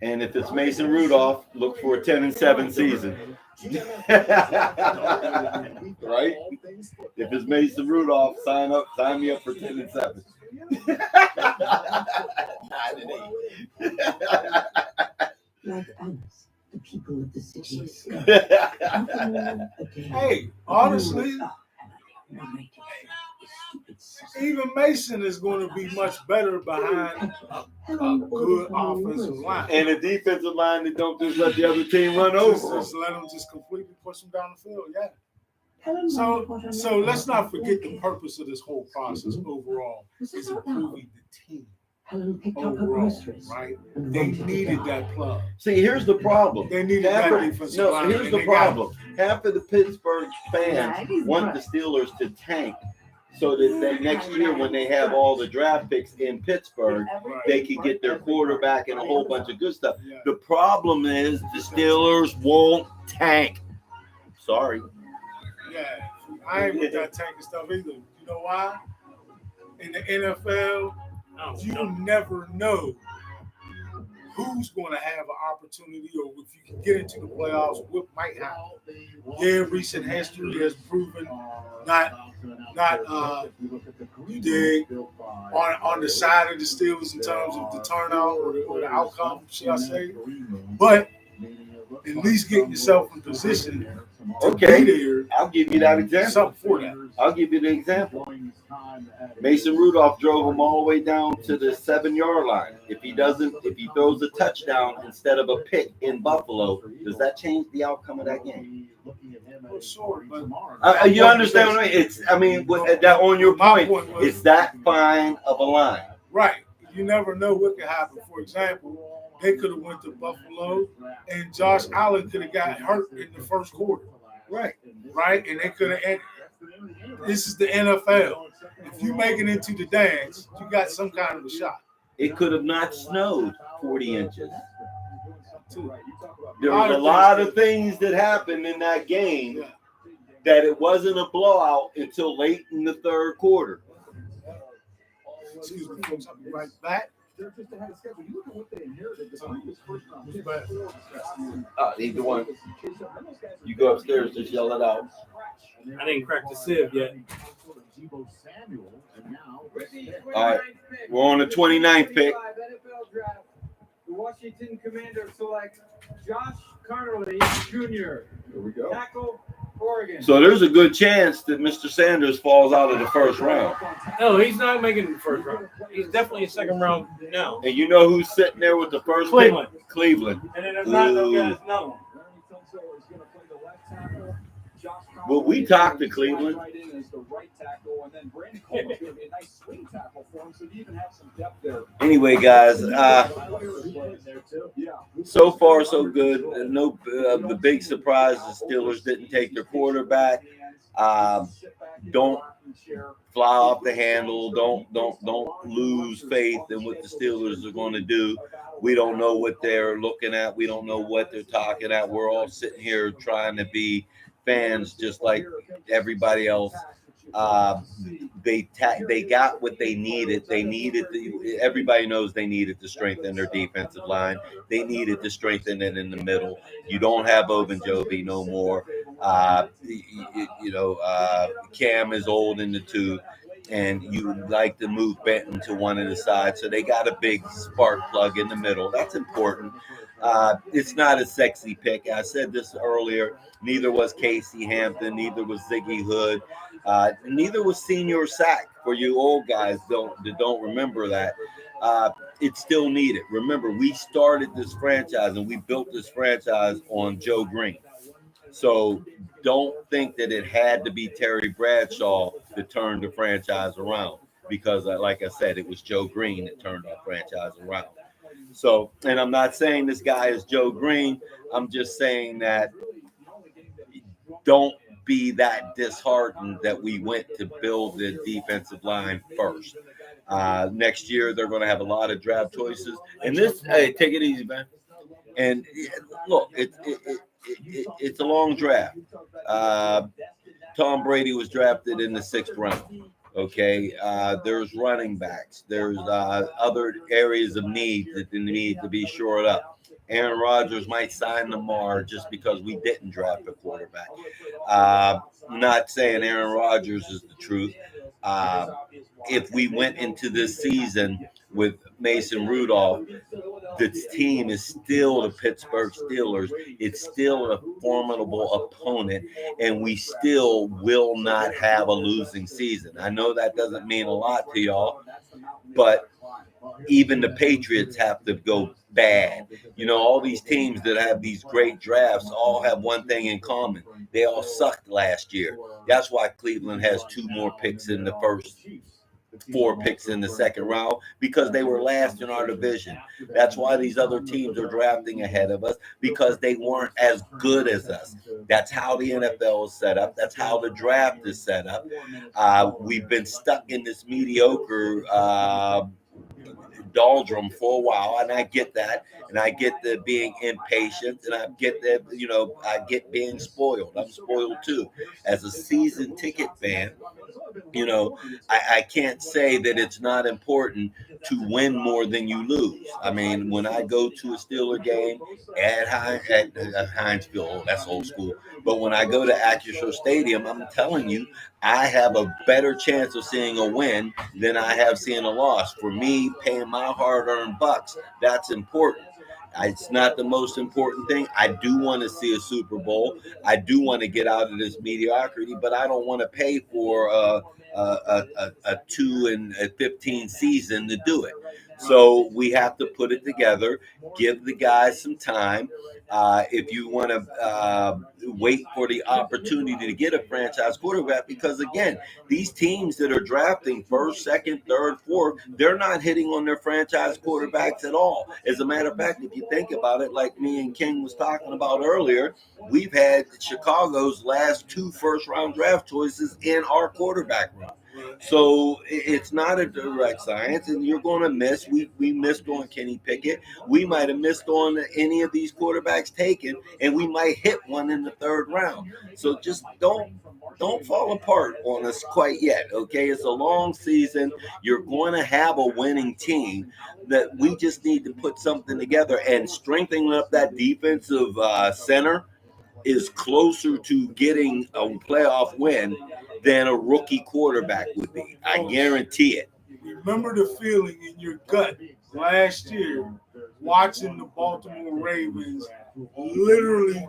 C: And if it's Mason Rudolph, look for a 10-7 season. Right? If it's Mason Rudolph, sign me up for 10-7.
M: Like us, the people of the city.
A: Hey, honestly, even Mason is going to be much better behind a good offensive line.
C: And a defensive line that don't just let the other team run over.
A: Just let them just completely push them down the field, yeah. So let's not forget the purpose of this whole process overall is improving the team. Overall, right? They needed that plug.
C: See, here's the problem.
A: They needed that defensive line.
C: Here's the problem. Half of the Pittsburgh fans want the Steelers to tank so that next year when they have all the draft picks in Pittsburgh, they can get their quarterback and a whole bunch of good stuff. The problem is the Steelers won't tank. Sorry.
A: Yeah, I ain't with that tanking stuff either. You know why? In the NFL, you never know who's going to have an opportunity or if you can get into the playoffs, what might happen. Yeah, recent history has proven you dig, on the side of the Steelers in terms of the turnout or the outcome, should I say. But at least getting yourself in position to be there.
C: I'll give you that example.
A: Something for that.
C: I'll give you the example. Mason Rudolph drove him all the way down to the 7-yard line. If he throws a touchdown instead of a pick in Buffalo, does that change the outcome of that game?
A: For sure, but
C: You understand what I mean? That on your point, it's that fine of a line.
A: Right. You never know what could happen. For example, they could have went to Buffalo and Josh Allen could have got hurt in the first quarter.
C: Right.
A: Right? And they could have ended. This is the NFL. If you make it into the dance, you got some kind of a shot.
C: It could have not snowed 40 inches. There was a lot of things that happened in that game that it wasn't a blowout until late in the third quarter.
A: Excuse me, folks. I'll be right back.
C: Either one. You go upstairs, just yell it out.
B: I didn't crack the sieve yet.
C: All right, we're on the 29th pick.
F: The Washington Commanders select Josh Conerly Jr.
N: Here we go.
F: Tackle, Oregon.
C: So there's a good chance that Mr. Sanders falls out of the first round.
B: No, he's not making the first round. He's definitely a second round now.
C: And you know who's sitting there with the first
B: Cleveland.
C: pick? Cleveland.
B: And then if not, they'll get another one.
C: Well, we talked to Cleveland. Anyway, guys, so far so good. No, the big surprise: the Steelers didn't take their quarterback.
T: Don't fly off the handle. Don't lose faith in what the Steelers are going to do. We don't know what they're looking at. We don't know what they're talking at. We're all sitting here trying to be fans just like everybody else. They got what they needed. Everybody knows they needed to strengthen their defensive line. They needed to strengthen it in the middle. You don't have Ogunjobi no more. Cam is old in the tooth, and you would like to move Benton to one of the sides. So they got a big spark plug in the middle. That's important. It's not a sexy pick. I said this earlier. Neither was Casey Hampton. Neither was Ziggy Hood. Neither was Senior Sack. For you old guys that don't remember that. It's still needed. Remember, we started this franchise and we built this franchise on Joe Green. So don't think that it had to be Terry Bradshaw to turn the franchise around, because like I said, it was Joe Green that turned our franchise around. So, and I'm not saying this guy is Joe Green. I'm just saying that don't be that disheartened that we went to build the defensive line first. Next year, they're going to have a lot of draft choices. And this, hey, take it easy, man. And look, it's a long draft. Tom Brady was drafted in the 6th round. Okay, there's running backs. There's other areas of need that need to be shored up. Aaron Rodgers might sign Lamar just because we didn't draft a quarterback. Not saying Aaron Rodgers is the truth. If we went into this season with Mason Rudolph, this team is still the Pittsburgh Steelers. It's still a formidable opponent, and we still will not have a losing season. I know that doesn't mean a lot to y'all, but even the Patriots have to go bad. You know, all these teams that have these great drafts all have one thing in common. They all sucked last year. That's why Cleveland has 2 more picks in the first, 4 picks in the 2nd round, because they were last in our division. That's why these other teams are drafting ahead of us, because they weren't as good as us. That's how the NFL is set up. That's how the draft is set up. We've been stuck in this mediocre doldrum for a while, and I get that, and I get the being impatient, and I get that, I get being spoiled. I'm spoiled too. As a season ticket fan, I can't say that it's not important to win more than you lose. I mean, when I go to a Steeler game at Heinz Field, that's old school, but when I go to Acrisure Stadium, I'm telling you, I have a better chance of seeing a win than I have seeing a loss. For me, paying my hard-earned bucks, that's important. It's not the most important thing. I do want to see a Super Bowl. I do want to get out of this mediocrity, but I don't want to pay for a 2-15 season to do it. So we have to put it together, give the guys some time. If you want to wait for the opportunity to get a franchise quarterback, because again, these teams that are drafting 1st, 2nd, 3rd, 4th, they're not hitting on their franchise quarterbacks at all. As a matter of fact, if you think about it, like me and King was talking about earlier, we've had Chicago's last 2 first-round draft choices in our quarterback room. So it's not a direct science, and you're going to miss. We missed on Kenny Pickett. We might have missed on any of these quarterbacks taken, and we might hit one in the 3rd round. So just don't fall apart on us quite yet, okay? It's a long season. You're going to have a winning team. That we just need to put something together, and strengthening up that defensive center is closer to getting a playoff win than a rookie quarterback would be. I guarantee it.
A: Remember the feeling in your gut last year watching the Baltimore Ravens literally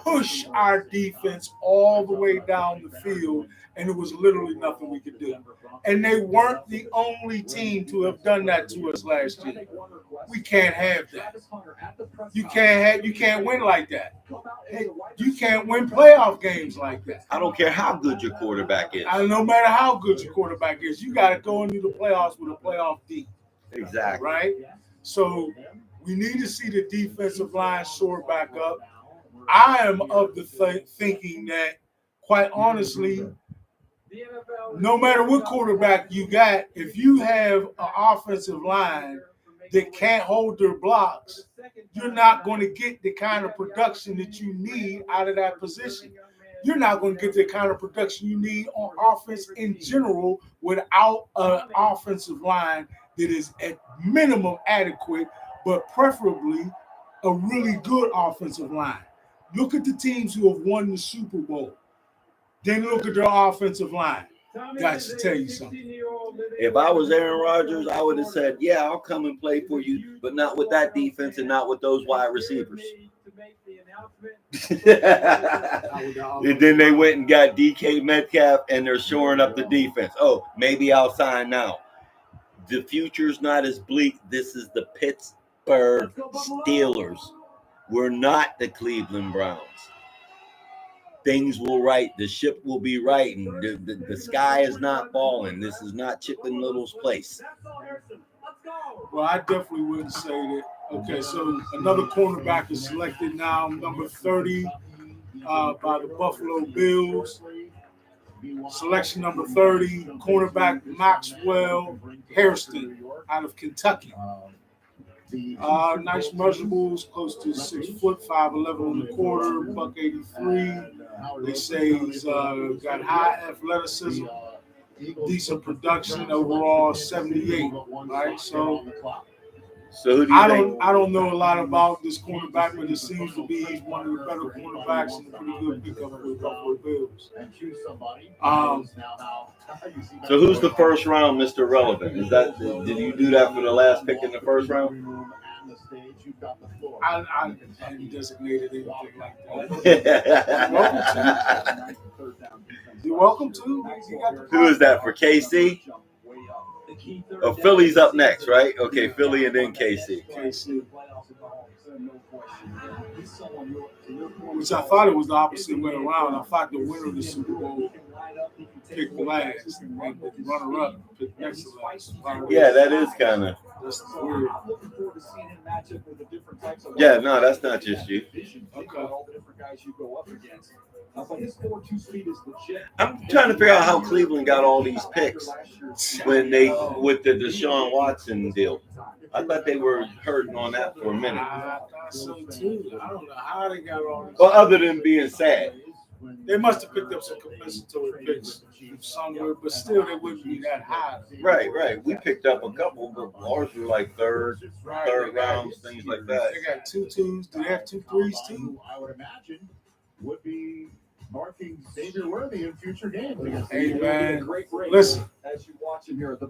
A: push our defense all the way down the field, and it was literally nothing we could do. And they weren't the only team to have done that to us last year. We can't have that. You can't win like that. You can't win playoff games like that.
T: I don't care how good your quarterback is.
A: No matter how good your quarterback is, you got to go into the playoffs with a playoff D.
T: Exactly.
A: Right? So we need to see the defensive line shore back up. I am of the thinking that quite honestly, no matter what quarterback you got, if you have an offensive line that can't hold their blocks, you're not going to get the kind of production that you need out of that position. You're not going to get the kind of production you need on offense in general without an offensive line that is at minimum adequate, but preferably a really good offensive line. Look at the teams who have won the Super Bowl. Then look at their offensive line. Got to tell you something.
C: If I was Aaron Rodgers, I would have said, yeah, I'll come and play for you, but not with that defense and not with those wide receivers. And then they went and got DK Metcalf, and they're shoring up the defense. Oh, maybe I'll sign now. The future's not as bleak. This is the Pittsburgh Steelers. We're not the Cleveland Browns. Things will right. The ship will be right, and the sky is not falling. This is not Chicken Little's place.
A: Well, I definitely wouldn't say that. Okay, so another cornerback is selected now, number 30 by the Buffalo Bills. Selection number 30, cornerback Maxwell Hairston out of Kentucky. Nice measurables, close to 6 foot, 5'11" on the quarter, buck 83. They say he's got high athleticism, decent production, overall 78. Right, so
C: who do you think?
A: I don't know a lot about this cornerback, but it seems to be he's one of the better cornerbacks and a pretty good pickup for the Buffalo Bills.
C: So who's the first round, Mr. Relevant? Is that did you do that for the last pick in the first round?
A: I hadn't designated anything like that. You're welcome to.
C: Who is that for KC? Oh, Philly's up next, right? Okay, Philly and then KC.
A: Which I thought it was the opposite way around. I thought the winner of the Super Bowl picked last, and the runner-up picked next to last.
C: Yeah, that is kind of.
A: Weird.
C: Yeah, no, that's not just you.
A: Okay.
C: I'm trying to figure out how Cleveland got all these picks when they with the Deshaun Watson deal. I thought they were hurting on that for a minute.
A: I thought so too. I don't know how they got all these.
C: Well, other than being sad.
A: They must have picked up some compensatory picks from somewhere, but still they wouldn't be that high.
C: Right. We picked up a couple, but ours were like third rounds, things like that.
A: They got 2 2s. Do they have 2 3s too?
H: I would imagine would be marking Xavier Worthy in future games.
A: Hey man, listen.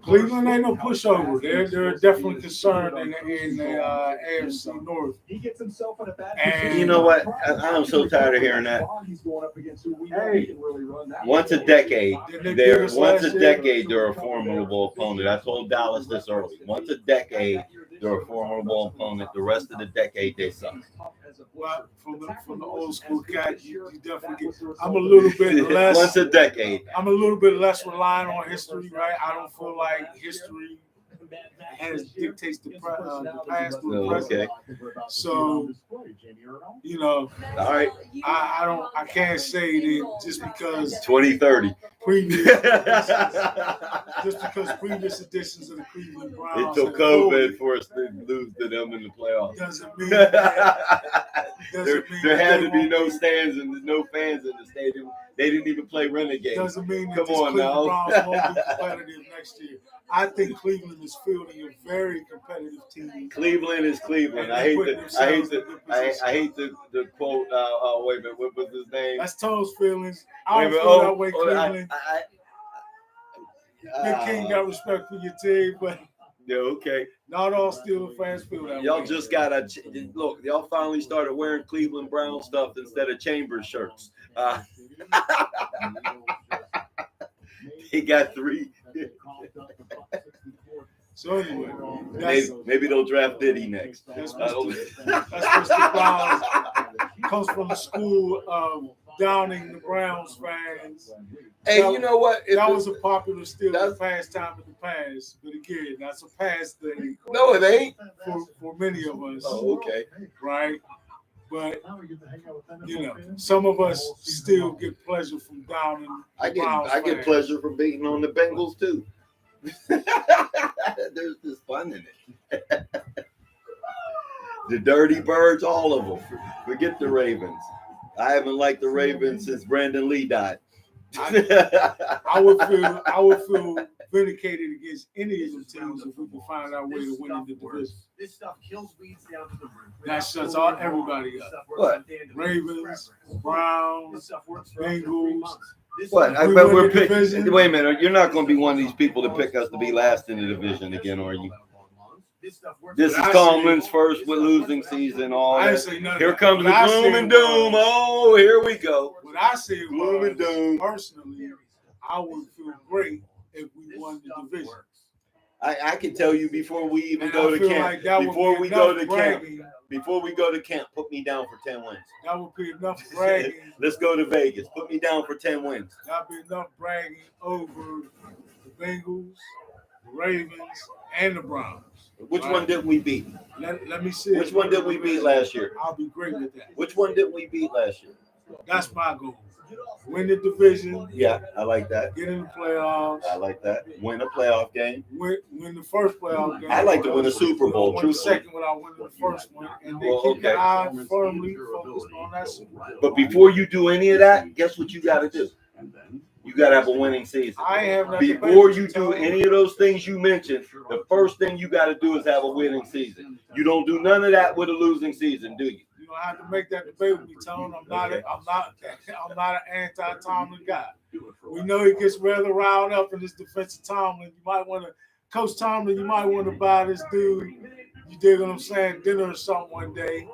A: Cleveland ain't no pushover. They're definitely concerned in the AFC North.
G: He gets himself in a bad
C: And you know what? I'm so tired of hearing that. Once a decade, they're a formidable opponent. I told Dallas this early. Once a decade, they're a formidable opponent. The rest of the decade, they suck.
A: Well, from the old school cat, you definitely get. I'm a little bit less.
C: Once a decade.
A: I'm a little bit less reliant on history, right? I don't feel like history dictates the past or the present.
C: Okay.
A: So, you know,
C: all right.
A: I can't say that just because
C: 2030
A: previous previous editions of the Cleveland Browns
C: it took COVID for us to lose to them in the playoffs.
A: Doesn't mean
C: there had to be no stands and no fans in the stadium. They didn't even play Renegade.
A: Doesn't mean that
C: Come
A: this
C: on
A: Cleveland
C: now.
A: Browns won't be competitive next year. I think Cleveland is fielding a very competitive team.
C: Cleveland is Cleveland. I hate the quote. Wait a minute, what was his name?
A: That's Tone's feelings. I don't feel that way, Cleveland. Big King got respect for your team, but
C: yeah, okay.
A: Not all Steelers fans feel that
C: Y'all
A: way.
C: just gotta look. Y'all finally started wearing Cleveland Brown stuff instead of Chambers shirts. He got 3.
A: So anyway,
C: maybe they'll draft Diddy next.
A: That's Mr. Browns. Comes from the school of downing the Browns fans.
C: Hey, you know what?
A: That was a popular Steelers pastime in the past, but again, that's a past thing.
C: No, it ain't
A: for many of us.
C: Oh, okay.
A: Right. But you know, some of us still get pleasure from down in
C: I
A: Browns
C: get
A: fans.
C: pleasure from beating on the Bengals too. There's just fun in it. The Dirty Birds, all of them. Forget the Ravens. I haven't liked the Ravens since Brandon Lee died.
A: I would feel vindicated against any of them teams if we could find our way to winning the division.
O: This stuff kills weeds down to the root.
A: That shuts all everybody up.
C: What?
A: Ravens, Browns, Bengals.
C: What? I
A: We
C: bet
A: win
C: we're
A: the
C: picking.
A: division.
C: Wait a minute. You're not going to be one of these people to pick us to be last in the division again, are you? This is Tomlin's first with losing season. All
A: I didn't
C: that.
A: say nothing.
C: Here comes the
A: What I
C: gloom
A: said
C: and doom.
A: was-
C: Oh, here we go.
A: What I said
C: Gloom and doom.
A: personally, I would feel great if we won the division.
C: I can tell you before we even
A: And
C: go
A: I
C: to
A: feel
C: camp.
A: like that would
C: Before
A: be
C: we go
A: enough
C: to camp.
A: bragging.
C: Before we go to camp, put me down for 10 wins.
A: That would be enough bragging.
C: Let's go to Vegas. Put me down for 10 wins.
A: That'd be enough bragging over the Bengals, the Ravens, and the Browns.
C: Which
A: Right.
C: one did we beat?
A: Let me see.
C: Which one did we beat last year?
A: I'll be great with that.
C: Which one did we beat last year?
A: That's my goal. Win the division,
C: Yeah, I like that.
A: get in the playoffs,
C: I like that. Win a playoff game.
A: win the first playoff game.
C: I like to win a Super Bowl,
A: Win the
C: truthfully.
A: second without winning the first one, and then
C: Well,
A: keep your
C: okay.
A: eye firmly focused on that Super Bowl.
C: But before you do any of that, guess what you got to do? You got to have a winning season.
A: I have that
C: Before
A: debate
C: you
A: with
C: do
A: Tony.
C: any of those things you mentioned, the first thing you got to do is have a winning season. You don't do none of that with a losing season, do you?
A: You don't have to make that debate with me, Tone. I'm not an anti-Tomlin guy. We know he gets rather riled up in this defensive Tomlin. You might want to, Coach Tomlin, you might want to buy this dude, you dig what I'm saying, dinner or something one day.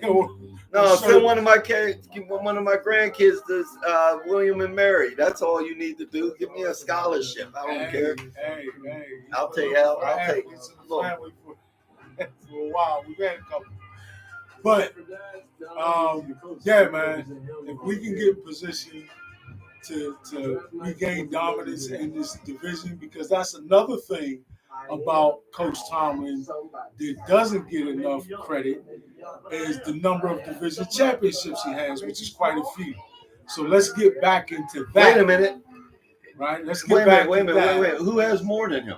C: No, send one of my grandkids to William and Mary. That's all you need to do. Give me a scholarship. I don't care.
A: Hey.
C: I'll take help. I'll take. Look,
A: Family for a while. We've had a couple. But, yeah, man, if we can get in position to regain dominance in this division, because that's another thing about Coach Tomlin that doesn't get enough credit is the number of division championships he has, which is quite a few. So let's get back into that.
C: wait a minute.
A: Right? Let's get back
C: Wait a
A: into
C: minute.
A: that.
C: Who has more than him?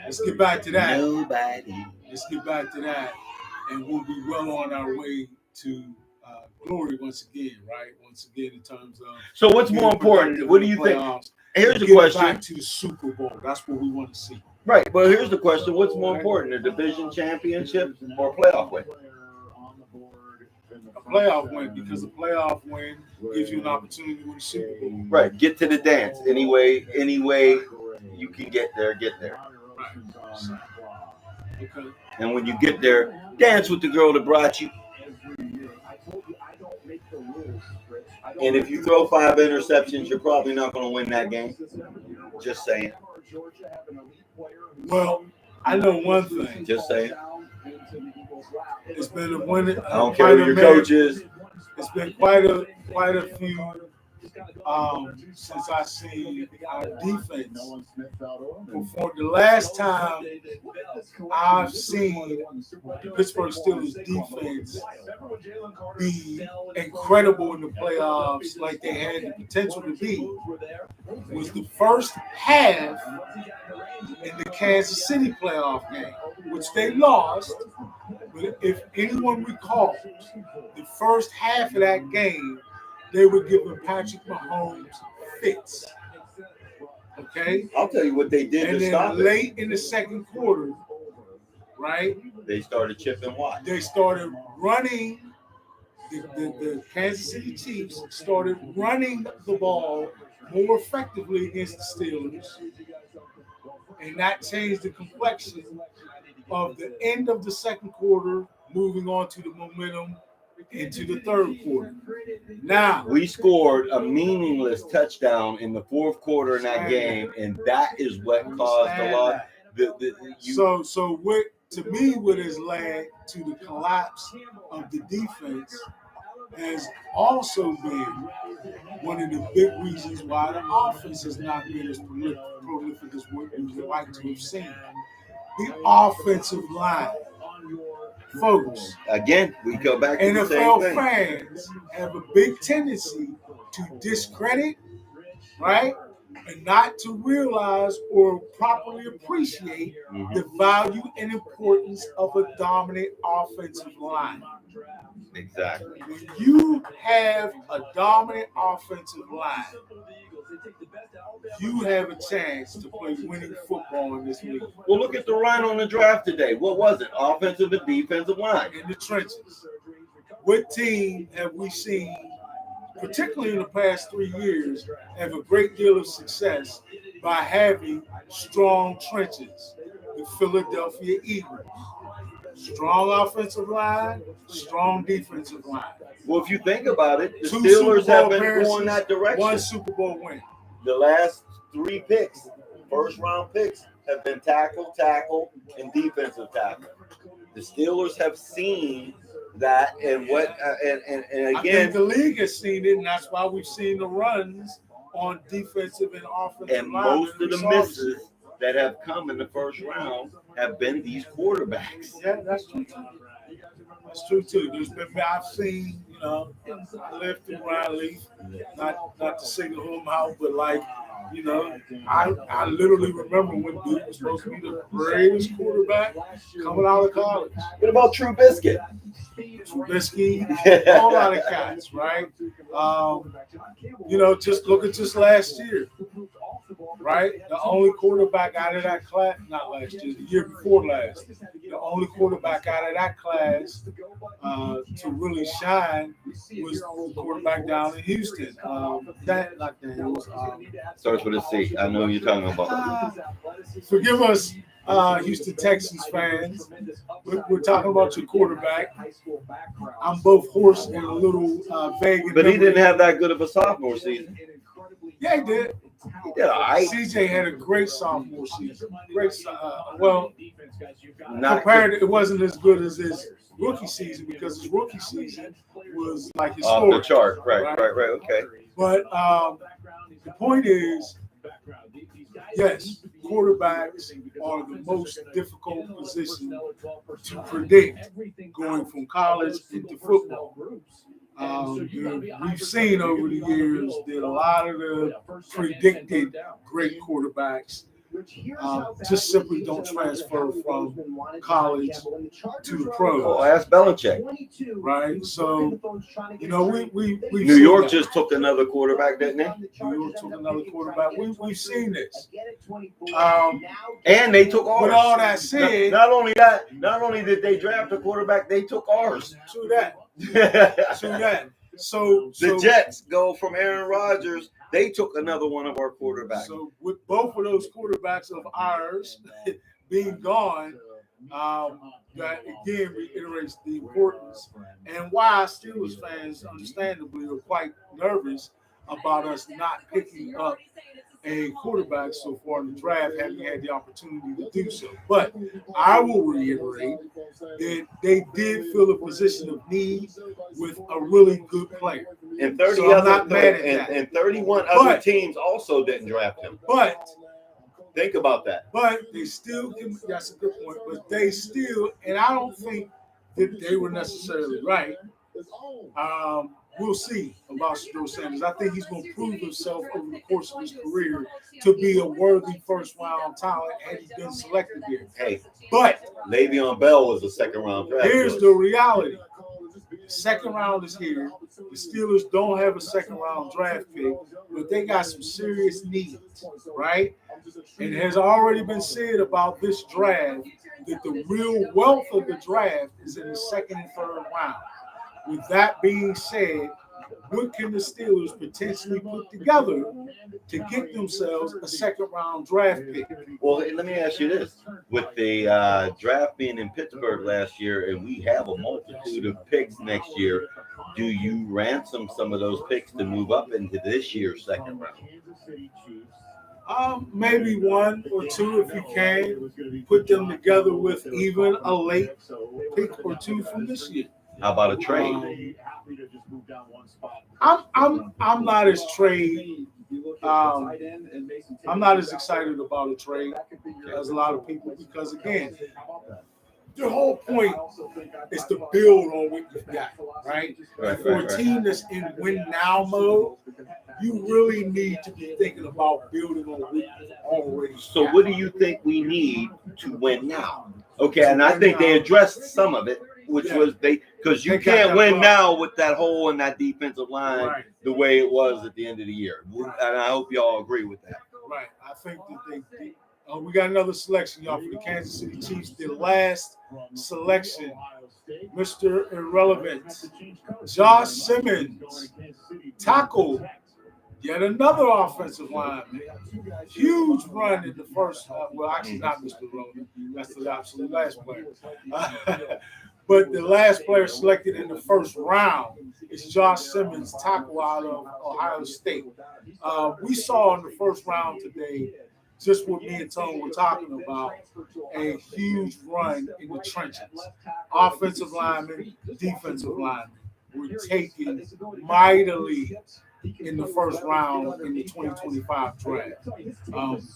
A: Let's get back to that.
C: Nobody.
A: Let's get back to that, and we'll be well on our way to glory once again, right? Once again, in terms of.
C: So what's more important? What do you think?
A: Playoffs.
C: Here's the
A: Get
C: question.
A: back to the Super Bowl. That's what we want to see.
C: Right, but here's the question: what's more important, a division championship or a playoff win?
A: A playoff win, because a playoff win gives you an opportunity to win the Super Bowl.
C: Right, get to the dance. Any way you can get there, get there.
A: Okay.
C: And when you get there, dance with the girl that brought you. And if you throw 5 interceptions, you're probably not going to win that game. Just saying.
A: Well, I know one thing.
C: Just saying.
A: It's been a winning.
C: I don't care who your coach is.
A: It's been quite a few since I seen our defense perform. The last time I've seen the Pittsburgh Steelers defense be incredible in the playoffs, like they had the potential to be, was the first half in the Kansas City playoff game, which they lost. But if anyone recalls, the first half of that game, they were giving Patrick Mahomes fits. Okay?
C: I'll tell you what they did
A: and
C: to
A: then
C: stop it.
A: late in the second quarter, right?
C: They started chipping Watt.
A: They started running. The Kansas City Chiefs started running the ball more effectively against the Steelers. And that changed the complexion of the end of the second quarter, moving on to the momentum into the third quarter. Now
C: we scored a meaningless touchdown in the fourth quarter in that game, and that is what caused a lot.
A: So what to me what has led to the collapse of the defense has also been one of the big reasons why the offense has not been as prolific as what we would like to have seen. The offensive line Folks,
C: Again, we go back to the same
A: NFL
C: thing.
A: fans have a big tendency to discredit, right? And not to realize or properly appreciate the value and importance of a dominant offensive line.
C: Exactly.
A: When you have a dominant offensive line, you have a chance to play winning football in this league.
C: Well, look at the run on the draft today. What was it? Offensive and defensive line.
A: In the trenches. What team have we seen, particularly in the past 3 years, have a great deal of success by having strong trenches? The Philadelphia Eagles. Strong offensive line, strong defensive line.
C: Well, if you think about it, the
A: 2
C: Steelers
A: Super Bowl
C: have been
A: appearances,
C: going that direction.
A: 1 Super Bowl win.
C: The last 3 picks, first-round picks, have been tackle, and defensive tackle. The Steelers have seen that, and what, and
A: I
C: again,
A: think the league has seen it, and that's why we've seen the runs on defensive and offensive
C: and
A: line.
C: most of the misses that have come in the first round have been these quarterbacks.
A: Yeah, that's true too. That's true too. I've seen, I lived through Ryan Leaf, not to single him out, but I literally remember when Duke was supposed to be the greatest quarterback coming out of college.
C: What about Trubisky?
A: Trubisky, all lot of cats, right? Just look at last year, right? The only quarterback out of that class, not last year, the year before last, the only quarterback out of that class to really shine was the quarterback down in Houston.
C: Starts with a C. I know who you're talking about.
A: Forgive us, Houston Texans fans. We're talking about your quarterback. I'm both hoarse and a little vague.
C: But he didn't have that good of a sophomore season.
A: Yeah, he did.
C: He did all right.
A: CJ had a great sophomore season. It wasn't as good as his rookie season because his rookie season was like his
C: off the chart. Right. Okay.
A: But the point is, yes, quarterbacks are the most difficult position to predict going from college into football. We've seen over the years that a lot of the predicted great quarterbacks just simply don't transfer from college to the pros.
C: Oh, ask Belichick.
A: Right? So, we
C: New York just took another quarterback, didn't they?
A: New York took another quarterback. We've seen this.
C: And they took ours.
A: With all that said,
C: not only did they draft a quarterback, they took ours.
A: True that. So
C: the Jets go from Aaron Rodgers. They took another one of our quarterbacks.
A: So with both of those quarterbacks of ours being gone, that again reiterates the importance and why Steelers fans, understandably, are quite nervous about us not picking up a quarterback so far in the draft, having had the opportunity to do so. But I will reiterate that they did fill a position of need with a really good player.
C: And 31 other teams also didn't draft him.
A: But
C: think about that.
A: But they still can. That's a good point. But they still, and I don't think that they were necessarily right. We'll see about Shedeur Sanders. I think he's going to prove himself over the course of his career to be a worthy first-round talent, and he's been selected here.
C: Hey,
A: but
C: Le'Veon Bell was a second-round draft.
A: Here's the reality. Second round is here. The Steelers don't have a second-round draft pick, but they got some serious needs, right? And it has already been said about this draft that the real wealth of the draft is in the second and third round. With that being said, what can the Steelers potentially put together to get themselves a second-round draft pick?
C: Well, let me ask you this. With the draft being in Pittsburgh last year, and we have a multitude of picks next year, do you ransom some of those picks to move up into this year's second round?
A: Maybe 1 or 2 if you can. Put them together with even a late pick or 2 from this year.
C: How about a trade?
A: I'm not as trade. I'm not as excited about a trade as a lot of people because again, the whole point is to build on what you've got, right?
C: Right,
A: For
C: right,
A: a team that's in win now mode, you really need to be thinking about building on what you've already
C: So
A: got.
C: what do you think we need to win now? Okay, and I think they addressed some of it, which was because you
A: They got
C: can't
A: that
C: win
A: problem.
C: now with that hole in that defensive line
A: Right.
C: the way it was at the end of the year. And I hope y'all agree with that.
A: Right. I think that we got another selection, y'all, for the Kansas City Chiefs. The last selection, Mr. Irrelevant, Josh Simmons, tackle, yet another offensive lineman. Huge run in the first, well, actually not Mr. Irrelevant. That's the absolute last player. But the last player selected in the first round is Josh Simmons, tackle out of Ohio State. We saw in the first round today, just what me and Tone were talking about, a huge run in the trenches. Offensive linemen, defensive linemen were taken mightily in the first round in the 2025 draft.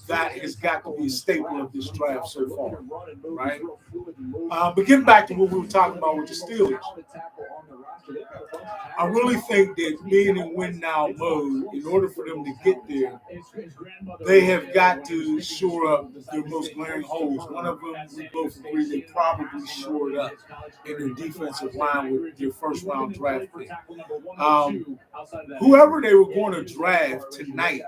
A: That has got to be a staple of this draft so far, right? But getting back to what we were talking about with the Steelers, I really think that being in win now mode, in order for them to get there, they have got to shore up their most glaring holes. One of them, we both agree, they probably shored up in their defensive line with their first round draft pick. Whoever they were going to draft tonight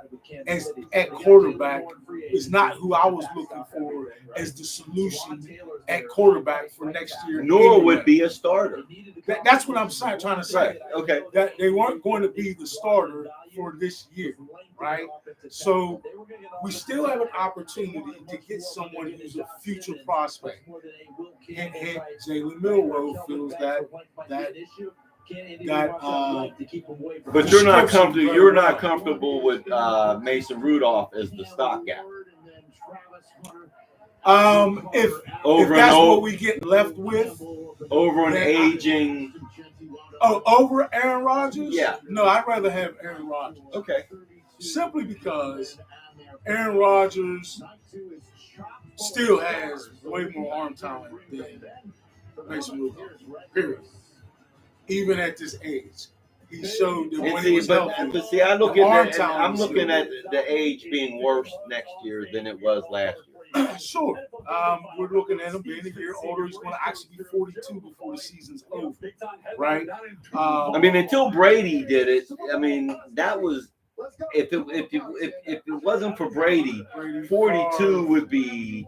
A: as at quarterback is not who I was looking for as the solution at quarterback for next year.
C: Nor would be a starter.
A: That's what I'm trying to say.
C: Right. Okay.
A: That they weren't going to be the starter for this year, right? So we still have an opportunity to get someone who's a future prospect. And Jalen Milroe feels that
C: But you're not comfortable. You're not comfortable with Mason Rudolph as the stopgap.
A: If that's what we get left with,
C: over an aging.
A: Over Aaron Rodgers?
C: Yeah.
A: No, I'd rather have Aaron Rodgers.
C: Okay.
A: Simply because Aaron Rodgers still has way more arm talent than Mason Rudolph. Period. Even at this age, he showed that when he was healthy.
C: But see, I'm looking at the age being worse next year than it was last year.
A: Sure. We're looking at him being a year older. He's going to actually be 42 before the season's over, right?
C: I mean, until Brady did it, I mean, that was if it wasn't for Brady, 42 would be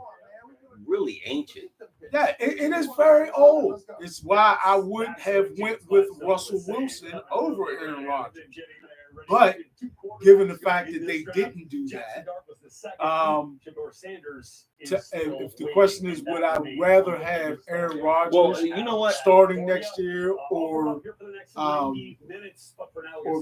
C: really ancient.
A: Yeah, it is very old. It's why I would have went with Russell Wilson over Aaron Rodgers. But given the fact that they didn't do that, if the question is, would I rather have Aaron Rodgers starting next year or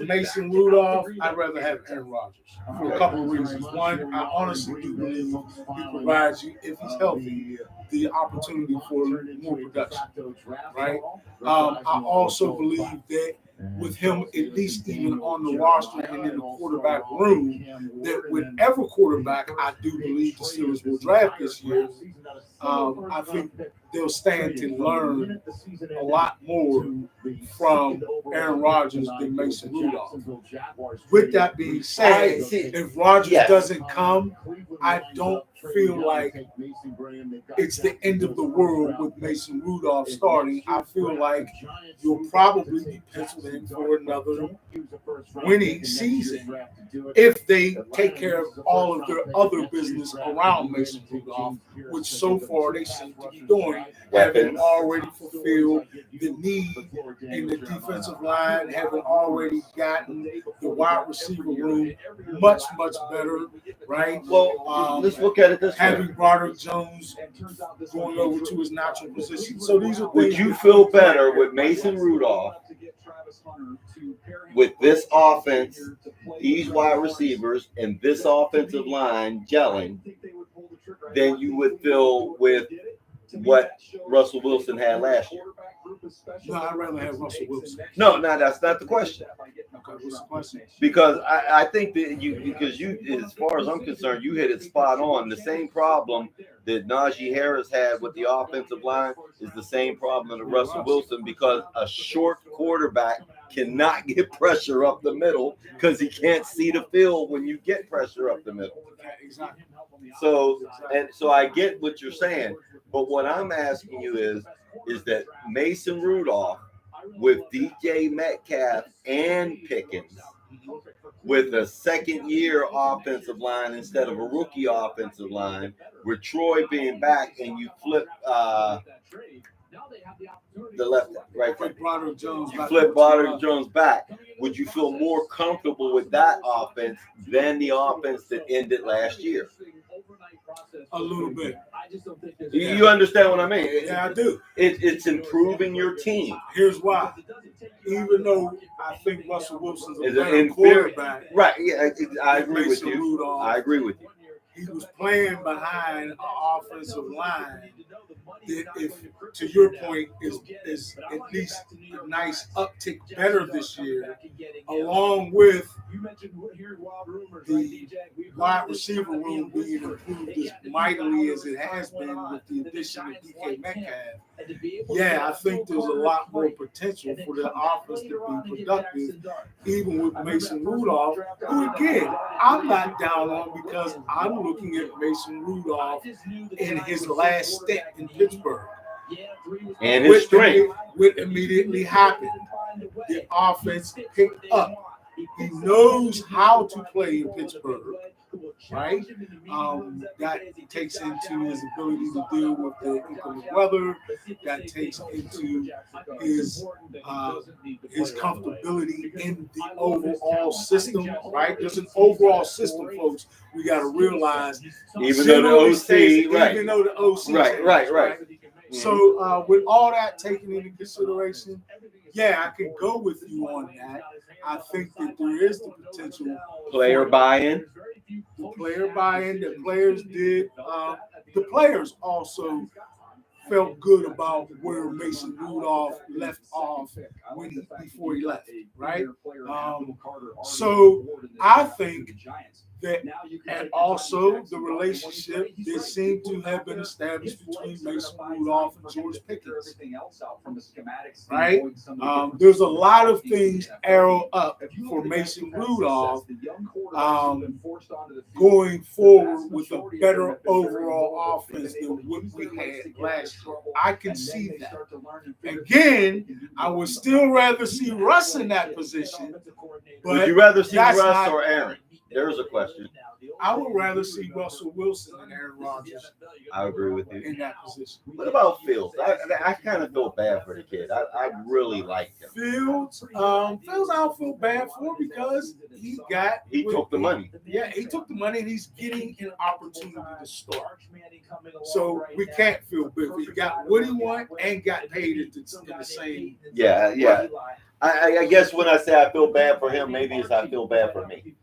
A: Mason Rudolph, I'd rather have Aaron Rodgers for a couple of reasons. One, I honestly do believe he provides you, if he's healthy, the opportunity for more production, right? I also believe that with him at least even on the roster and in the quarterback room, that whenever quarterback I do believe the Steelers will draft this year, I think they'll stand to learn a lot more from Aaron Rodgers than Mason Rudolph. With that being said, if Rodgers doesn't come, I don't feel like it's the end of the world with Mason Rudolph starting. I feel like you'll probably be penciled in for another winning season if they take care of all of their other business around Mason Rudolph, which so far they seem to be doing, having already fulfilled the need in the defensive line, having already gotten the wide receiver room much, much better, right?
C: Well, let's look at it this way.
A: Having Broderick Jones going over to his natural position. So these are
C: Would
A: things
C: you feel better with Mason Rudolph with this offense, these wide receivers, and this offensive line gelling than you would feel with what Russell Wilson had last year?
A: No, I'd rather have Russell Wilson.
C: No, that's not the question.
A: What's the question?
T: Because I think that you, as far as I'm concerned, you hit it spot on. The same problem that Najee Harris had with the offensive line is the same problem to Russell Wilson, because a short quarterback cannot get pressure up the middle because he can't see the field when you get pressure up the middle.
A: Exactly.
T: So I get what you're saying, but what I'm asking you is that Mason Rudolph with DJ Metcalf and Pickens, with a second-year offensive line instead of a rookie offensive line, with Troy being back, and you flip the left, right. You flip Broderick Jones back. Would you feel more comfortable with that offense than the offense that ended last year?
A: A little bit.
T: You understand what I mean?
A: Yeah, I do.
T: It's improving your team.
A: Here's why. Even though I think Russell Wilson's a
T: Is
A: better
T: an
A: quarterback,
T: right? Yeah, I agree with
A: Mason
T: you.
A: Rudolph,
T: I agree with you.
A: he was playing behind an offensive line that, if to your point, is at least a nice uptick better this year, along with the wide receiver room being improved as mightily as it has been with the addition of DK Metcalf. Yeah, I think there's a lot more potential for the offense to be productive, even with Mason Rudolph, who again, I'm not down on, because I'm looking at Mason Rudolph in his last stint in Pittsburgh.
T: And his strength.
A: What immediately happened. The offense picked up. He knows how to play in Pittsburgh, right? That takes into his ability to deal with the inclement weather. That takes into his comfortability in the overall system, right? There's an overall system, folks. We got to realize,
T: Even though the OC, right?
A: Even though the OC,
T: Right.
A: So with all that taken into consideration, yeah, I can go with you on that. I think that there is the potential.
T: Player buy-in.
A: The player buy-in. The players did. The players also felt good about where Mason Rudolph left off before he left, right? So I think that, and also the relationship that seemed to have been established between Mason Rudolph and George Pickens, right? There's a lot of things arrow up for Mason Rudolph going forward with a better overall offense than what we had last year. I can see that. Again, I would still rather see Russ in that position. But
T: would you rather see
A: that's
T: Russ
A: not-
T: or Aaron? There's a question.
A: I would rather see Russell Wilson and Aaron Rodgers
T: I agree with you.
A: in that position.
T: What about Fields? I kind of feel bad for the kid. I really like him.
A: Fields, I don't feel bad for because he
T: took the money.
A: Yeah, he took the money and he's getting an opportunity to start. So we can't feel bad. He got what he wanted and got paid in the same.
T: Yeah. I guess when I say I feel bad for him, maybe it's I feel bad for me.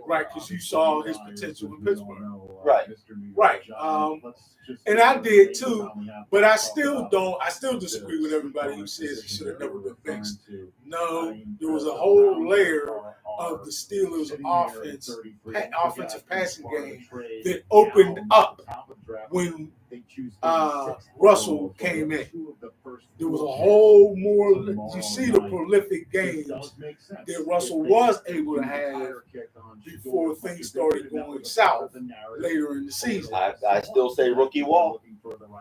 A: Right, because you saw his potential in Pittsburgh.
T: Right.
A: And I did too, but I still disagree with everybody who says he should have never been benched. No, there was a whole layer of the Steelers' offensive passing game that opened up when Russell came in. There was a whole more, you see the prolific games that Russell was able to have before things started going south later in the season.
T: I still say rookie wall.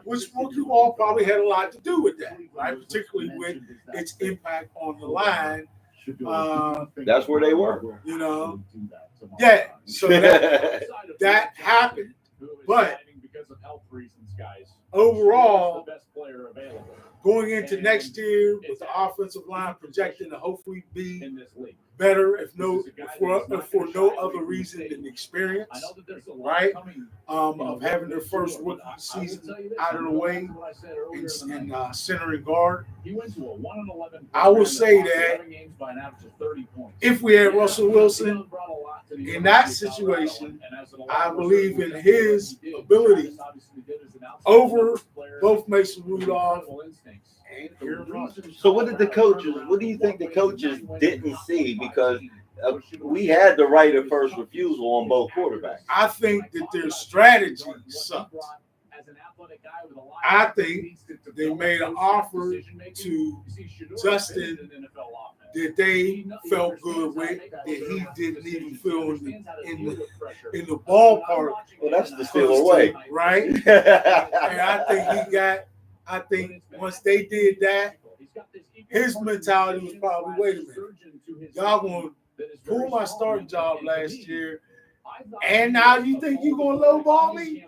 A: Which rookie wall probably had a lot to do with that, right? Particularly with its impact on the line.
T: That's where they were.
A: You know, yeah. So that happened, but overall, going into next year with the offensive line projecting to hopefully be better, if for no other reason than experience, right? Of having their first rookie season out of the way and center and guard. I will say that if we had Russell Wilson in that situation, I believe in his ability over both Mason Rudolph
C: So what did the coaches? What do you think the coaches didn't see? Because we had the right of first refusal on both quarterbacks.
A: I think that their strategy sucked. I think they made an offer to Justin that they felt good with, that he didn't even feel in the ballpark.
C: Well, that's the steal away,
A: right? And I think once they did that, his mentality was probably, wait a minute, y'all gonna pull my starting job last year, and now you think you're gonna lowball me?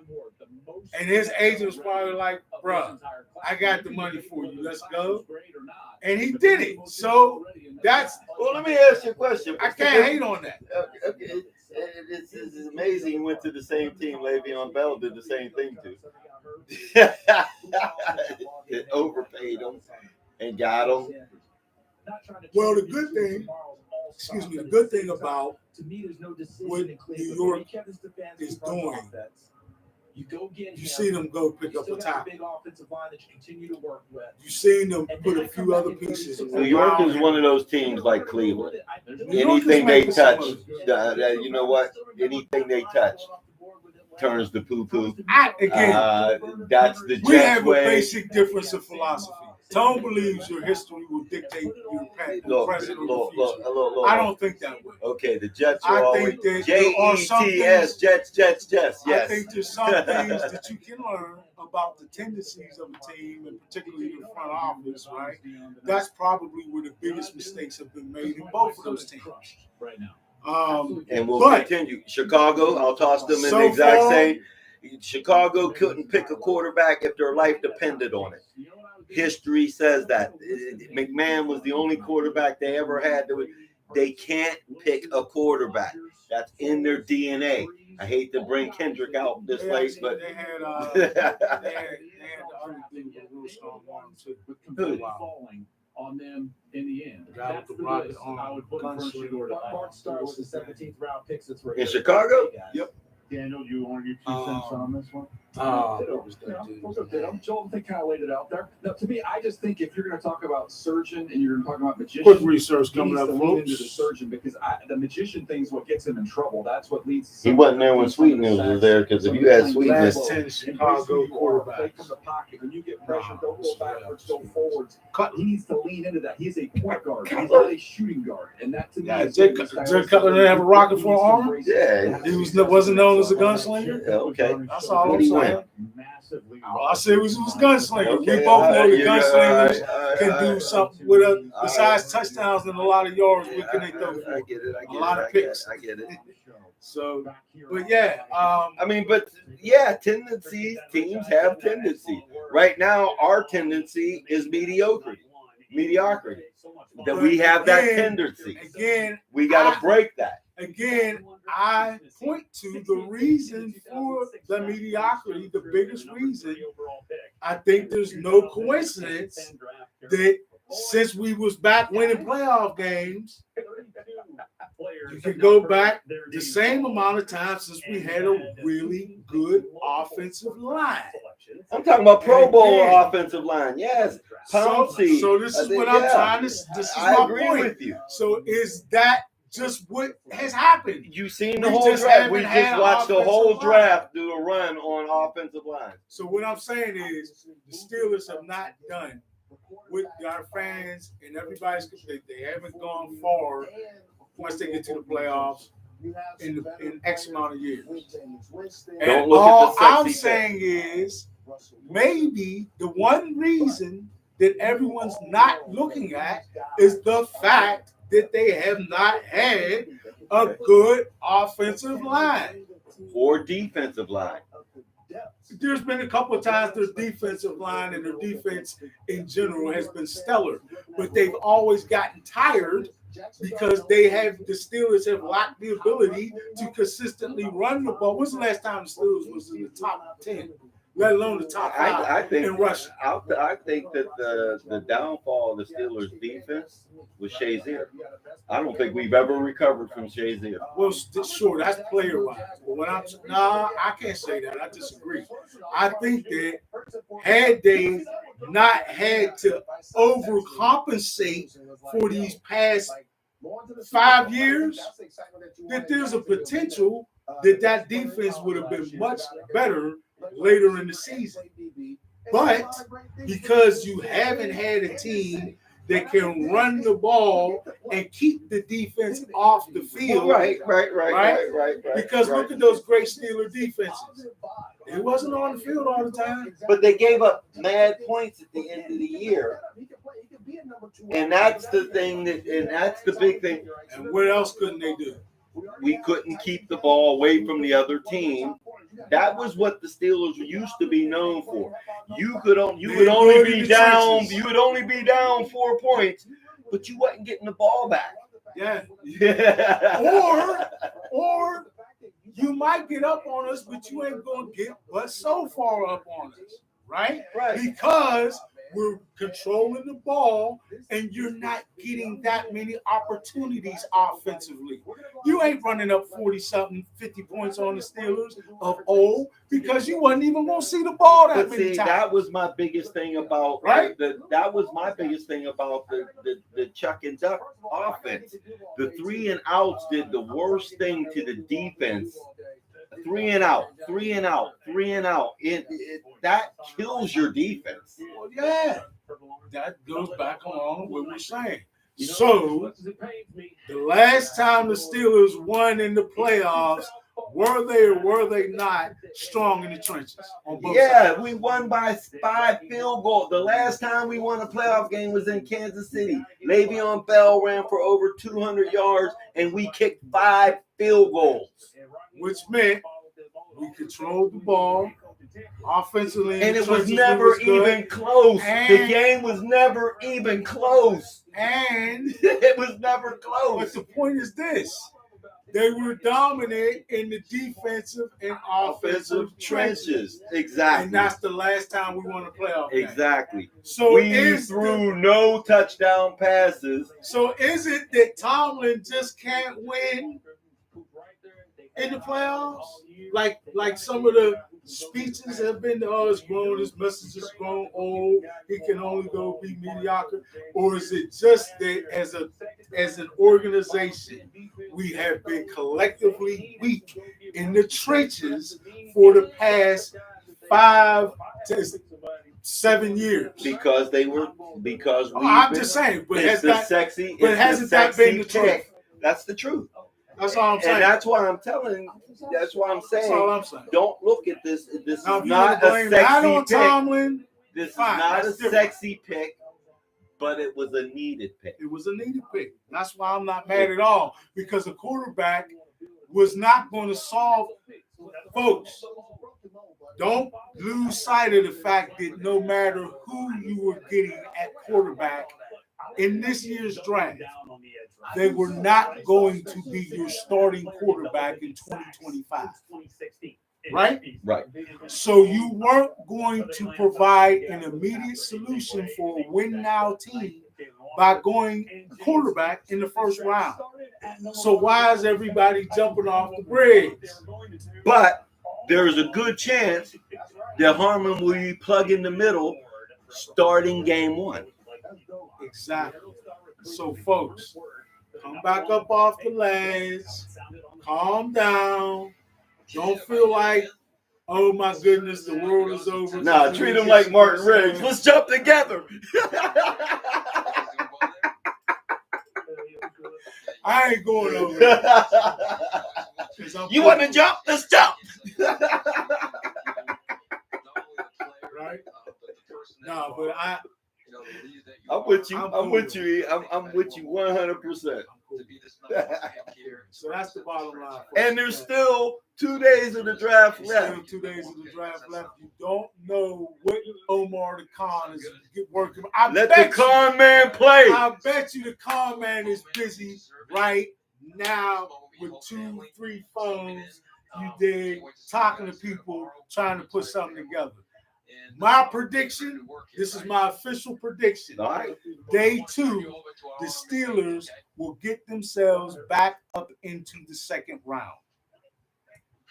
A: And his agent was probably like, bruh, I got the money for you. Let's go. And he did it. So that's.
C: Well, let me ask you a question.
A: I can't hate on that.
C: Okay. This is amazing. He went to the same team. Le'Veon Bell did the same thing too. It overpaid him and got him.
A: Well, the good thing about what New York is doing, you see them go pick up a tackle. You seen them put a few other pieces.
C: New York is one of those teams like Cleveland. Anything they touch, you know what? Anything they touch turns to poo-poo. That's the Jets
A: we have
C: way.
A: A basic difference of philosophy. Tone believes your history will dictate your present or your future. I don't think that way.
C: Okay, the Jets
A: I
C: are
A: think
C: always
A: that there are some
C: Jets,
A: things-
C: Jets.
A: I
C: Yes.
A: think there's some things that you can learn about the tendencies of a team, and particularly the front office, right? That's probably where the biggest mistakes have been made in both of those teams.
K: Right now.
C: And we'll
A: but
C: continue. Chicago, I'll toss them in
A: so
C: the exact
A: far-
C: same. Chicago couldn't pick a quarterback if their life depended on it. History says that. McMahon was the only quarterback they ever had. They can't pick a quarterback. That's in their DNA. I hate to bring Kendrick out this late, but
A: they had the other dude with real strong arms too.
K: With completely falling on them in the end. That's the list I would put in front of Shador. Bart Starr was the 17th round pick. That's right.
C: in Chicago,
A: Yep.
H: Daniel, you want your 2 cents on this one?
G: Joel, they kind of laid it out there. Now, to me, I just think if you're going to talk about surgeon and you're going to talk about magician,
A: Quick research
G: he
A: coming
G: needs
A: up,
G: to lean
A: folks.
G: into the surgeon because the magician thing is what gets him in trouble. That's what leads.
C: he wasn't there when Sweetness was there because if you had Sweetness,
A: Last 10 Chicago quarterbacks.
G: Play from the pocket. When you get pressure, don't go backwards, go forwards. He needs to lean into that. He's a point guard. He's not a shooting guard, and that to me is
A: Jay Cutler didn't have a rocket for an arm.
C: yeah,
A: He wasn't known as a gunslinger.
C: yeah, okay.
A: That's all
C: What
A: I'm
C: he
A: saying.
C: went?
H: Massively.
A: All I said was gunslinger.
C: Okay,
A: We both know the
C: yeah,
A: gunslingers
C: all right,
A: can
C: all
A: do
C: right.
A: something with us besides touchdowns and a lot of yards. What can they throw
C: I
A: for?
C: get it.
A: A lot of picks.
C: I get it.
A: So, but yeah,
C: I mean, but yeah, tendencies. Teams have tendencies. Right now, our tendency is mediocrity. That we have that tendency.
A: Again,
C: We got to break that.
A: Again, I point to the reason for the mediocrity, the biggest reason. I think there's no coincidence that since we was back winning playoff games, you can go back the same amount of time since we had a really good offensive line.
C: I'm talking about Pro Bowl offensive line. Yes, Pouncey.
A: So this is what I'm trying to. This is
C: I
A: my
C: agree
A: point.
C: with you.
A: So is that just what has happened?
C: You've seen the
A: We
C: whole
A: just
C: draft. We
A: haven't
C: just
A: had
C: watched the
A: offensive
C: whole
A: line.
C: draft do a run on offensive line.
A: So what I'm saying is the Steelers have not done with our fans and everybody's. They haven't gone far once they get to the playoffs in X amount of years. And
C: Don't look
A: all
C: at the
A: I'm
C: sexy
A: saying is maybe the one reason that everyone's not looking at is the fact that they have not had a good offensive line
C: or defensive line.
A: There's been a couple of times their defensive line and their defense in general has been stellar, but they've always gotten tired because the Steelers have lacked the ability to consistently run the ball. When's the last time the Steelers was in the top 10 let alone the top five
C: I think
A: in rushing.
C: I think that the downfall of the Steelers defense was Shazier. I don't think we've ever recovered from Shazier.
A: Well, sure, that's player wise. But when I can't say that. I disagree. I think that had they not had to overcompensate for these past 5 years, that there's a potential that defense would have been much better later in the season. But because you haven't had a team that can run the ball and keep the defense off the field.
C: Right.
A: Because look at those great Steeler defenses. It wasn't on the field all the time.
C: But they gave up mad points at the end of the year. And that's the thing and that's the big thing.
A: And what else couldn't they do?
C: We couldn't keep the ball away from the other team. That was what the Steelers used to be known for. You would only be down 4 points, but you wasn't getting the ball back.
A: Yeah. Or you might get up on us, but you ain't gonna get but so far up on us, right? Because we're controlling the ball and you're not getting that many opportunities offensively. You ain't running up 40-something, 50 points on the Steelers of old because you wasn't even going to see the ball that many times.
C: That was my biggest thing about the Chuck and Duck offense. The 3 and outs did the worst thing to the defense. 3 and out. That kills your defense.
A: Well, yeah, that goes back along with what we're saying. So, the last time the Steelers won in the playoffs, were they or were they not strong in the trenches on both sides?
C: We won by 5 field goals. The last time we won a playoff game was in Kansas City. Le'Veon Bell ran for over 200 yards, and we kicked 5 field goals.
A: Which meant we controlled the ball offensively.
C: And it was never even close. The game was never even close.
A: And
C: it was never close.
A: But the point is this. They were dominant in the defensive and offensive trenches.
C: Exactly.
A: And that's the last time we won a playoff game.
C: Exactly.
A: So
C: we threw no touchdown passes.
A: So is it that Tomlin just can't win in the playoffs? Like some of the speeches have been, it's grown, his message is grown old, he can only go be mediocre? Or is it just that as an organization, we have been collectively weak in the trenches for the past 5 to 7 years? I'm just saying, but hasn't that been the truth?
C: That's the truth.
A: That's all I'm saying.
C: And that's why I'm saying.
A: That's all I'm saying.
C: Don't look at this. This is
A: now,
C: not a sexy pick.
A: Tomlin,
C: this is not a sexy pick, but it was a needed pick.
A: It was a needed pick. That's why I'm not mad at all, because a quarterback was not going to solve. Folks, don't lose sight of the fact that no matter who you were getting at quarterback in this year's draft, they were not going to be your starting quarterback in 2025. Right?
C: Right.
A: So you weren't going to provide an immediate solution for a win-now team by going quarterback in the first round. So why is everybody jumping off the bridge?
C: But there's a good chance that Harmon will be plug in the middle starting game 1.
A: Exactly. So, folks, come back up off the ledge. Calm down. Don't feel like, oh my goodness, the world is over.
C: Nah, treat him like Martin Riggs. Let's jump together.
A: I ain't going over there.
C: You want to jump? Let's jump.
A: Right? No, but
C: I'm with you. I'm with you. I'm with you 100%.
A: So that's the bottom line.
C: And there's still 2 days of the draft left.
A: Still 2 days of the draft left. You don't know what Omar the Con is working.
C: Let the con man play.
A: I bet you the con man is busy right now with 2-3 phones you dig, talking to people, trying to put something together. My prediction, this is my official prediction.
C: All right.
A: Day 2, the Steelers will get themselves back up into the second round.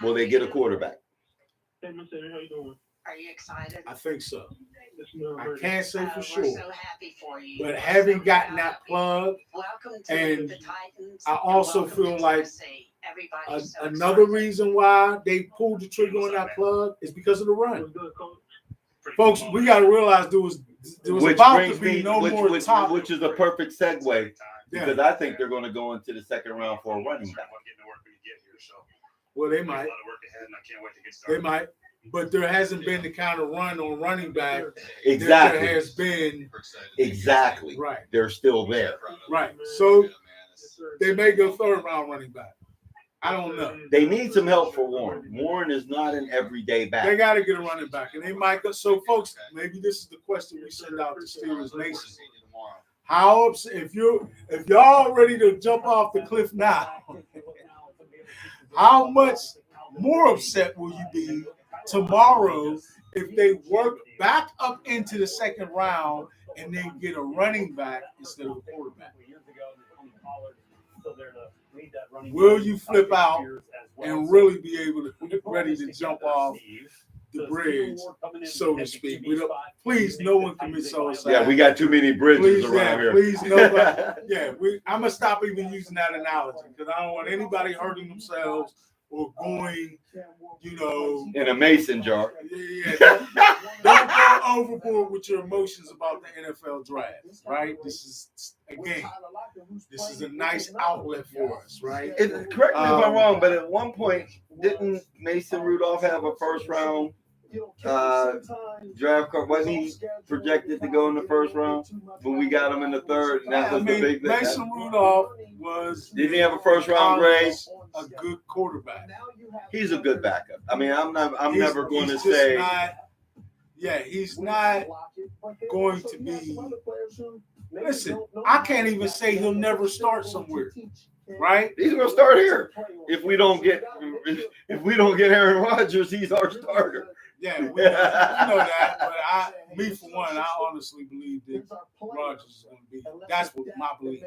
C: Will they get a quarterback?
Q: Hey, Mr. How you doing?
V: Are you excited?
A: I think so. I
Q: I
A: can't say for
V: We're
A: sure.
V: so happy for you.
A: But having gotten that plug,
V: Welcome to
A: and
V: the Titans.
A: I also
V: Welcome
A: feel
V: to
A: like
V: Tennessee. Everybody's so
A: another
V: excited.
A: reason why they pulled the trigger on that plug is because of the run. Folks, we got to realize there was
C: Which
A: about
C: brings
A: to be
C: me,
A: no more
C: which
A: top.
C: is a perfect segue
A: Yeah.
C: because I think they're going to go into the second round for a running back.
A: Well, they might. They might. But there hasn't been the kind of run on running back
C: Exactly.
A: that there has been.
C: Exactly.
A: Right.
C: They're still there.
A: Right. So they may go third round running back. I don't know.
C: They need some help for Warren. Warren is not an everyday
A: They
C: back.
A: got to get a running back, and they might go. So, folks, maybe this is the question we send out to Steelers Nation. How upset if y'all ready to jump off the cliff now? How much more upset will you be tomorrow if they work back up into the second round and then get a running back instead of a quarterback? Will you flip out and really be able to ready to jump off the bridge, so to speak? We don't. Please, no one commit suicide.
C: Yeah, we got too many bridges around here.
A: Please, nobody. I'm gonna stop even using that analogy because I don't want anybody hurting themselves or going,
C: in a mason jar.
A: Don't go overboard with your emotions about the NFL draft, right? This is a nice outlet for us, right?
C: Correct me if I'm wrong, but at one point, didn't Mason Rudolph have a first round draft card? Wasn't he projected to go in the first round when we got him in the third? And that was the big thing.
A: Mason Rudolph was.
C: Didn't he have a first round grade?
A: A good quarterback.
C: He's a good backup. I mean, I'm never going to say.
A: He's not going to be. Listen, I can't even say he'll never start somewhere, right?
C: He's going to start here. If we don't get Aaron Rodgers, he's our starter.
A: Yeah, we know that. But me for one, I honestly believe that Rodgers is going to be. That's what my belief.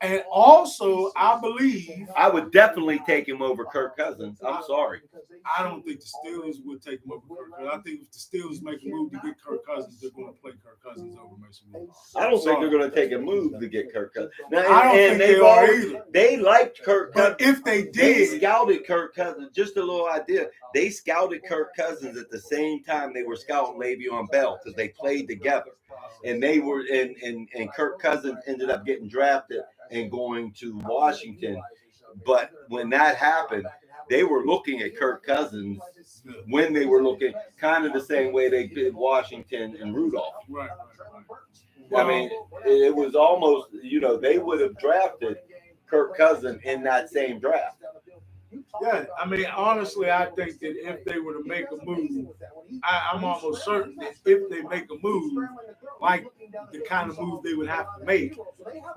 A: And also, I believe
C: I would definitely take him over Kirk Cousins. I'm sorry.
A: I don't think the Steelers would take him over Kirk Cousins. I think if the Steelers make a move to get Kirk Cousins, they're going to play Kirk Cousins over Mason Rudolph.
C: I don't think they're going to take a move to get Kirk Cousins. Now,
A: I don't think they are either.
C: They liked Kirk Cousins.
A: But if they did,
C: they scouted Kirk Cousins. Just a little idea. They scouted Kirk Cousins at the same time they were scouting Le'Veon Bell because they played together. And they were and Kirk Cousins ended up getting drafted and going to Washington. But when that happened, they were looking at Kirk Cousins when they were looking kind of the same way they did Washington and Rudolph.
A: Right.
C: I mean, it was almost, they would have drafted Kirk Cousins in that same draft.
A: Yeah, I mean, honestly, I think that if they were to make a move, I'm almost certain that if they make a move, like the kind of move they would have to make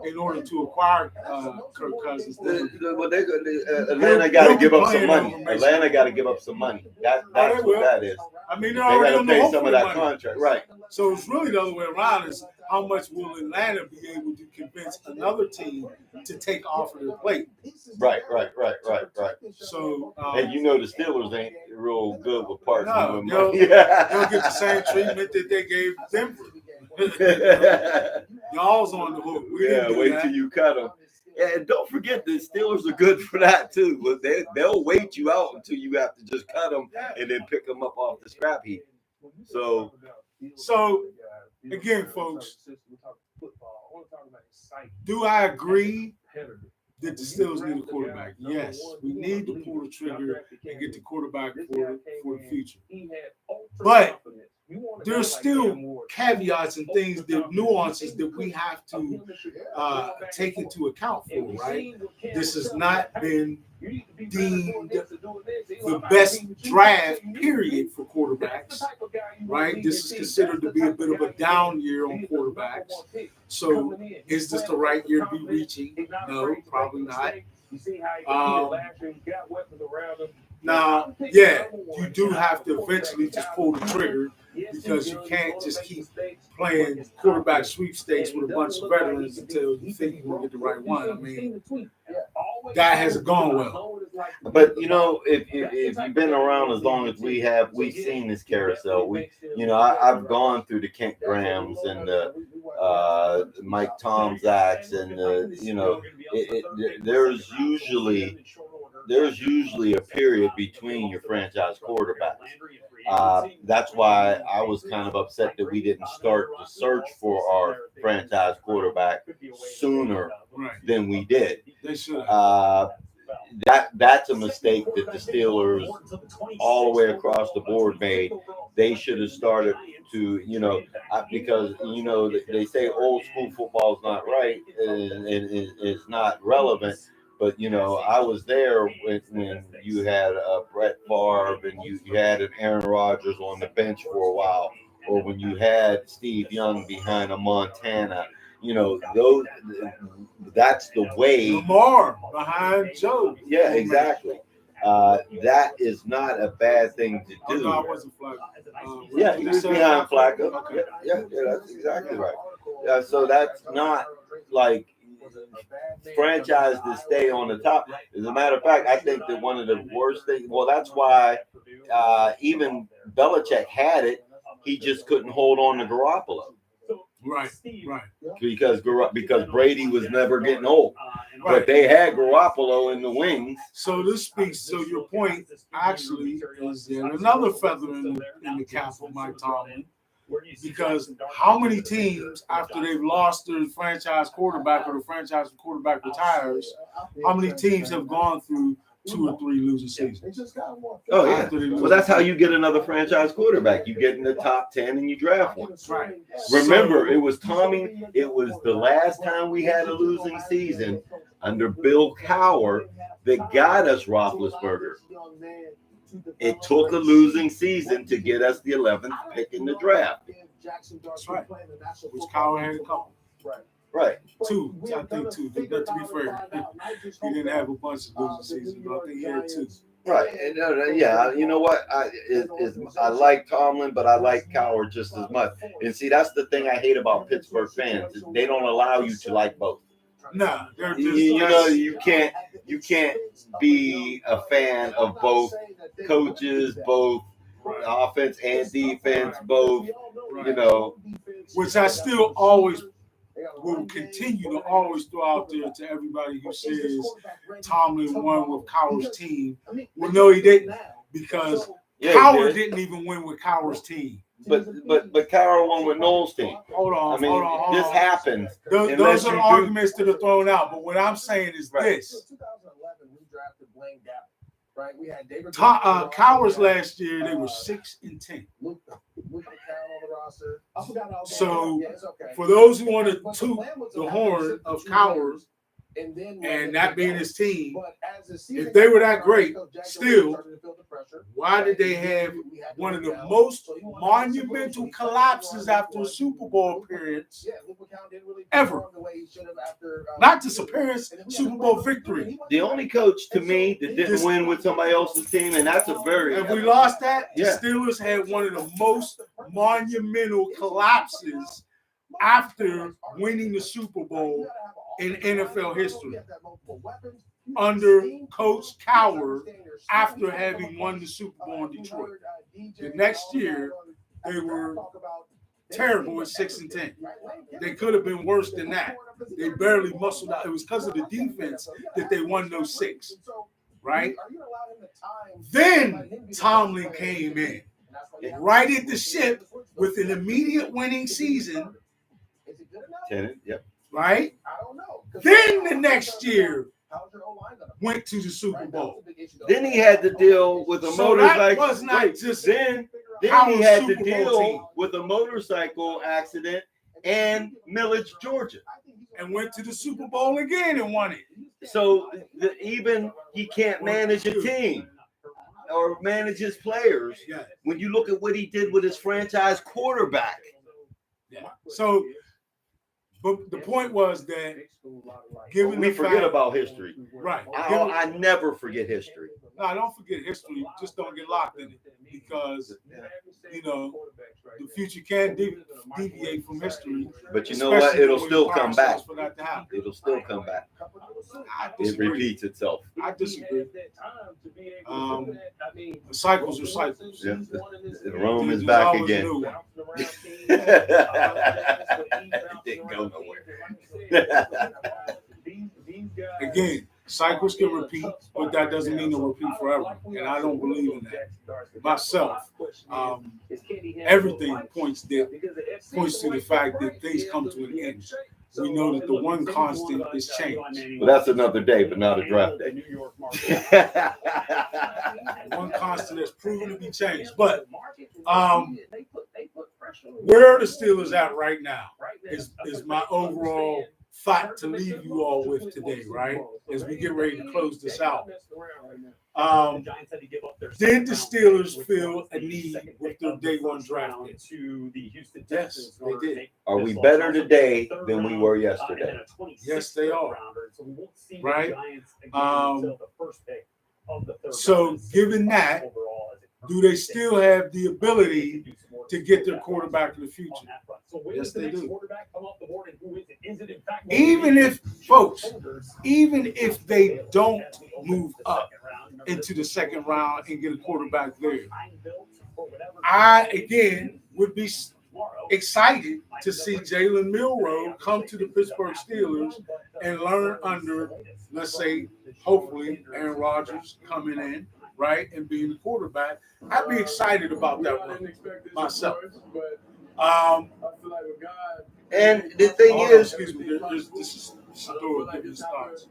A: in order to acquire Kirk Cousins,
C: Atlanta got to give up some money. Atlanta got to give up some money. That's what that is.
A: I mean,
C: they got to pay some of that
A: money.
C: Contract, right?
A: So it's really the other way around: is how much will Atlanta be able to convince another team to take off of their plate?
C: Right.
A: So,
C: and the Steelers ain't real good with partnering.
A: No, they'll get the same treatment that they gave Denver. Y'all's on the hook.
C: Wait till you cut them. And don't forget the Steelers are good for that too. But they'll wait you out until you have to just cut them and then pick them up off the scrap heap. So
A: again, folks, do I agree that the Steelers need a quarterback? Yes, we need to pull the trigger and get the quarterback for the future. But there's still caveats and things, the nuances that we have to take into account for, right? This has not been deemed the best draft period for quarterbacks, right? This is considered to be a bit of a down year on quarterbacks. So is this the right year to be reaching? No, probably not. Now, yeah, you do have to eventually just pull the trigger because you can't just keep playing quarterback sweepstakes with a bunch of veterans until you think you're going to get the right one. I mean, that hasn't gone well.
T: But you know, if you've been around as long as we have, we've seen this carousel. I've gone through the Kent Grahams and the Mike Tomczaks, and there's usually a period between your franchise quarterbacks. That's why I was kind of upset that we didn't start the search for our franchise quarterback sooner than we did.
A: They should.
T: That's a mistake that the Steelers all the way across the board made. They should have started to, because they say old school football is not right and it's not relevant. But I was there when you had Brett Favre and you had an Aaron Rodgers on the bench for a while, or when you had Steve Young behind a Montana. That's the way.
A: Lamar behind Joe.
T: Yeah, exactly. That is not a bad thing to do.
A: No, I wasn't Flacco.
T: Yeah, he was behind Flacco. Okay. Yeah, that's exactly right. So that's not like franchise to stay on the top. As a matter of fact, I think that one of the worst things. Well, that's why even Belichick had it. He just couldn't hold on to Garoppolo.
A: Right.
T: Because Brady was never getting old, but they had Garoppolo in the wings.
A: So this speaks to your point. Actually, is there another feather in the cap of Mike Tomlin? Because how many teams, after they've lost their franchise quarterback or the franchise quarterback retires, how many teams have gone through 2 or 3 losing seasons?
T: Oh, yeah. Well, that's how you get another franchise quarterback. You get in the top 10 and you draft one.
A: Right.
T: Remember, it was Tommy. It was the last time we had a losing season under Bill Cowher that got us Roethlisberger. It took a losing season to get us the 11th pick in the draft.
A: That's right. Which Cowher had a couple.
T: Right.
A: 2, I think 2. But to be fair, he didn't have a bunch of losing seasons, but I think he had 2.
T: Right. And, yeah, you know what? I like Tomlin, but I like Cowher just as much. And see, that's the thing I hate about Pittsburgh fans. Is they don't allow you to like both.
A: No,
T: you can't be a fan of both coaches, both offense and defense, both,
A: which I still always will continue to always throw out there to everybody who says Tomlin won with Cowher's team. Well, no, he didn't, because Cowher didn't even win with Cowher's team.
T: But Cowher won with Knowles' team.
A: Hold on.
T: This happens.
A: Those are the arguments that are thrown out. But what I'm saying is this.
S: 2011, we drafted Blaine Gabbert, right? We had David
A: Cowher's last year, they were 6-10.
S: Luke McCown on the roster.
A: So for those who want to toot the horn of Cowher, and that being his team, if they were that great, still, why did they have one of the most monumental collapses after a Super Bowl appearance ever? Not just appearance, Super Bowl victory.
T: The only coach to me that didn't win with somebody else's team, and that's a very.
A: If we lost that, the Steelers had one of the most monumental collapses after winning the Super Bowl in NFL history under Coach Cowher after having won the Super Bowl in Detroit. The next year, they were terrible at 6-10. They could have been worse than that. They barely muscled out. It was because of the defense that they won those 6, right? Then Tomlin came in, righted the ship with an immediate winning season.
T: Yep.
A: Right? Then the next year went to the Super Bowl.
T: Then he had to deal with a motorcycle.
A: That was not just
T: then he had to deal with a motorcycle accident in Milledge, Georgia,
A: and went to the Super Bowl again and won it.
T: So even he can't manage a team or manage his players.
A: Yeah.
T: When you look at what he did with his franchise quarterback.
A: Yeah. So. But the point was that, given
C: We
A: the
C: forget
A: fact,
C: about history.
A: right?
C: I never forget history.
A: No, don't forget history. Just don't get locked in it because you know the future can deviate from history.
C: But you know what?
A: especially
C: It'll
A: when
C: still
A: we
C: come
A: require
C: back.
A: ourselves for that to happen.
C: It'll still come back.
A: I
C: It
A: disagree.
C: repeats itself.
A: I disagree. Cycles are cycles.
C: Yeah. Rome is
A: There's
C: back
A: always a
C: again.
A: new one.
C: It didn't go nowhere.
A: Again, cycles can repeat, but that doesn't mean they'll repeat forever. And I don't believe in that. Myself, everything points to the fact that things come to an end. We know that the one constant is change.
C: Well, that's another day, but not a draft day.
A: One constant has proven to be changed. But where the Steelers at right now is my overall thought to leave you all with today, right? As we get ready to close this out. Did the Steelers feel a need with their day one draft pick? Yes, they did.
C: Are we better today than we were yesterday?
A: Yes, they are. Right? So given that, do they still have the ability to get their quarterback in the future? Yes, they do. Even if, folks, even if they don't move up into the second round and get a quarterback there, I, again, would be excited to see Jalen Milroe come to the Pittsburgh Steelers and learn under, let's say, hopefully, Aaron Rodgers coming in, right, and being the quarterback. I'd be excited about that one myself.
C: And the thing is,
A: excuse me, this is Shador giving his thoughts.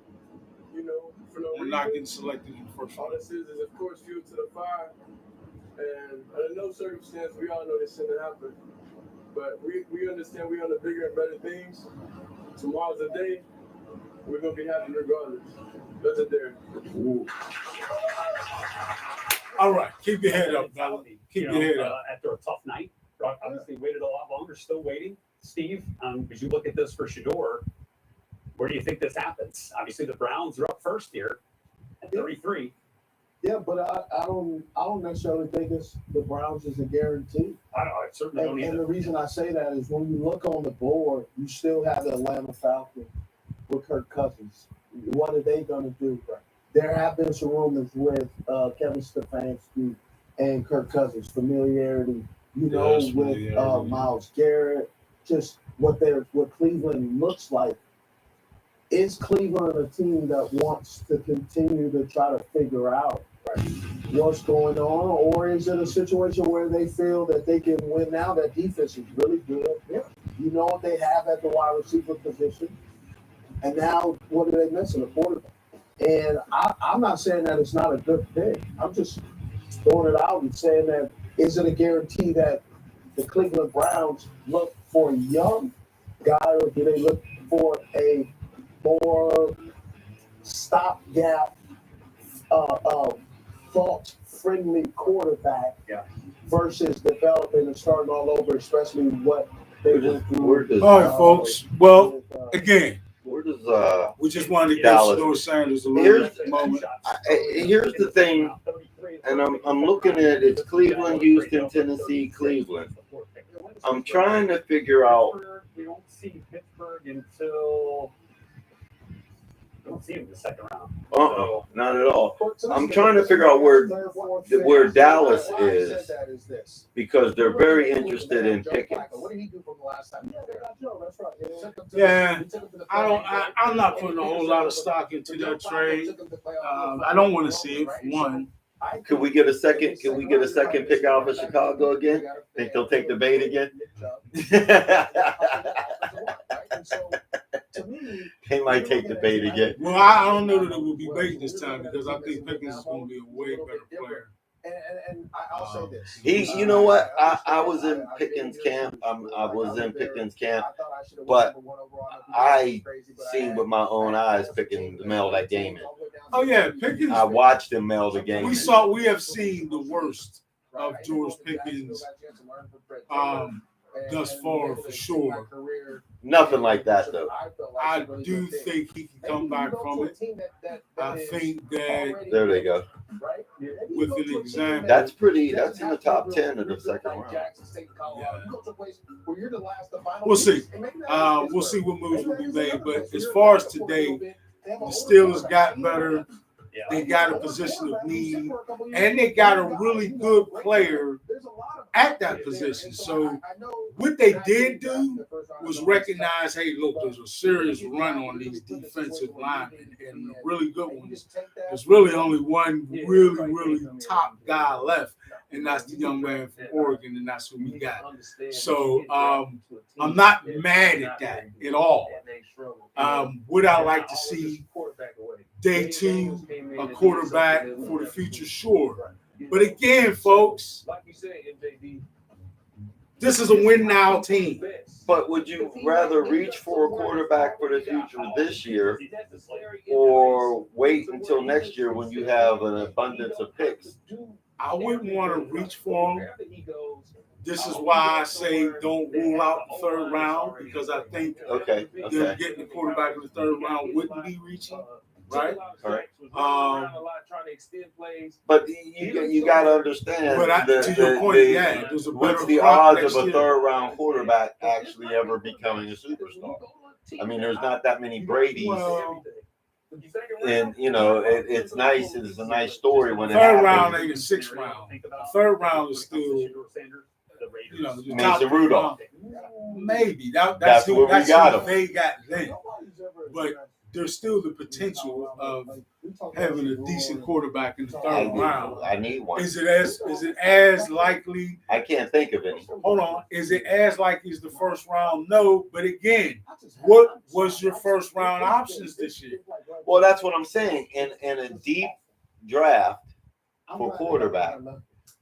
A: We're not getting selected in the first round.
F: All this is of course, fuel to the fire. And under no circumstance, we all know this shouldn't happen. But we understand we on the bigger and better things. Tomorrow's the day. We're going to be happy regardless. Legendary.
A: All right, keep your head up, brother. Keep your head up.
E: After a tough night, obviously waited a lot longer, still waiting. Steve, as you look at this for Shador, where do you think this happens? Obviously, the Browns are up first here at 33.
S: Yeah, but I don't necessarily think the Browns is a guarantee.
E: I certainly don't either.
S: And the reason I say that is when you look on the board, you still have the Atlanta Falcons with Kirk Cousins. What are they going to do? There have been some rumors with Kevin Stefanski and Kirk Cousins, familiarity, with Myles Garrett, just what Cleveland looks like. Is Cleveland a team that wants to continue to try to figure out what's going on, or is it a situation where they feel that they can win now? That defense is really good. Yeah. You know what they have at the wide receiver position, and now what are they missing? A quarterback. And I'm not saying that it's not a good pick. I'm just throwing it out and saying that is it a guarantee that the Cleveland Browns look for a young guy, or do they look for a more stopgap, fault-friendly quarterback versus developing and starting all over, especially what they went through.
A: All right, folks. Well, again,
C: where does
A: we just wanted to give
C: Dallas?
A: Shador Sanders a little moment.
C: Here's the thing, and I'm looking at it's Cleveland, Houston, Tennessee, Cleveland. I'm trying to figure out.
E: We don't see Pittsburgh until. I don't see him in the second round.
C: Not at all. I'm trying to figure out where Dallas is because they're very interested in Pickens.
S: What did he do from the last time?
A: Yeah, I'm not putting a whole lot of stock into that trade. I don't want to see it. For one.
C: Could we get a second? Can we get a second pick out of Chicago again? Think they'll take the bait again? They might take the bait again.
A: Well, I don't know that it will be bait this time because I think Pickens is going to be a way better player.
S: And I'll say this.
C: You know what? I was in Pickens camp. I was in Pickens camp, but I seen with my own eyes Pickens mail that game in.
A: Oh yeah, Pickens.
C: I watched him mail the game.
A: We have seen the worst of George Pickens thus far for sure.
T: Nothing like that though.
A: I do think he can come back from it. I think that
T: There they go.
A: with an example,
T: That's pretty. That's in the top 10 of the second round.
A: we'll see. We'll see what moves will be made. But as far as today, the Steelers got better. They got a position of need, and they got a really good player at that position. So what they did do was recognize, hey, look, there's a serious run on these defensive linemen, and the really good ones. There's really only one really top guy left, and that's the young man from Oregon, and that's who we got. So I'm not mad at that at all. Would I like to see day two a quarterback for the future? Sure. But again, folks, this is a win now team.
T: But would you rather reach for a quarterback for the future this year, or wait until next year when you have an abundance of picks?
A: I wouldn't want to reach for him. This is why I say don't rule out the third round, because I think them getting the quarterback in the third round wouldn't be reaching, right?
T: All right.
C: But you got to understand.
A: But to your point, there's a better
C: what's the
A: crop
C: odds
A: next
C: of a
A: year.
C: third round quarterback actually ever becoming a superstar? I mean, there's not that many Brady's.
A: Well,
C: And it's nice. It's a nice story when it
A: third round
C: happens.
A: ain't a sixth round. Third round is still, the top
C: Mason Rudolph.
A: round. Maybe that's
C: That's
A: who,
C: where we
A: that's
C: got
A: who
C: him.
A: they got then. But there's still the potential of having a decent quarterback in the third round.
C: I need one.
A: Is it as likely?
C: I can't think of any.
A: Hold on. Is it as likely as the first round? No. But again, what was your first round options this year?
C: Well, that's what I'm saying. In a deep draft for quarterback,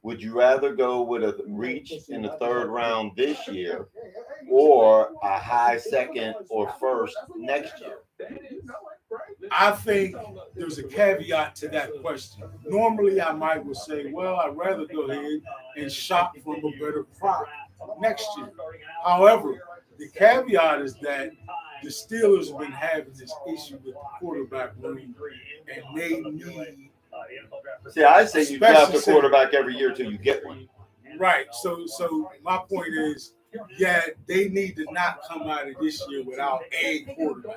C: would you rather go with a reach in the third round this year, or a high second or first next year?
A: I think there's a caveat to that question. Normally, I might would say, well, I'd rather go ahead and shop from a better crop next year. However, the caveat is that the Steelers have been having this issue with the quarterback room, and they need.
C: See, I say you draft a quarterback every year till you get one.
A: Right. So my point is, they need to not come out of this year without a quarterback.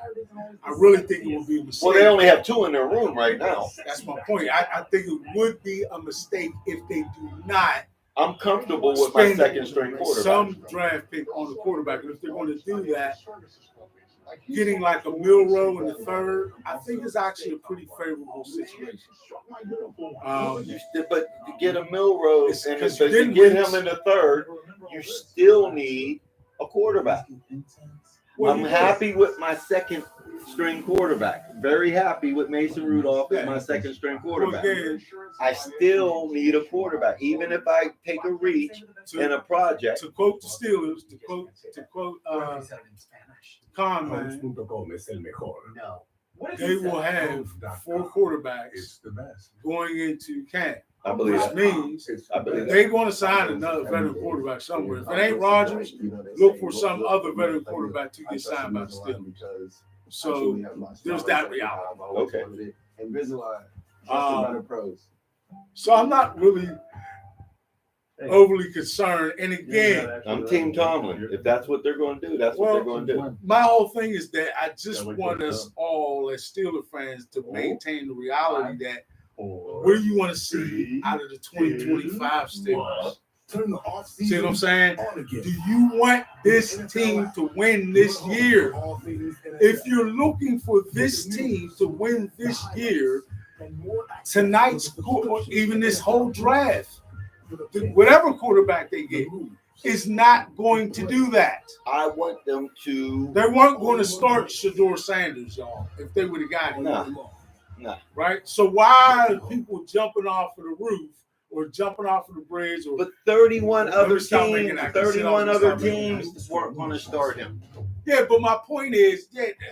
A: I really think it would be a mistake.
C: Well, they only have two in their room right now.
A: That's my point. I think it would be a mistake if they do not.
C: I'm comfortable with my
A: spend
C: second string quarterback.
A: some draft pick on the quarterback. And if they're going to do that, getting like a Milroe in the third, I think is actually a pretty favorable situation.
C: But to get a Milroe, and if you
A: didn't
C: get
A: reach-
C: him in the third, you still need a quarterback. I'm happy with my second string quarterback. Very happy with Mason Rudolph as my second string quarterback. I still need a quarterback, even if I take a reach in a project.
A: To quote the Steelers, to quote Conman, they will have 4 quarterbacks going into camp.
C: I believe
A: Which
C: that.
A: means
C: I believe that.
A: they're going to sign another veteran quarterback somewhere. If it ain't Rodgers, look for some other veteran quarterback to get signed by the Steelers. So there's that reality.
C: Okay.
A: So I'm not really overly concerned. And again,
C: I'm Team Tomlin. If that's what they're going to do, that's what they're going to do.
A: my whole thing is that I just want us all as Steeler fans to maintain the reality that what do you want to see out of the 2025 Steelers? See what I'm saying? Do you want this team to win this year? If you're looking for this team to win this year, tonight's even this whole draft, whatever quarterback they get, is not going to do that.
C: I want them to.
A: They weren't going to start Shedeur Sanders, y'all, if they would have gotten him.
C: No.
A: Right? So why are people jumping off of the roof or jumping off of the bridge? Or,
C: But 31 other
A: stop making
C: teams,
A: that.
C: 31 other
A: Stop making that.
C: teams weren't going to start him.
A: Yeah, but my point is,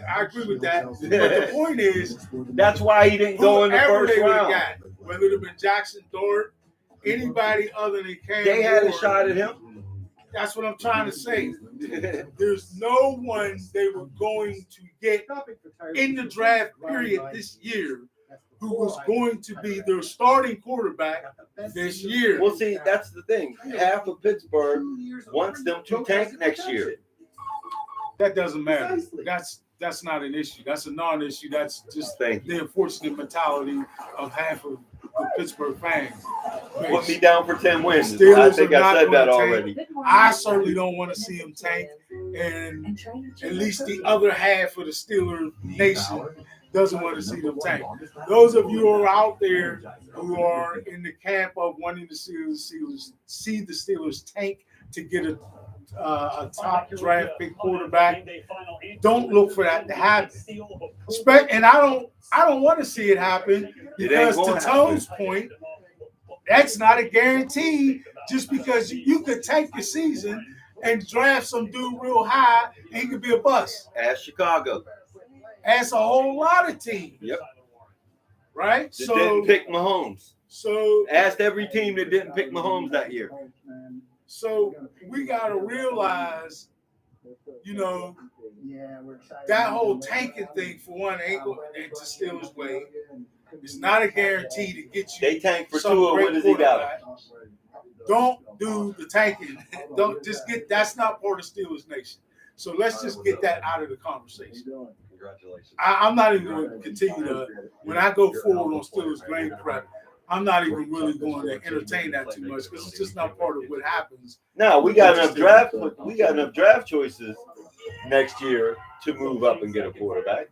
A: I agree with that. But the point is,
C: That's why he didn't go in the
A: whoever
C: first
A: they would've
C: round.
A: got, whether it have been Jackson Dort, anybody other than Cam
C: They had a
A: Ward,
C: shot at him.
A: That's what I'm trying to say. There's no one they were going to get in the draft period this year who was going to be their starting quarterback this year.
T: Well, see, that's the thing. Half of Pittsburgh wants them to tank next year.
A: That doesn't matter. That's not an issue. That's a non-issue. That's just the unfortunate mentality of half of the Pittsburgh fans.
T: Put me down for 10 wins. I
A: Steelers
T: think
A: are
T: I
A: not
T: said that
A: gonna
T: already.
A: tank. I certainly don't want to see them tank, and at least the other half of the Steelers nation doesn't want to see them tank. Those of you who are out there who are in the camp of wanting to see the Steelers tank to get a top draft pick quarterback, don't look for that to happen. And I don't want to see it happen because, to Tone's point, that's not a guarantee. Just because you could tank your season and draft some dude real high, and he could be a bust.
T: Ask Chicago.
A: Ask a whole lot of teams.
T: Yep.
A: Right?
T: That didn't pick Mahomes.
A: So
T: asked every team that didn't pick Mahomes that year.
A: So we got to realize, that whole tanking thing, for one, ain't going to Steelers' way. It's not a guarantee to get you.
T: They tank for
A: some
T: Tua.
A: great
T: What does he got?
A: Don't do the tanking. Don't just get. That's not part of Steelers Nation. So let's just get that out of the conversation.
T: Congratulations.
A: I'm not even going to continue to. When I go forward on Steelers grain prep, I'm not even really going to entertain that too much because it's just not part of what happens.
T: No, we got enough draft. We got enough draft choices next year to move up and get a quarterback.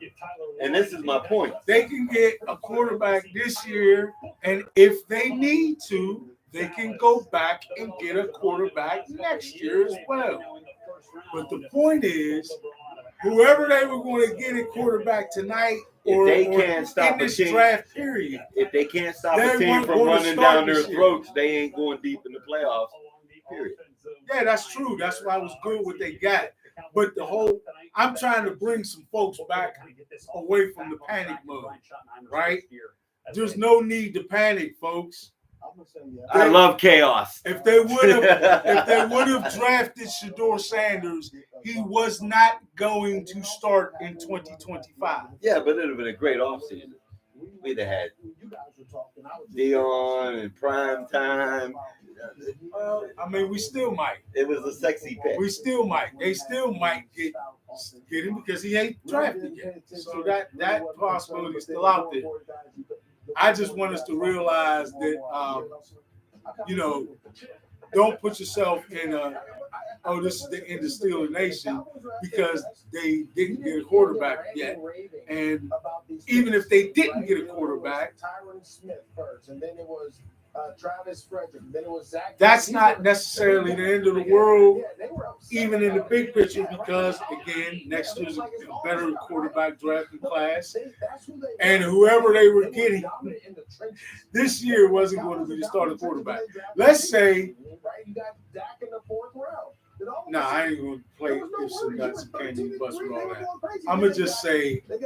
T: And this is my point.
A: They can get a quarterback this year, and if they need to, they can go back and get a quarterback next year as well. But the point is, whoever they were going to get a quarterback tonight, or
T: can't stop
A: in this
T: a team,
A: draft period,
T: if they can't stop
A: they
T: a team
A: weren't
T: from
A: gonna
T: running
A: start
T: down their
A: this year.
T: throats, they ain't going deep in the playoffs. Period.
A: Yeah, that's true. That's why it was good what they got. But I'm trying to bring some folks back away from the panic mode, right? There's no need to panic, folks.
T: I love chaos.
A: If they would have drafted Shedeur Sanders, he was not going to start in 2025.
T: Yeah, but it would have been a great offseason. We'd have had Dion and prime time.
A: Well, I mean, we still might.
T: It was a sexy pick.
A: We still might. They still might get him because he ain't drafted yet. So that possibility is still out there. I just want us to realize that, don't put yourself in this is the end of Steeler Nation because they didn't get a quarterback yet. And even if they didn't get a quarterback,
S: Tyron Smith first, and then it was Travis Frederick, then it was Zach.
A: that's not necessarily the end of the world, even in the big picture, because again, next year's a better quarterback drafting class, and whoever they were getting this year wasn't going to be the starting quarterback. Let's say,
S: you got Dak in the 4th round.
A: no, I ain't going to play ifs and nuts and candy and bust with all that. I'm going to just say that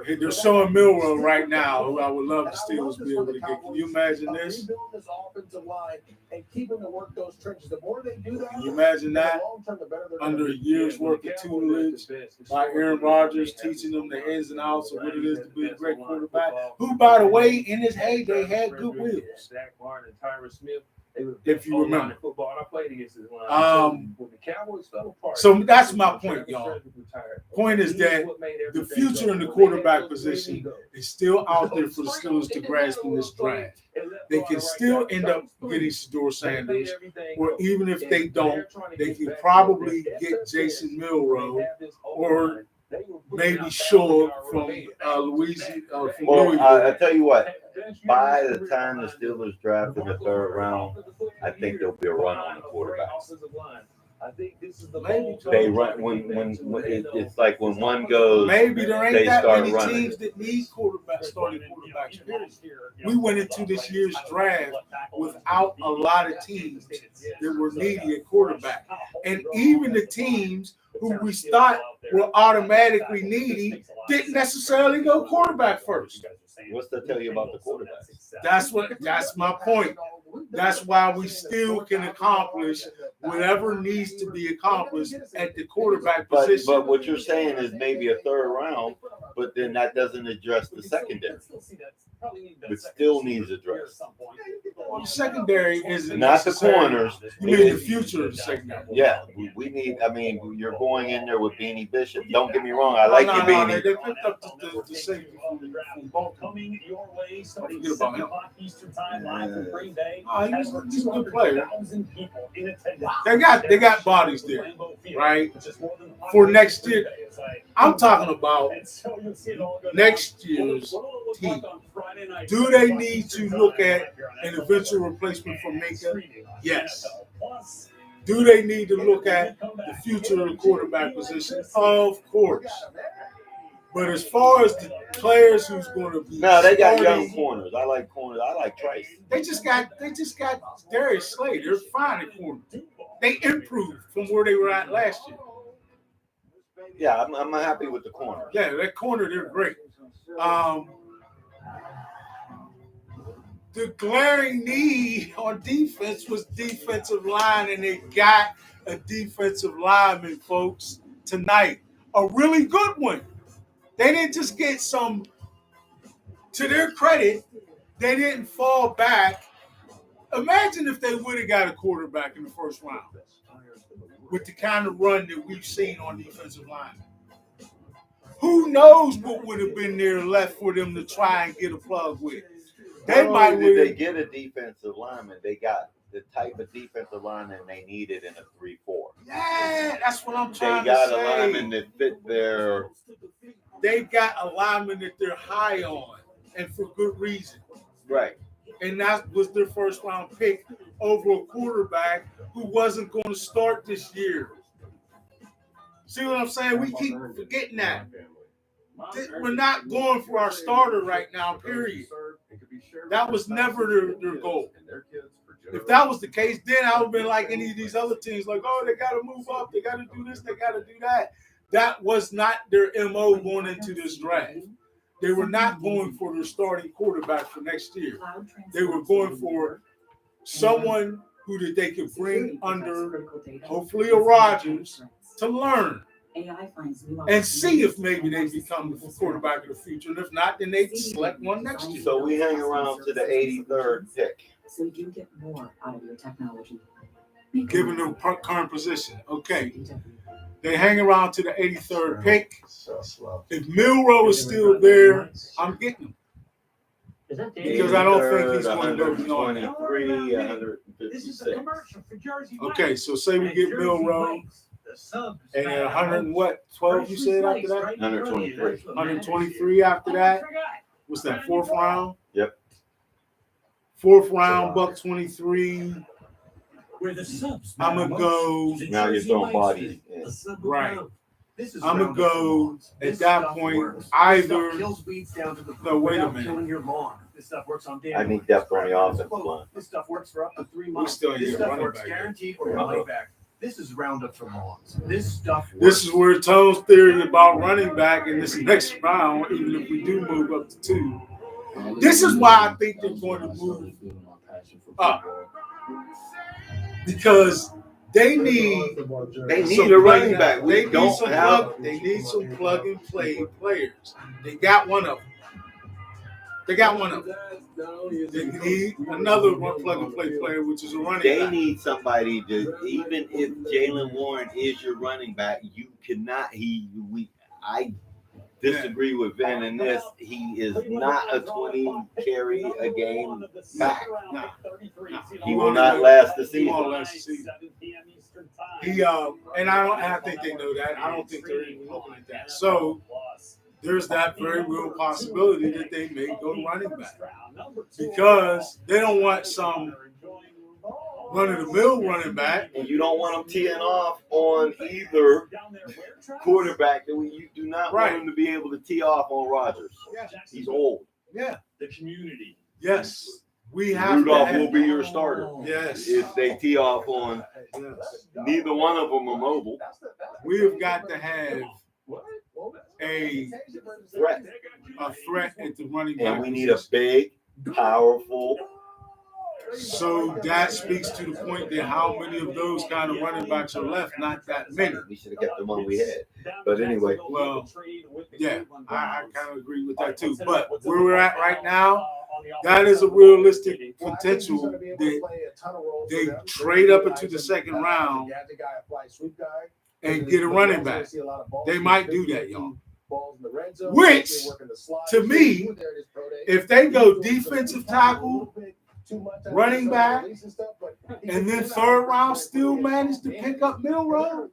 A: they're showing Milrow right now, who I would love the Steelers to be able to get. Can you imagine this? Can you imagine that? Under a year's worth of tutelage by Aaron Rodgers, teaching them the ins and outs of what it is to be a great quarterback, who, by the way, in his heyday had good wheels.
J: Zach Martin and Tyron Smith.
A: If you remember.
J: Football, I played against this line. When the Cowboys fell apart.
A: So that's my point, y'all. Point is that the future in the quarterback position is still out there for the Steelers to grasp in this draft. They can still end up getting Shedeur Sanders, or even if they don't, they can probably get Jason Milrow or maybe Shaw from Louisiana.
T: I tell you what, by the time the Steelers draft in the 3rd round, I think there'll be a run on the quarterbacks. They run when it's like when one goes.
A: Maybe there ain't
T: they
A: that
T: start
A: many
T: running.
A: teams that need starting quarterbacks. We went into this year's draft without a lot of teams that were needy at quarterback, and even the teams who we thought were automatically needy didn't necessarily go quarterback first.
T: What's that tell you about the quarterback?
A: That's my point. That's why we still can accomplish whatever needs to be accomplished at the quarterback position.
T: But what you're saying is maybe a third round, but then that doesn't address the secondary. But still needs addressed.
A: Well, the secondary isn't
T: Not the
A: necessary.
T: corners.
A: You mean the future of the secondary?
T: Yeah, we need. I mean, you're going in there with Beanie Bishop. Don't get me wrong. I like your Beanie.
A: They picked up the safety from Baltimore.
E: Coming your way, starting
A: Forget about
E: 7
A: him.
E: o'clock Eastern Time, live from Green Bay.
A: He's a good player.
E: 200,000 people in attendance.
A: They got bodies there, right? For next year, I'm talking about next year's team. Do they need to look at an eventual replacement for Minka? Yes. Do they need to look at the future of the quarterback position? Of course. But as far as the players who's going to be
T: No, they got
A: starting,
T: young corners. I like corners. I like Trice.
A: They just got Darius Slay. They're fine at corner. They improved from where they were at last year.
T: Yeah, I'm happy with the corner.
A: Yeah, that corner, they're great. The glaring need on defense was defensive line, and they got a defensive lineman, folks, tonight. A really good one. They didn't just get some, to their credit, they didn't fall back. Imagine if they would have got a quarterback in the first round with the kind of run that we've seen on defensive line. Who knows what would have been there left for them to try and get a plug with. They
T: Not
A: might
T: only did they
A: win.
T: get a defensive lineman, they got the type of defensive lineman they needed in a 3-4.
A: Yeah, that's what I'm
T: They
A: trying
T: got
A: to
T: a
A: say.
T: lineman that fit their.
A: They got a lineman that they're high on, and for good reason.
T: Right.
A: And that was their first round pick over a quarterback who wasn't going to start this year. See what I'm saying? We keep forgetting that. We're not going for our starter right now, period. That was never their goal. If that was the case, then I would have been like any of these other teams, like, oh, they got to move up, they got to do this, they got to do that. That was not their MO going into this draft. They were not going for their starting quarterback for next year. They were going for someone who that they could bring under, hopefully a Rodgers, to learn and see if maybe they become the quarterback of the future. And if not, then they select one next year.
T: So we hang around to the 83rd pick.
P: So you get more out of your technology.
A: Given their current position. Okay. They hang around to the 83rd pick. If Milroe is still there, I'm getting him. Because I don't think he's going to go beyond that.
T: 123, 156.
A: Okay, so say we get Milroe, and then 100 and what? 12 you said after that?
T: 123.
A: 123 after that? What's that, fourth round?
T: Yep.
A: Fourth round, buck 23.
K: Where the subs
A: I'm going to go.
T: Now you're throwing bodies in.
A: Right. I'm going to go at that point either. No, wait a minute.
K: This stuff works on
T: I need depth on the offensive line.
K: This stuff works for up to 3
A: We
K: months.
A: still need
K: This
A: a
K: stuff
A: running
K: works
A: back.
K: guaranteed for your money back. This is Roundup for lawns. This stuff works.
A: This is where Tone's theory about running back in this next round, even if we do move up to 2. This is why I think they're going to move up. Because they need
T: a running back.
A: They need some plug and play players. They got one of them. They need another one plug and play player, which is a running
T: They
A: back.
T: need somebody to, even if Jalen Warren is your running back, you cannot. I disagree with Ben in this. He is not a 20 carry a game back. He will not last the
A: He won't
T: season.
A: last the season. And I think they know that. I don't think they're even looking at that. So there's that very real possibility that they may go running back because they don't want some run-of-the-mill running back.
T: And you don't want him teeing off on either quarterback. You do not want him to be able to tee off on Rodgers. He's old.
A: Yeah.
E: The community.
A: Yes. We have
T: Rudolph
A: to have,
T: will be your starter.
A: Yes.
T: If they tee off on, neither one of them are mobile.
A: We have got to have a threat at the running back.
T: And we need a big, powerful
A: So that speaks to the point that how many of those kind of running backs are left? Not that many.
T: We should have kept the one we had. But anyway,
A: Well, yeah, I kind of agree with that too. But where we're at right now, that is a realistic potential that they trade up into the second round and get a running back. They might do that, y'all. Which, to me, if they go defensive tackle, running back, and then third round still manage to pick up Milroe,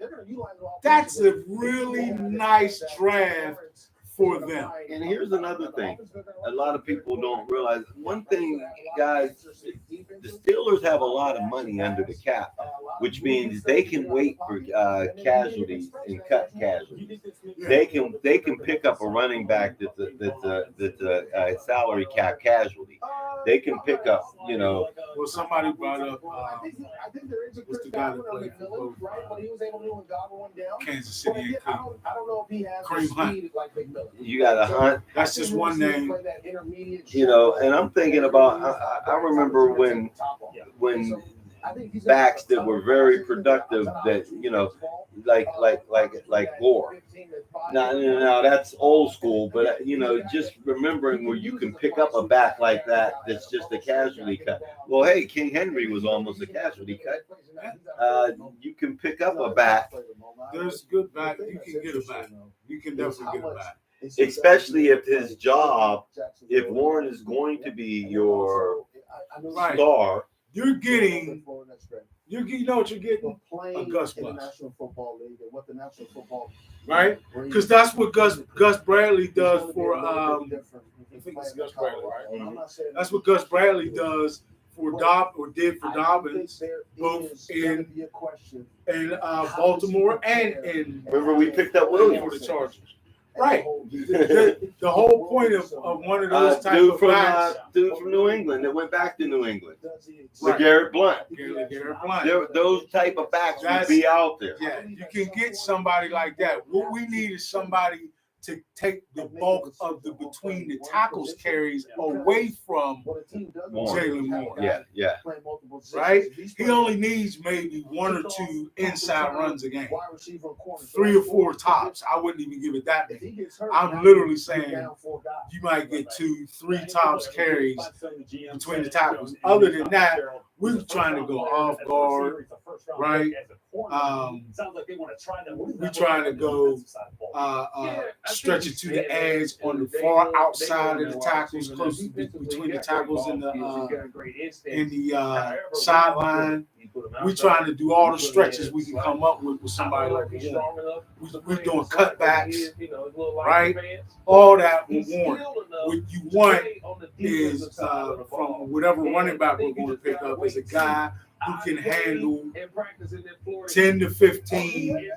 A: that's a really nice draft for them.
T: And here's another thing. A lot of people don't realize. One thing, guys, the Steelers have a lot of money under the cap, which means they can wait for casualties and cut casualties. They can pick up a running back that's a salary cap casualty. They can pick up,
A: Well, somebody brought up what's the guy that played for Kansas City and Cleveland? Kareem Hunt.
T: You got a Hunt.
A: That's just one name.
T: And I'm thinking about. I remember when backs that were very productive. That like Gore. Now that's old school, but just remembering where you can pick up a back like that. That's just a casualty cut. Well, hey, King Henry was almost a casualty cut. You can pick up a back.
A: There's good back. You can get a back. You can definitely get a back.
T: Especially if his job, if Warren is going to be your star,
A: you know what you're getting? A Gus Bus. Right? Because that's what Gus Bradley does for I think it's Gus Bradley, right? That's what Gus Bradley does for did for Dobbins, both in Baltimore and in
T: remember we picked up Williams
A: for the Chargers. Right. The whole point of one of those type of backs.
T: Dude from New England that went back to New England. LeGarrette Blount.
A: LeGarrette Blount.
T: Those type of backs would be out there.
A: Yeah, you can get somebody like that. What we need is somebody to take the bulk of the between the tackles carries away from Jalen Warren.
T: Yeah.
A: Right? He only needs maybe one or two inside runs a game. 3 or 4 tops. I wouldn't even give it that many. I'm literally saying you might get 2, 3 tops carries between the tackles. Other than that, we're trying to go off guard, right? We're trying to go stretch it to the edge on the far outside of the tackles, close between the tackles and the sideline. We're trying to do all the stretches we can come up with somebody like Warren. We're doing cutbacks, right? All that with Warren. What you want is from whatever running back we're going to pick up is a guy who can handle 10 to 15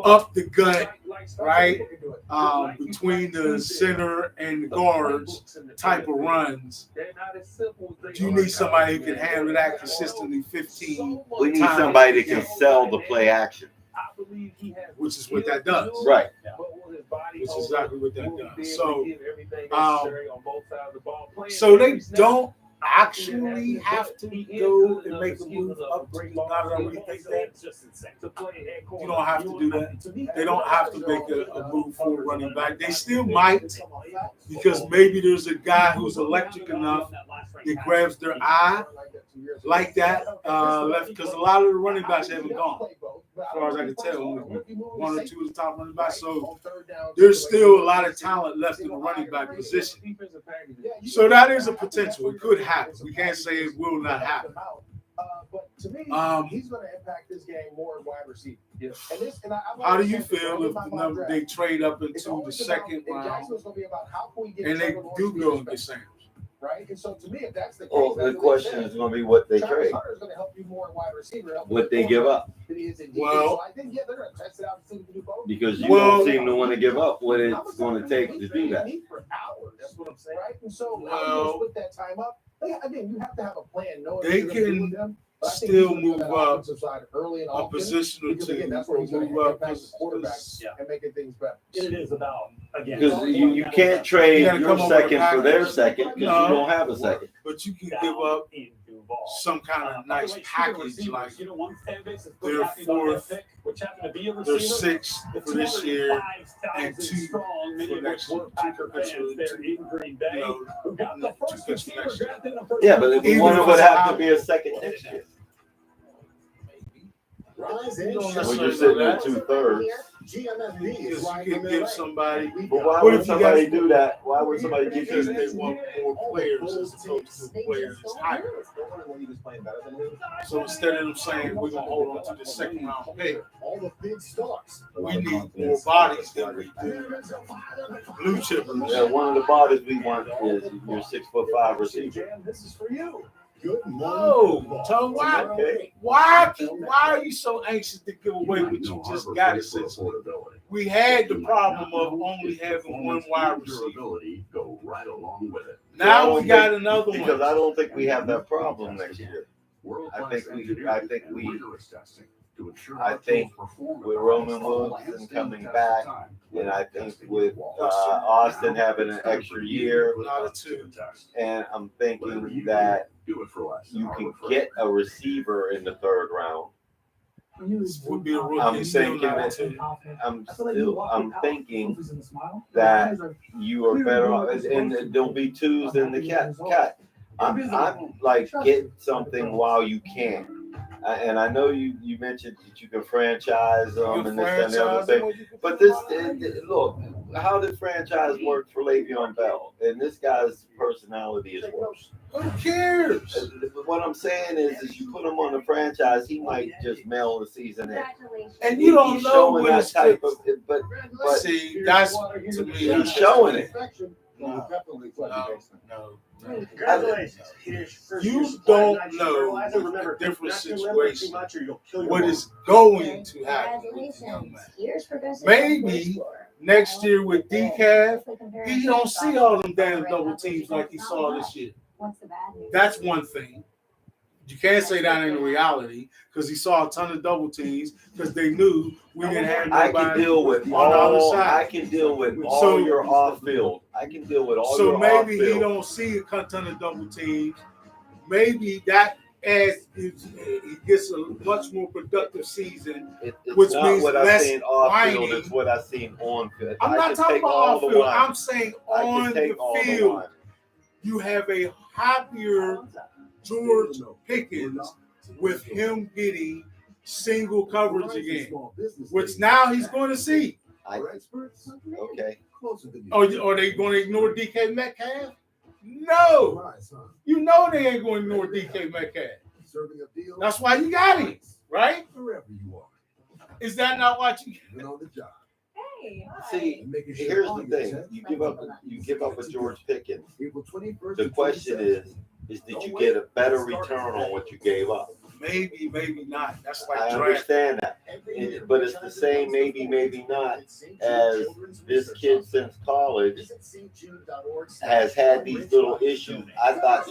A: up the gut, right? Between the center and the guards type of runs. You need somebody who can handle that consistently 15.
T: We need somebody that can sell the play action.
A: Which is what that does.
T: Right.
A: Which is exactly what that does. So they don't actually have to go and make a move up to not already think that. You don't have to do that. They don't have to make a move for running back. They still might, because maybe there's a guy who's electric enough that grabs their eye like that. Because a lot of the running backs haven't gone. As far as I can tell, only 1 or 2 of the top running backs. So there's still a lot of talent left in the running back position. So that is a potential. It could happen. We can't say it will not happen.
S: But to me, he's going to impact this game more in wide receiver.
A: How do you feel if they trade up into the second round and they do go and get Sanders?
S: Right, and so to me, if that's the case,
T: well, the question is going to be what they trade.
S: Hunter's going to help you more in wide receiver.
T: What they give up.
S: Well, I think they're going to test it out and see if they can do both.
T: Because you don't seem to want to give up what it's going to take to do that.
S: For hours, that's what I'm saying. Right, and so how do you split that time up? Again, you have to have a plan.
A: They can
H: But I think
A: still
H: he's gonna be
A: move
H: on that
A: up
H: offensive side early and
A: a
H: often,
A: position or
H: because again,
A: two,
H: that's where he's going
A: move
H: to
A: up
H: impact the quarterback
E: Yeah.
H: and making things better.
E: It is about, again.
T: Because you can't trade
A: You gotta
T: your
A: come up with a
T: second for their
A: package.
T: second because
A: No.
T: you don't have a second.
A: but you can give up
E: in Duval.
A: some kind of
E: By the
A: nice
E: way,
A: package,
E: receivers,
A: like
E: you know, one fan base is
A: they're
E: pretty happy about that
A: fourth,
E: pick, which happened to be a
A: they're
E: receiver.
A: sixth
E: The
A: for this year,
E: 205,000
A: and two
E: strong, many
A: for
E: of
A: next
E: which
A: year.
E: were Packer
A: Two
E: fans there in Green Bay,
A: you know,
E: who got the first
A: two
E: receiver
A: next year.
E: drafted in the first
T: Yeah, but if
A: Even
T: one
A: if
T: would
A: it's
T: have
A: a
T: to be a second next year.
D: Rise
A: You
D: and
A: don't
D: shine.
T: When you're
A: necessarily
T: sitting
A: know
T: at
A: that.
T: 2/3.
D: GMFB is
A: Because
D: live
A: you
D: from
A: can give
D: LA.
A: somebody.
T: But why
A: What
T: would
A: if you
T: somebody
A: got-
T: do that? Why would somebody give
A: Because
T: you
A: they want more players as opposed to players higher.
H: When he was playing better than him.
A: So instead of them saying we're gonna hold on to the second round pick,
D: All the big stars.
A: we need more bodies than we do blue chippers.
T: Yeah, one of the bodies we want is your 6'5" receiver.
H: Jam, this is for you.
D: Good
A: No,
D: morning.
A: Tone, why are you so anxious to give away what you just got essentially? We had the problem of only having one wide receiver.
I: Go right along with it.
A: Now we got another
T: Because
A: one.
T: I don't think we have that problem next year. I think with Roman Wilson coming back, and I think with Austin having an extra year, and I'm thinking that you can get a receiver in the third round.
A: Would be a rookie.
T: I'm
A: still
T: thinking
A: not
T: that
A: too.
T: I'm thinking that you are better off, and there'll be twos in the cut. I'm like, get something while you can. And I know you mentioned that you can franchise them and this and the other thing, but look, how did franchise work for Le'Veon Bell? And this guy's personality is worse.
A: Who cares?
T: What I'm saying is you put him on the franchise, he might just mail the season in.
A: And you don't
T: He's
A: know
T: showing
A: what
T: that
A: it's
T: but
A: see, that's to me.
T: he's showing it.
A: No.
O: Congratulations.
A: You don't know the different situation, what is going to happen with the young man. Maybe next year with Decaf, he don't see all them damn double teams like he saw this year. That's one thing. You can't say that ain't a reality because he saw a ton of double teams because they knew we didn't have
T: I
A: nobody
T: can deal with
A: on the other
T: all.
A: side.
T: I can deal with all your off field. I can deal with all
A: So
T: your off
A: maybe
T: field.
A: he don't see a ton of double teams. Maybe that as he gets a much more productive season, which
T: It's not
A: means
T: what I've
A: less
T: seen off field.
A: whining.
T: It's what I've seen on field.
A: I'm
T: I
A: not
T: can
A: talking
T: take
A: about
T: all
A: off
T: the
A: field.
T: wine.
A: I'm saying
T: I can
A: on
T: take
A: the
T: all the
A: field.
T: wine.
A: You have a happier George Pickens with him getting single coverage again, which now he's going to see.
T: Okay.
A: Are they going to ignore DK Metcalf? No. You know they ain't going to ignore DK Metcalf. That's why you got him, right? Is that not what you
D: on the job?
T: See, here's the thing: you give up a George Pickens. The question is did you get a better return on what you gave up?
A: Maybe, maybe not. That's like
T: I
A: draft.
T: understand that, but it's the same maybe, maybe not as this kid since college has had these little issues. I thought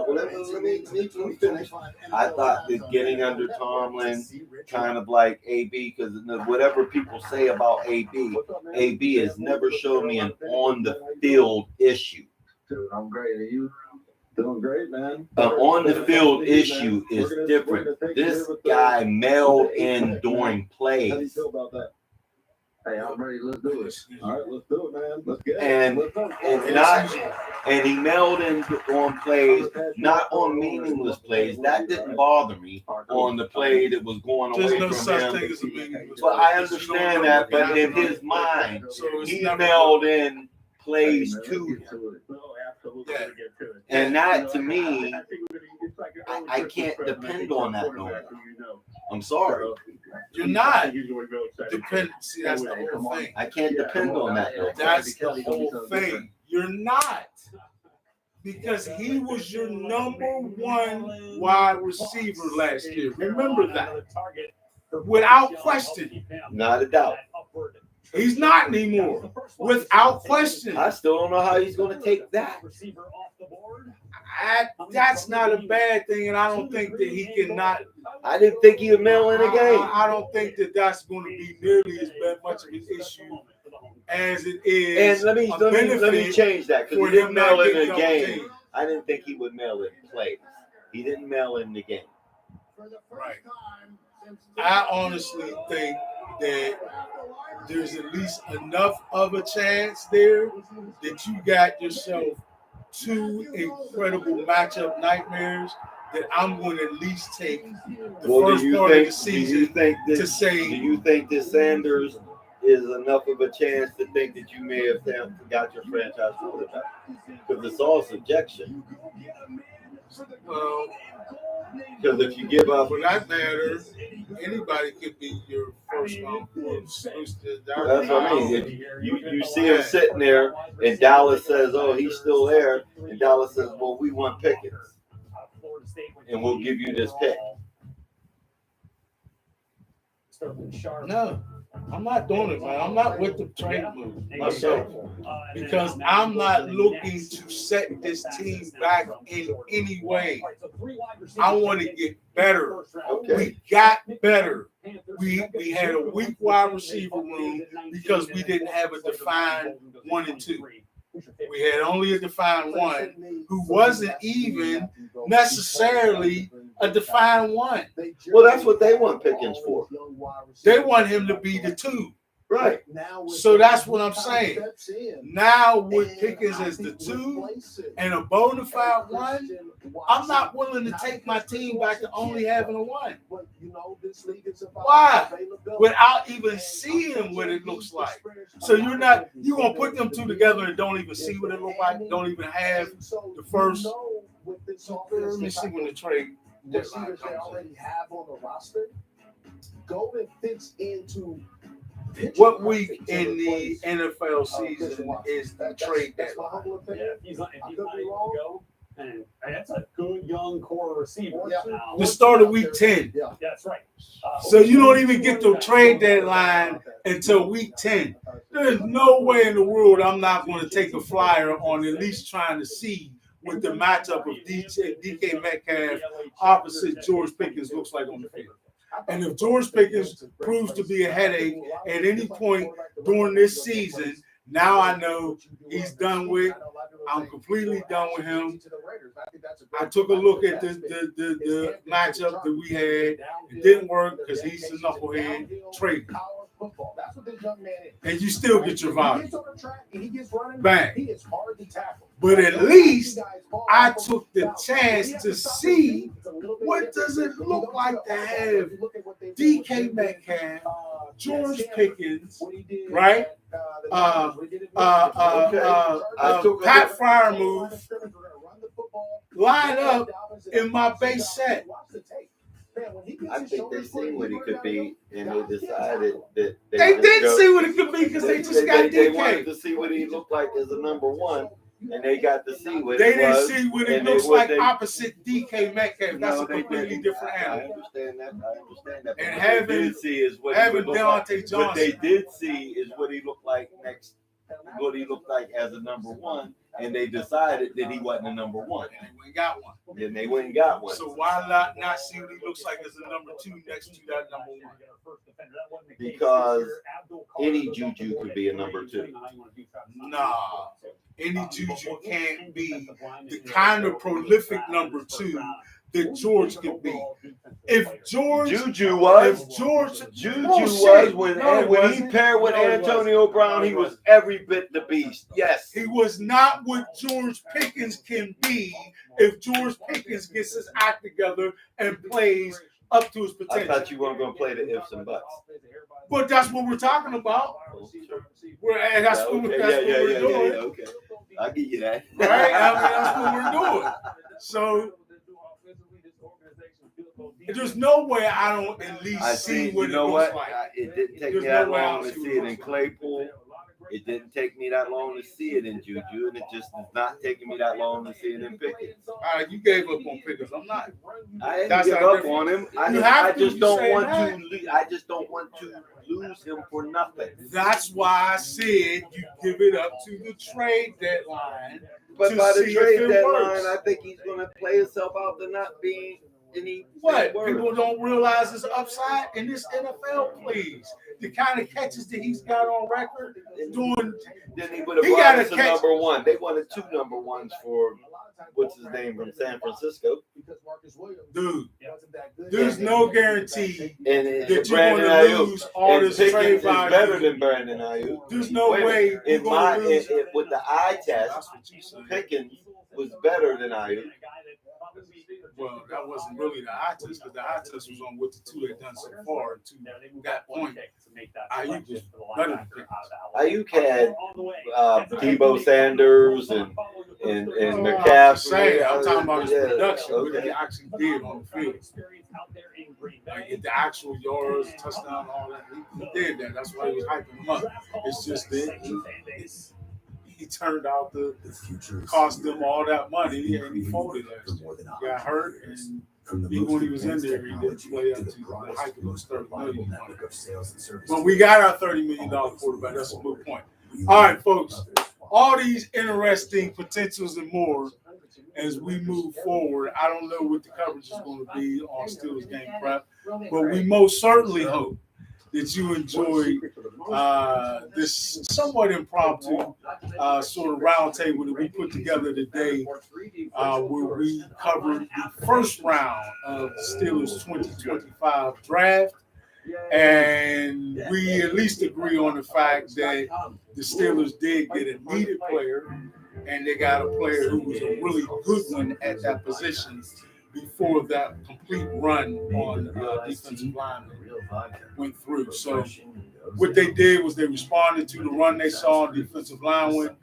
T: let me finish. I thought that getting under Tomlin, kind of like AB, because whatever people say about AB has never showed me an on the field issue.
H: Dude, I'm great. Are you? Doing great, man.
T: An on the field issue is different. This guy mailed in during plays.
H: How do you feel about that? Hey, I'm ready. Let's do it. All right, let's do it, man. Let's get it.
T: And he mailed in on plays, not on meaningless plays. That didn't bother me on the play that was going
A: There's
T: away
A: no
T: from
A: such
T: him.
A: thing as a meaningless
T: But
A: play.
T: I understand that. But in his mind, he mailed in plays to him.
A: Yeah.
T: And that to me, I can't depend on that no more. I'm sorry.
A: You're not dependent. See, that's the whole thing.
T: I can't depend on that no more.
A: That's the whole thing. You're not. Because he was your number one wide receiver last year. Remember that. Without question.
T: Not a doubt.
A: He's not anymore, without question.
T: I still don't know how he's going to take that.
A: That's not a bad thing, and I don't think that he cannot.
T: I didn't think he'd mail in a game.
A: I don't think that that's going to be nearly as much of an issue as it is.
T: And let me change that because he didn't mail in a game. I didn't think he would mail in plays. He didn't mail in the game.
A: Right. I honestly think that there's at least enough of a chance there that you got yourself two incredible matchup nightmares that I'm going to at least take the first part of the season to say.
T: Do you think that Sanders is enough of a chance to think that you may have got your franchise quarterback? Because it's all subjection.
A: Well,
T: because if you give up,
A: for that matter, anybody could be your first round pick.
T: That's what I mean. If you see him sitting there, and Dallas says, "Oh, he's still there," and Dallas says, "Well, we want Pickens, and we'll give you this pick."
A: No, I'm not doing it, man. I'm not with the trade move myself because I'm not looking to set this team back in any way. I want to get better. We got better. We had a weak wide receiver room because we didn't have a defined 1 and 2. We had only a defined one who wasn't even necessarily a defined one.
T: Well, that's what they want Pickens for.
A: They want him to be the 2.
T: Right.
A: So that's what I'm saying. Now with Pickens as the 2 and a bona fide 1, I'm not willing to take my team back to only having a 1. Why? Without even seeing what it looks like. So you're gonna put them two together and don't even see what it looks like, don't even have the first. Let me see when the trade
S: receivers they already have on the roster. Golden fits into
A: what week in the NFL season is the trade deadline?
E: He's not go. And that's a good young core receiver. Now,
A: The start of week 10.
E: Yeah, that's right.
A: So you don't even get the trade deadline until week 10. There's no way in the world I'm not going to take a flyer on at least trying to see what the matchup of DK Metcalf opposite George Pickens looks like on the field. And if George Pickens proves to be a headache at any point during this season, now I know he's done with. I'm completely done with him. I took a look at the matchup that we had. It didn't work because he's a knucklehead. Trade him. And you still get your value. Bang. But at least I took the chance to see what does it look like to have DK Metcalf, George Pickens, right? Pat Freiermuth line up in my base set.
T: I think they seen what he could be, and they decided that
A: they didn't see what it could be because they just got DK.
T: They wanted to see what he looked like as a number 1, and they got to see what
A: they
T: it was.
A: They didn't see what it looks like opposite DK Metcalf. That's a completely different animal.
T: I understand that.
A: And
T: having they did see is what
A: having
T: he looked
A: Deontay
T: like.
A: Johnson.
T: What they did see is what he looked like next. What he looked like as a number 1, and they decided that he wasn't a number 1.
A: And they went and got one.
T: And they went and got one.
A: So why not see what he looks like as a number 2 next to that number 1?
T: Because any Juju could be a number 2.
A: Nah. Any Juju can't be the kind of prolific number 2 that George could be. If George
T: Juju was when he paired with Antonio Brown, he was every bit the beast. Yes.
A: He was not what George Pickens can be if George Pickens gets his act together and plays up to his potential.
T: I thought you weren't going to play the ifs and buts.
A: But that's what we're talking about. That's what we're doing.
T: Yeah, okay. I'll give you that.
A: Right? I mean, that's what we're doing. So there's no way I don't at least see what it looks like.
T: It didn't take me that long to see it in Claypool. It didn't take me that long to see it in Juju, and it just is not taking me that long to see it in Pickens.
A: All right, you gave up on Pickens. I'm not.
T: I didn't
A: That's
T: give
A: how
T: up
A: different-
T: on him.
A: You have
T: I
A: to,
T: just
A: you
T: don't
A: saying
T: want
A: that?
T: to. I just don't want to lose him for nothing.
A: That's why I said you give it up to the trade deadline.
T: But
A: to
T: by the
A: see if
T: trade
A: it
T: deadline,
A: works.
T: I think he's going to play himself out to not being any.
A: What?
T: worse.
A: People don't realize his upside in this NFL, please. The kind of catches that he's got on record doing.
T: Then he would have
A: He
T: brought
A: gotta
T: us a
A: catch-
T: number one. They wanted 2 number ones for what's his name from San Francisco.
A: Dude, there's no guarantee
T: And
A: that you're
T: Brandon
A: going to
T: Ayuk.
A: lose all
T: And
A: this trade
T: Pickens is
A: value.
T: better than Brandon Ayuk.
A: There's no
T: Wait a
A: way
T: minute.
A: you're
T: In
A: going
T: my
A: to lose.
T: with the eye test, Pickens was better than Ayuk.
A: Well, that wasn't really the eye test, because the eye test was on what the two they've done so far. To that point, Ayuk was better than Pickens.
T: Ayuk had Debo Sanders and
A: I'm
T: McCaffrey.
A: saying, I'm talking about his
T: Yeah,
A: production, what
T: okay.
A: he actually did on the field. Like the actual yards, touchdown, all that. He did that. That's why he was hyping him up. It's just that he turned out to cost them all that money, and he folded last year. He got hurt, and even when he was in there, he didn't play up to the hype of those $30 million. But we got our $30 million quarterback. That's a good point. All right, folks. All these interesting potentials and more as we move forward. I don't know what the coverage is going to be on Steelers Game Prep, but we most certainly hope that you enjoyed this somewhat impromptu sort of roundtable that we put together today, where we covered the first round of the Steelers 2025 draft. And we at least agree on the fact that the Steelers did get a needed player, and they got a player who was a really good one at that position before that complete run on defensive lineman went through. So what they did was they responded to the run they saw on defensive linemen.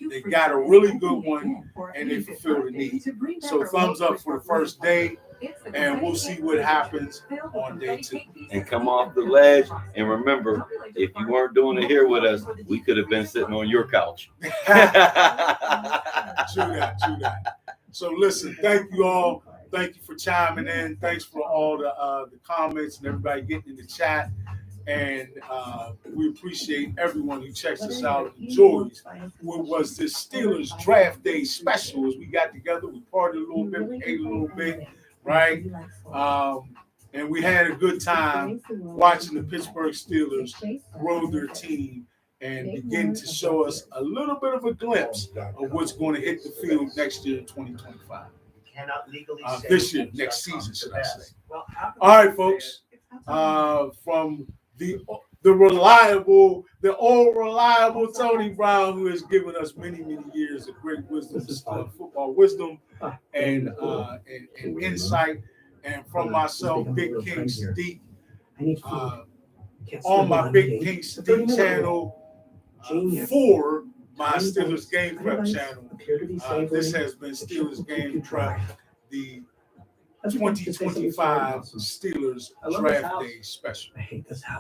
A: They got a really good one, and they fulfilled the need. So thumbs up for the first day, and we'll see what happens on day 2.
T: And come off the ledge. And remember, if you weren't doing it here with us, we could have been sitting on your couch.
A: True that. So listen, thank you all. Thank you for chiming in. Thanks for all the comments and everybody getting in the chat. And we appreciate everyone who checks us out and enjoys what was this Steelers Draft Day special. As we got together, we partied a little bit, we ate a little bit, right? And we had a good time watching the Pittsburgh Steelers grow their team and begin to show us a little bit of a glimpse of what's going to hit the field next year in 2025. This year, next season, should I say. All right, folks. From the old reliable Tony Brown, who has given us many, many years of great wisdom, football wisdom and insight. And from myself, Big King Sadiq, on my Big King Sadiq channel, for my Steelers Game Prep channel. This has been Steelers Game Prep, the 2025 Steelers Draft Day special.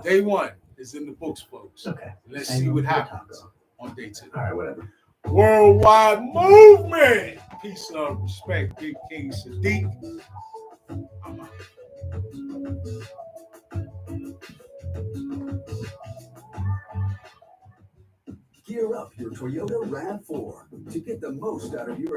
A: Day 1 is in the books, folks. Okay. Let's see what happens on day 2. All right, whatever. Worldwide movement. Peace, love, respect. Big King Sadiq. I'm out.
L: Gear up your Toyota RAV4 to get the most out of your